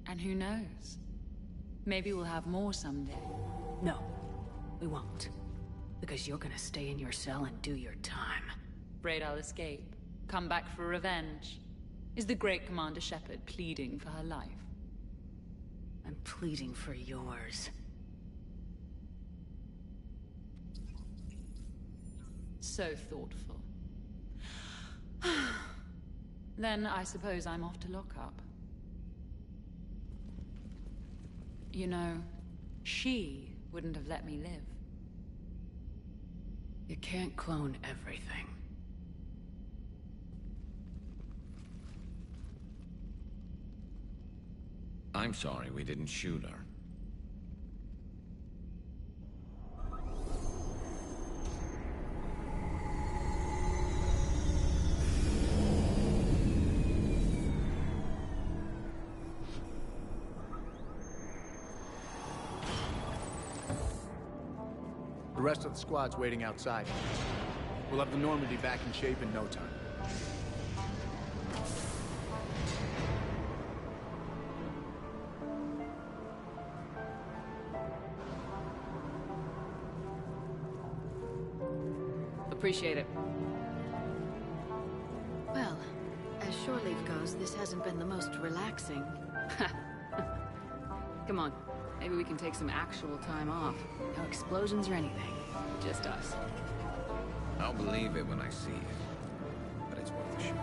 And who knows? Maybe we'll have more someday. No, we won't. Because you're gonna stay in your cell and do your time. Afraid I'll escape. Come back for revenge. Is the great Commander Shepard pleading for her life? I'm pleading for yours. So thoughtful. Then I suppose I'm off to lock up. You know, she wouldn't have let me live. You can't clone everything. I'm sorry we didn't shoot her. The rest of the squad's waiting outside. We'll have the Normandy back in shape in no time. Appreciate it. Well, as shore leave goes, this hasn't been the most relaxing. Come on. Maybe we can take some actual time off. No explosions or anything. Just us. I'll believe it when I see it. But it's worth a shot.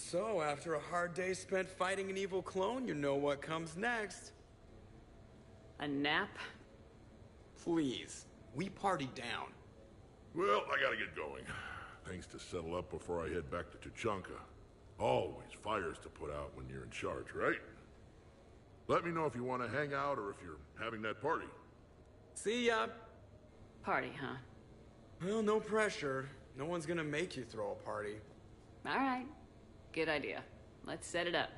So, after a hard day spent fighting an evil clone, you know what comes next. A nap? Please. We party down. Well, I gotta get going. Things to settle up before I head back to Tuchanka. Always fires to put out when you're in charge, right? Let me know if you want to hang out or if you're having that party. See ya. Party, huh? Well, no pressure. No one's gonna make you throw a party. Alright. Good idea. Let's set it up.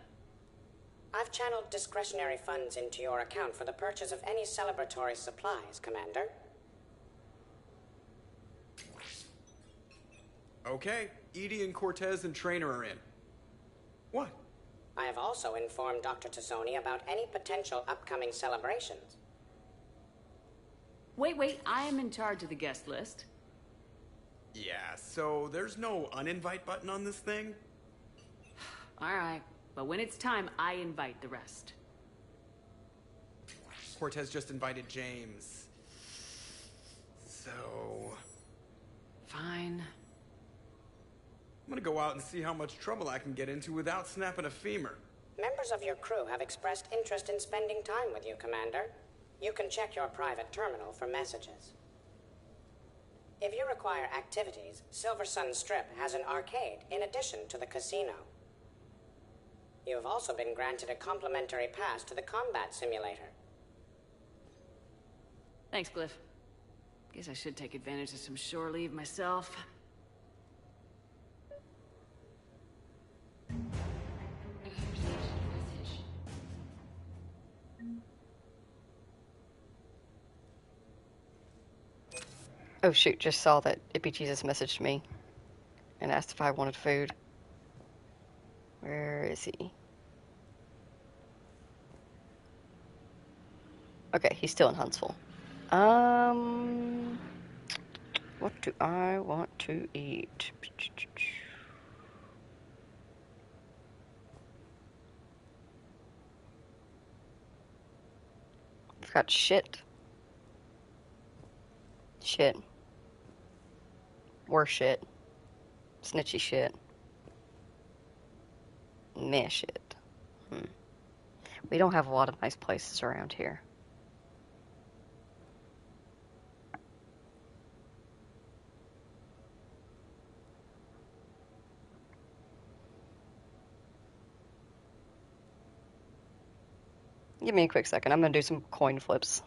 I've channeled discretionary funds into your account for the purchase of any celebratory supplies, Commander. Okay, Edie and Cortez and Trainer are in. What? I have also informed Dr. Tazzoni about any potential upcoming celebrations. Wait, I am in charge of the guest list. Yeah, so there's no uninvite button on this thing? Alright, but when it's time, I invite the rest. Cortez just invited James. So... Fine. I'm gonna go out and see how much trouble I can get into without snapping a femur. Members of your crew have expressed interest in spending time with you, Commander. You can check your private terminal for messages. If you require activities, Silver Sun Strip has an arcade in addition to the casino. You have also been granted a complimentary pass to the combat simulator. Thanks, Cliff. Guess I should take advantage of some shore leave myself. Oh shoot, just saw that Ippy Jesus messaged me and asked if I wanted food. Where is he? Okay, he's still in Huntsville. What do I want to eat? I've got shit. Shit. Worse shit. Snitchy shit. Meh shit. We don't have a lot of nice places around here. Give me a quick second. I'm gonna do some coin flips.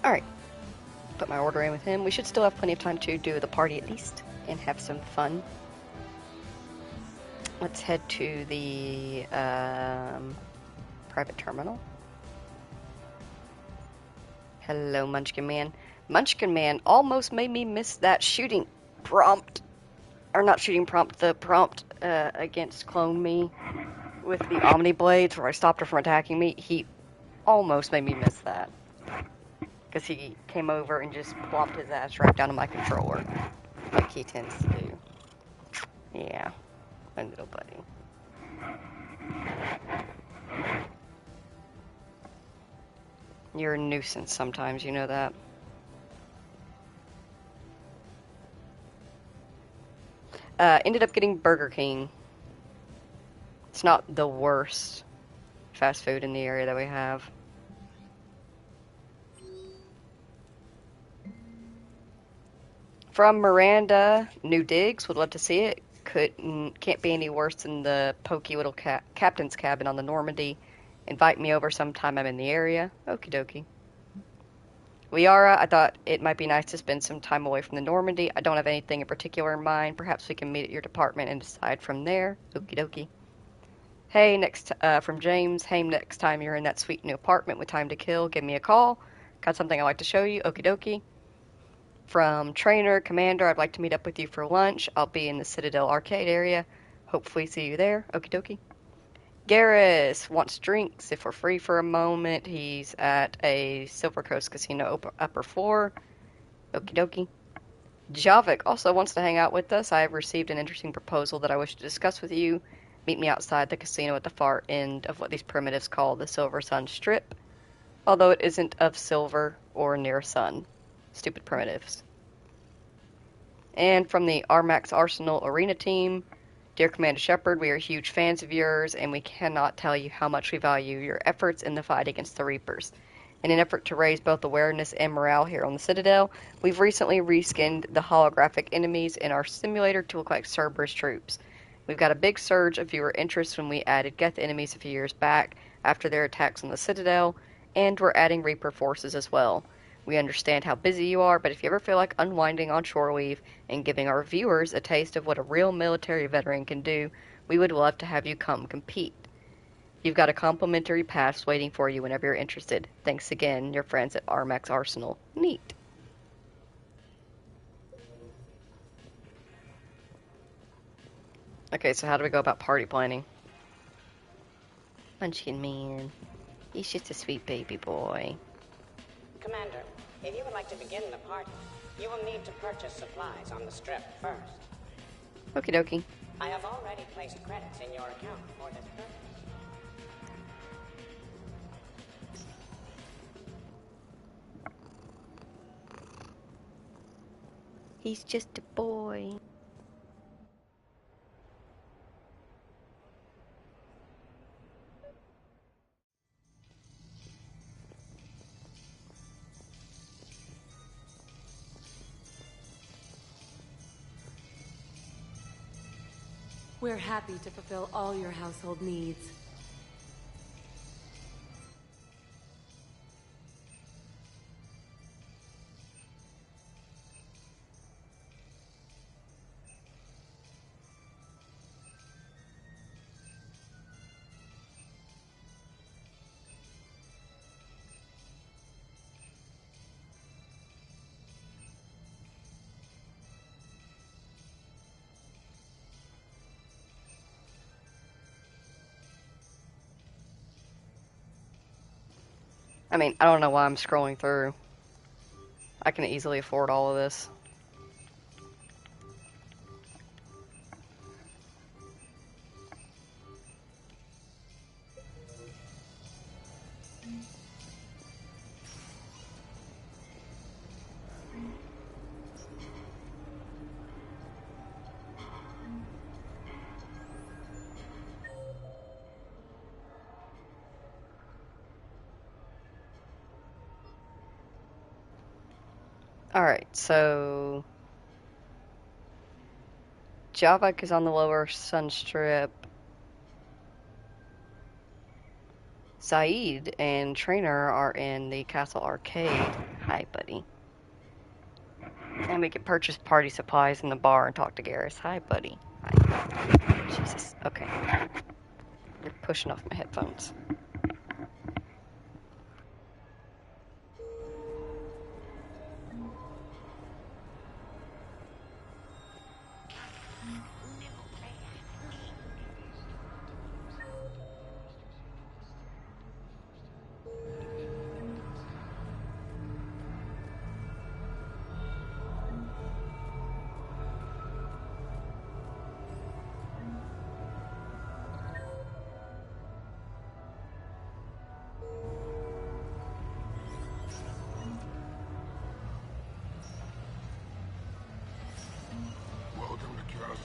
Alright. Put my order in with him. We should still have plenty of time to do the party at least and have some fun. Let's head to the private terminal. Hello, Munchkin Man. Munchkin Man almost made me miss that shooting prompt. or not shooting prompt, the prompt against Clone Me with the Omni Blades, where I stopped her from attacking me, he almost made me miss that. Because he came over and just plopped his ass right down to my controller, like he tends to do. Yeah, my little buddy. You're a nuisance sometimes, you know that. Ended up getting Burger King. It's not the worst fast food in the area that we have. From Miranda, new digs, would love to see it. Can't be any worse than the pokey little captain's cabin on the Normandy. Invite me over sometime I'm in the area. Okie dokie. Liara, I thought it might be nice to spend some time away from the Normandy. I don't have anything in particular in mind. Perhaps we can meet at your department and decide from there. Okie dokie. Hey, from James. Hey, next time you're in that sweet new apartment with time to kill, give me a call. Got something I'd like to show you. Okie dokie. From Trainer, Commander, I'd like to meet up with you for lunch. I'll be in the Citadel arcade area. Hopefully see you there. Okie dokie. Garrus wants drinks. If we're free for a moment, he's at a Silver Coast Casino upper floor. Okie dokie. Javik also wants to hang out with us. I have received an interesting proposal that I wish to discuss with you. Meet me outside the casino at the far end of what these primitives call the Silver Sun Strip, although it isn't of silver or near sun. Stupid primitives. And from the Armax Arsenal Arena team, dear Commander Shepard, we are huge fans of yours, and we cannot tell you how much we value your efforts in the fight against the Reapers. In an effort to raise both awareness and morale here on the Citadel, we've recently reskinned the holographic enemies in our simulator to look like Cerberus troops. We've got a big surge of viewer interest when we added Geth enemies a few years back after their attacks on the Citadel, and we're adding Reaper forces as well. We understand how busy you are, but if you ever feel like unwinding on shore leave and giving our viewers a taste of what a real military veteran can do, we would love to have you come compete. You've got a complimentary pass waiting for you whenever you're interested. Thanks again, your friends at Armax Arsenal. Neat. Okay, so how do we go about party planning? Munchkin Man. He's just a sweet baby boy. Commander, if you would like to begin the party, you will need to purchase supplies on the strip first. Okie dokie. I have already placed credits in your account for this purpose. He's just a boy. We're happy to fulfill all your household needs. I mean, I don't know why I'm scrolling through. I can easily afford all of this. Alright, so Javik is on the lower Sun Strip. Saeed and Trainer are in the Castle Arcade. Hi, buddy. And we can purchase party supplies in the bar and talk to Garrus. Hi, buddy. Hi. Jesus. Okay. You're pushing off my headphones.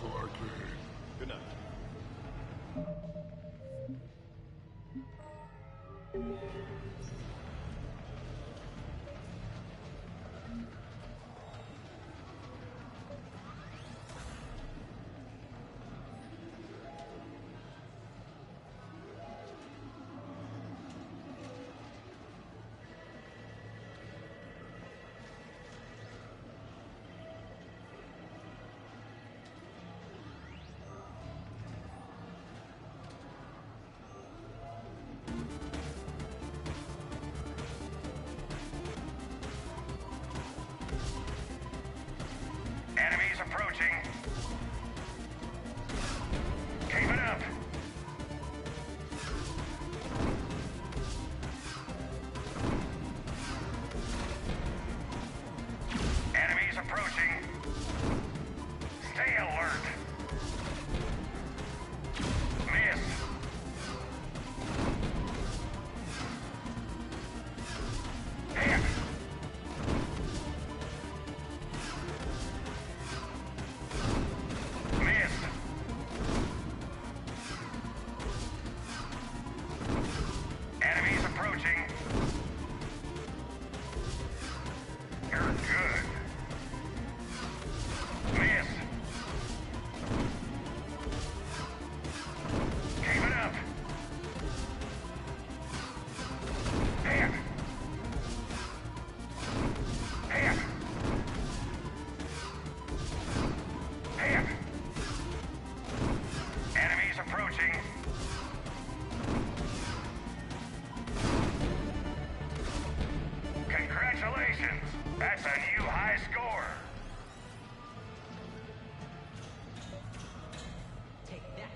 Console Arcade. Good night. Enemies approaching. Keep it up. Enemies approaching. Stay alert. Miss. Hit. Miss. Enemies approaching. You're good. Miss. Keep it up. Hit. Hit. Hit. Enemies approaching. Congratulations! That's a new high score! Take that.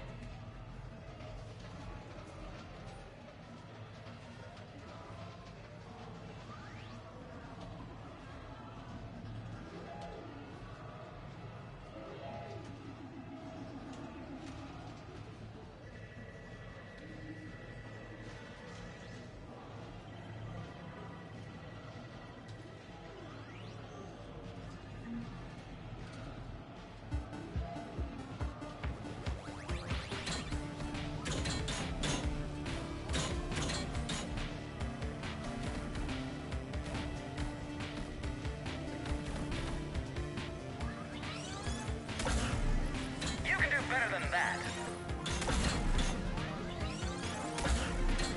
You can do better than that.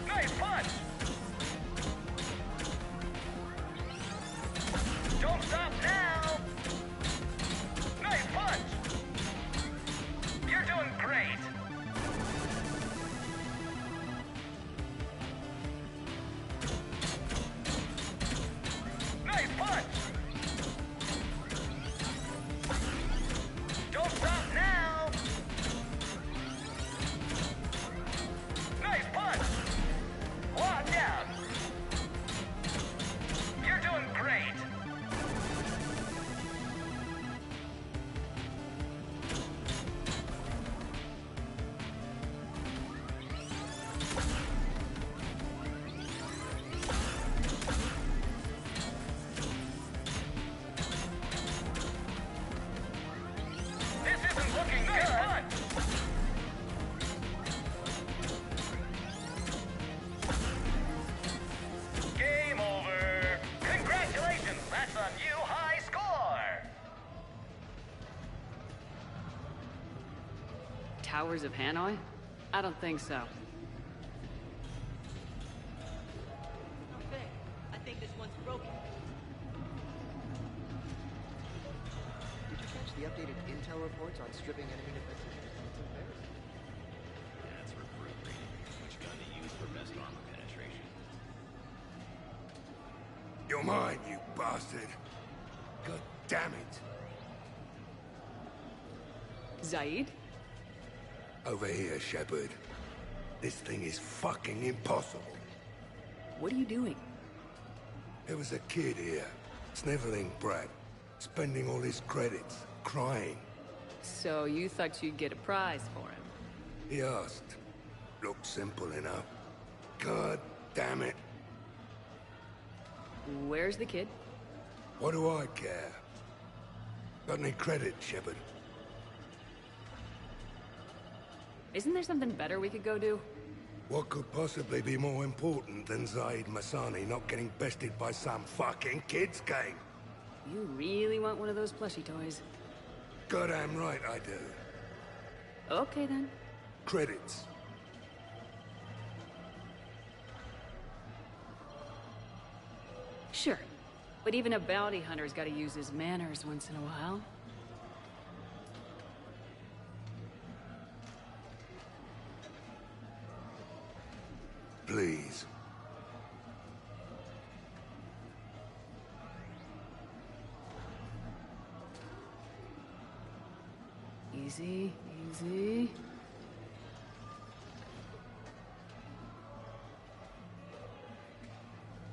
Nice punch! Don't stop now! Nice punch! You're doing great! Nice punch! Don't stop now! Nice punch! Watch out! You're doing great! This isn't looking good! Game over! Congratulations! That's a new high score! Towers of Hanoi? I don't think so. I think this one's broken. Did you catch the updated intel reports on stripping enemy defenses? It's embarrassing. That's recruit rating. Which gun to use for best armor penetration? You're mine, you bastard. God damn it. Zaid? Over here, Shepard. This thing is fucking impossible. What are you doing? There was a kid here, sniveling brat, spending all his credits, crying. So you thought you'd get a prize for him? He asked. Looked simple enough. God damn it. Where's the kid? What do I care? Got any credit, Shepard? Isn't there something better we could go do? What could possibly be more important than Zaid Masani not getting bested by some fucking kids game? You really want one of those plushie toys? Goddamn right I do. Okay then. Credits. Sure. But even a bounty hunter's gotta use his manners once in a while. Please. Easy, easy.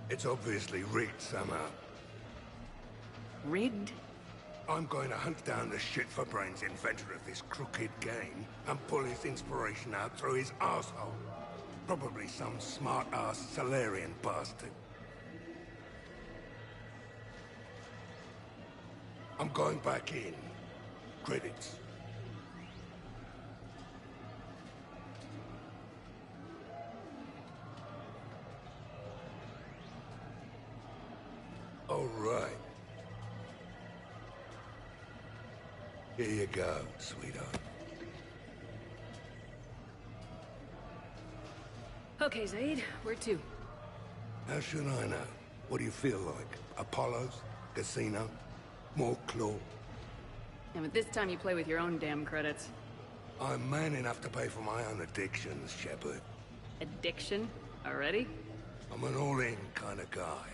It's obviously rigged somehow. Rigged? I'm going to hunt down the shit-for-brains inventor of this crooked game and pull his inspiration out through his arsehole. Probably some smart-ass Salarian bastard. I'm going back in. Credits. All right. Here you go, sweetheart. Okay, Zaid, where to? How should I know? What do you feel like? Apollo's? Casino? More claw? And at this time you play with your own damn credits. I'm man enough to pay for my own addictions, Shepard. Addiction? Already? I'm an all-in kind of guy.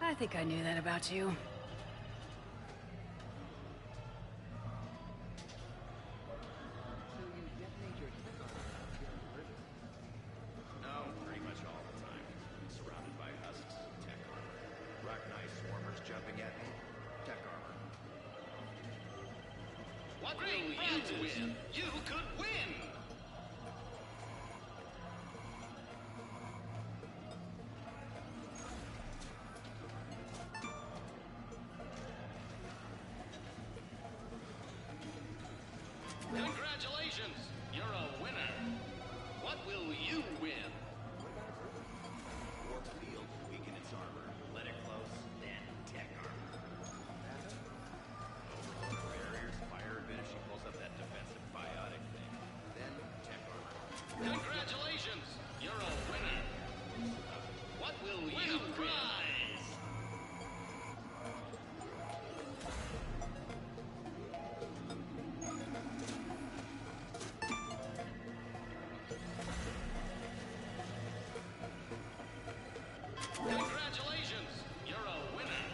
I think I knew that about you. No, pretty much all the time. Surrounded by husks, tech armor. Rock-knife swarmers jumping at me, tech armor. What will you win? You could win! Congratulations! You're a winner! What will you win? Warp field, weaken its armor. Let it close, then tech armor. Overload barriers, fire a bit if she pulls up that defensive biotic thing. Then tech armor. Congratulations! You're a winner! What will you prize? Congratulations! You're a winner!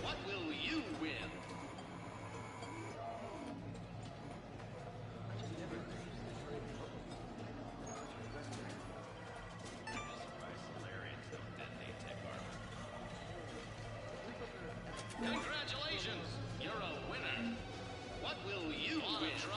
What will you win? Salarians don't detonate tech armor. Congratulations! You're a winner! What will you win? Try?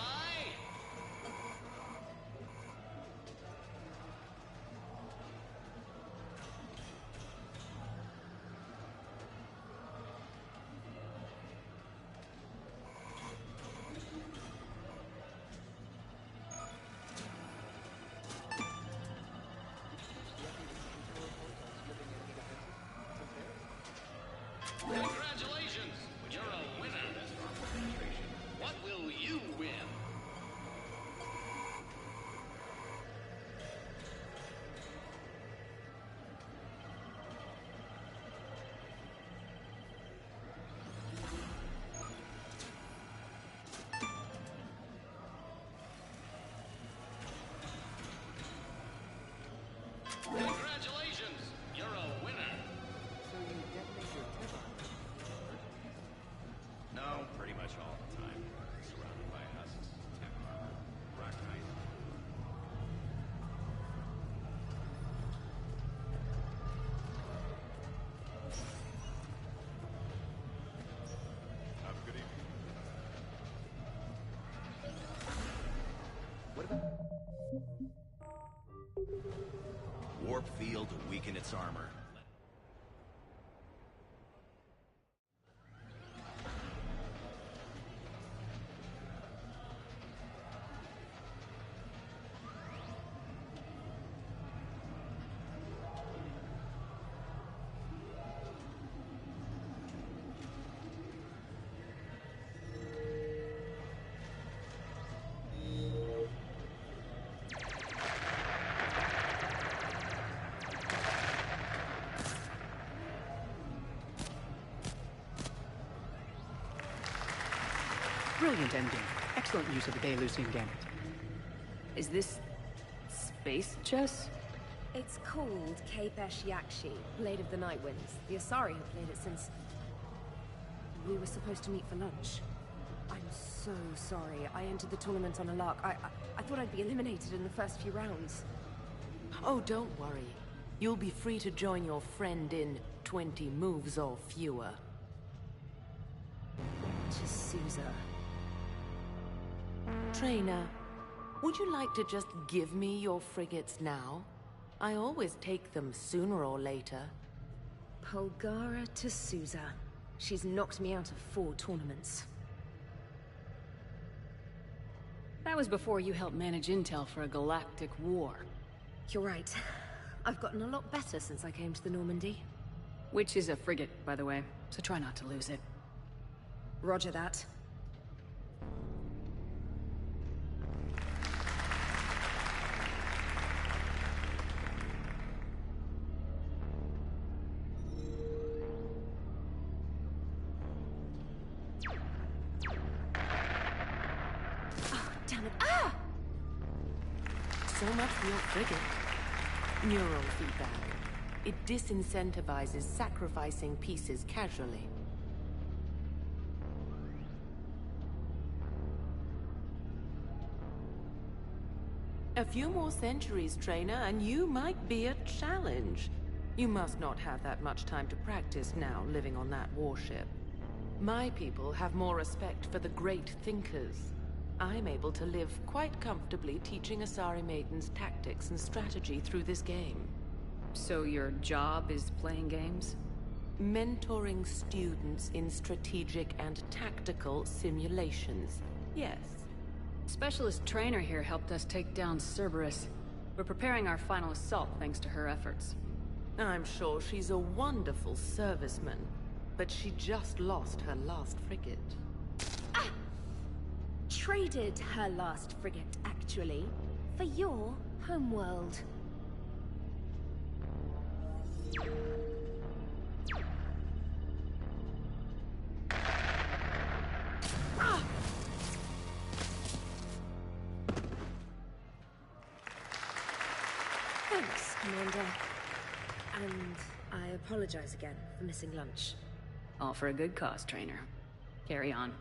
Congratulations! You're a winner! What will you win? Congratulations! You're a winner! So you detonate your tech armor. No, pretty much all the time. Surrounded by husks, tech armor. Rock-knife. Have a good evening. What about... Warp field, weaken its armor. Brilliant ending. Excellent use of the Delusian Gambit. Is this... space chess? It's called Kapesh Yakshi, Blade of the Night Winds. The Asari have played it since... we were supposed to meet for lunch. I'm so sorry. I entered the tournament on a lark. I thought I'd be eliminated in the first few rounds. Oh, don't worry. You'll be free to join your friend in 20 moves or fewer. T'Souza. Trainer, would you like to just give me your frigates now? I always take them sooner or later. Polgara T'Souza. She's knocked me out of 4 tournaments. That was before you helped manage intel for a galactic war. You're right. I've gotten a lot better since I came to the Normandy. Which is a frigate, by the way, so try not to lose it. Roger that. So much for your frigate. Neural feedback. It disincentivizes sacrificing pieces casually. A few more centuries, Trainer, and you might be a challenge. You must not have that much time to practice now, living on that warship. My people have more respect for the great thinkers. I'm able to live quite comfortably teaching Asari maidens tactics and strategy through this game. So your job is playing games? Mentoring students in strategic and tactical simulations, yes. Specialist Trainer here helped us take down Cerberus. We're preparing our final assault thanks to her efforts. I'm sure she's a wonderful serviceman, but she just lost her last frigate. Traded her last frigate, actually, for your homeworld. Thanks, Commander. And I apologize again for missing lunch. All for a good cause, Trainer. Carry on.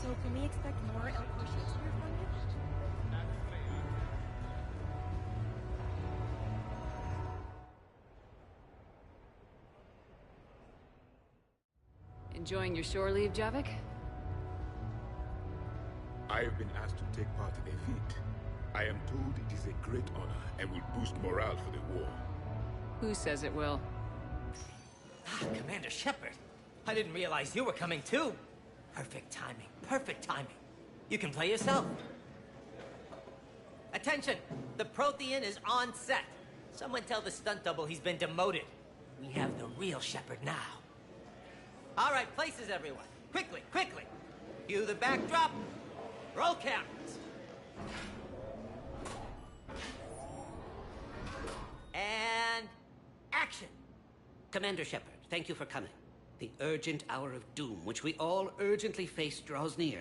So can we expect more Elkhorn Shakespeare from you? Enjoying your shore leave, Javik? I have been asked to take part in a feat. I am told it is a great honor and will boost morale for the war. Who says it will? Commander Shepard, I didn't realize you were coming too. Perfect timing, perfect timing. You can play yourself. Attention! The Prothean is on set. Someone tell the stunt double he's been demoted. We have the real Shepard now. All right, places everyone. Quickly, quickly. Cue the backdrop. Roll cameras. And action. Commander Shepard, thank you for coming. The urgent hour of doom, which we all urgently face, draws near.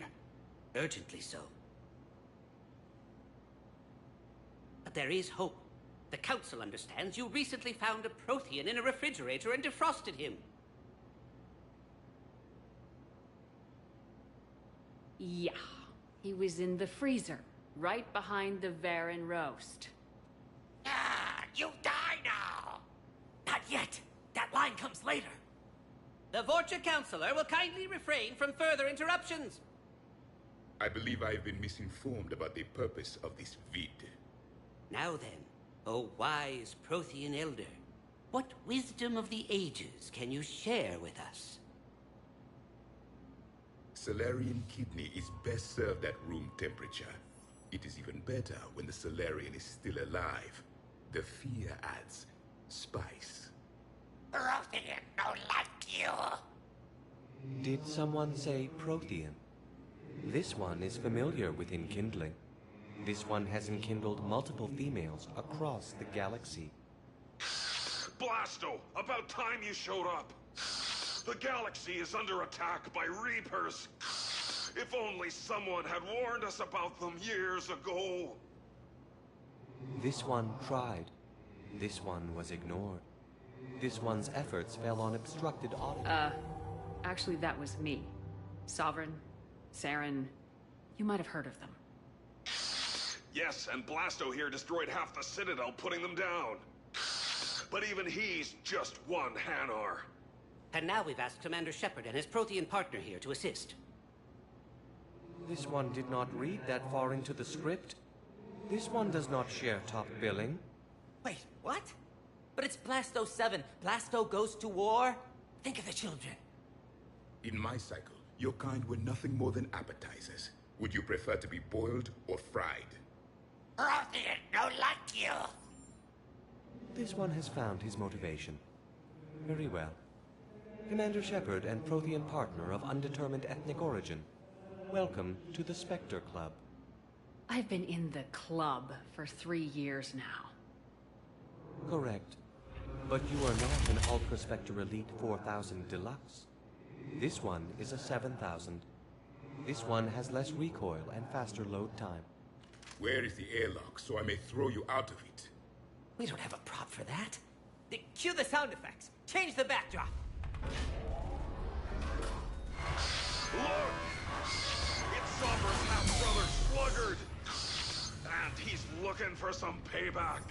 Urgently so. But there is hope. The Council understands you recently found a Prothean in a refrigerator and defrosted him. Yeah. He was in the freezer, right behind the Varen roast. Ah, you die now! Not yet. That line comes later. The Vorcha Councilor will kindly refrain from further interruptions. I believe I have been misinformed about the purpose of this vid. Now then, O wise Prothean Elder, What wisdom of the ages can you share with us? Salarian kidney is best served at room temperature. It is even better when the Salarian is still alive. The fear adds spice. Prothean no like you. Did someone say Prothean? This one is familiar with enkindling. This one has enkindled multiple females across the galaxy. Blasto, about time you showed up. The galaxy is under attack by Reapers. If only someone had warned us about them years ago. This one tried. This one was ignored. This one's efforts fell on obstructed audio. Actually that was me. Sovereign, Saren, you might have heard of them. Yes, and Blasto here destroyed half the Citadel, putting them down. But even he's just one Hanar. And now we've asked Commander Shepard and his Prothean partner here to assist. This one did not read that far into the script. This one does not share top billing. Wait, what? But it's Blasto 7. Blasto goes to war? Think of the children. In my cycle, your kind were nothing more than appetizers. Would you prefer to be boiled or fried? Prothean no like you. This one has found his motivation. Very well. Commander Shepard and Prothean partner of undetermined ethnic origin. Welcome to the Spectre Club. I've been in the club for 3 years now. Correct. But you are not an Ultra Spectre Elite 4000 Deluxe. This one is a 7000. This one has less recoil and faster load time. Where is the airlock so I may throw you out of it? We don't have a prop for that. Cue the sound effects. Change the backdrop. Look! It's Sovereign's half-brother Sluggard! And he's looking for some payback.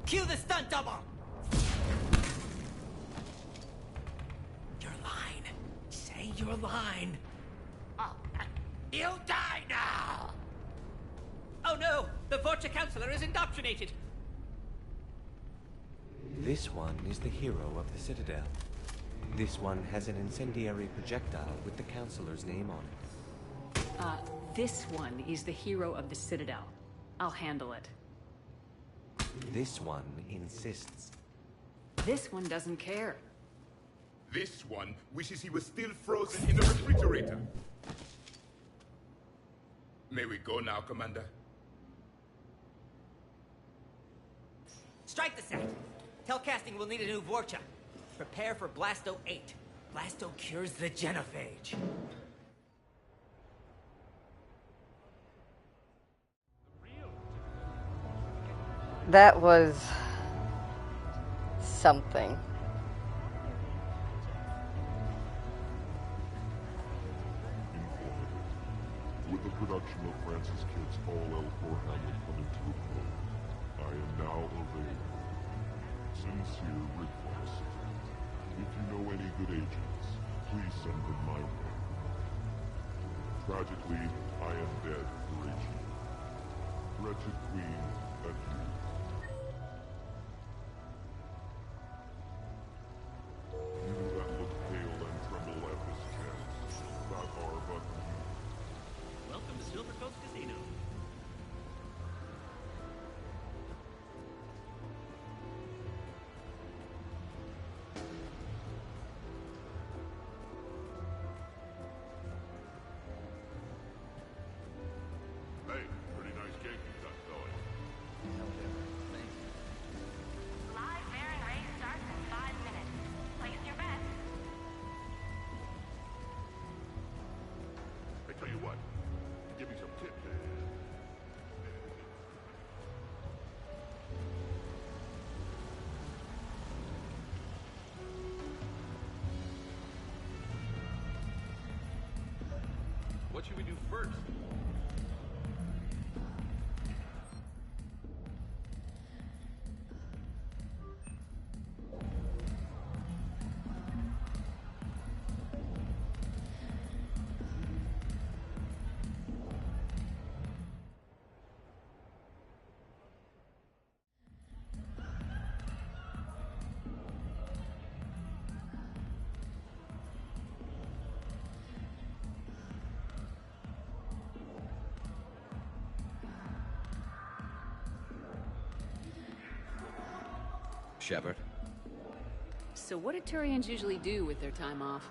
Cue the stunt double! Your line. Say your line. Oh, you die now! Oh no! The Vorcha Counselor is indoctrinated! This one is the hero of the Citadel. This one has an incendiary projectile with the Counselor's name on it. This one is the hero of the Citadel. I'll handle it. This one insists. This one doesn't care. This one wishes he was still frozen in the refrigerator. May we go now, Commander? Strike the set. Telcasting will need a new Vorcha. Prepare for Blasto 8. Blasto cures the genophage. That was something. With the production of Francis Kidd's All L4 Hamlet coming to a close, I am now availing. Sincere request. If you know any good agents, please send them my way. Tragically, I am dead, Rachel. Wretched Queen, adieu. You that look pale and tremble at this chance, that are but you. Welcome to Silver Coast Casino. Hey, pretty nice cake you got going. Live Baron race starts in 5 minutes. Place your bets. I tell you what, give me some tips. What should we do first? Shepard. So what do Turians usually do with their time off?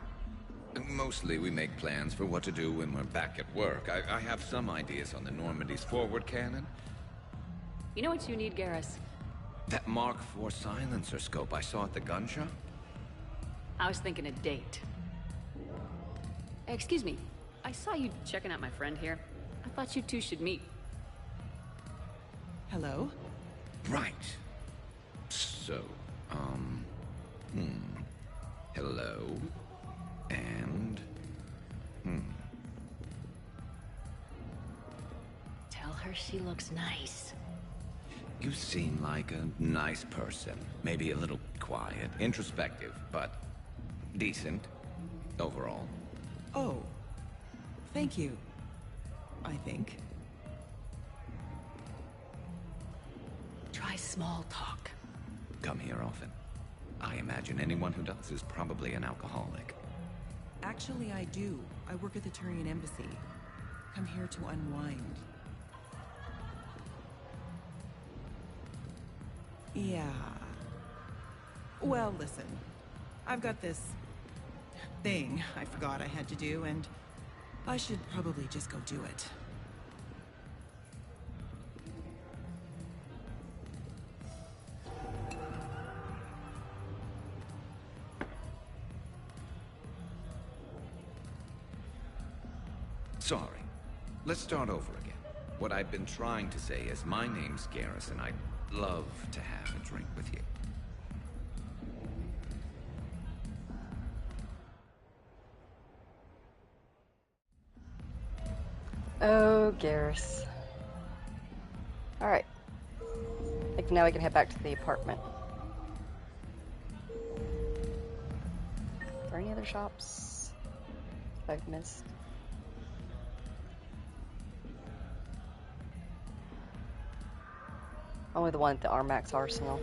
Mostly we make plans for what to do when we're back at work. I have some ideas on the Normandy's forward cannon. You know what you need, Garrus? That Mark IV silencer scope I saw at the gun shop? I was thinking a date. Excuse me. I saw you checking out my friend here. I thought you two should meet. Hello? Right. So, hello. And, Tell her she looks nice. You seem like a nice person. Maybe a little quiet, introspective, but decent overall. Oh. Thank you. I think. Try small talk. Come here often. I imagine anyone who does is probably an alcoholic. Actually, I do. I work at the Turian embassy. Come here to unwind. Yeah. Well, listen. I've got this thing I forgot I had to do, and I should probably just go do it. Sorry. Let's start over again. What I've been trying to say is my name's Garrus, and I'd love to have a drink with you. Oh, Garrus. Alright. I think now we can head back to the apartment. Are there any other shops I've missed? Only the one at the Armax Arsenal.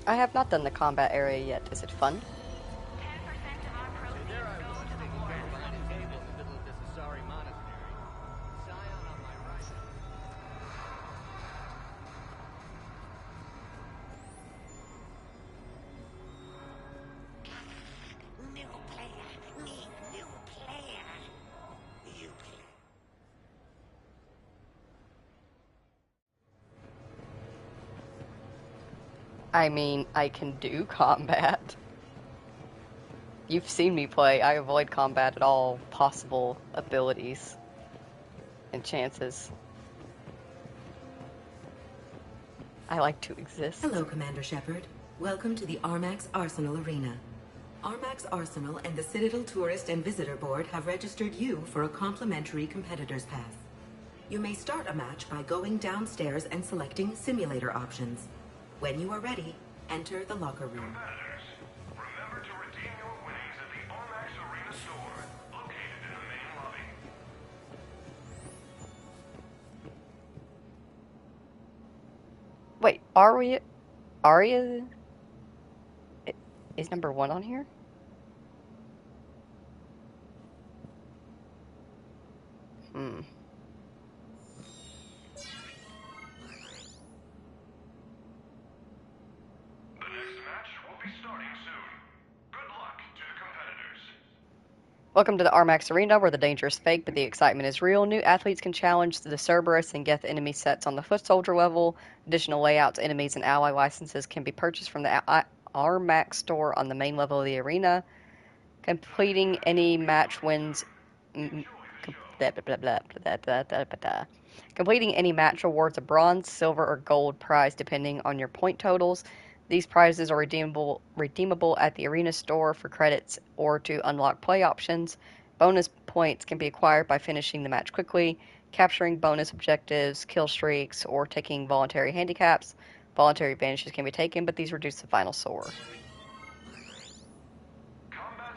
I have not done the combat area yet. Is it fun? I mean, I can do combat. You've seen me play. I avoid combat at all possible abilities and chances. I like to exist. Hello, Commander Shepard. Welcome to the Armax Arsenal Arena. Armax Arsenal and the Citadel Tourist and Visitor Board have registered you for a complimentary competitor's pass. You may start a match by going downstairs and selecting simulator options. When you are ready, enter the locker room. Competitors, remember to redeem your winnings at the Armax Arena store, located in the main lobby. Wait, Aria is number 1 on here? Welcome to the Armax Arena, where the danger is fake, but the excitement is real. New athletes can challenge the Cerberus and get the enemy sets on the foot soldier level. Additional layouts, enemies, and ally licenses can be purchased from the Armax store on the main level of the arena. Completing any match wins... Completing any match awards a bronze, silver, or gold prize depending on your point totals. These prizes are redeemable at the arena store for credits or to unlock play options. Bonus points can be acquired by finishing the match quickly, capturing bonus objectives, kill streaks, or taking voluntary handicaps. Voluntary advantages can be taken, but these reduce the final score. Combat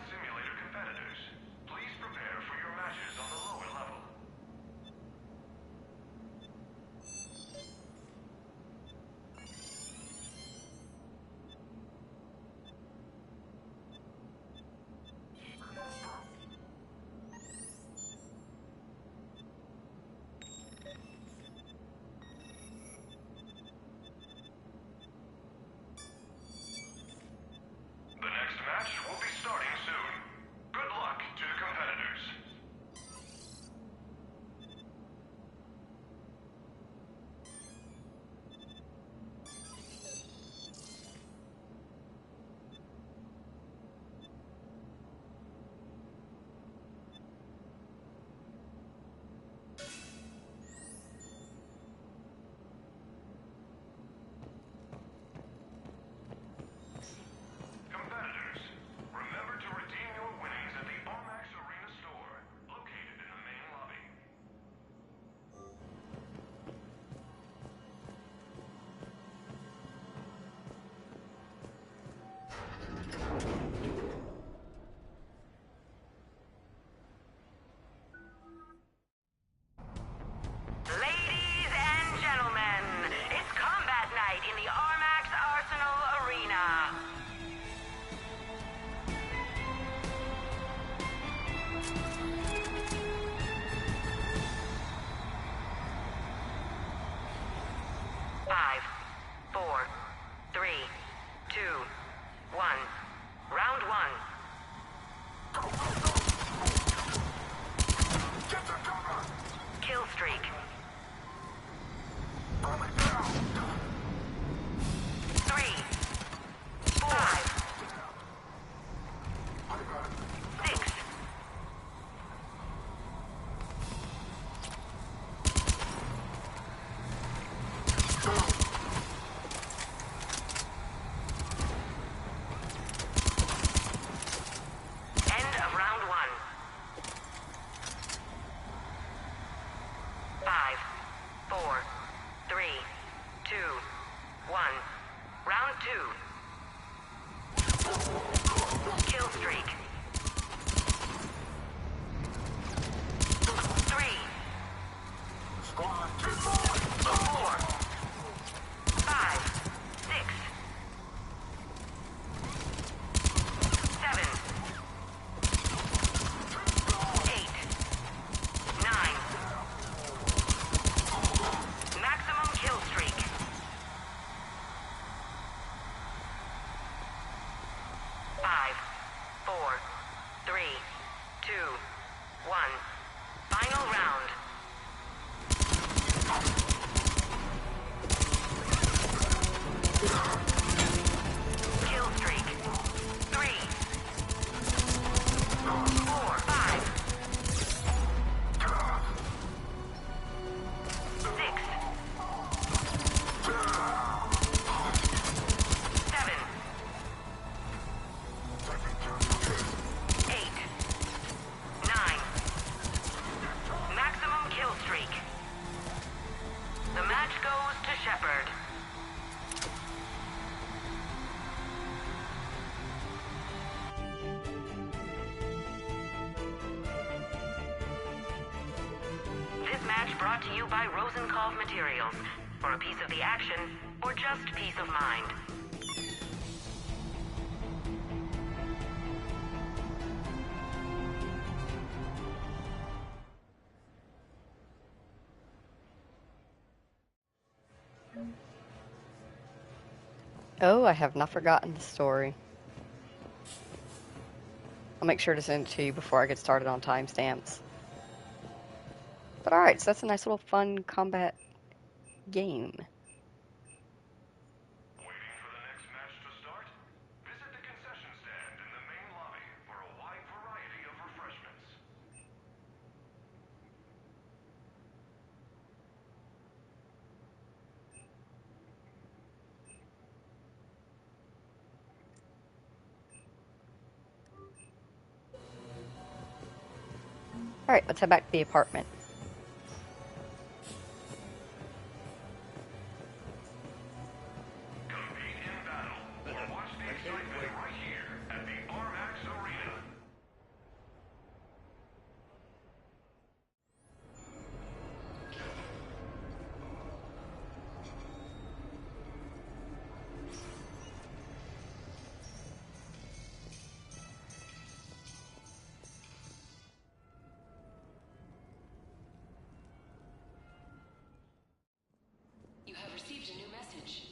3, 2, 1. Final round. Kill streak. 3, 4, 5, 6, 7, 8, 9. Maximum kill streak. The match goes to Shepard. This match brought to you by Rosenkopf Materials. For a piece of the action, or just peace of mind. Oh, I have not forgotten the story. I'll make sure to send it to you before I get started on timestamps. But alright, so that's a nice little fun combat game. Alright, let's head back to the apartment. You have received a new message.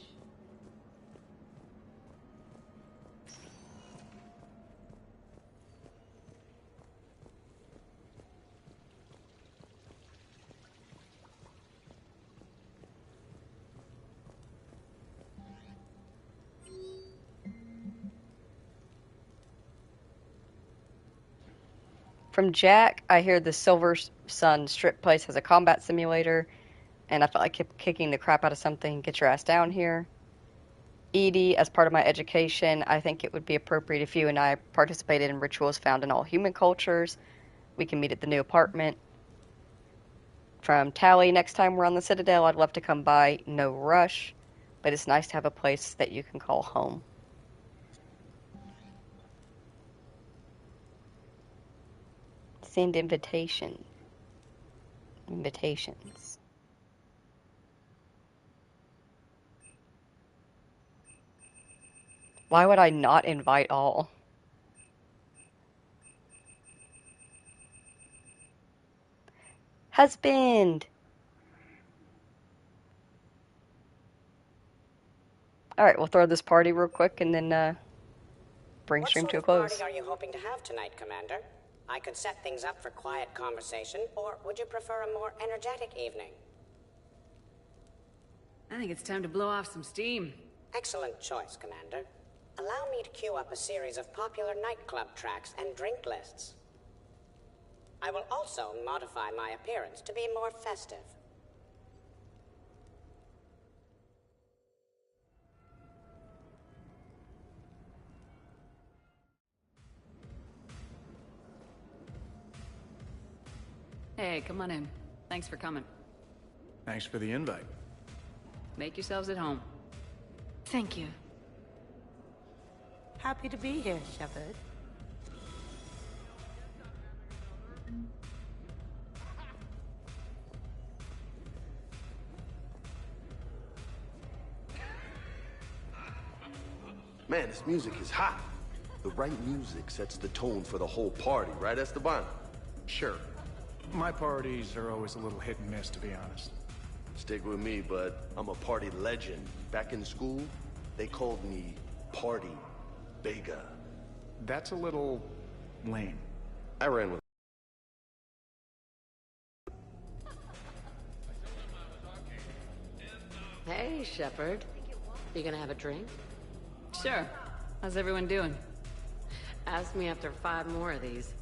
From Jack, I hear the Silver Sun strip place has a combat simulator, and I felt like kicking the crap out of something. Get your ass down here. Edie, as part of my education, I think it would be appropriate if you and I participated in rituals found in all human cultures. We can meet at the new apartment. From Tally, next time we're on the Citadel, I'd love to come by. No rush, but it's nice to have a place that you can call home. Send invitations. Why would I not invite all? Husband! Alright, we'll throw this party real quick and then bring stream to a close. What sort of party are you hoping to have tonight, Commander? I could set things up for quiet conversation, or would you prefer a more energetic evening? I think it's time to blow off some steam. Excellent choice, Commander. Allow me to queue up a series of popular nightclub tracks and drink lists. I will also modify my appearance to be more festive. Hey, come on in. Thanks for coming. Thanks for the invite. Make yourselves at home. Thank you. Happy to be here, Shepard. Man, this music is hot. The right music sets the tone for the whole party, right, Esteban? Sure. My parties are always a little hit and miss, to be honest. Stick with me, bud. I'm a party legend. Back in school, they called me Party Vega. That's a little lame. I ran with... Hey, Shepard. You gonna have a drink? Sure. How's everyone doing? Ask me after 5 more of these.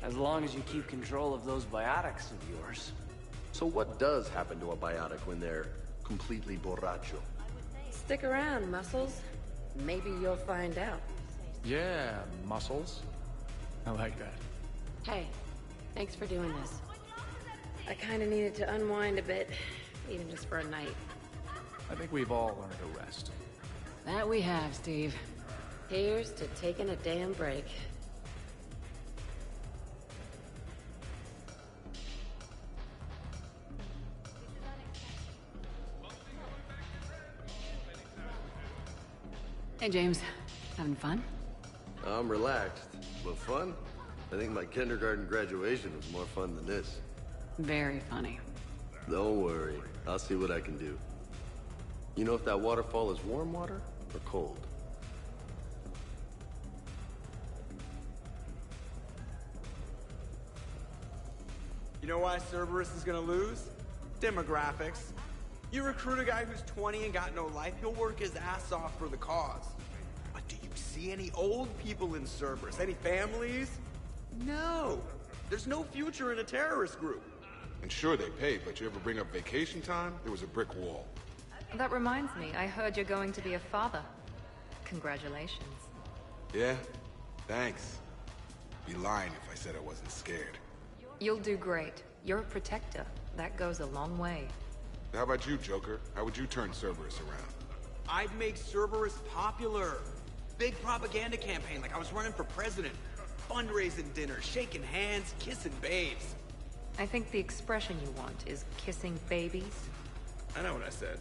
As long as you keep control of those biotics of yours. So what does happen to a biotic when they're completely borracho? Stick around, Muscles. Maybe you'll find out. Yeah, muscles. I like that. Hey, thanks for doing this. I kinda needed to unwind a bit, even just for a night. I think we've all learned to rest. That we have, Steve. Here's to taking a damn break. Hey, James. Having fun? I'm relaxed, but fun? I think my kindergarten graduation was more fun than this. Very funny. Don't worry, I'll see what I can do. You know if that waterfall is warm water or cold? You know why Cerberus is gonna lose? Demographics. You recruit a guy who's 20 and got no life, he'll work his ass off for the cause. But do you see any old people in Cerberus? Any families? No. There's no future in a terrorist group. And sure they pay, but you ever bring up vacation time, there was a brick wall. That reminds me, I heard you're going to be a father. Congratulations. Yeah? Thanks. Be lying if I said I wasn't scared. You'll do great. You're a protector. That goes a long way. How about you, Joker? How would you turn Cerberus around? I'd make Cerberus popular. Big propaganda campaign like I was running for president. Fundraising dinner, shaking hands, kissing babes. I think the expression you want is kissing babies. I know what I said.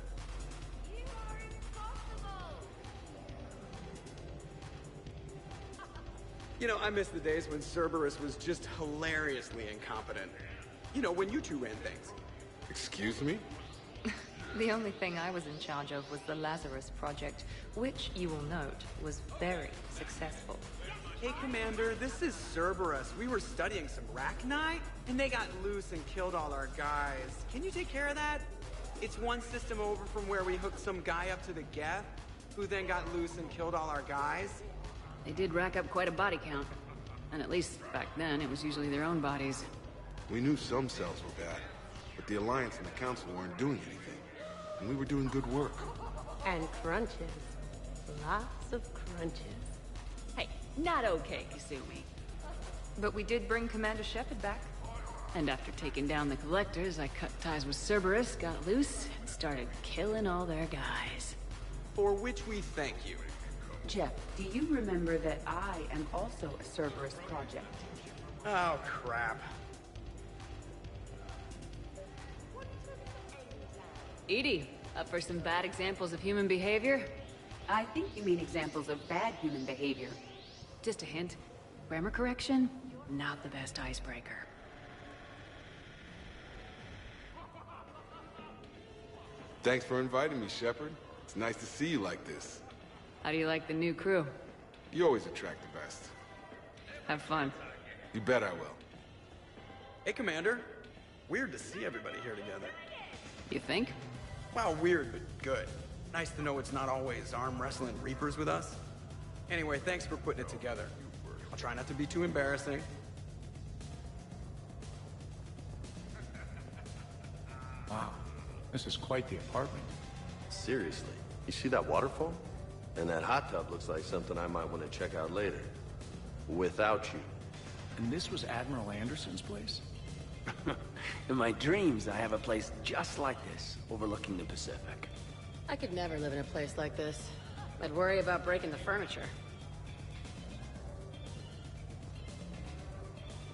You know, I miss the days when Cerberus was just hilariously incompetent. You know, when you two ran things. Excuse me? The only thing I was in charge of was the Lazarus Project, which, you will note, was very successful. Hey, Commander, this is Cerberus. We were studying some Rachni, and they got loose and killed all our guys. Can you take care of that? It's one system over from where we hooked some guy up to the Geth, who then got loose and killed all our guys. They did rack up quite a body count. And at least back then, it was usually their own bodies. We knew some cells were bad, but the Alliance and the Council weren't doing anything. And we were doing good work. And crunches. Lots of crunches. Hey, not okay, Kasumi. But we did bring Commander Shepard back. And after taking down the Collectors, I cut ties with Cerberus, got loose, and started killing all their guys. For which we thank you. Jeff, do you remember that I am also a Cerberus project? Oh, crap. Edie, up for some bad examples of human behavior? I think you mean examples of bad human behavior. Just a hint. Grammar correction, not the best icebreaker. Thanks for inviting me, Shepard. It's nice to see you like this. How do you like the new crew? You always attract the best. Have fun. You bet I will. Hey, Commander. Weird to see everybody here together. You think? Well, weird, but good. Nice to know it's not always arm wrestling Reapers with us. Anyway, thanks for putting it together. I'll try not to be too embarrassing. Wow, this is quite the apartment. Seriously, you see that waterfall? And that hot tub looks like something I might want to check out later. Without you. And this was Admiral Anderson's place? In my dreams, I have a place just like this, overlooking the Pacific. I could never live in a place like this. I'd worry about breaking the furniture.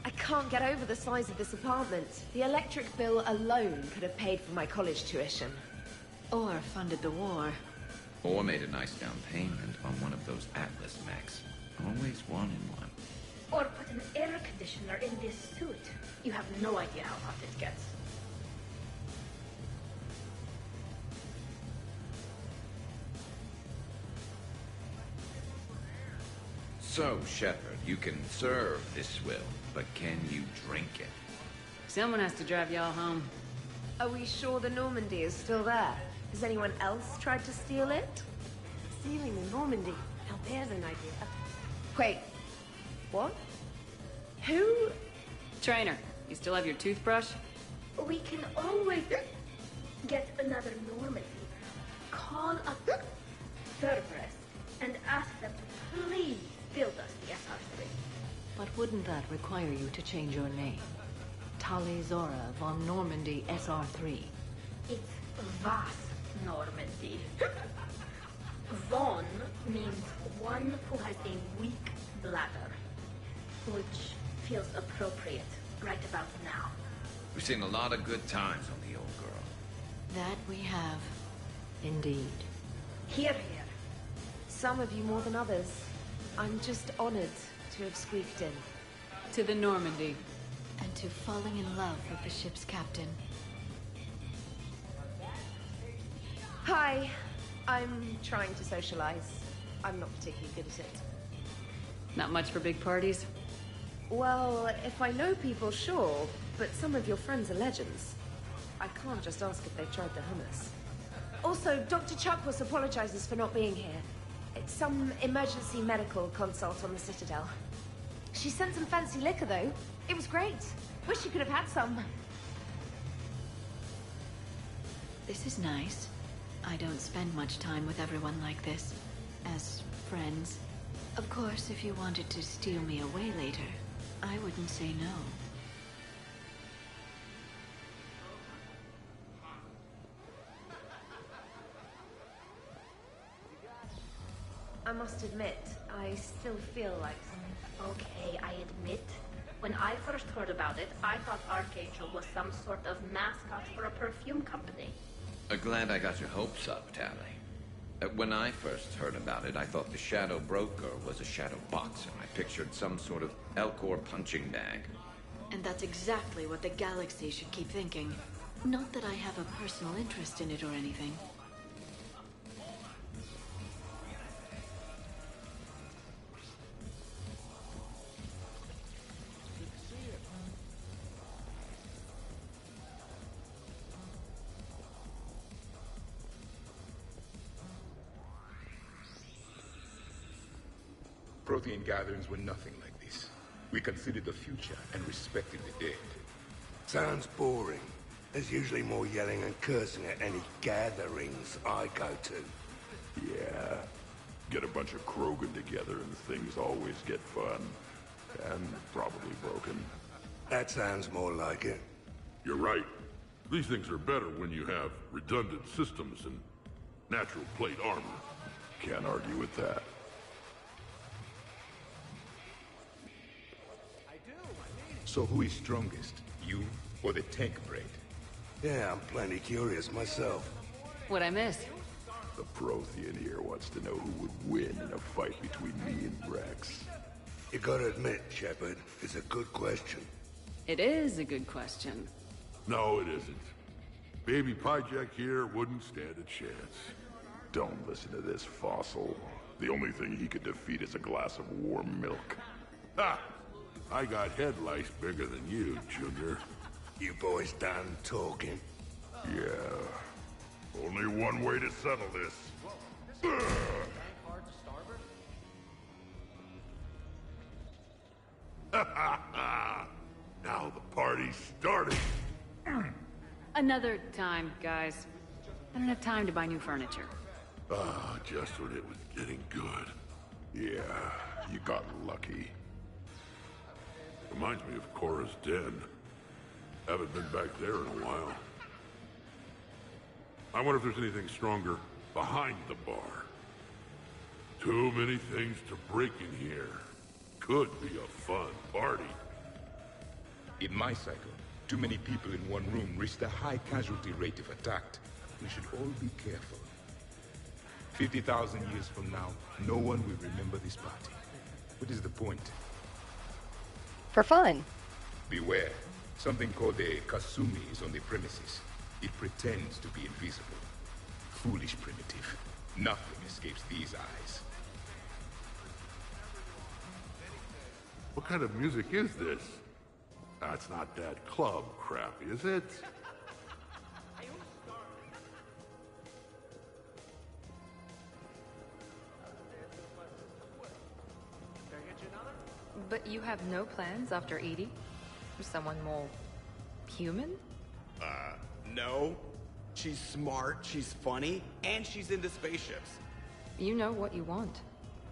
I can't get over the size of this apartment. The electric bill alone could have paid for my college tuition. Or funded the war. Or made a nice down payment on one of those Atlas mechs. Always wanted one. Or put an air conditioner in this suit. You have no idea how hot it gets. So, Shepard, You can serve this swill, but can you drink it? Someone has to drive y'all home. Are we sure the Normandy is still there? Has anyone else tried to steal it? Stealing the Normandy. Now there's an idea. Wait. What? Who? Trainer, you still have your toothbrush? We can always get another Normandy. Call up Cerberus and ask them to please build us the SR3. But wouldn't that require you to change your name? Tali Zora von Normandy SR3. It's Vas Normandy. Von means one who has a weak bladder, which feels appropriate right about now. We've seen a lot of good times on the old girl. That we have. Indeed. Here, here. Some of you more than others. I'm just honored to have squeaked in. To the Normandy. And to falling in love with the ship's captain. Hi. I'm trying to socialize. I'm not particularly good at it. Not much for big parties? Well, if I know people, sure. But some of your friends are legends. I can't just ask if they've tried the hummus. Also, Dr. Chuckwas apologizes for not being here. It's some emergency medical consult on the Citadel. She sent some fancy liquor, though. It was great. Wish you could have had some. This is nice. I don't spend much time with everyone like this. As friends. Of course, if you wanted to steal me away later, I wouldn't say no. I must admit, I still feel like Okay, I admit. When I first heard about it, I thought Archangel was some sort of mascot for a perfume company. Glad I got your hopes up, Tally. When I first heard about it, I thought the Shadow Broker was a shadow boxer. I pictured some sort of Elcor punching bag. And that's exactly what the galaxy should keep thinking. Not that I have a personal interest in it or anything. Prothean gatherings were nothing like this. We considered the future and respected the dead. Sounds boring. There's usually more yelling and cursing at any gatherings I go to. Yeah. Get a bunch of Krogan together and things always get fun. And probably broken. That sounds more like it. You're right. These things are better when you have redundant systems and natural plate armor. Can't argue with that. So who is strongest? You or the tank brain? Yeah, I'm plenty curious myself. What'd I miss? The Prothean here wants to know who would win in a fight between me and Rex. You gotta admit, Shepard, it's a good question. It is a good question. No, it isn't. Baby Pyjak here wouldn't stand a chance. Don't listen to this fossil. The only thing he could defeat is a glass of warm milk. Ha! I got head lice bigger than you, Junior. You boys done talking? Yeah. Only one way to settle this. Now the party's starting. Another time, guys. I don't have time to buy new furniture. Ah, just when it was getting good. Yeah, you got lucky. Reminds me of Cora's den. Haven't been back there in a while. I wonder if there's anything stronger behind the bar. Too many things to break in here. Could be a fun party. In my cycle, too many people in one room risk a high casualty rate if attacked. We should all be careful. 50,000 years from now, no one will remember this party. What is the point? For fun. Beware. Something called a Kasumi is on the premises. It pretends to be invisible. Foolish primitive. Nothing escapes these eyes. What kind of music is this? That's not that club crap, is it? But you have no plans after Edie? Someone more human? No. She's smart, she's funny, and she's into spaceships. You know what you want.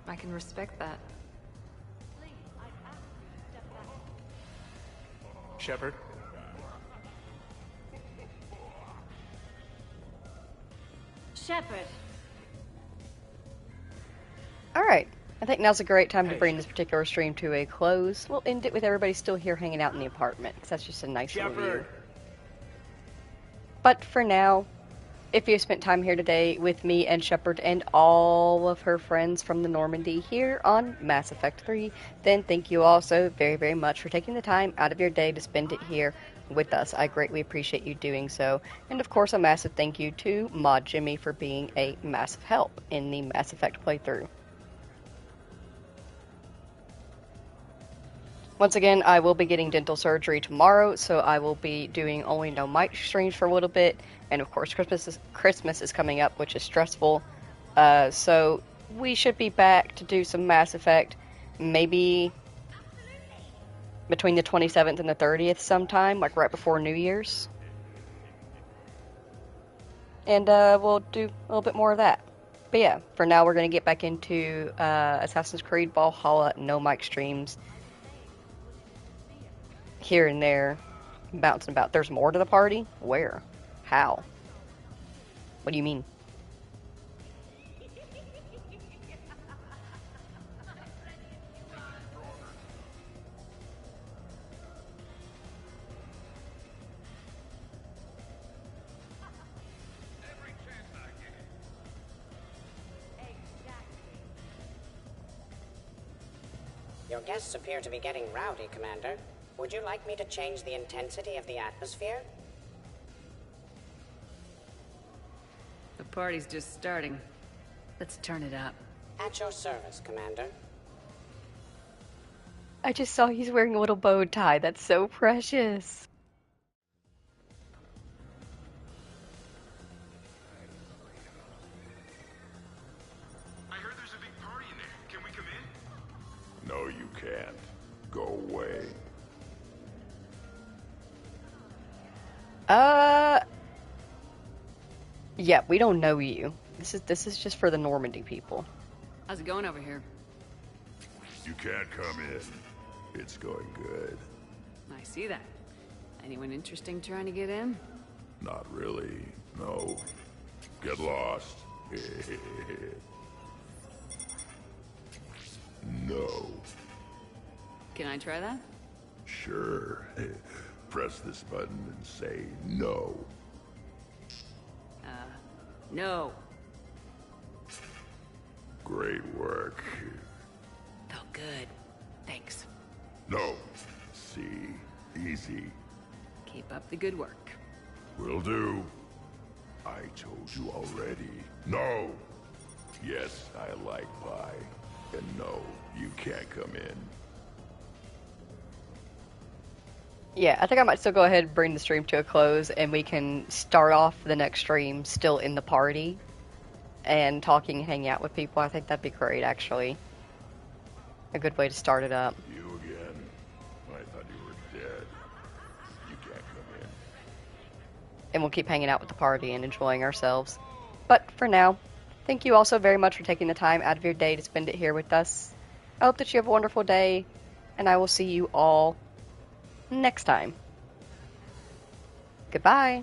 I can respect that. Shepard? Shepard. Alright, I think now's a great time to bring this particular stream to a close. We'll end it with everybody still here hanging out in the apartment, because that's just a nice little view. But for now, if you spent time here today with me and Shepard and all of her friends from the Normandy here on Mass Effect 3, then thank you all so very, very much for taking the time out of your day to spend it here with us. I greatly appreciate you doing so. And of course, a massive thank you to Mod Jimmy for being a massive help in the Mass Effect playthrough. Once again, I will be getting dental surgery tomorrow, so I will be doing only no mic streams for a little bit. And of course, Christmas is coming up, which is stressful. So we should be back to do some Mass Effect, maybe between the 27th and the 30th sometime, like right before New Year's. And we'll do a little bit more of that. But yeah, for now we're going to get back into Assassin's Creed Valhalla no mic streams. Here and there, bouncing about. There's more to the party? Where? How? What do you mean? Your guests appear to be getting rowdy, Commander. Would you like me to change the intensity of the atmosphere? The party's just starting. Let's turn it up. At your service, Commander. I just saw he's wearing a little bow tie. That's so precious. I heard there's a big party in there. Can we come in? No, you can't. Go away. Yeah, we don't know you. This is just for the Normandy people. How's it going over here? You can't come in. It's going good. I see that. Anyone interesting trying to get in? Not really. No. Get lost. No. Can I try that? Sure. Press this button and say no. No. Great work. Felt good. Thanks. No. See? Easy. Keep up the good work. Will do. I told you already. No. Yes, I like pie. And no, you can't come in. Yeah, I think I might still go ahead and bring the stream to a close, and we can start off the next stream still in the party and talking and hanging out with people. I think that'd be great, actually. A good way to start it up. You again? I thought you were dead. You can't come in. And we'll keep hanging out with the party and enjoying ourselves. But for now, thank you all so very much for taking the time out of your day to spend it here with us. I hope that you have a wonderful day, and I will see you all next time. Goodbye.